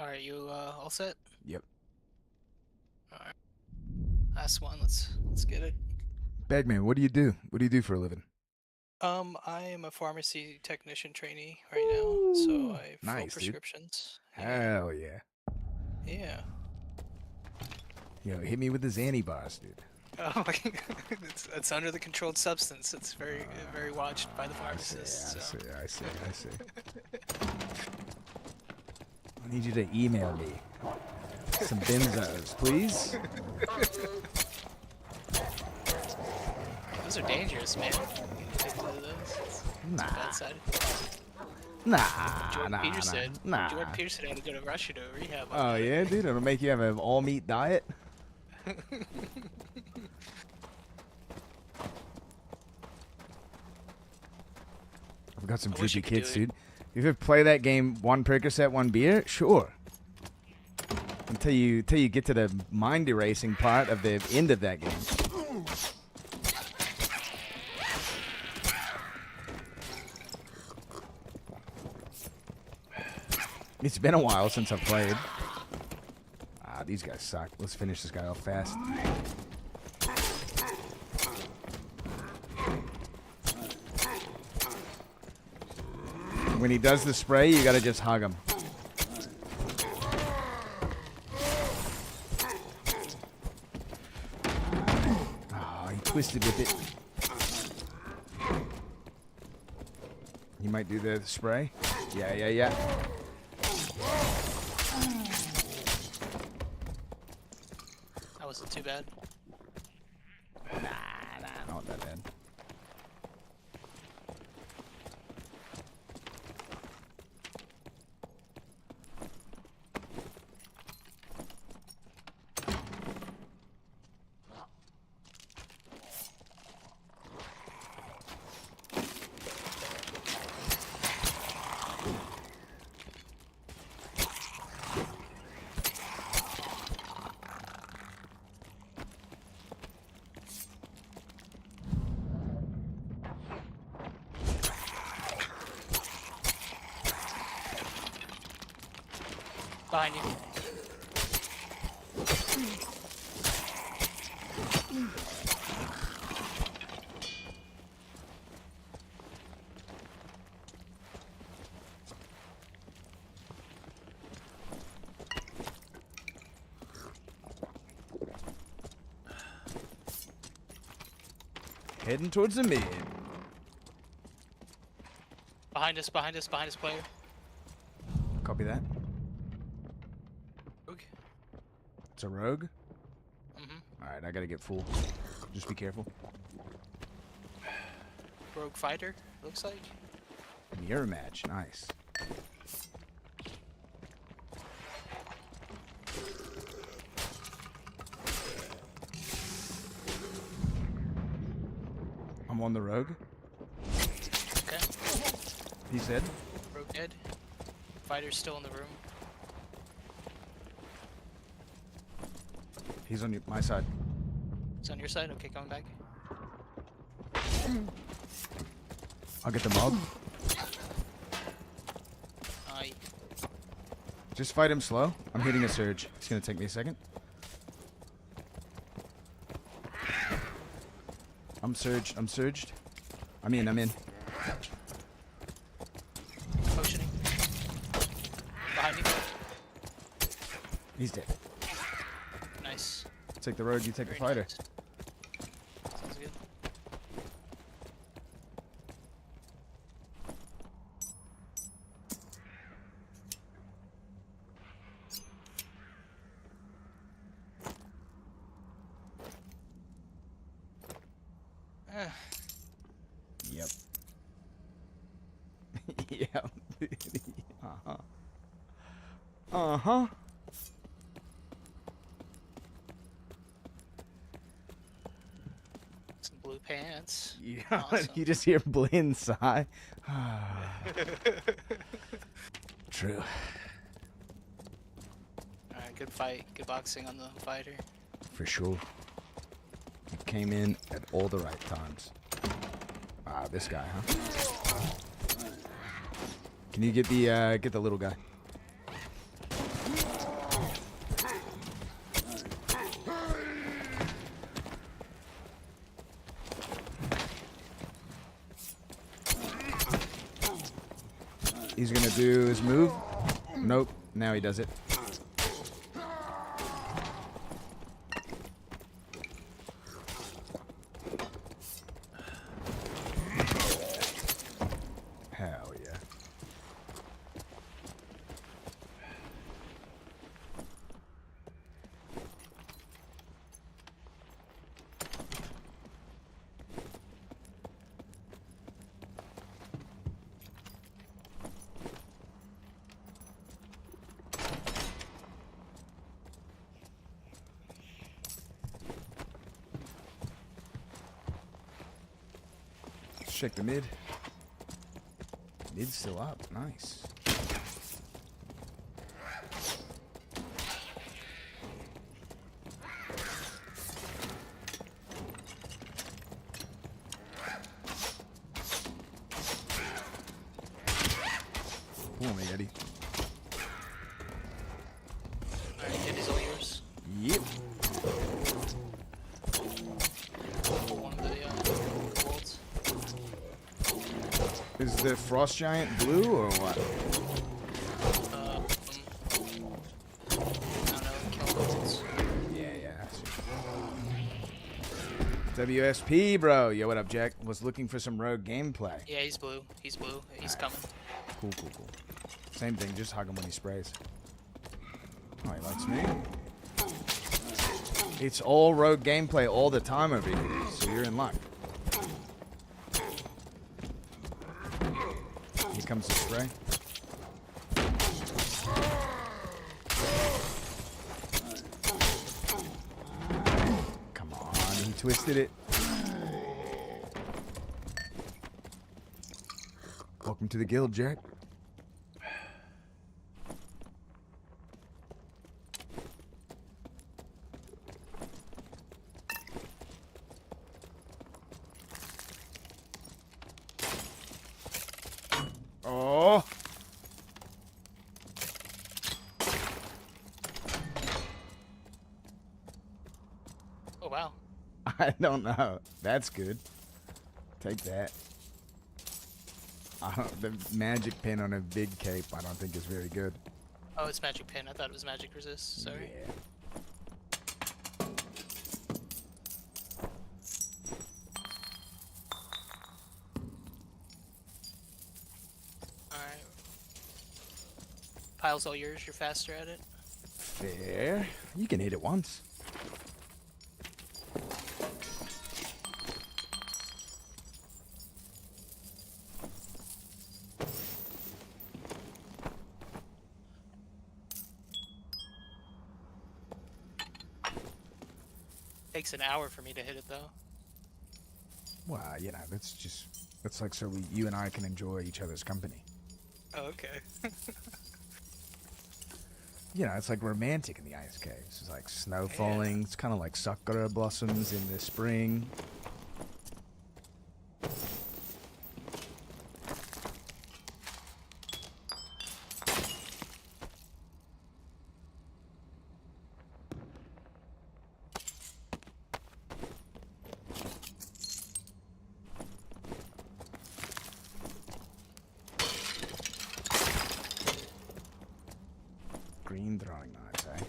Alright, you all set? Yep. Alright. Last one, let's get it. Bagman, what do you do? What do you do for a living? I am a pharmacy technician trainee right now, so I fill Nice, dude. prescriptions. Hell yeah. Yeah. Yo, hit me with the Xanny bars, dude. Oh, it's under the controlled substance. It's very watched by the pharmacist. I see. I need you to email me some benzos, please. Those are dangerous, man. Take one of those. It's Nah. a bad side. Jordan Peterson had to go to Russia to rehab. Oh yeah, dude, it'll make you have an all meat diet. I've got some wish juicy you could do kids, it. dude. If you ever play that game, one Percocet, one beer, sure. Until you get to the mind erasing part of the end of that game. It's been a while since I've played. Ah, these guys suck. Let's finish this guy off fast. When he does the spray, you gotta just hug him. Oh, he twisted with it. You might do the spray. Yeah. That wasn't too bad. Nah, not that bad. Behind you. Heading towards the mid. Behind us, player. Copy that. Rogue. It's a rogue? Mm-hmm. Alright, I gotta get full. Just be careful. Rogue fighter, looks like. Mirror match, nice. I'm on the rogue. Okay. He said. Rogue dead. Fighter's still in the room. He's on my side. He's on your side? Okay, coming back. I'll get the mob. Aye. Just fight him slow. I'm hitting a surge. It's gonna take me a second. I'm surged. I'm in. Potioning. Behind you. He's dead. Nice. Take the rogue, you take the Very fighter. nice. Sounds good. Yep. Yep. Uh-huh. Uh-huh. Some blue pants. Yeah, Awesome. you just hear Blinn sigh. True. Alright, good fight. Good boxing on the fighter. For sure. He came in at all the right times. Ah, this guy, huh? Can you get the little guy? He's gonna do his move. Nope. Now he does it. Hell yeah. Check the mid. Mid's still up. Nice. Pull me, Eddie. Alright, hit is all yours. Yep. Pull one of the bolts. Is the frost giant blue or what? I don't know, kill bolts. Yeah. WSP, bro. Yo, what up, Jack? Was looking for some rogue gameplay. Yeah, he's blue. He's blue. He's coming. Cool. Same thing, just hug him when he sprays. Oh, he likes me. It's all rogue gameplay all the time over here, so you're in luck. Here comes the spray. Come on, he twisted it. Welcome to the guild, Jack. Oh. Oh, wow. I don't know. That's good. Take that. The magic pin on a big cape I don't think is very good. Oh, it's magic pin. I thought it was magic resist. Sorry. Yeah. Alright. Pile's all yours. You're faster at it. Fair. You can hit it once. Takes an hour for me to hit it, though. Well, you know, that's like so you and I can enjoy each other's company. Oh, okay. You know, it's like romantic in the ice caves. It's like snow falling. It's kind of like sakura blossoms in the spring. Green throwing knives, eh?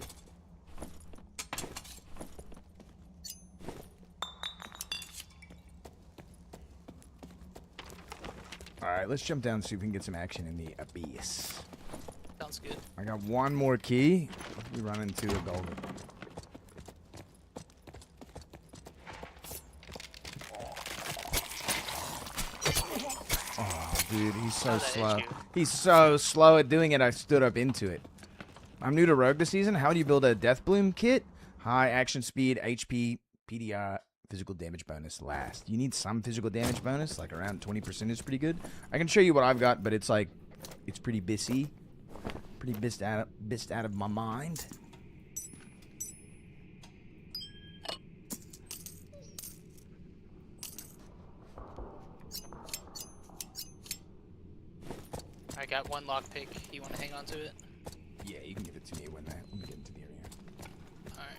Alright, let's jump down and see if we can get some action in the abyss. Sounds good. I got one more key. We run into a golden. Oh, dude, he's so slow. He's so slow at doing it, I stood up into it. I'm new to Rogue this season. How do you build a Death Bloom kit? High action speed, HP, PDR, physical damage bonus last. You need some physical damage bonus, like around 20% is pretty good. I can show you what I've got, but it's like, it's pretty bissy. Pretty bissed out of my mind. I got one lockpick. You want to hang on to it? Yeah, you can give it to me when we get into the area. Alright.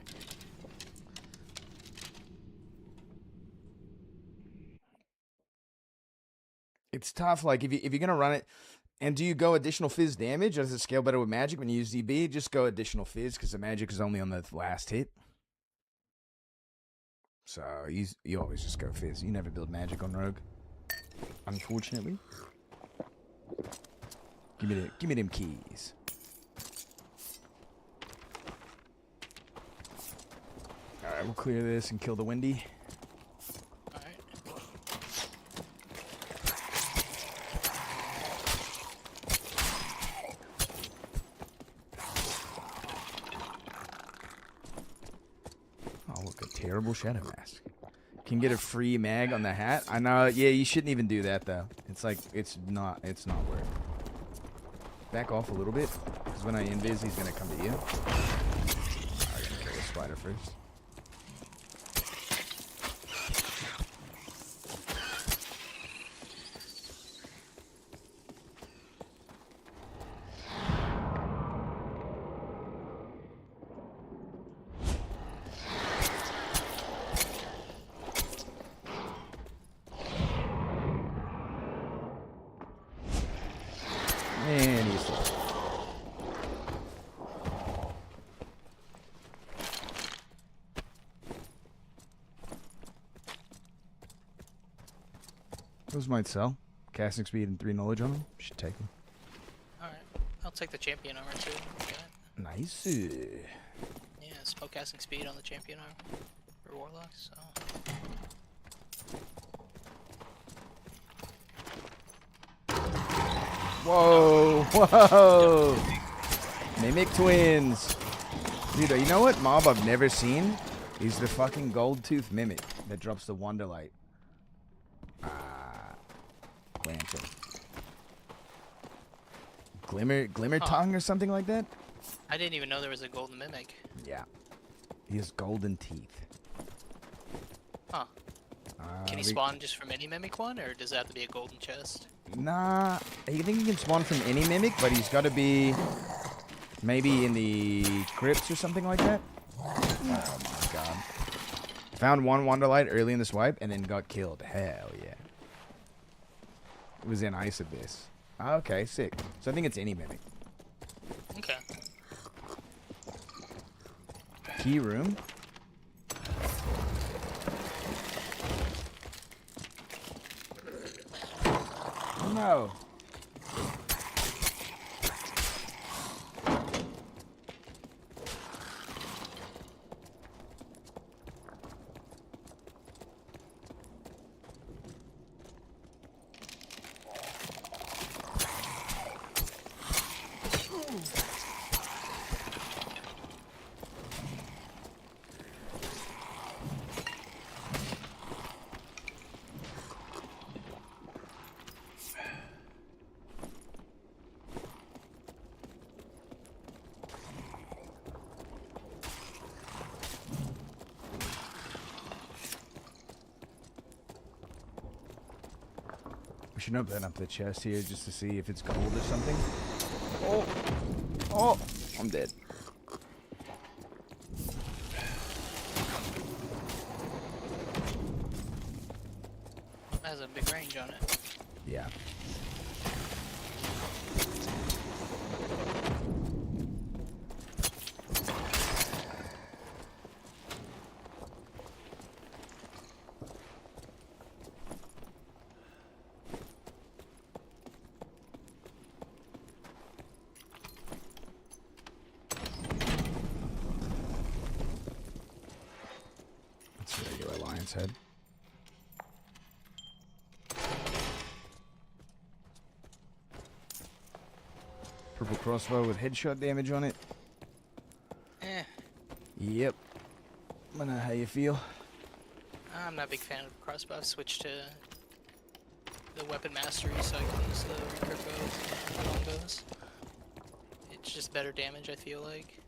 It's tough, like, if you're gonna run it, and do you go additional fizz damage, or does it scale better with magic when you use DB? Just go additional fizz, because the magic is only on the last hit. So, you always just go fizz. You never build magic on Rogue, unfortunately. Give me them keys. Alright, we'll clear this and kill the Windy. Alright. Oh, look, a terrible Shadow Mask. Can get a free mag on the hat. I know, yeah, you shouldn't even do that, though. It's like, it's not worth it. Back off a little bit, because when I invis, he's gonna come to you. I'm gonna kill the spider first. And he's dead. Those might sell. Casting speed and 3 knowledge on them. Should take them. Alright. I'll take the champion armor too. Nice. Yeah, spellcasting speed on the champion armor for warlocks, so. Whoa, whoa! Mimic twins. Dude, you know what mob I've never seen? Is the fucking gold tooth mimic that drops the Wonderlight. Lantern. Glimmer tongue or something like that? I didn't even know there was a golden mimic. Yeah. He has golden teeth. Huh. Can he spawn just from any mimic one, or does it have to be a golden chest? Nah, I think he can spawn from any mimic, but he's got to be maybe in the crypts or something like that. Oh my god. Found one Wonderlight early in the swipe and then got killed. Hell yeah. It was in Ice Abyss. Okay, sick. So I think it's any mimic. Okay. Key room. Oh no. We should open up the chest here just to see if it's gold or something. Oh! Oh! I'm dead. Has a big range on it. Yeah. That's a regular lion's head. Purple crossbow with headshot damage on it. Eh, Yep. I know how you feel. I'm not a big fan of crossbow. I've switched to the weapon mastery so I can use the recurve bows and longbows. It's just better damage, I feel like.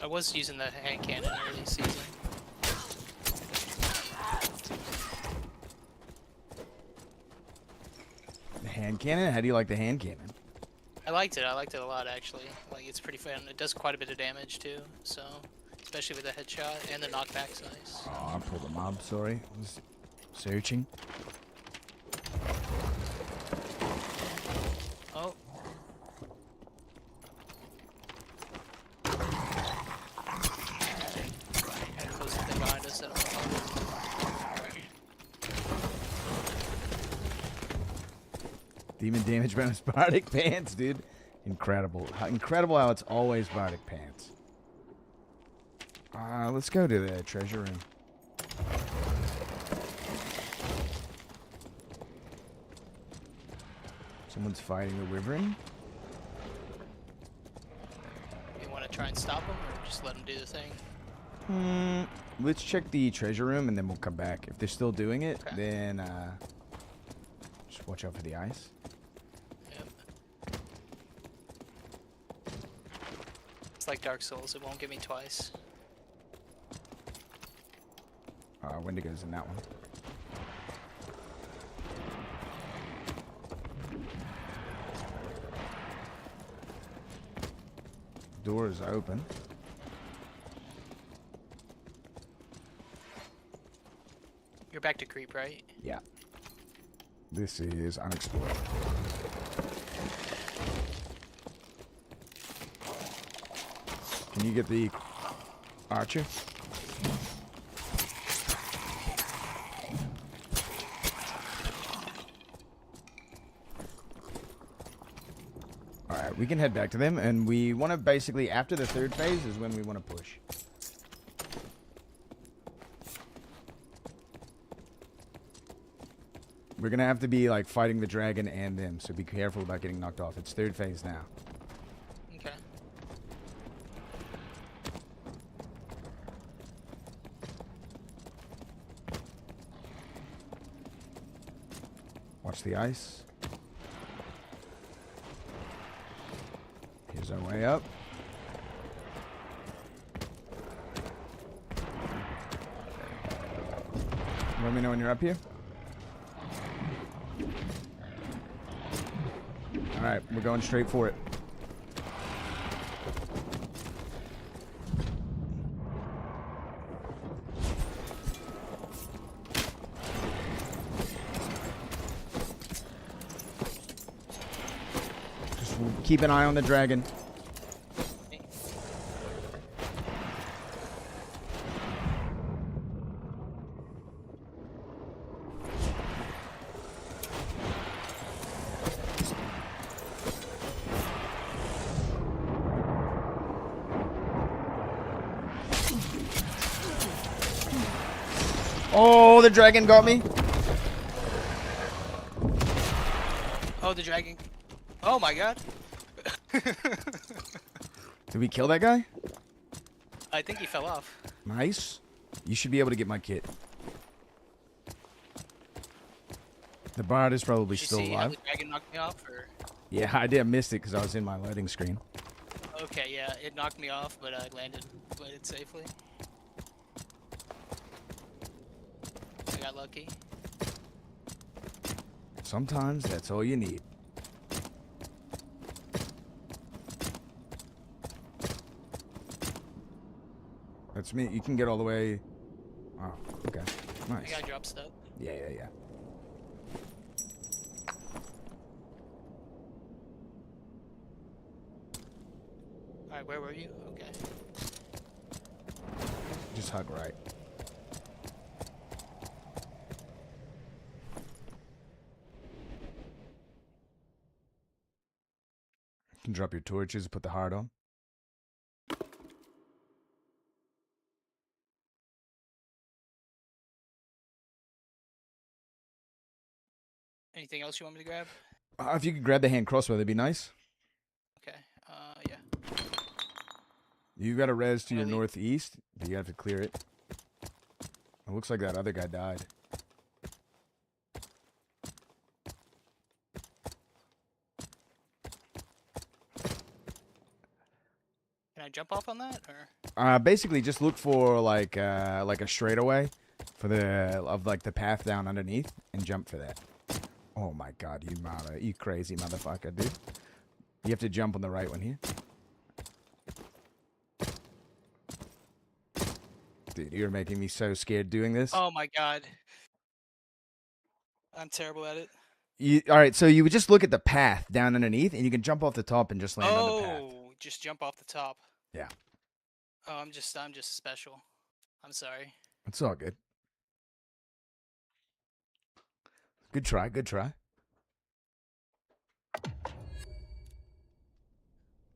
I was using the hand cannon early season. The hand cannon? How do you like the hand cannon? I liked it a lot actually. Like it's pretty fun. It does quite a bit of damage too, so especially with the headshot and the knockback's nice. Oh, I pulled a mob, sorry. I was searching. Oh. Close the thing behind us. I don't know. Demon damage bonus Bardic pants, dude. Incredible. Incredible how it's always Bardic pants. Let's go to the treasure room. Someone's fighting the wyvern. You want to try and stop them, or just let them do the thing? Let's check the treasure room and then we'll come back. If they're still doing it, then just watch out for the ice. Yep. It's like Dark Souls. It won't get me twice. Wendigo's in that one. Door is open. You're back to creep, right? Yeah. This is unexplored. Can you get the archer? Alright, we can head back to them, and we want to basically, after the third phase is when we want to push. We're going to have to be, like, fighting the dragon and them, so be careful about getting knocked off. It's third phase now. Okay. Watch the ice. Here's our way up. Let me know when you're up here. Alright, we're going straight for it. Keep an eye on the dragon. Oh, the dragon got me. Oh, the dragon. Oh my god. Did we kill that guy? I think he fell off. Nice. You should be able to get my kit. The bard is probably Did you still see how alive. the dragon knocked me off? Or... Yeah, I did. I missed it because I was in my loading screen. Okay, yeah, it knocked me off, but I landed safely. I got lucky. Sometimes that's all you need. That's me. You can get all the way. Oh, okay. Nice. I got drop stuff. Yeah, yeah, yeah. Alright, where were you? Okay. Just hug right. You can drop your torches, put the heart on. Anything else you want me to grab? If you could grab the hand crossbow, that'd be nice. Okay, yeah. You got a res to your northeast. Do you have to clear it? It looks like that other guy died. Can I jump off on that, or? Basically, just look for like a straightaway for the path down underneath and jump for that. Oh my god, you crazy motherfucker, dude. You have to jump on the right one here. Dude, you're making me so scared doing this. Oh my god. I'm terrible at it. Alright, so you would just look at the path down underneath and you can jump off the top and just land on the path. Oh, just jump off the top. Yeah. Oh, I'm just special. I'm sorry. It's all good. Good try, good try.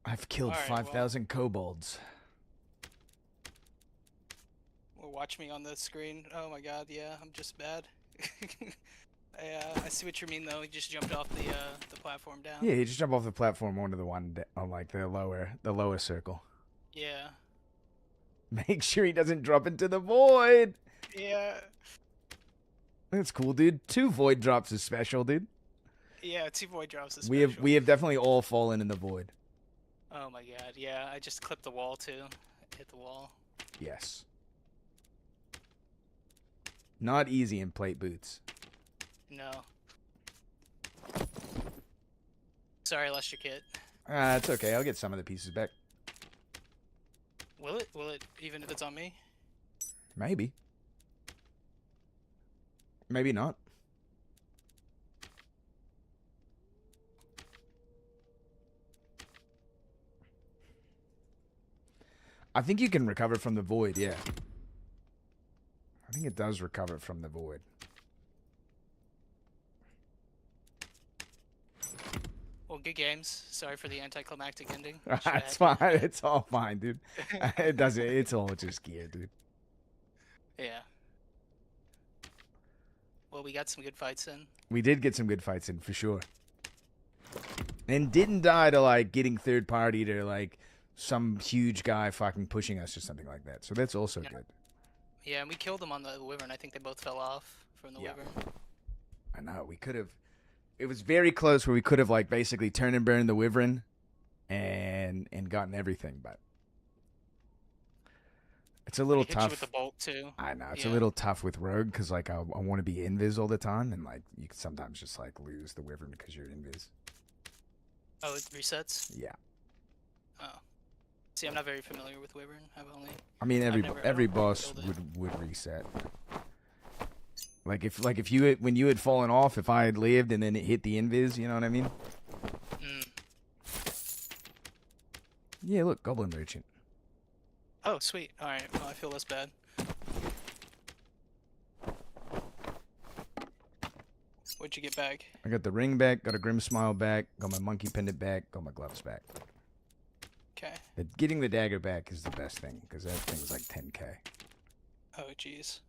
I've killed Alright, 5,000 kobolds. Well, watch me on the screen. Oh my god, yeah, I'm just bad. I see what you mean though. He just jumped off the platform down. Yeah, you just jump off the platform onto the one on like the lower circle. Yeah. Make sure he doesn't drop into the void. Yeah. That's cool, dude. 2 void drops is special, dude. Yeah, 2 void drops is special. We have definitely all fallen in the void. Oh my god, yeah. I just clipped the wall too. Hit the wall. Yes. Not easy in plate boots. No. Sorry, I lost your kit. It's okay. I'll get some of the pieces back. Will it? Will it? Even if it's on me? Maybe. Maybe not. I think you can recover from the void, yeah. I think it does recover from the void. Well, good games. Sorry for the anticlimactic ending. It's fine. It's all fine, dude. It doesn't. It's all just gear, dude. Yeah. Well, we got some good fights in. We did get some good fights in, for sure. And didn't die to, like, getting third party to, like, some huge guy fucking pushing us or something like that. So that's also good. Yeah, and we killed them on the Wyvern. I think they both fell off from the Wyvern. I know. We could have... It was very close where we could have, like, basically turned and burned the Wyvern and gotten everything, but... It's a little tough. With the bolt too. I know it's a little tough with Rogue because like I want to be invis all the time, and like you can sometimes just like lose the Wyvern because you're invis. Oh, it resets. Yeah. Oh. See, I'm not very familiar with Wyvern. I've only. I mean, every boss would reset. Like if you when you had fallen off, if I had lived and then it hit the invis, you know what I mean? Yeah, look, Goblin Merchant. Oh, sweet. Alright, well, I feel less bad. What'd you get back? I got the ring back, got a Grim Smile back, got my monkey pendant back, got my gloves back. Okay. Getting the dagger back is the best thing, because that thing's like 10k. Oh, jeez.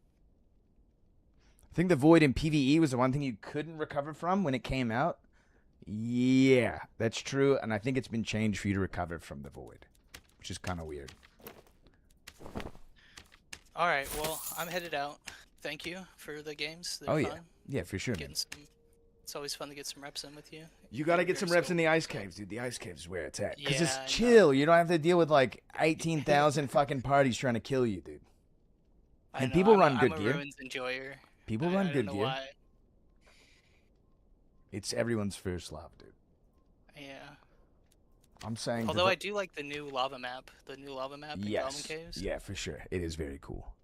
I think the Void in PvE was the one thing you couldn't recover from when it came out. Yeah, that's true, and I think it's been changed for you to recover from the Void, which is kind of weird. Alright, well, I'm headed out. Thank you for the games. They're Oh, fun. yeah, for sure, man. Getting some, it's always fun to get some reps in with you. You gotta get You're some reps so- in the ice caves, dude. The ice caves is where it's at. Because Yeah, it's I know. chill. You don't have to deal with like 18,000 fucking parties trying to kill you, dude. I And know, people run I'm good a gear. Ruins enjoyer. People I run don't good know gear. why. It's everyone's first love, dude. Yeah. I'm saying. Although I do like the new lava map. The new lava map in Goblin Yes. Caves. Yeah, for sure. It is very cool.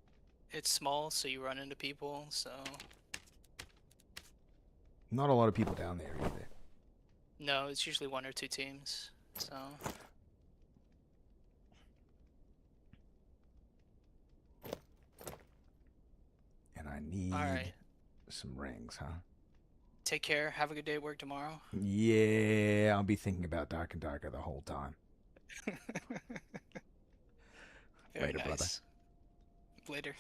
It's small, so you run into people, so... Not a lot of people down there either. No, it's usually 1 or 2 teams, so... And I need Alright. some rings, huh? Take care. Have a good day at work tomorrow. Yeah, I'll be thinking about Dark and Darker the whole time. Very Later, brother. nice. Later.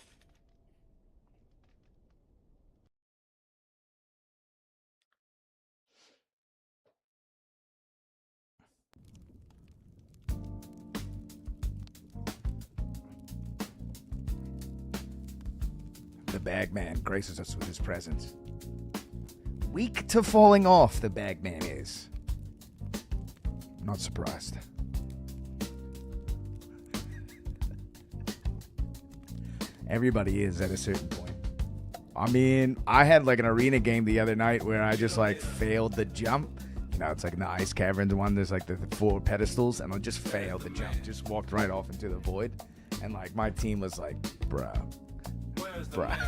The Bagman graces us with his presence. Weak to falling off, the Bagman is. Not surprised. Everybody is at a certain point. I mean, I had like an arena game the other night where I just like failed the jump. You know, it's like in the Ice Caverns one, there's like the 4 pedestals, and I just failed the jump. Just walked right off into the void. And like my team was like, bruh. It's like,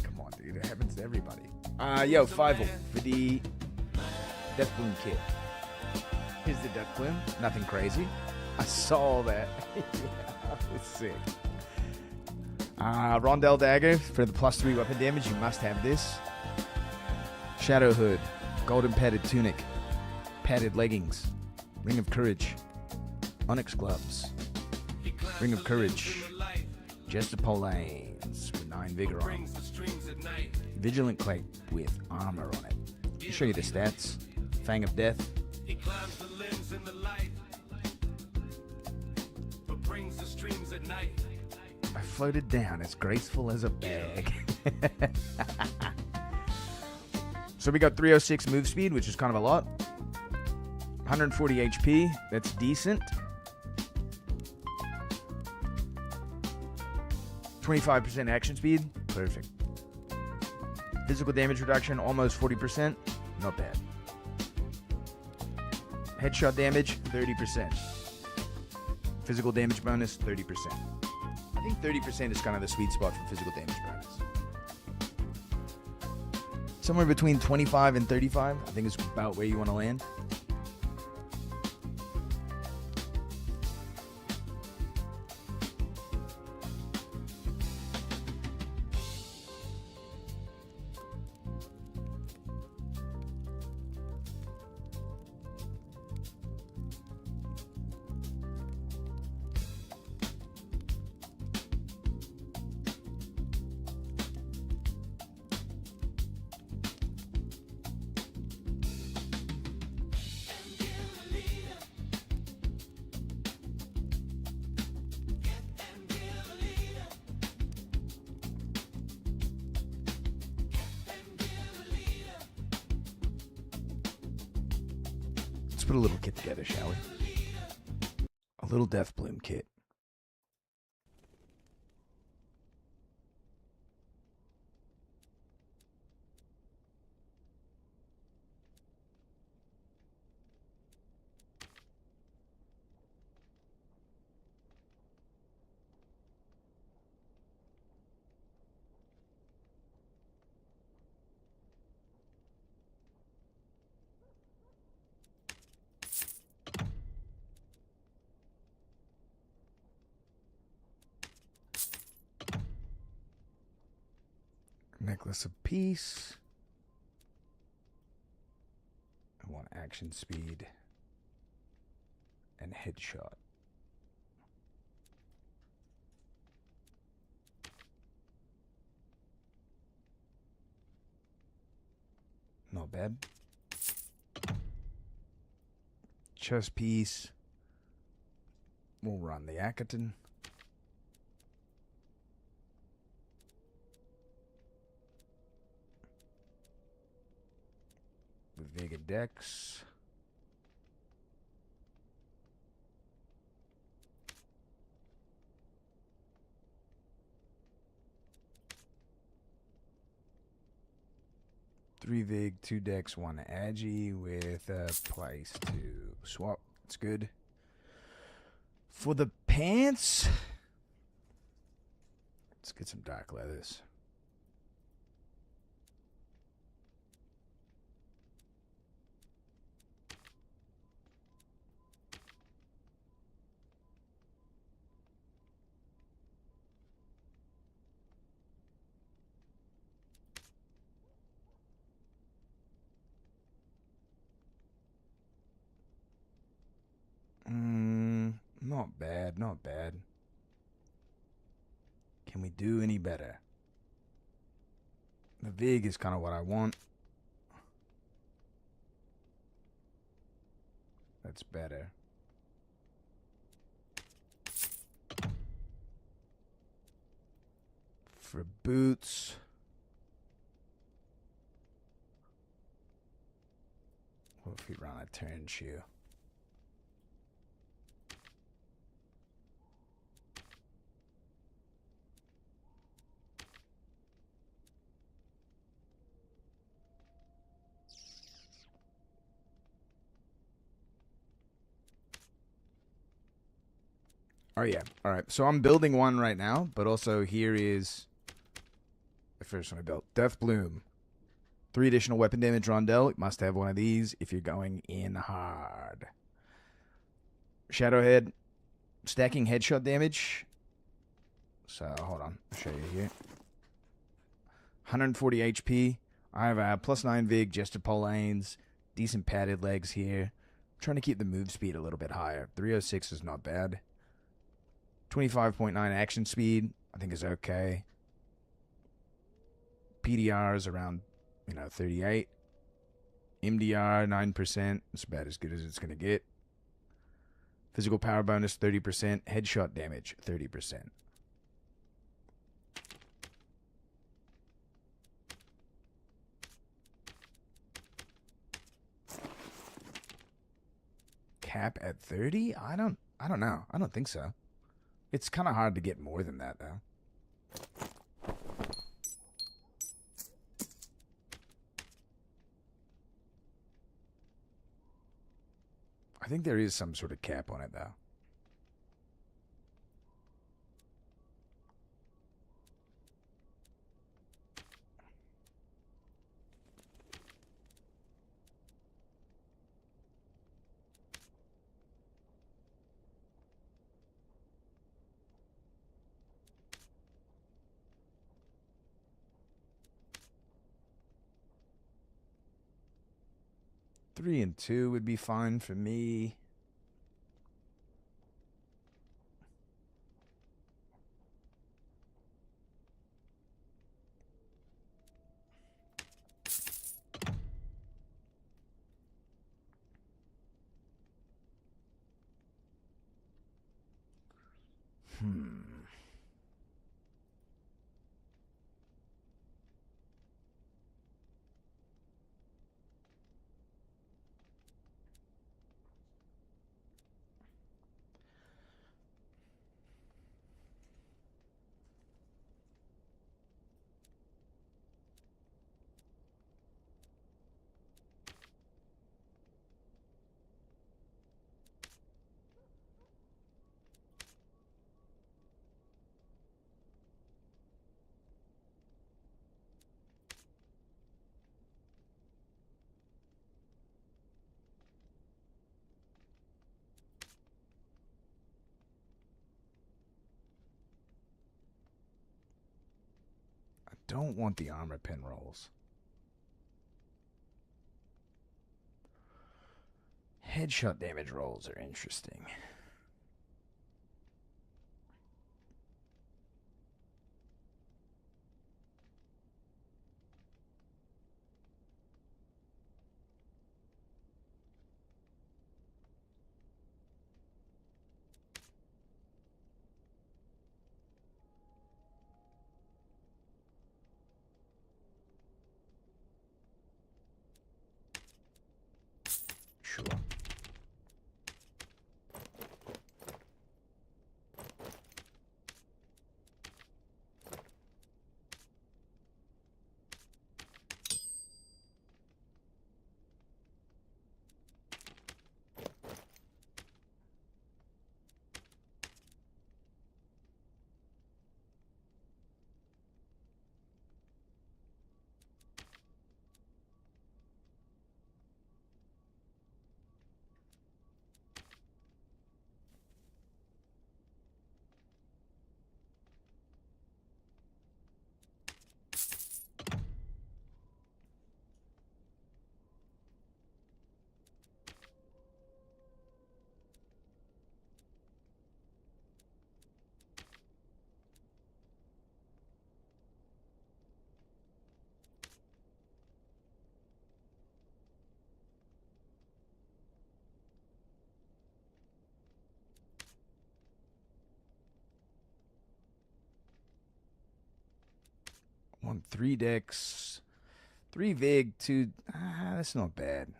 come on, dude. It happens to everybody. Yo, 5 for the Death Bloom kit. Here's the Death Bloom. Nothing crazy. I saw that. Yeah, that was sick. Rondell Dagger for the +3 weapon damage. You must have this. Shadow Hood. Golden padded tunic. Padded leggings. Ring of Courage. Onyx gloves. Ring of Courage. Jester Polanes with 9 vigor on them. Vigilant Clay with armor on it. I'll show you the stats. Fang of Death. I floated down as graceful as a bag. So we got 306 move speed, which is kind of a lot. 140 HP. That's decent. 25% action speed. Perfect. Physical damage reduction, almost 40%. Not bad. Headshot damage, 30%. Physical damage bonus, 30%. I think 30% is kind of the sweet spot for physical damage bonus. Somewhere between 25 and 35, I think is about where you want to land. Let's put a little kit together, shall we? A little Death Bloom kit. Necklace of Peace. I want action speed and headshot. Not bad. Chest piece. We'll run the Akaton. The Vega Dex. Three Vig, 2 Dex, 1 Agi with a place to swap. It's good. For the pants, let's get some dark leathers. Not bad, not bad. Can we do any better? The Vig is kind of what I want. That's better. For boots. What if we run a turn shoe? Oh, yeah. All right. So I'm building one right now, but also here is the first one I built. Death Bloom. 3 additional weapon damage, Rondell. You must have one of these if you're going in hard. Shadowhead. Stacking headshot damage. So, hold on. I'll show you here. 140 HP. I have a +9 Vig, Jester Polanes. Decent padded legs here. I'm trying to keep the move speed a little bit higher. 306 is not bad. 25.9 action speed, I think is okay. PDR is around, 38. MDR, 9%. It's about as good as it's going to get. Physical power bonus, 30%. Headshot damage, 30%. Cap at 30? I don't know. I don't think so. It's kind of hard to get more than that, though. I think there is some sort of cap on it, though. Three and 2 would be fine for me. don't want the armor pin rolls. Headshot damage rolls are interesting. Sure. Want 3 decks, 3 Vig, 2. That's not bad.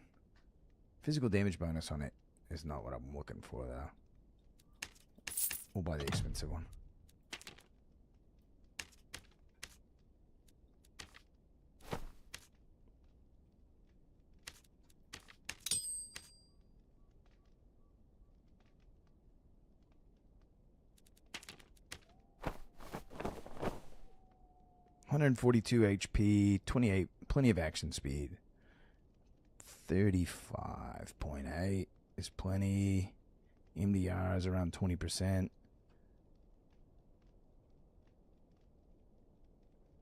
Physical damage bonus on it is not what I'm looking for, though. We'll buy the expensive one. $142 HP, 28, plenty of action speed. 35.8 is plenty. MDR is around 20%.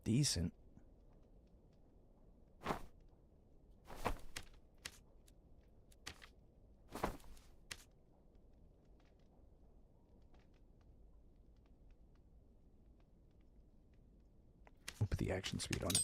Decent. We'll put the action speed on it.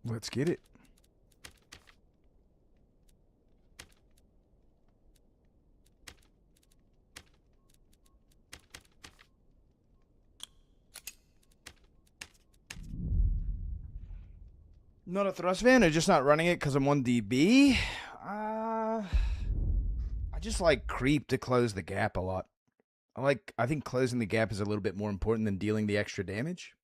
Let's get it. Not a thrust fan, or just not running it because I'm on DB? I just like creep to close the gap a lot. I think closing the gap is a little bit more important than dealing the extra damage.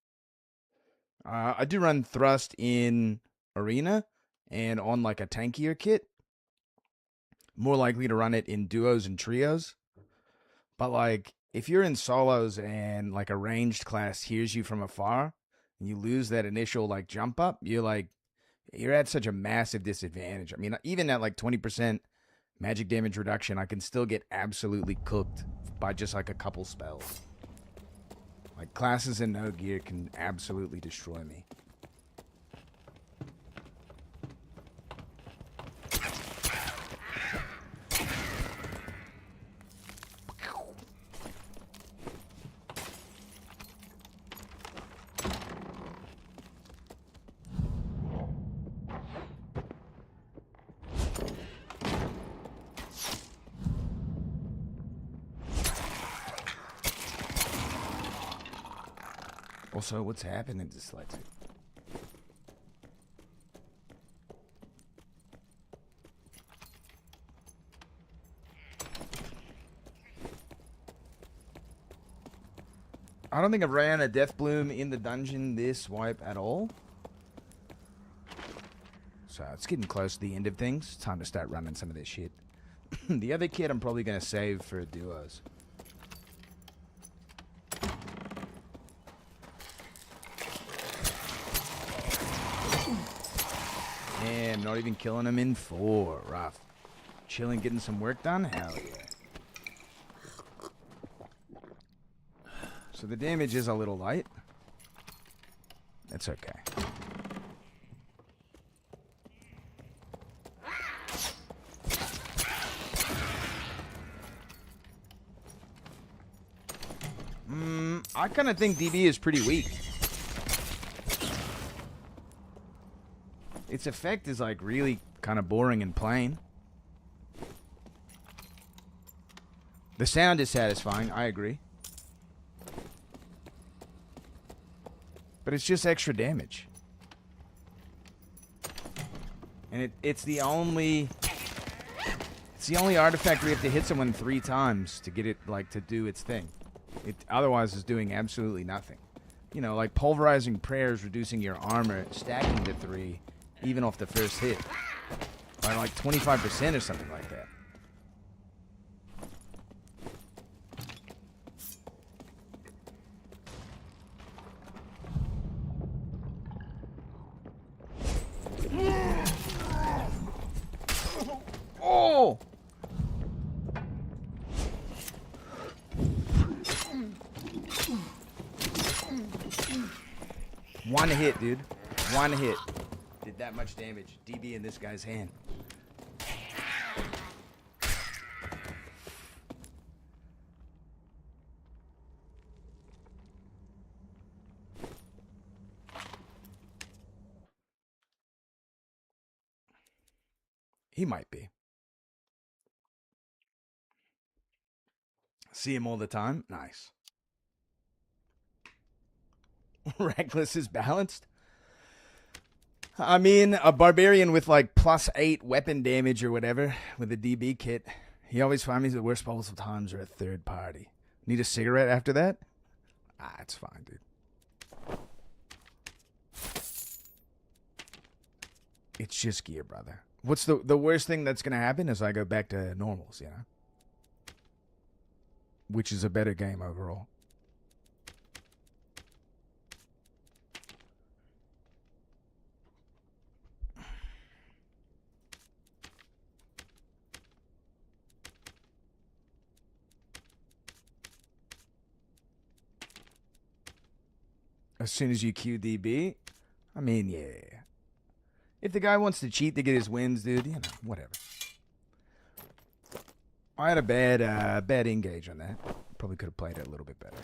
I do run thrust in arena and on like a tankier kit. More likely to run it in duos and trios. But like if you're in solos and like a ranged class hears you from afar and you lose that initial like jump up, you're at such a massive disadvantage. I mean, even at like 20% magic damage reduction, I can still get absolutely cooked by just like a couple spells. Like classes in no gear can absolutely destroy me. Also, what's happening to Dyslexic? I don't think I've ran a Death Bloom in the dungeon this wipe at all. So it's getting close to the end of things. Time to start running some of this shit. The other kid I'm probably going to save for duos. Damn, not even killing him in 4. Rough. Chilling, getting some work done? Hell yeah. So the damage is a little light. That's okay. I kind of think DB is pretty weak. Its effect is like really kind of boring and plain. The sound is satisfying, I agree. But it's just extra damage. And it's the only artifact where you have to hit someone 3 times to get it like to do its thing. It otherwise is doing absolutely nothing. You know, like pulverizing prayers, reducing your armor, stacking to 3, even off the first hit. By like 25% or something like that. Oh! One hit, dude. One hit. Did that much damage. DB in this guy's hand. He might be. See him all the time? Nice. Reckless is balanced? I mean, a barbarian with like +8 weapon damage or whatever with a DB kit. He always finds me the worst possible times are a third party. Need a cigarette after that? Ah, it's fine, dude. It's just gear, brother. What's the worst thing that's going to happen is I go back to normals, you know? Which is a better game overall. As soon as you QDB, I mean, yeah. If the guy wants to cheat to get his wins, dude, you know, whatever. I had a bad engage on that. Probably could have played it a little bit better.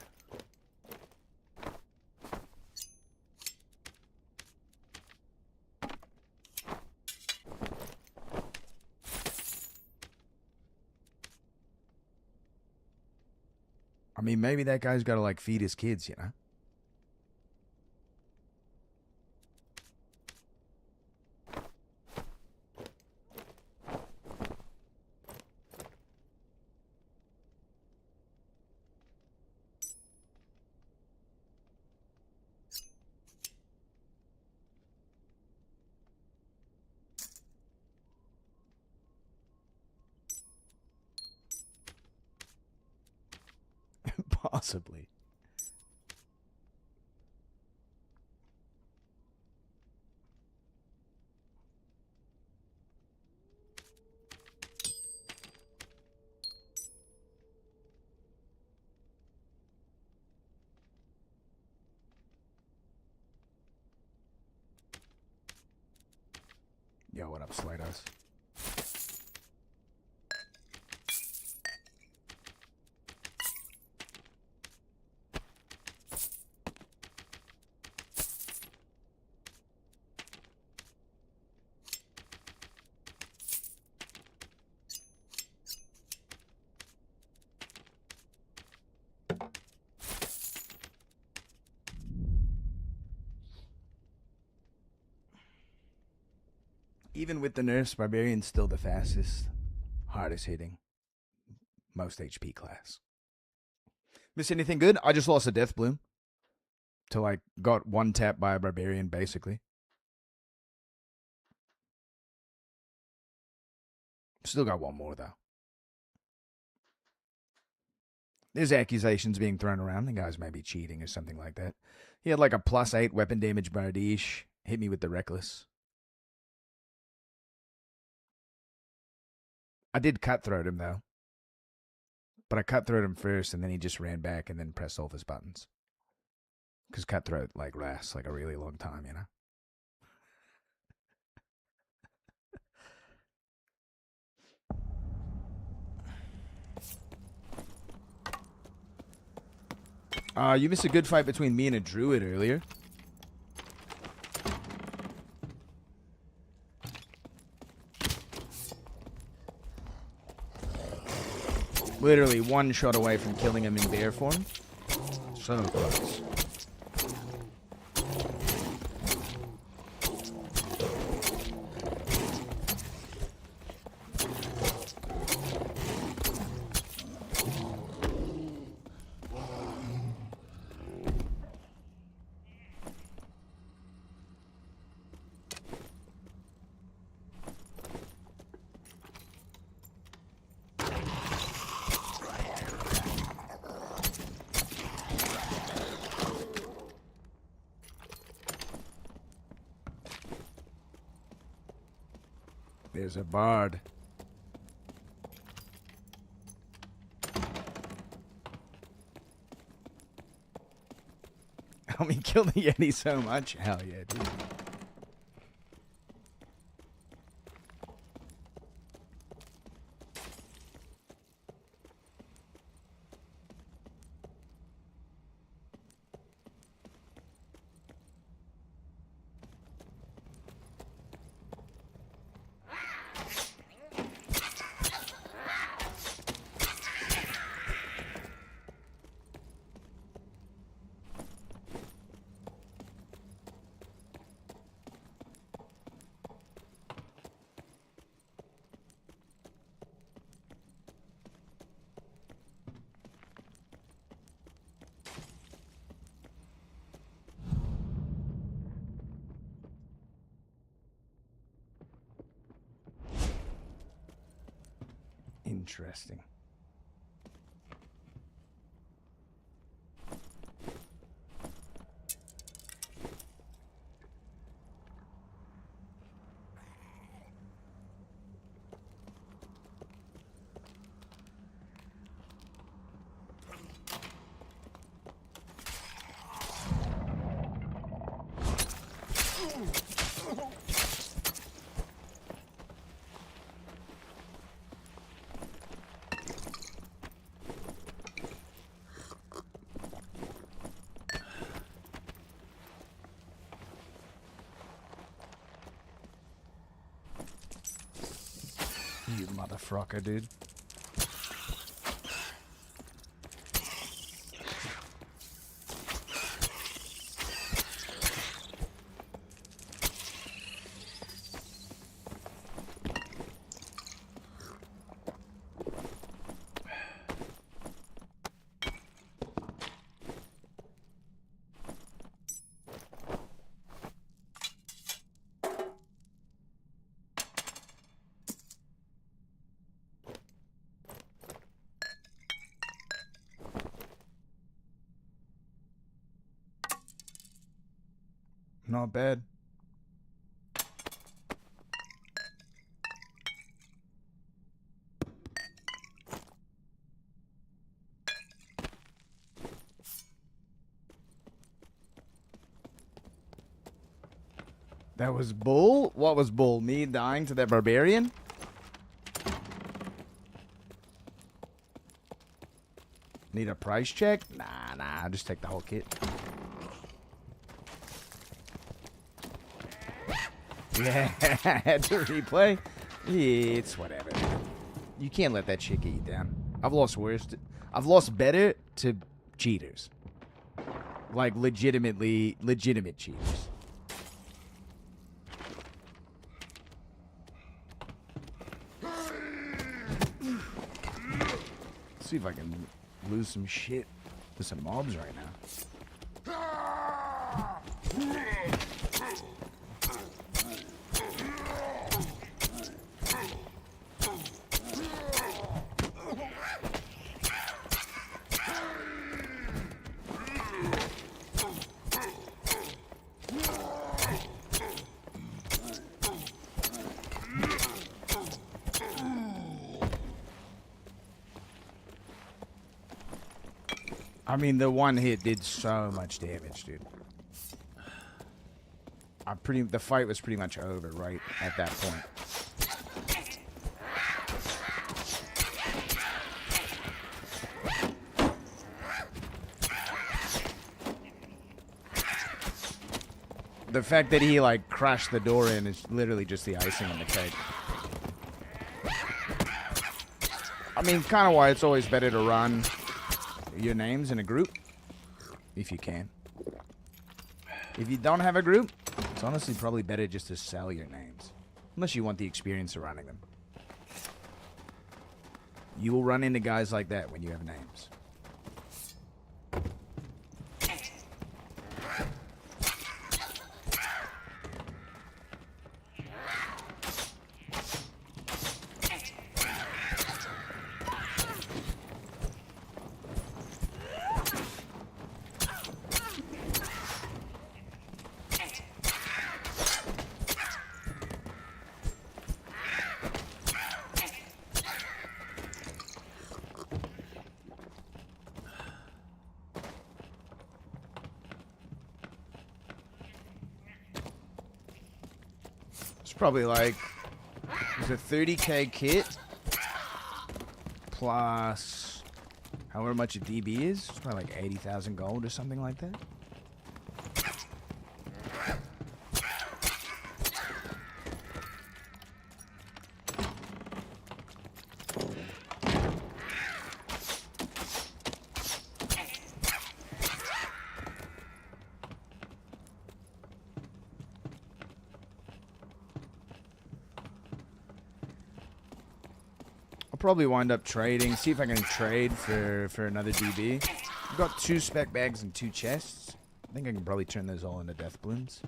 I mean, maybe that guy's got to, like, feed his kids, you know? Possibly. Yo, what up, Slados? Even with the nerfs, Barbarian's still the fastest, hardest hitting, most HP class. Miss anything good? I just lost a Death Bloom. Till I got one tap by a Barbarian, basically. Still got one more, though. There's accusations being thrown around. The guy's maybe cheating or something like that. He had like a +8 weapon damage Bardiche. Hit me with the Reckless. I did cutthroat him, though. But I cutthroat him first, and then he just ran back and then pressed all of his buttons. Because cutthroat, like, lasts like a really long time, you know? You missed a good fight between me and a druid earlier. Literally one shot away from killing him in bear form. So close. There's a bard. Help me kill the Yeti so much. Hell yeah, dude. Interesting. You motherfucker, dude. Not bad. That was bull? What was bull? Me dying to that barbarian? Need a price check? Nah, I'll just take the whole kit. Yeah, had to replay. It's whatever. You can't let that shit get you down. I've lost worse. I've lost better to cheaters. Like legitimate cheaters. See if I can lose some shit to some mobs right now. I mean, the one hit did so much damage, dude. The fight was pretty much over right at that point. The fact that he like crashed the door in is literally just the icing on the cake. I mean, kind of why it's always better to run your names in a group, if you can. If you don't have a group, it's honestly probably better just to sell your names, unless you want the experience of running them. You will run into guys like that when you have names. Probably like, it's a 30k kit plus however much a DB is. It's probably like 80,000 gold or something like that. Probably wind up trading. See if I can trade for another DB. I've got 2 spec bags and 2 chests. I think I can probably turn those all into death balloons.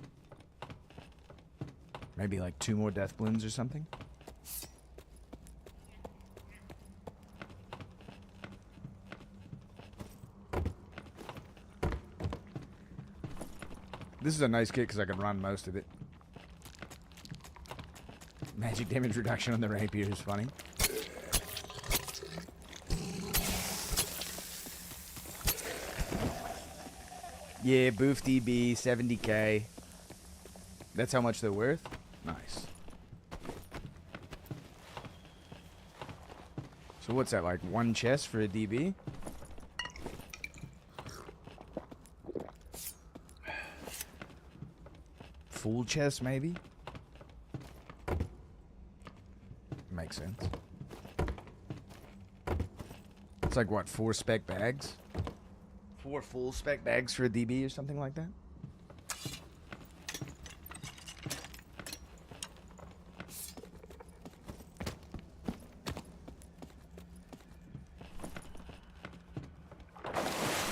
Maybe like 2 more death balloons or something. This is a nice kit because I can run most of it. Magic damage reduction on the rapier is funny. Yeah, Boof DB, 70k. That's how much they're worth? Nice. So what's that, like 1 chest for a DB? Full chest, maybe? Makes sense. It's like, what, 4 spec bags? 4 full spec bags for a DB or something like that?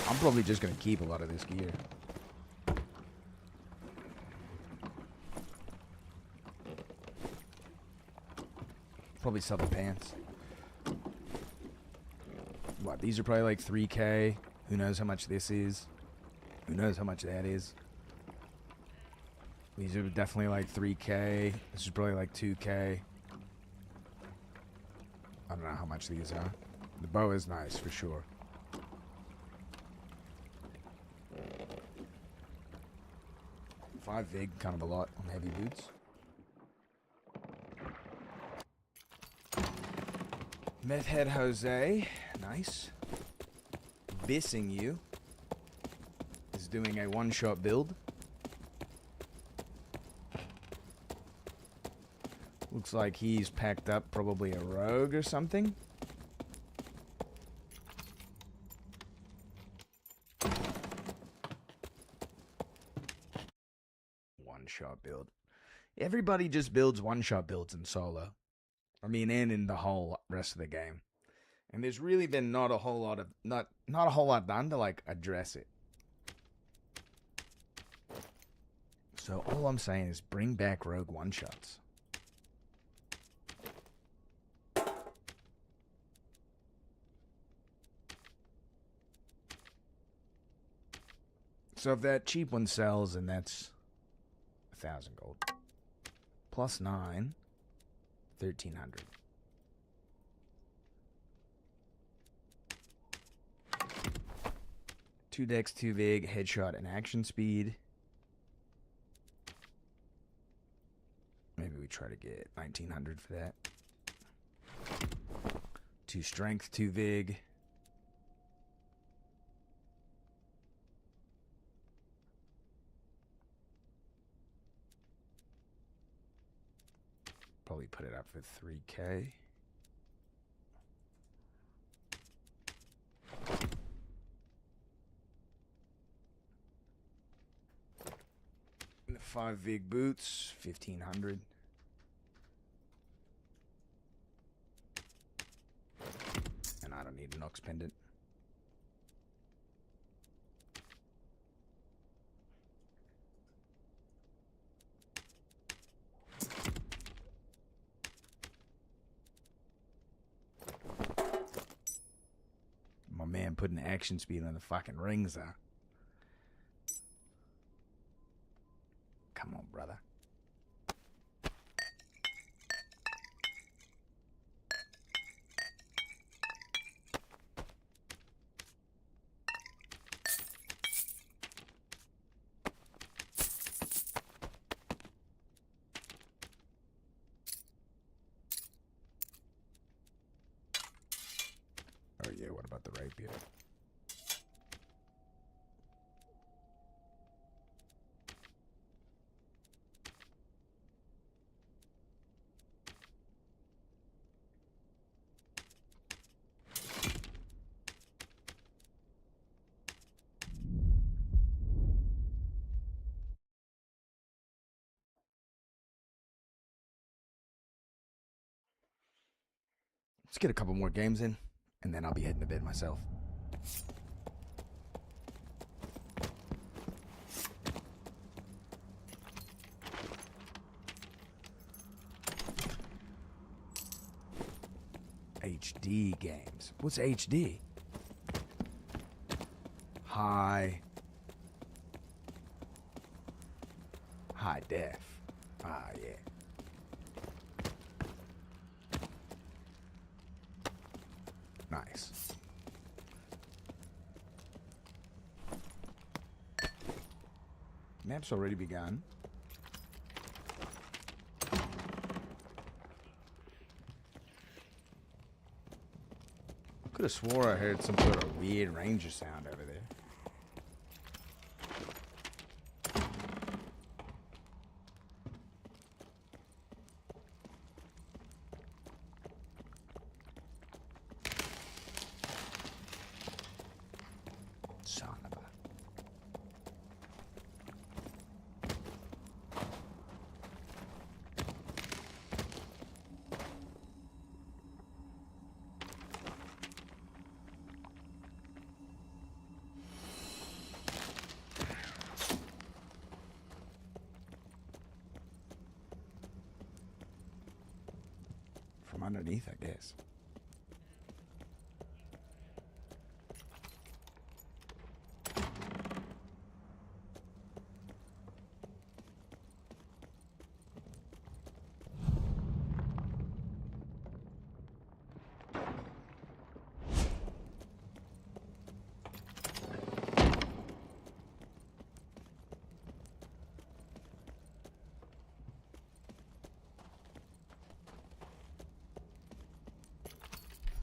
I'm probably just going to keep a lot of this gear. Probably sell the pants. What, these are probably like 3k. Who knows how much this is? Who knows how much that is? These are definitely like 3K. This is probably like 2K. I don't know how much these are. The bow is nice for sure. $5 VIG, kind of a lot on heavy boots. Meth Head Jose, nice. Bissing You is doing a one-shot build. Looks like he's packed up probably a rogue or something. One-shot build. Everybody just builds one-shot builds in solo. I mean, and in the whole rest of the game. And there's really been not a whole lot done to like address it. So all I'm saying is bring back rogue one-shots. So if that cheap one sells, and that's 1,000 gold. Plus 9, 1,300. Two decks, 2 VIG, headshot, and action speed. Maybe we try to get 1,900 for that. 2 strength, 2 VIG. Probably put it up for 3K. And the 5 VIG boots, 1,500. And I don't need an Ox pendant. My man putting action speed on the fucking rings there. Come on, brother. Oh yeah, what about the rapier? Let's get a couple more games in, and then I'll be heading to bed myself. HD games. What's HD? High def. Ah, yeah. Nice. Map's already begun. Could have swore I heard some sort of weird ranger sound over there. Son of a... From underneath, I guess.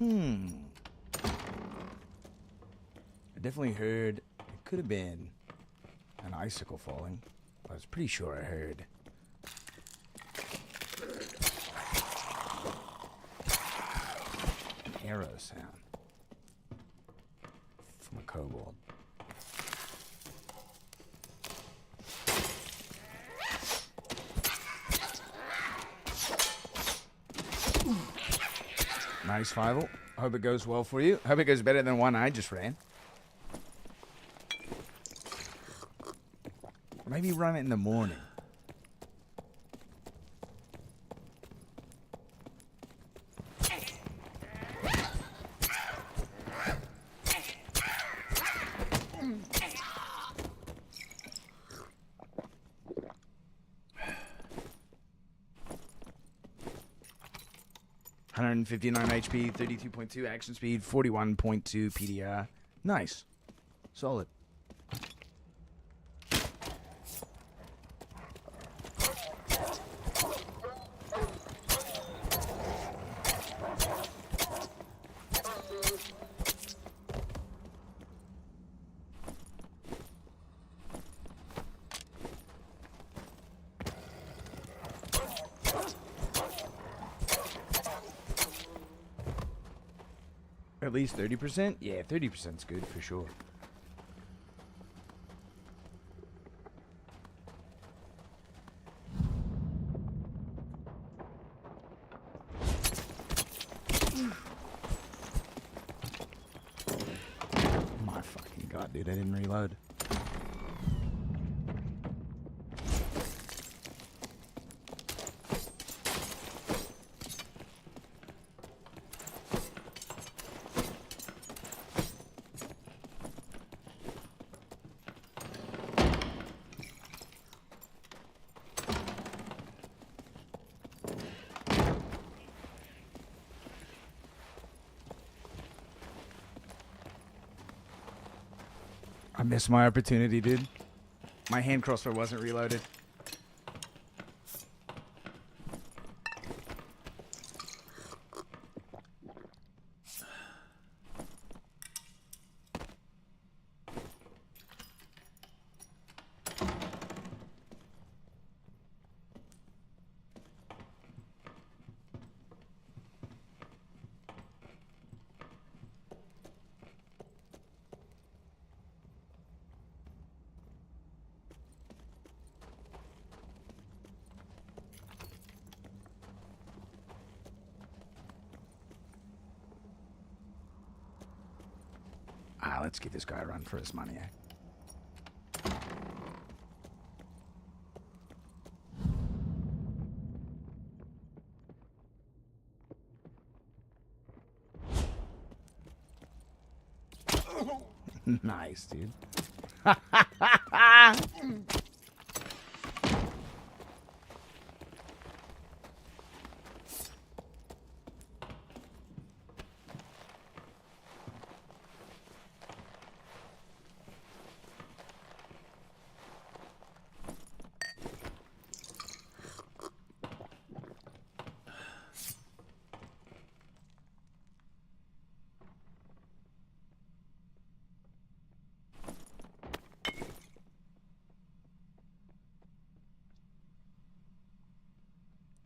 I definitely heard it could have been an icicle falling. I was pretty sure I heard. An arrow sound from a kobold. Nice, Fivel. Hope it goes well for you. Hope it goes better than one I just ran. Maybe run it in the morning. $159 HP, 32.2 action speed, 41.2 PDR. Nice. Solid. At least 30%? Yeah, 30% is good for sure. My fucking god, dude, I didn't reload. I missed my opportunity, dude. My hand crossbow wasn't reloaded. Let's give this guy a run for his money, eh? Nice, dude.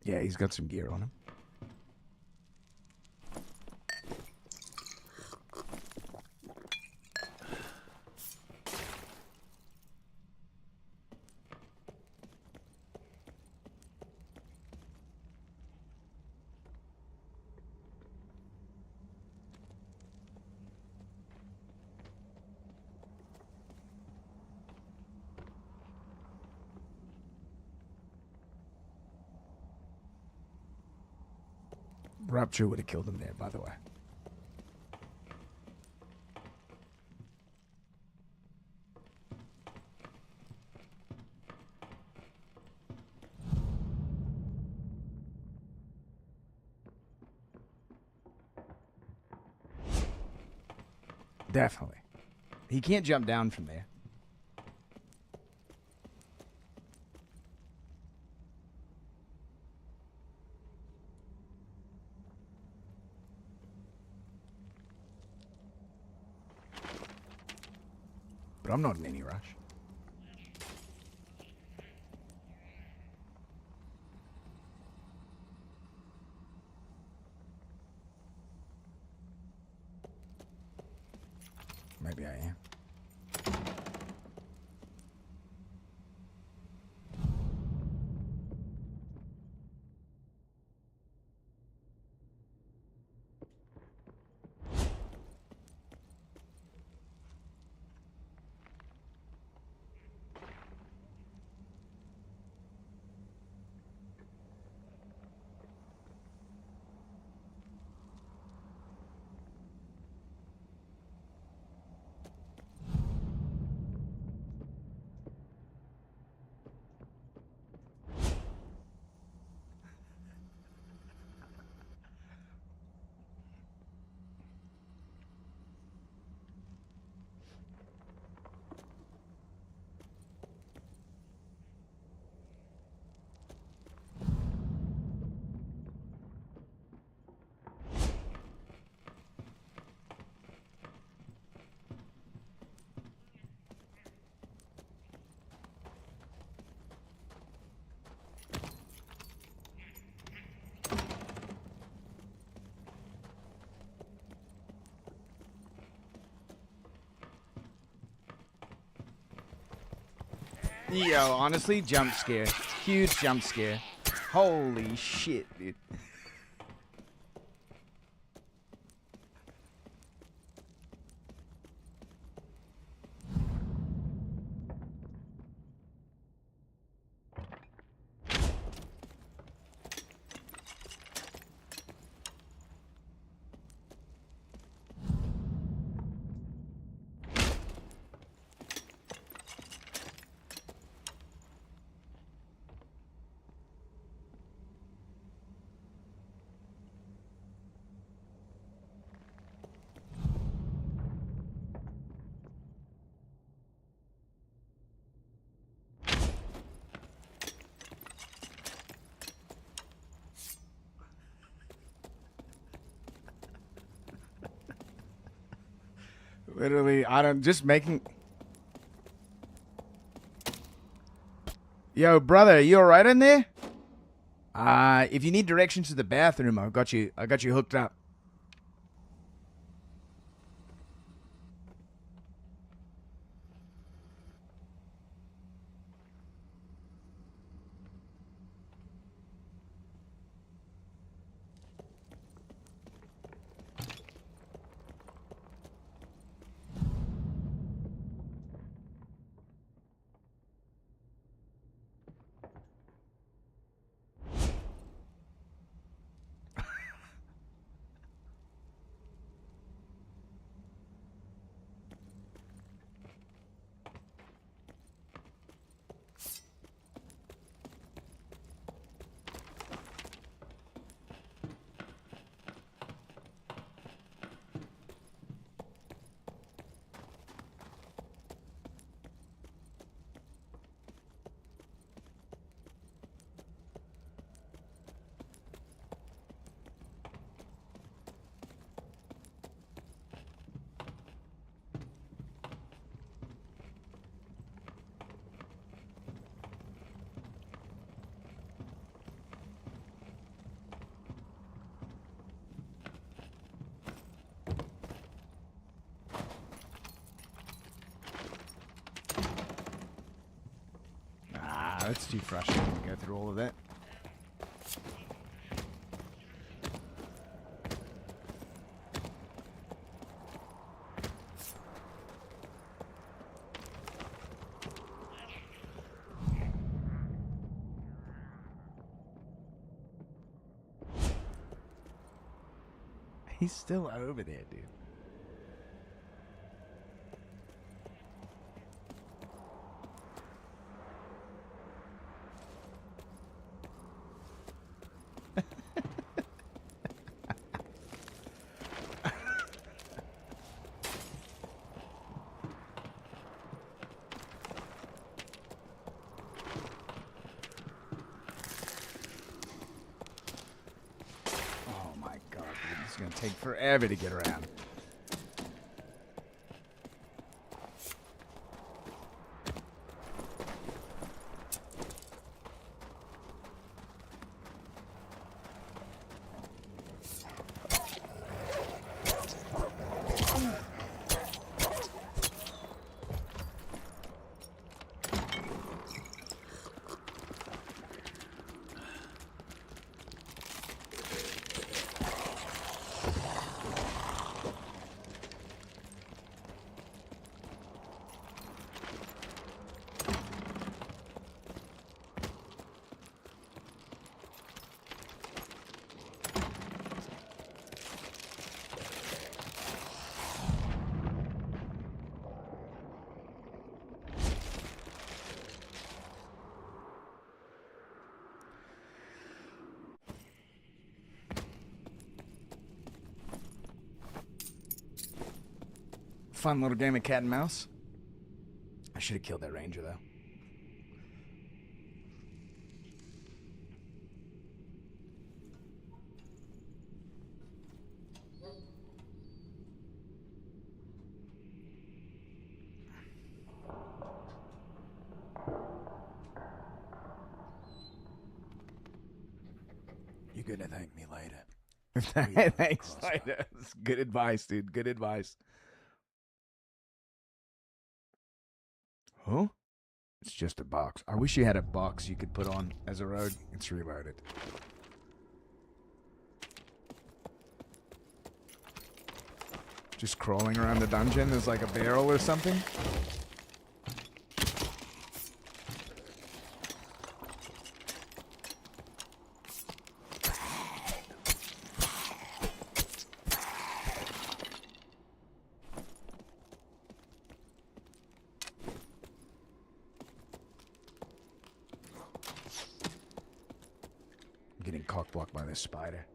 Yeah, he's got some gear on him. Rupture would have killed him there, by the way. Definitely. He can't jump down from there. but I'm not in any rush. Maybe I am. Yo, honestly, jump scare. Huge jump scare. Holy shit, dude. Literally, I don't, just making. Yo, brother, you alright in there? If you need directions to the bathroom, I got you hooked up. It's too frustrating to go through all of that. He's still over there, dude. Gonna take forever to get around. Fun little game of cat and mouse. I should have killed that ranger, though. You're gonna thank me later. Thanks, later. That's good advice, dude. Good advice. Huh? It's just a box. I wish you had a box you could put on as a rogue. It's reloaded. Just crawling around the dungeon. There's like a barrel or something. I'm getting cock-blocked by this spider.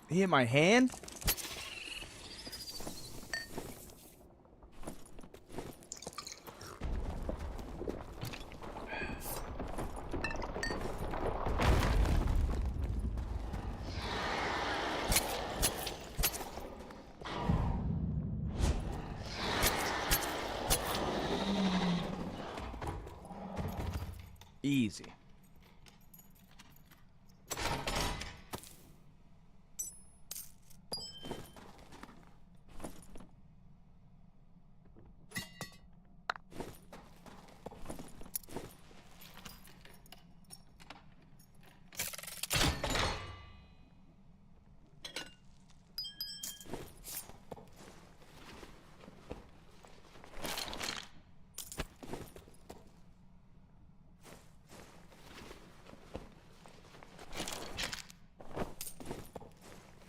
He hit my hand? Easy.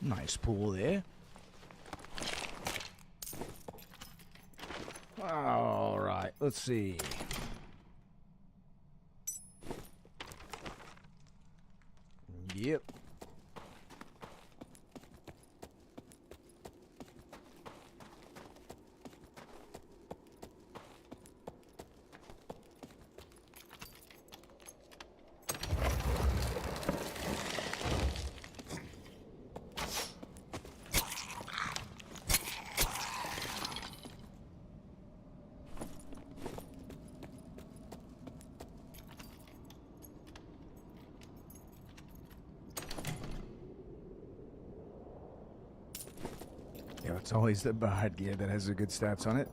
Nice pool there. All right, let's see. Yep. Yeah, it's always the bard gear that has the good stats on it.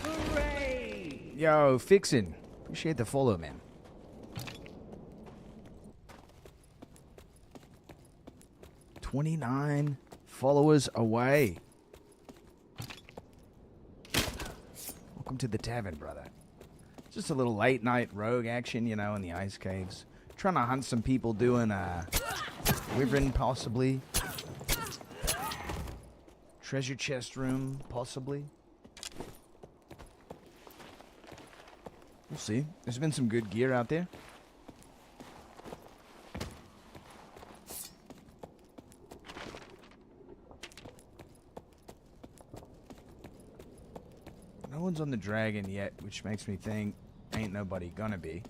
Hooray! Yo, Fixin'. Appreciate the follow, man. $29 followers away. Welcome to the tavern, brother. Just a little late night rogue action, you know, in the ice caves. Trying to hunt some people doing wyvern, possibly. Treasure chest room, possibly. We'll see. There's been some good gear out there. No one's on the dragon yet, which makes me think ain't nobody gonna be.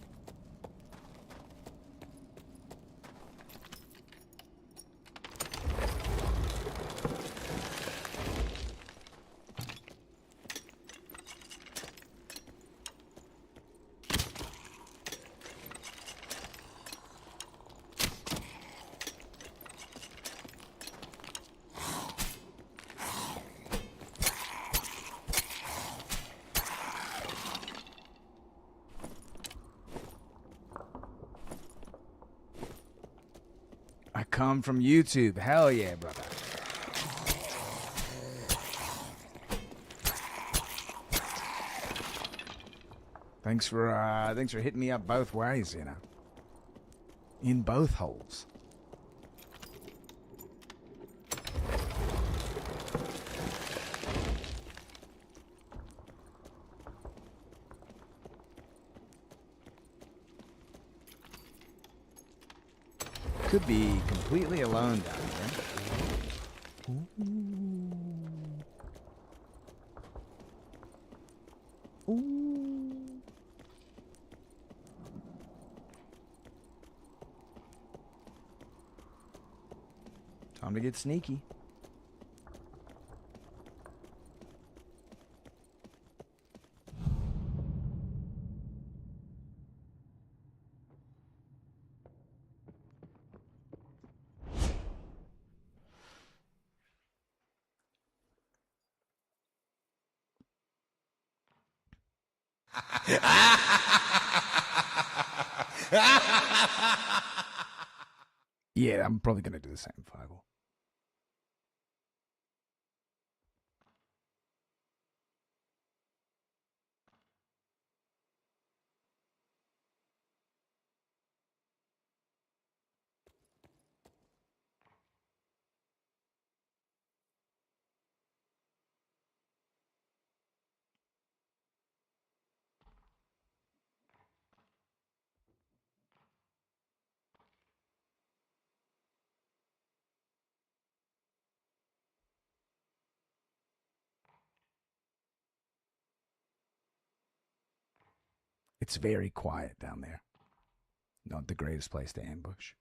come from YouTube. Hell yeah, brother. Thanks for hitting me up both ways, you know. In both holes. Could be completely alone down here. Ooh. Time to get sneaky. Yeah, I'm probably going to do the same, Feigl. It's very quiet down there. Not the greatest place to ambush.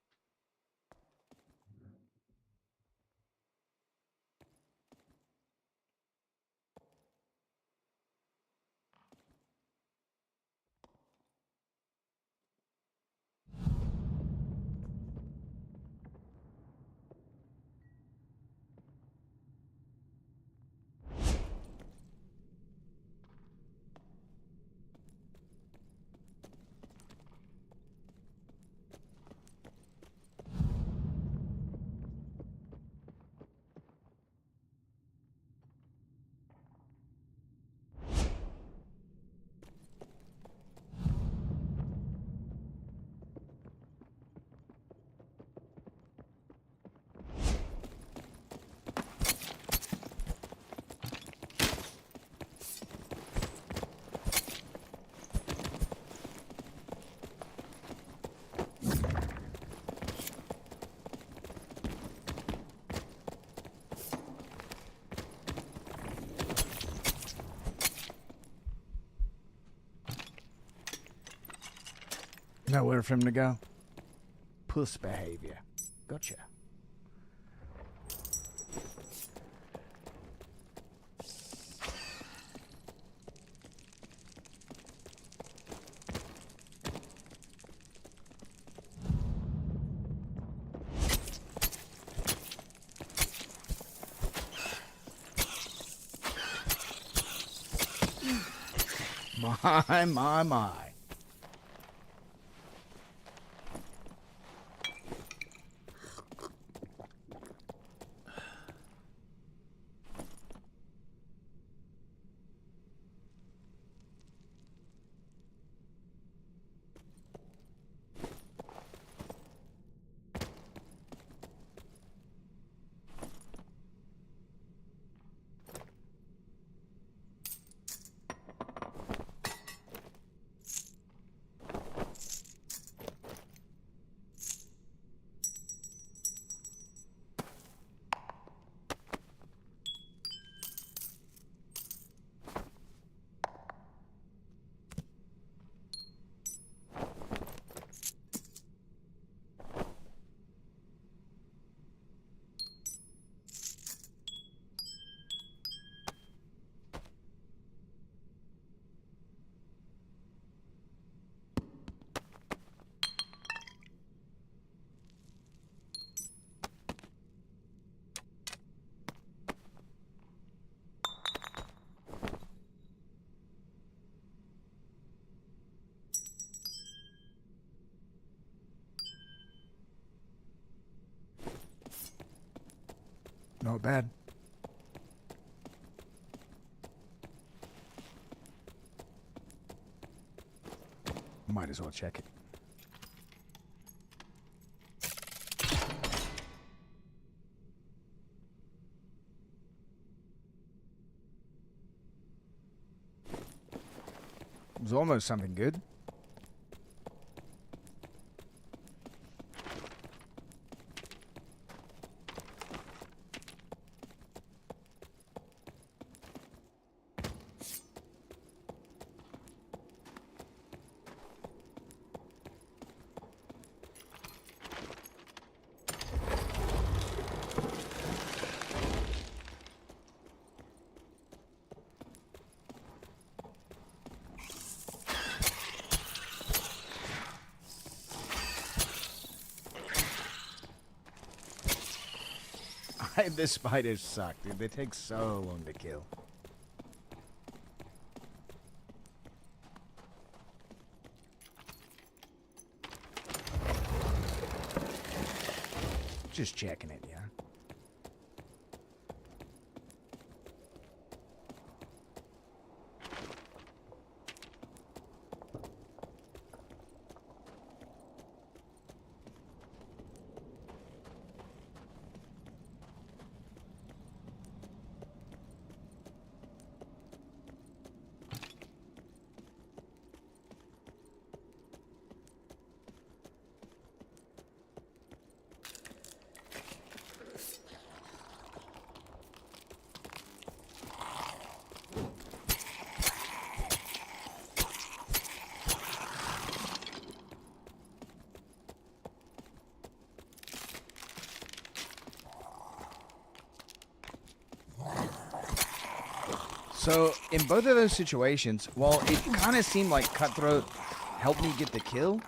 Nowhere for him to go. Puss behavior. Gotcha. My. Not bad. Might as well check it. It was almost something good. The spiders suck, dude. They take so long to kill. Just checking it, yeah. So, in both of those situations, while it kind of seemed like Cutthroat helped me get the kill...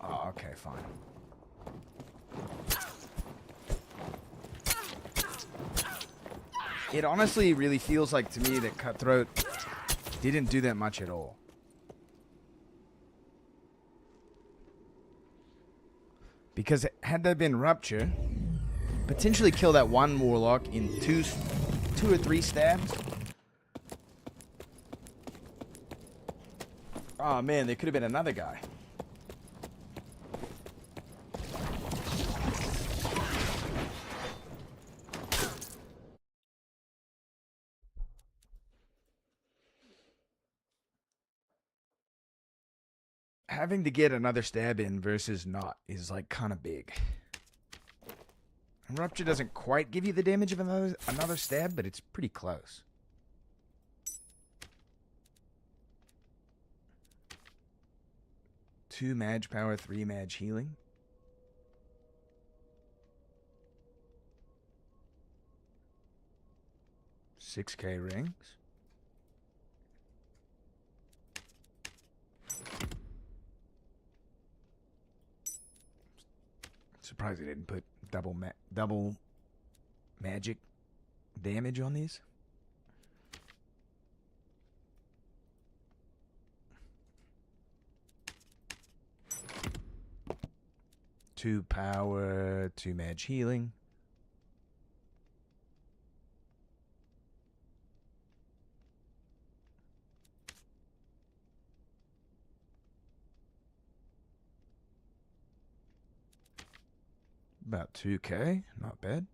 Oh, okay, fine. It honestly really feels like to me that Cutthroat didn't do that much at all. Because had there been Rupture... potentially kill that one Warlock in two or three stabs. Oh man, there could have been another guy. Having to get another stab in versus not is like kind of big. Rupture doesn't quite give you the damage of another stab, but it's pretty close. Two Mage Power, 3 Mage Healing. $6K rings. Surprised they didn't put double magic damage on these. Two power, 2 Mage healing. About 2K, not bad.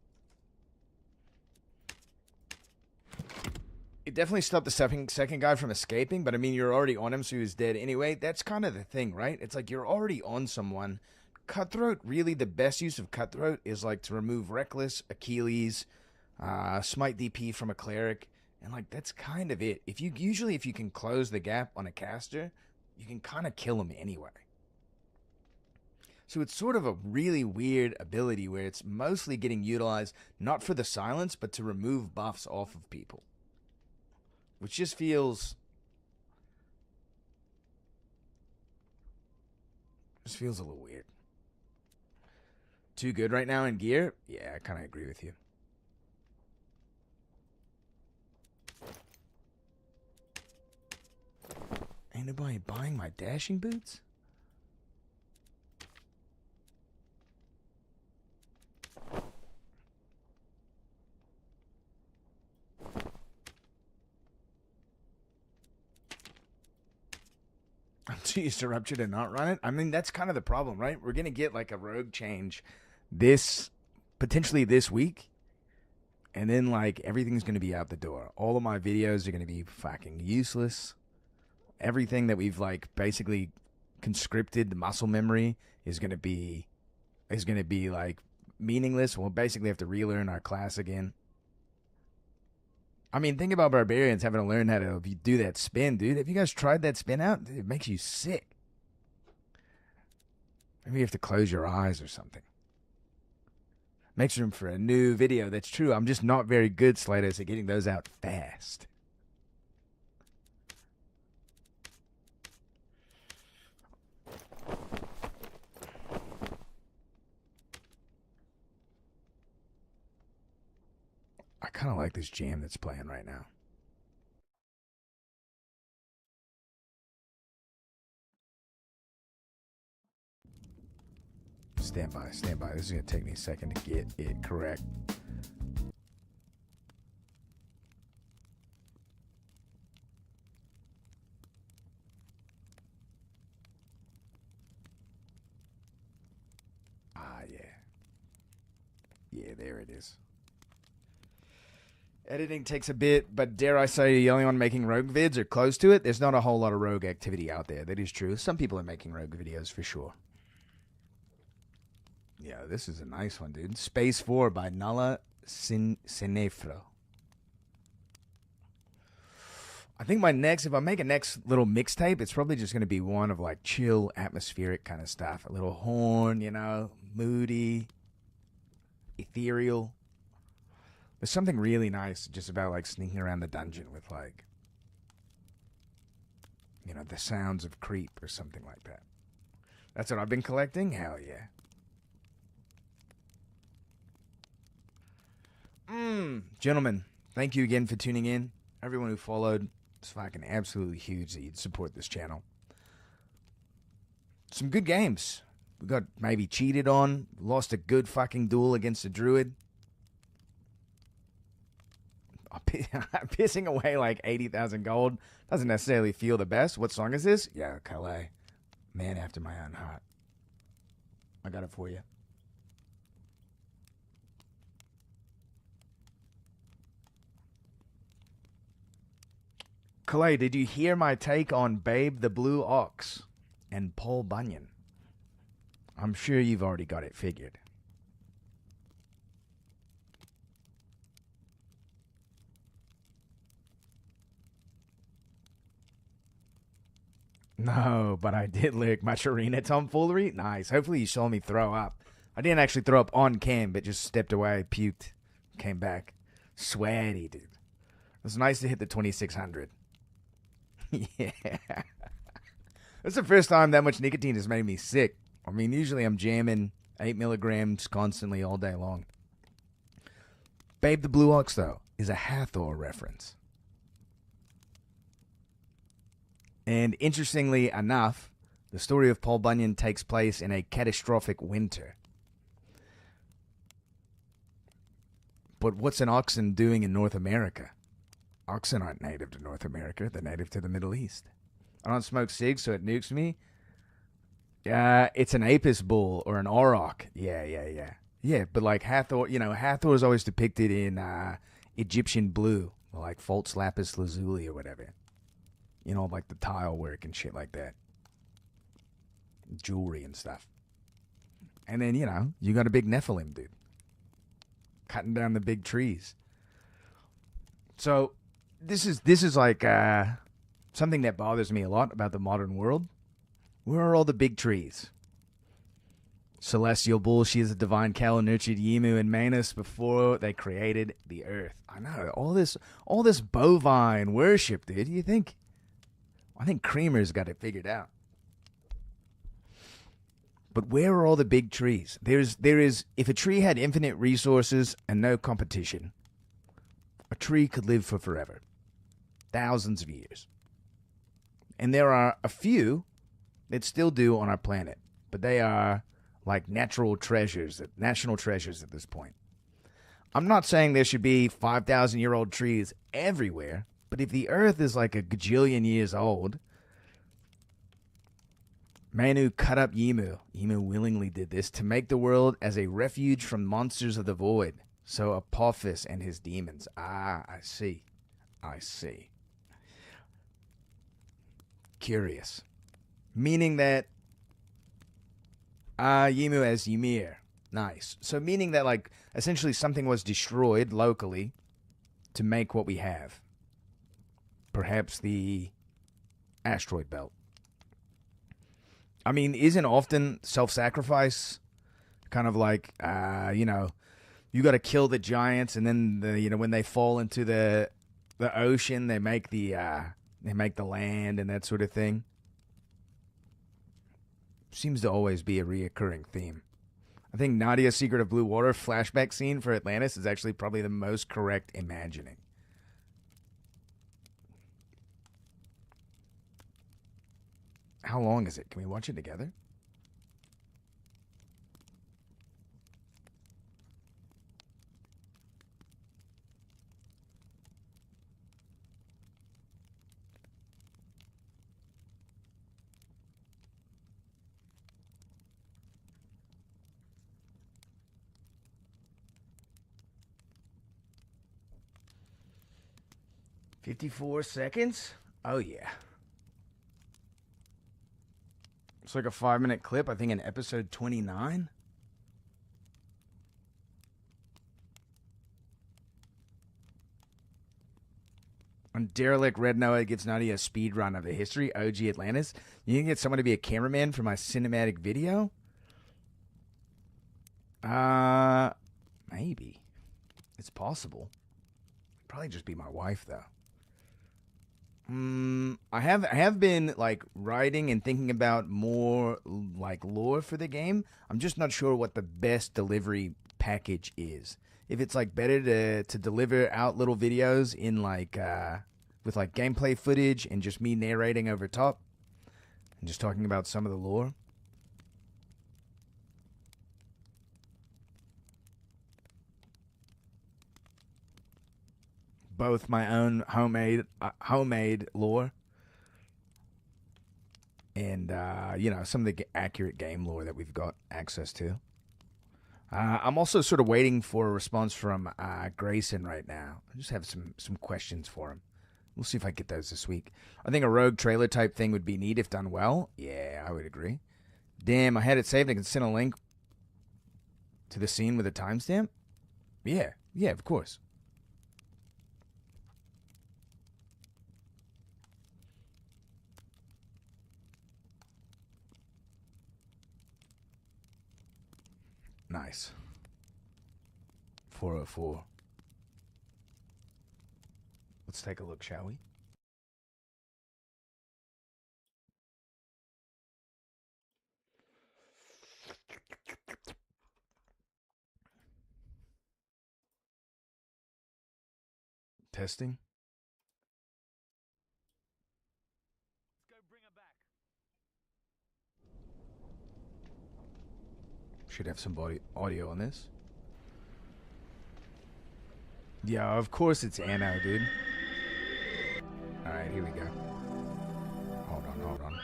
It definitely stopped the second guy from escaping, but I mean, you're already on him, so he was dead anyway. That's kind of the thing, right? It's like you're already on someone. Cutthroat, really, the best use of Cutthroat is like to remove Reckless, Achilles, Smite DP from a Cleric, and like that's kind of it. If you can close the gap on a caster, you can kind of kill him anyway. So it's sort of a really weird ability where it's mostly getting utilized not for the silence, but to remove buffs off of people. Which just feels... just feels a little weird. Too good right now in gear? Yeah, I kind of agree with you. Ain't nobody buying my dashing boots? also used to Rupture to not run it. I mean, that's kind of the problem, right? We're going to get like a rogue change potentially this week. And then like everything's going to be out the door. All of my videos are going to be fucking useless. Everything that we've like basically conscripted, the muscle memory is going to be like meaningless. We'll basically have to relearn our class again. I mean, think about barbarians having to learn how to do that spin, dude. Have you guys tried that spin out? Dude, it makes you sick. Maybe you have to close your eyes or something. Makes room for a new video. That's true. I'm just not very good, Slatos, at getting those out fast. I kind of like this jam that's playing right now. Stand by, stand by. This is going to take me a second to get it correct. Ah, yeah. Yeah, there it is. Editing takes a bit, but dare I say the only one making rogue vids or close to it? There's not a whole lot of rogue activity out there. That is true. Some people are making rogue videos for sure. Yeah, this is a nice one, dude. Space 4 by Nala Senefro. I think if I make a next little mixtape, it's probably just going to be one of like chill, atmospheric kind of stuff. A little horn, you know, moody, ethereal. There's something really nice just about like sneaking around the dungeon with like, you know, the sounds of creep or something like that. That's what I've been collecting? Hell yeah. Gentlemen, thank you again for tuning in. Everyone who followed, it's fucking absolutely huge that you'd support this channel. Some good games. We got maybe cheated on, lost a good fucking duel against a druid. Pissing away like 80,000 gold doesn't necessarily feel the best. What song is this? Yeah, Calais. Man after my own heart. I got it for you. Calais, did you hear my take on Babe the Blue Ox and Paul Bunyan? I'm sure you've already got it figured. No, but I did lyric much arena tomfoolery. Nice. Hopefully you saw me throw up. I didn't actually throw up on cam, but just stepped away, puked, came back. Sweaty, dude. It was nice to hit the 2600. Yeah. That's the first time that much nicotine has made me sick. I mean, usually I'm jamming 8 milligrams constantly all day long. Babe the Blue Ox, though, is a Hathor reference. And interestingly enough, the story of Paul Bunyan takes place in a catastrophic winter. But what's an oxen doing in North America? Oxen aren't native to North America. They're native to the Middle East. I don't smoke cigs, so it nukes me. It's an Apis bull or an auroch. Yeah. Yeah, but like Hathor, you know, Hathor is always depicted in Egyptian blue, like false lapis lazuli or whatever. You know, like the tile work and shit like that. Jewelry and stuff. And then, you know, you got a big Nephilim, dude. Cutting down the big trees. So, this is like something that bothers me a lot about the modern world. Where are all the big trees? Celestial bull, she is a divine cow, nurtured Yimu and Manus before they created the earth. I know, all this bovine worship, dude. I think Creamer's got it figured out. But where are all the big trees? There is, if a tree had infinite resources and no competition, a tree could live for forever. Thousands of years. And there are a few that still do on our planet. But they are like national treasures at this point. I'm not saying there should be 5,000-year-old trees everywhere. But if the Earth is like a gajillion years old, Manu cut up Yimu. Yimu willingly did this to make the world as a refuge from monsters of the void. So Apophis and his demons. Ah, I see. I see. Curious. Meaning that Yimu as Ymir. Nice. So meaning that, like, essentially something was destroyed locally to make what we have. Perhaps the asteroid belt. I mean, isn't often self-sacrifice kind of like, you got to kill the giants, and then when they fall into the ocean, they make the land and that sort of thing. Seems to always be a reoccurring theme. I think Nadia's Secret of Blue Water flashback scene for Atlantis is actually probably the most correct imagining. How long is it? Can we watch it together? $54 seconds? Oh, yeah. It's like a 5-minute clip, I think, in episode 29. On Derelict, Red Noah gives Nadia a speed run of the history, OG Atlantis. You can get someone to be a cameraman for my cinematic video? Maybe. It's possible. Probably just be my wife, though. I have been like writing and thinking about more like lore for the game. I'm just not sure what the best delivery package is. If it's like better to deliver out little videos in like with like gameplay footage and just me narrating over top and just talking about some of the lore. Both my own homemade lore and some of the accurate game lore that we've got access to. I'm also sort of waiting for a response from Grayson right now. I just have some questions for him. We'll see if I get those this week. I think a rogue trailer type thing would be neat if done well. Yeah, I would agree. Damn, I had it saved. I can send a link to the scene with a timestamp. Yeah, of course. Nice. 404. Let's take a look, shall we? Testing. Should have some audio on this. Yeah, of course it's Anno, dude. Alright, here we go. Hold on.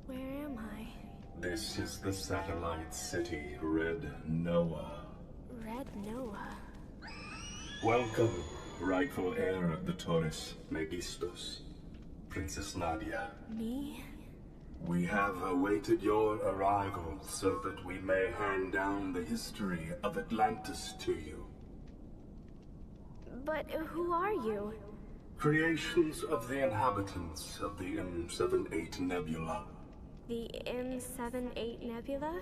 Where am I? This is the satellite city, Red Noah. Red Noah. Welcome, rightful heir of the Taurus, Megistos, Princess Nadia. Me? We have awaited your arrival so that we may hand down the history of Atlantis to you. But who are you? Creations of the inhabitants of the M78 Nebula. The M78 Nebula?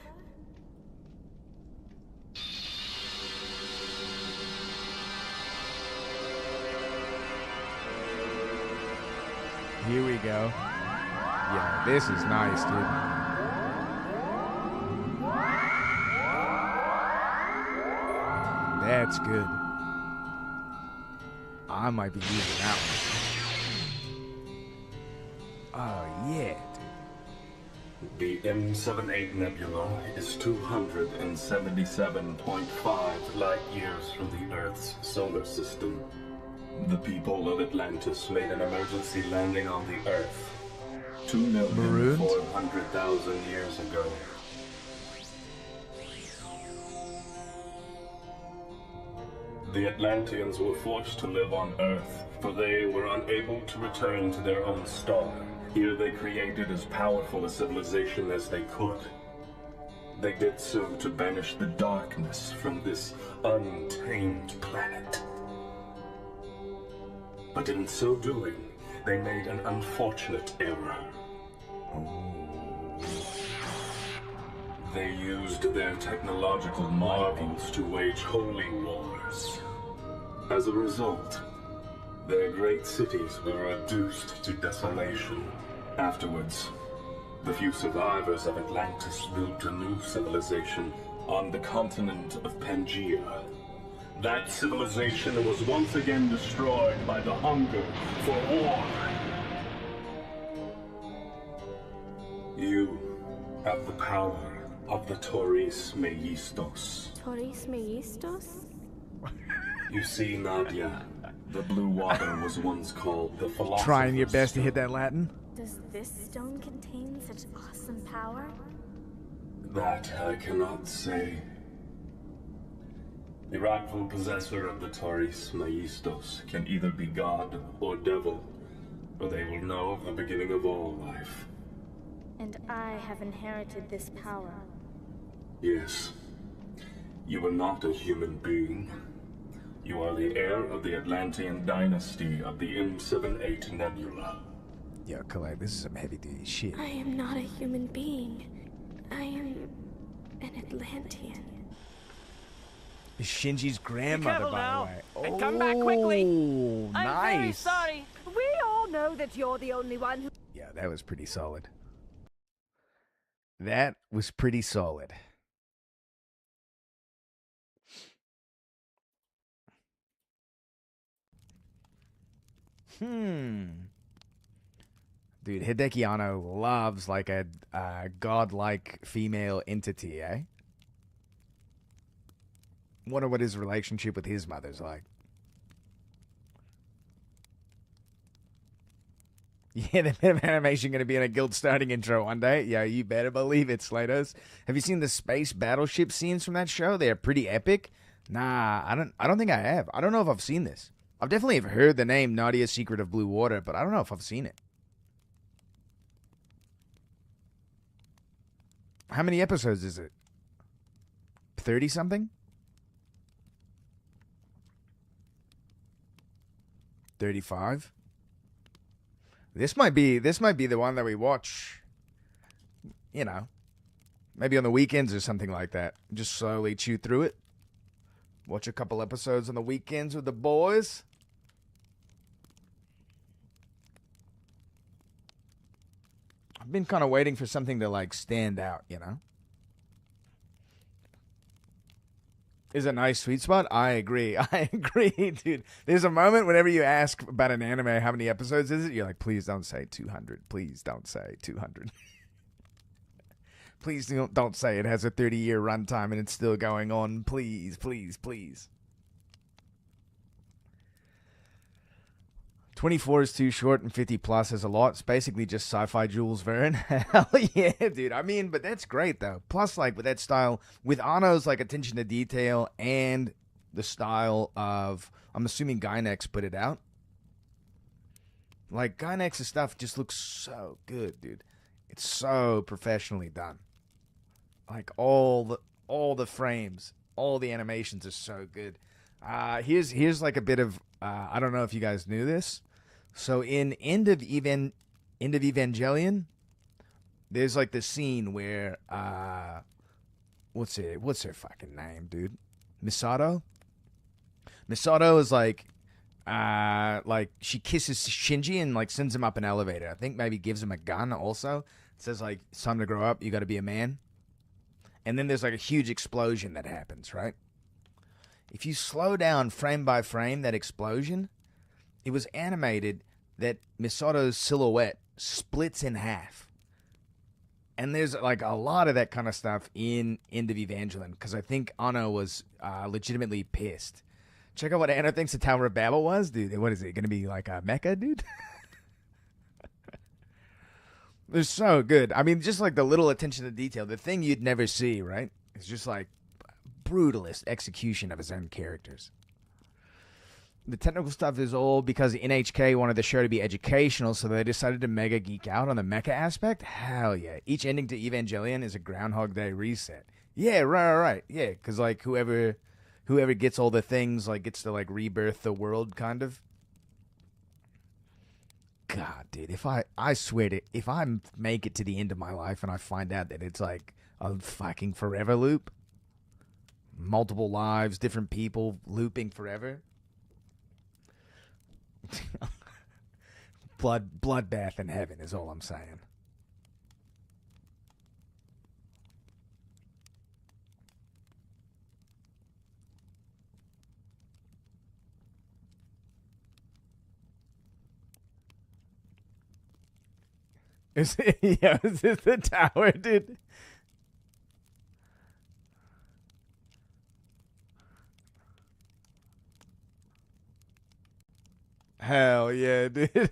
Here we go. Yeah, this is nice, dude. That's good. I might be using that one. Oh, yeah, dude. The M78 Nebula is 277.5 light years from the Earth's solar system. The people of Atlantis made an emergency landing on the Earth 2,400,000 years ago. The Atlanteans were forced to live on Earth, for they were unable to return to their own star. Here they created as powerful a civilization as they could. They did so to banish the darkness from this untamed planet. But in so doing, they made an unfortunate error. They used their technological marvels to wage holy wars. As a result, their great cities were reduced to desolation. Afterwards, the few survivors of Atlantis built a new civilization on the continent of Pangaea. That civilization was once again destroyed by the hunger for war. You have the power of the Toris Meistos. Toris Meistos? You see, Nadia, the blue water was once called the philosopher's Trying your best to hit that Latin. Does this stone contain such awesome power? That I cannot say. The rightful possessor of the Toris Meistos can either be God or devil, or they will know of the beginning of all life. And I have inherited this power. Yes. You are not a human being. You are the heir of the Atlantean dynasty of the M78 Nebula. Yo, Colette, this is some heavy-duty shit. I am not a human being. I am an Atlantean. It's Shinji's grandmother, by the way. And come back quickly. Nice. I'm very sorry. We all know that you're the only one who... Yeah, that was pretty solid. That was pretty solid. Dude, Hideki Anno loves like a godlike female entity, eh? Wonder what his relationship with his mother's like. Yeah, the bit of animation going to be in a guild starting intro one day. Yeah, you better believe it, Slatos. Have you seen the space battleship scenes from that show? They're pretty epic. Nah, I don't think I have. I don't know if I've seen this. I've definitely heard the name Nadia's Secret of Blue Water, but I don't know if I've seen it. How many episodes is it? 30-something? 35? This might be the one that we watch, you know, maybe on the weekends or something like that. Just slowly chew through it. Watch a couple episodes on the weekends with the boys. I've been kind of waiting for something to like stand out, you know. Is a nice sweet spot. I agree. I agree, dude. There's a moment whenever you ask about an anime, how many episodes is it? You're like, please don't say 200. Please don't say 200. Please don't say it has a 30-year runtime and it's still going on. Please, please, please. 24 is too short and 50 plus is a lot. It's basically just sci-fi Jules Verne. Hell yeah, dude. I mean, but that's great, though. Plus, like, with that style, with Anno's, like, attention to detail and the style of, I'm assuming Gainax put it out. Like, Gainax's stuff just looks so good, dude. It's so professionally done. Like, all the frames, all the animations are so good. Here's like a bit of, I don't know if you guys knew this. So in End of Evangelion, there's like the scene where what's her fucking name, dude? Misato? Misato is like she kisses Shinji and like sends him up an elevator. I think maybe gives him a gun also. It says like, it's time to grow up, you gotta be a man. And then there's like a huge explosion that happens, right? If you slow down frame by frame that explosion, it was animated that Misato's silhouette splits in half. And there's like a lot of that kind of stuff in End of Evangelion because I think Anno was legitimately pissed. Check out what Anno thinks the Tower of Babel was, dude. What is it going to be like a Mecca, dude? They're so good. I mean, just like the little attention to detail, the thing you'd never see, right? It's just like brutalist execution of his own characters. The technical stuff is all because NHK wanted the show to be educational, so they decided to mega geek out on the mecha aspect. Hell yeah. Each ending to Evangelion is a Groundhog Day reset. Yeah, right. Yeah, because like whoever gets all the things, like gets to like rebirth the world, kind of. God, dude, I swear to, if I make it to the end of my life and I find out that it's like a fucking forever loop, multiple lives, different people looping forever. Bloodbath in heaven is all I'm saying. Is this the tower, dude? Hell yeah, dude.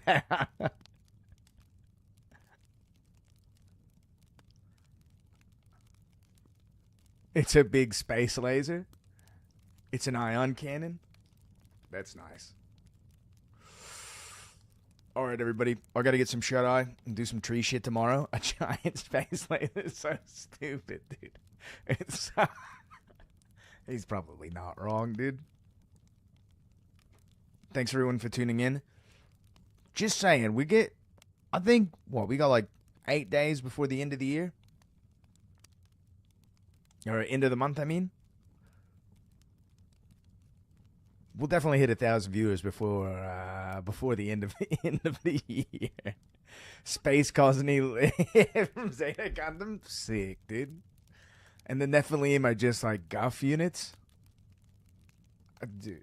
It's a big space laser. It's an ion cannon. That's nice. All right, everybody. I got to get some shut-eye and do some tree shit tomorrow. A giant space laser is so stupid, dude. It's so... He's probably not wrong, dude. Thanks, everyone, for tuning in. Just saying, we get... I think, we got like 8 days before the end of the year? Or end of the month, I mean. We'll definitely hit 1,000 viewers before the end of the year. Space Cosney from Zeta Gundam, sick, dude. And the Nephilim are just like guff units, dude.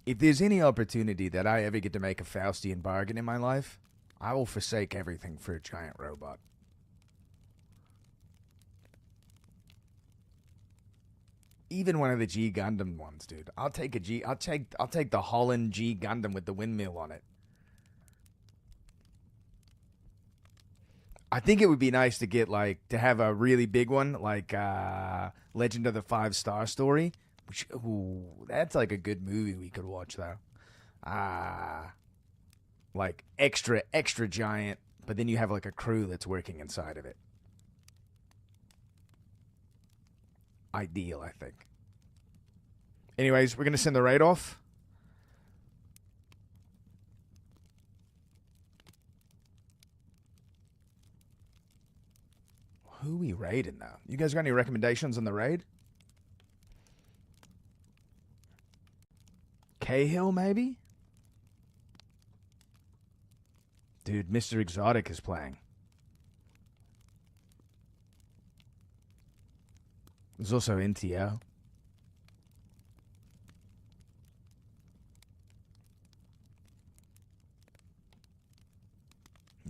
If there's any opportunity that I ever get to make a Faustian bargain in my life, I will forsake everything for a giant robot. Even one of the G Gundam ones, dude. I'll take the Holland G Gundam with the windmill on it. I think it would be nice to get to have a really big one, like Legend of the 5-Star Story. Which, that's like a good movie we could watch though. Like extra giant, but then you have like a crew that's working inside of it. Ideal, I think. Anyways, we're going to send the raid off. Who we raiding now? You guys got any recommendations on the raid? Cahill, maybe? Dude, Mr. Exotic is playing. There's also NTO.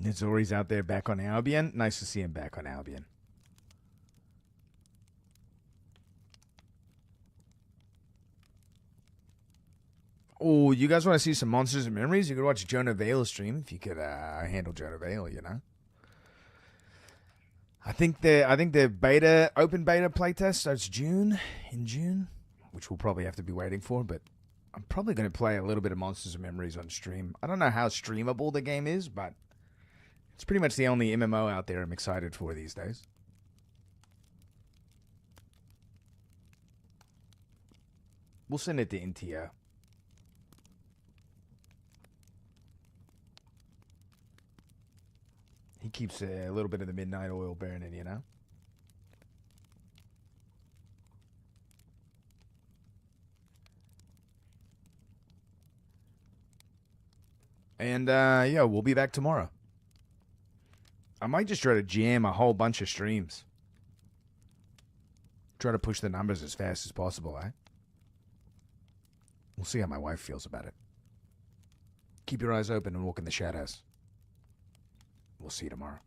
Nizori's out there back on Albion. Nice to see him back on Albion. Oh, you guys want to see some Monsters and Memories? You could watch Jonah Vale stream if you could handle Jonah Vale, you know. I think the open beta playtest starts in June, which we'll probably have to be waiting for, but I'm probably going to play a little bit of Monsters and Memories on stream. I don't know how streamable the game is, but it's pretty much the only MMO out there I'm excited for these days. We'll send it to NTO. He keeps a little bit of the midnight oil burning, you know? And, yeah, we'll be back tomorrow. I might just try to jam a whole bunch of streams. Try to push the numbers as fast as possible, eh? We'll see how my wife feels about it. Keep your eyes open and walk in the shadows. We'll see you tomorrow.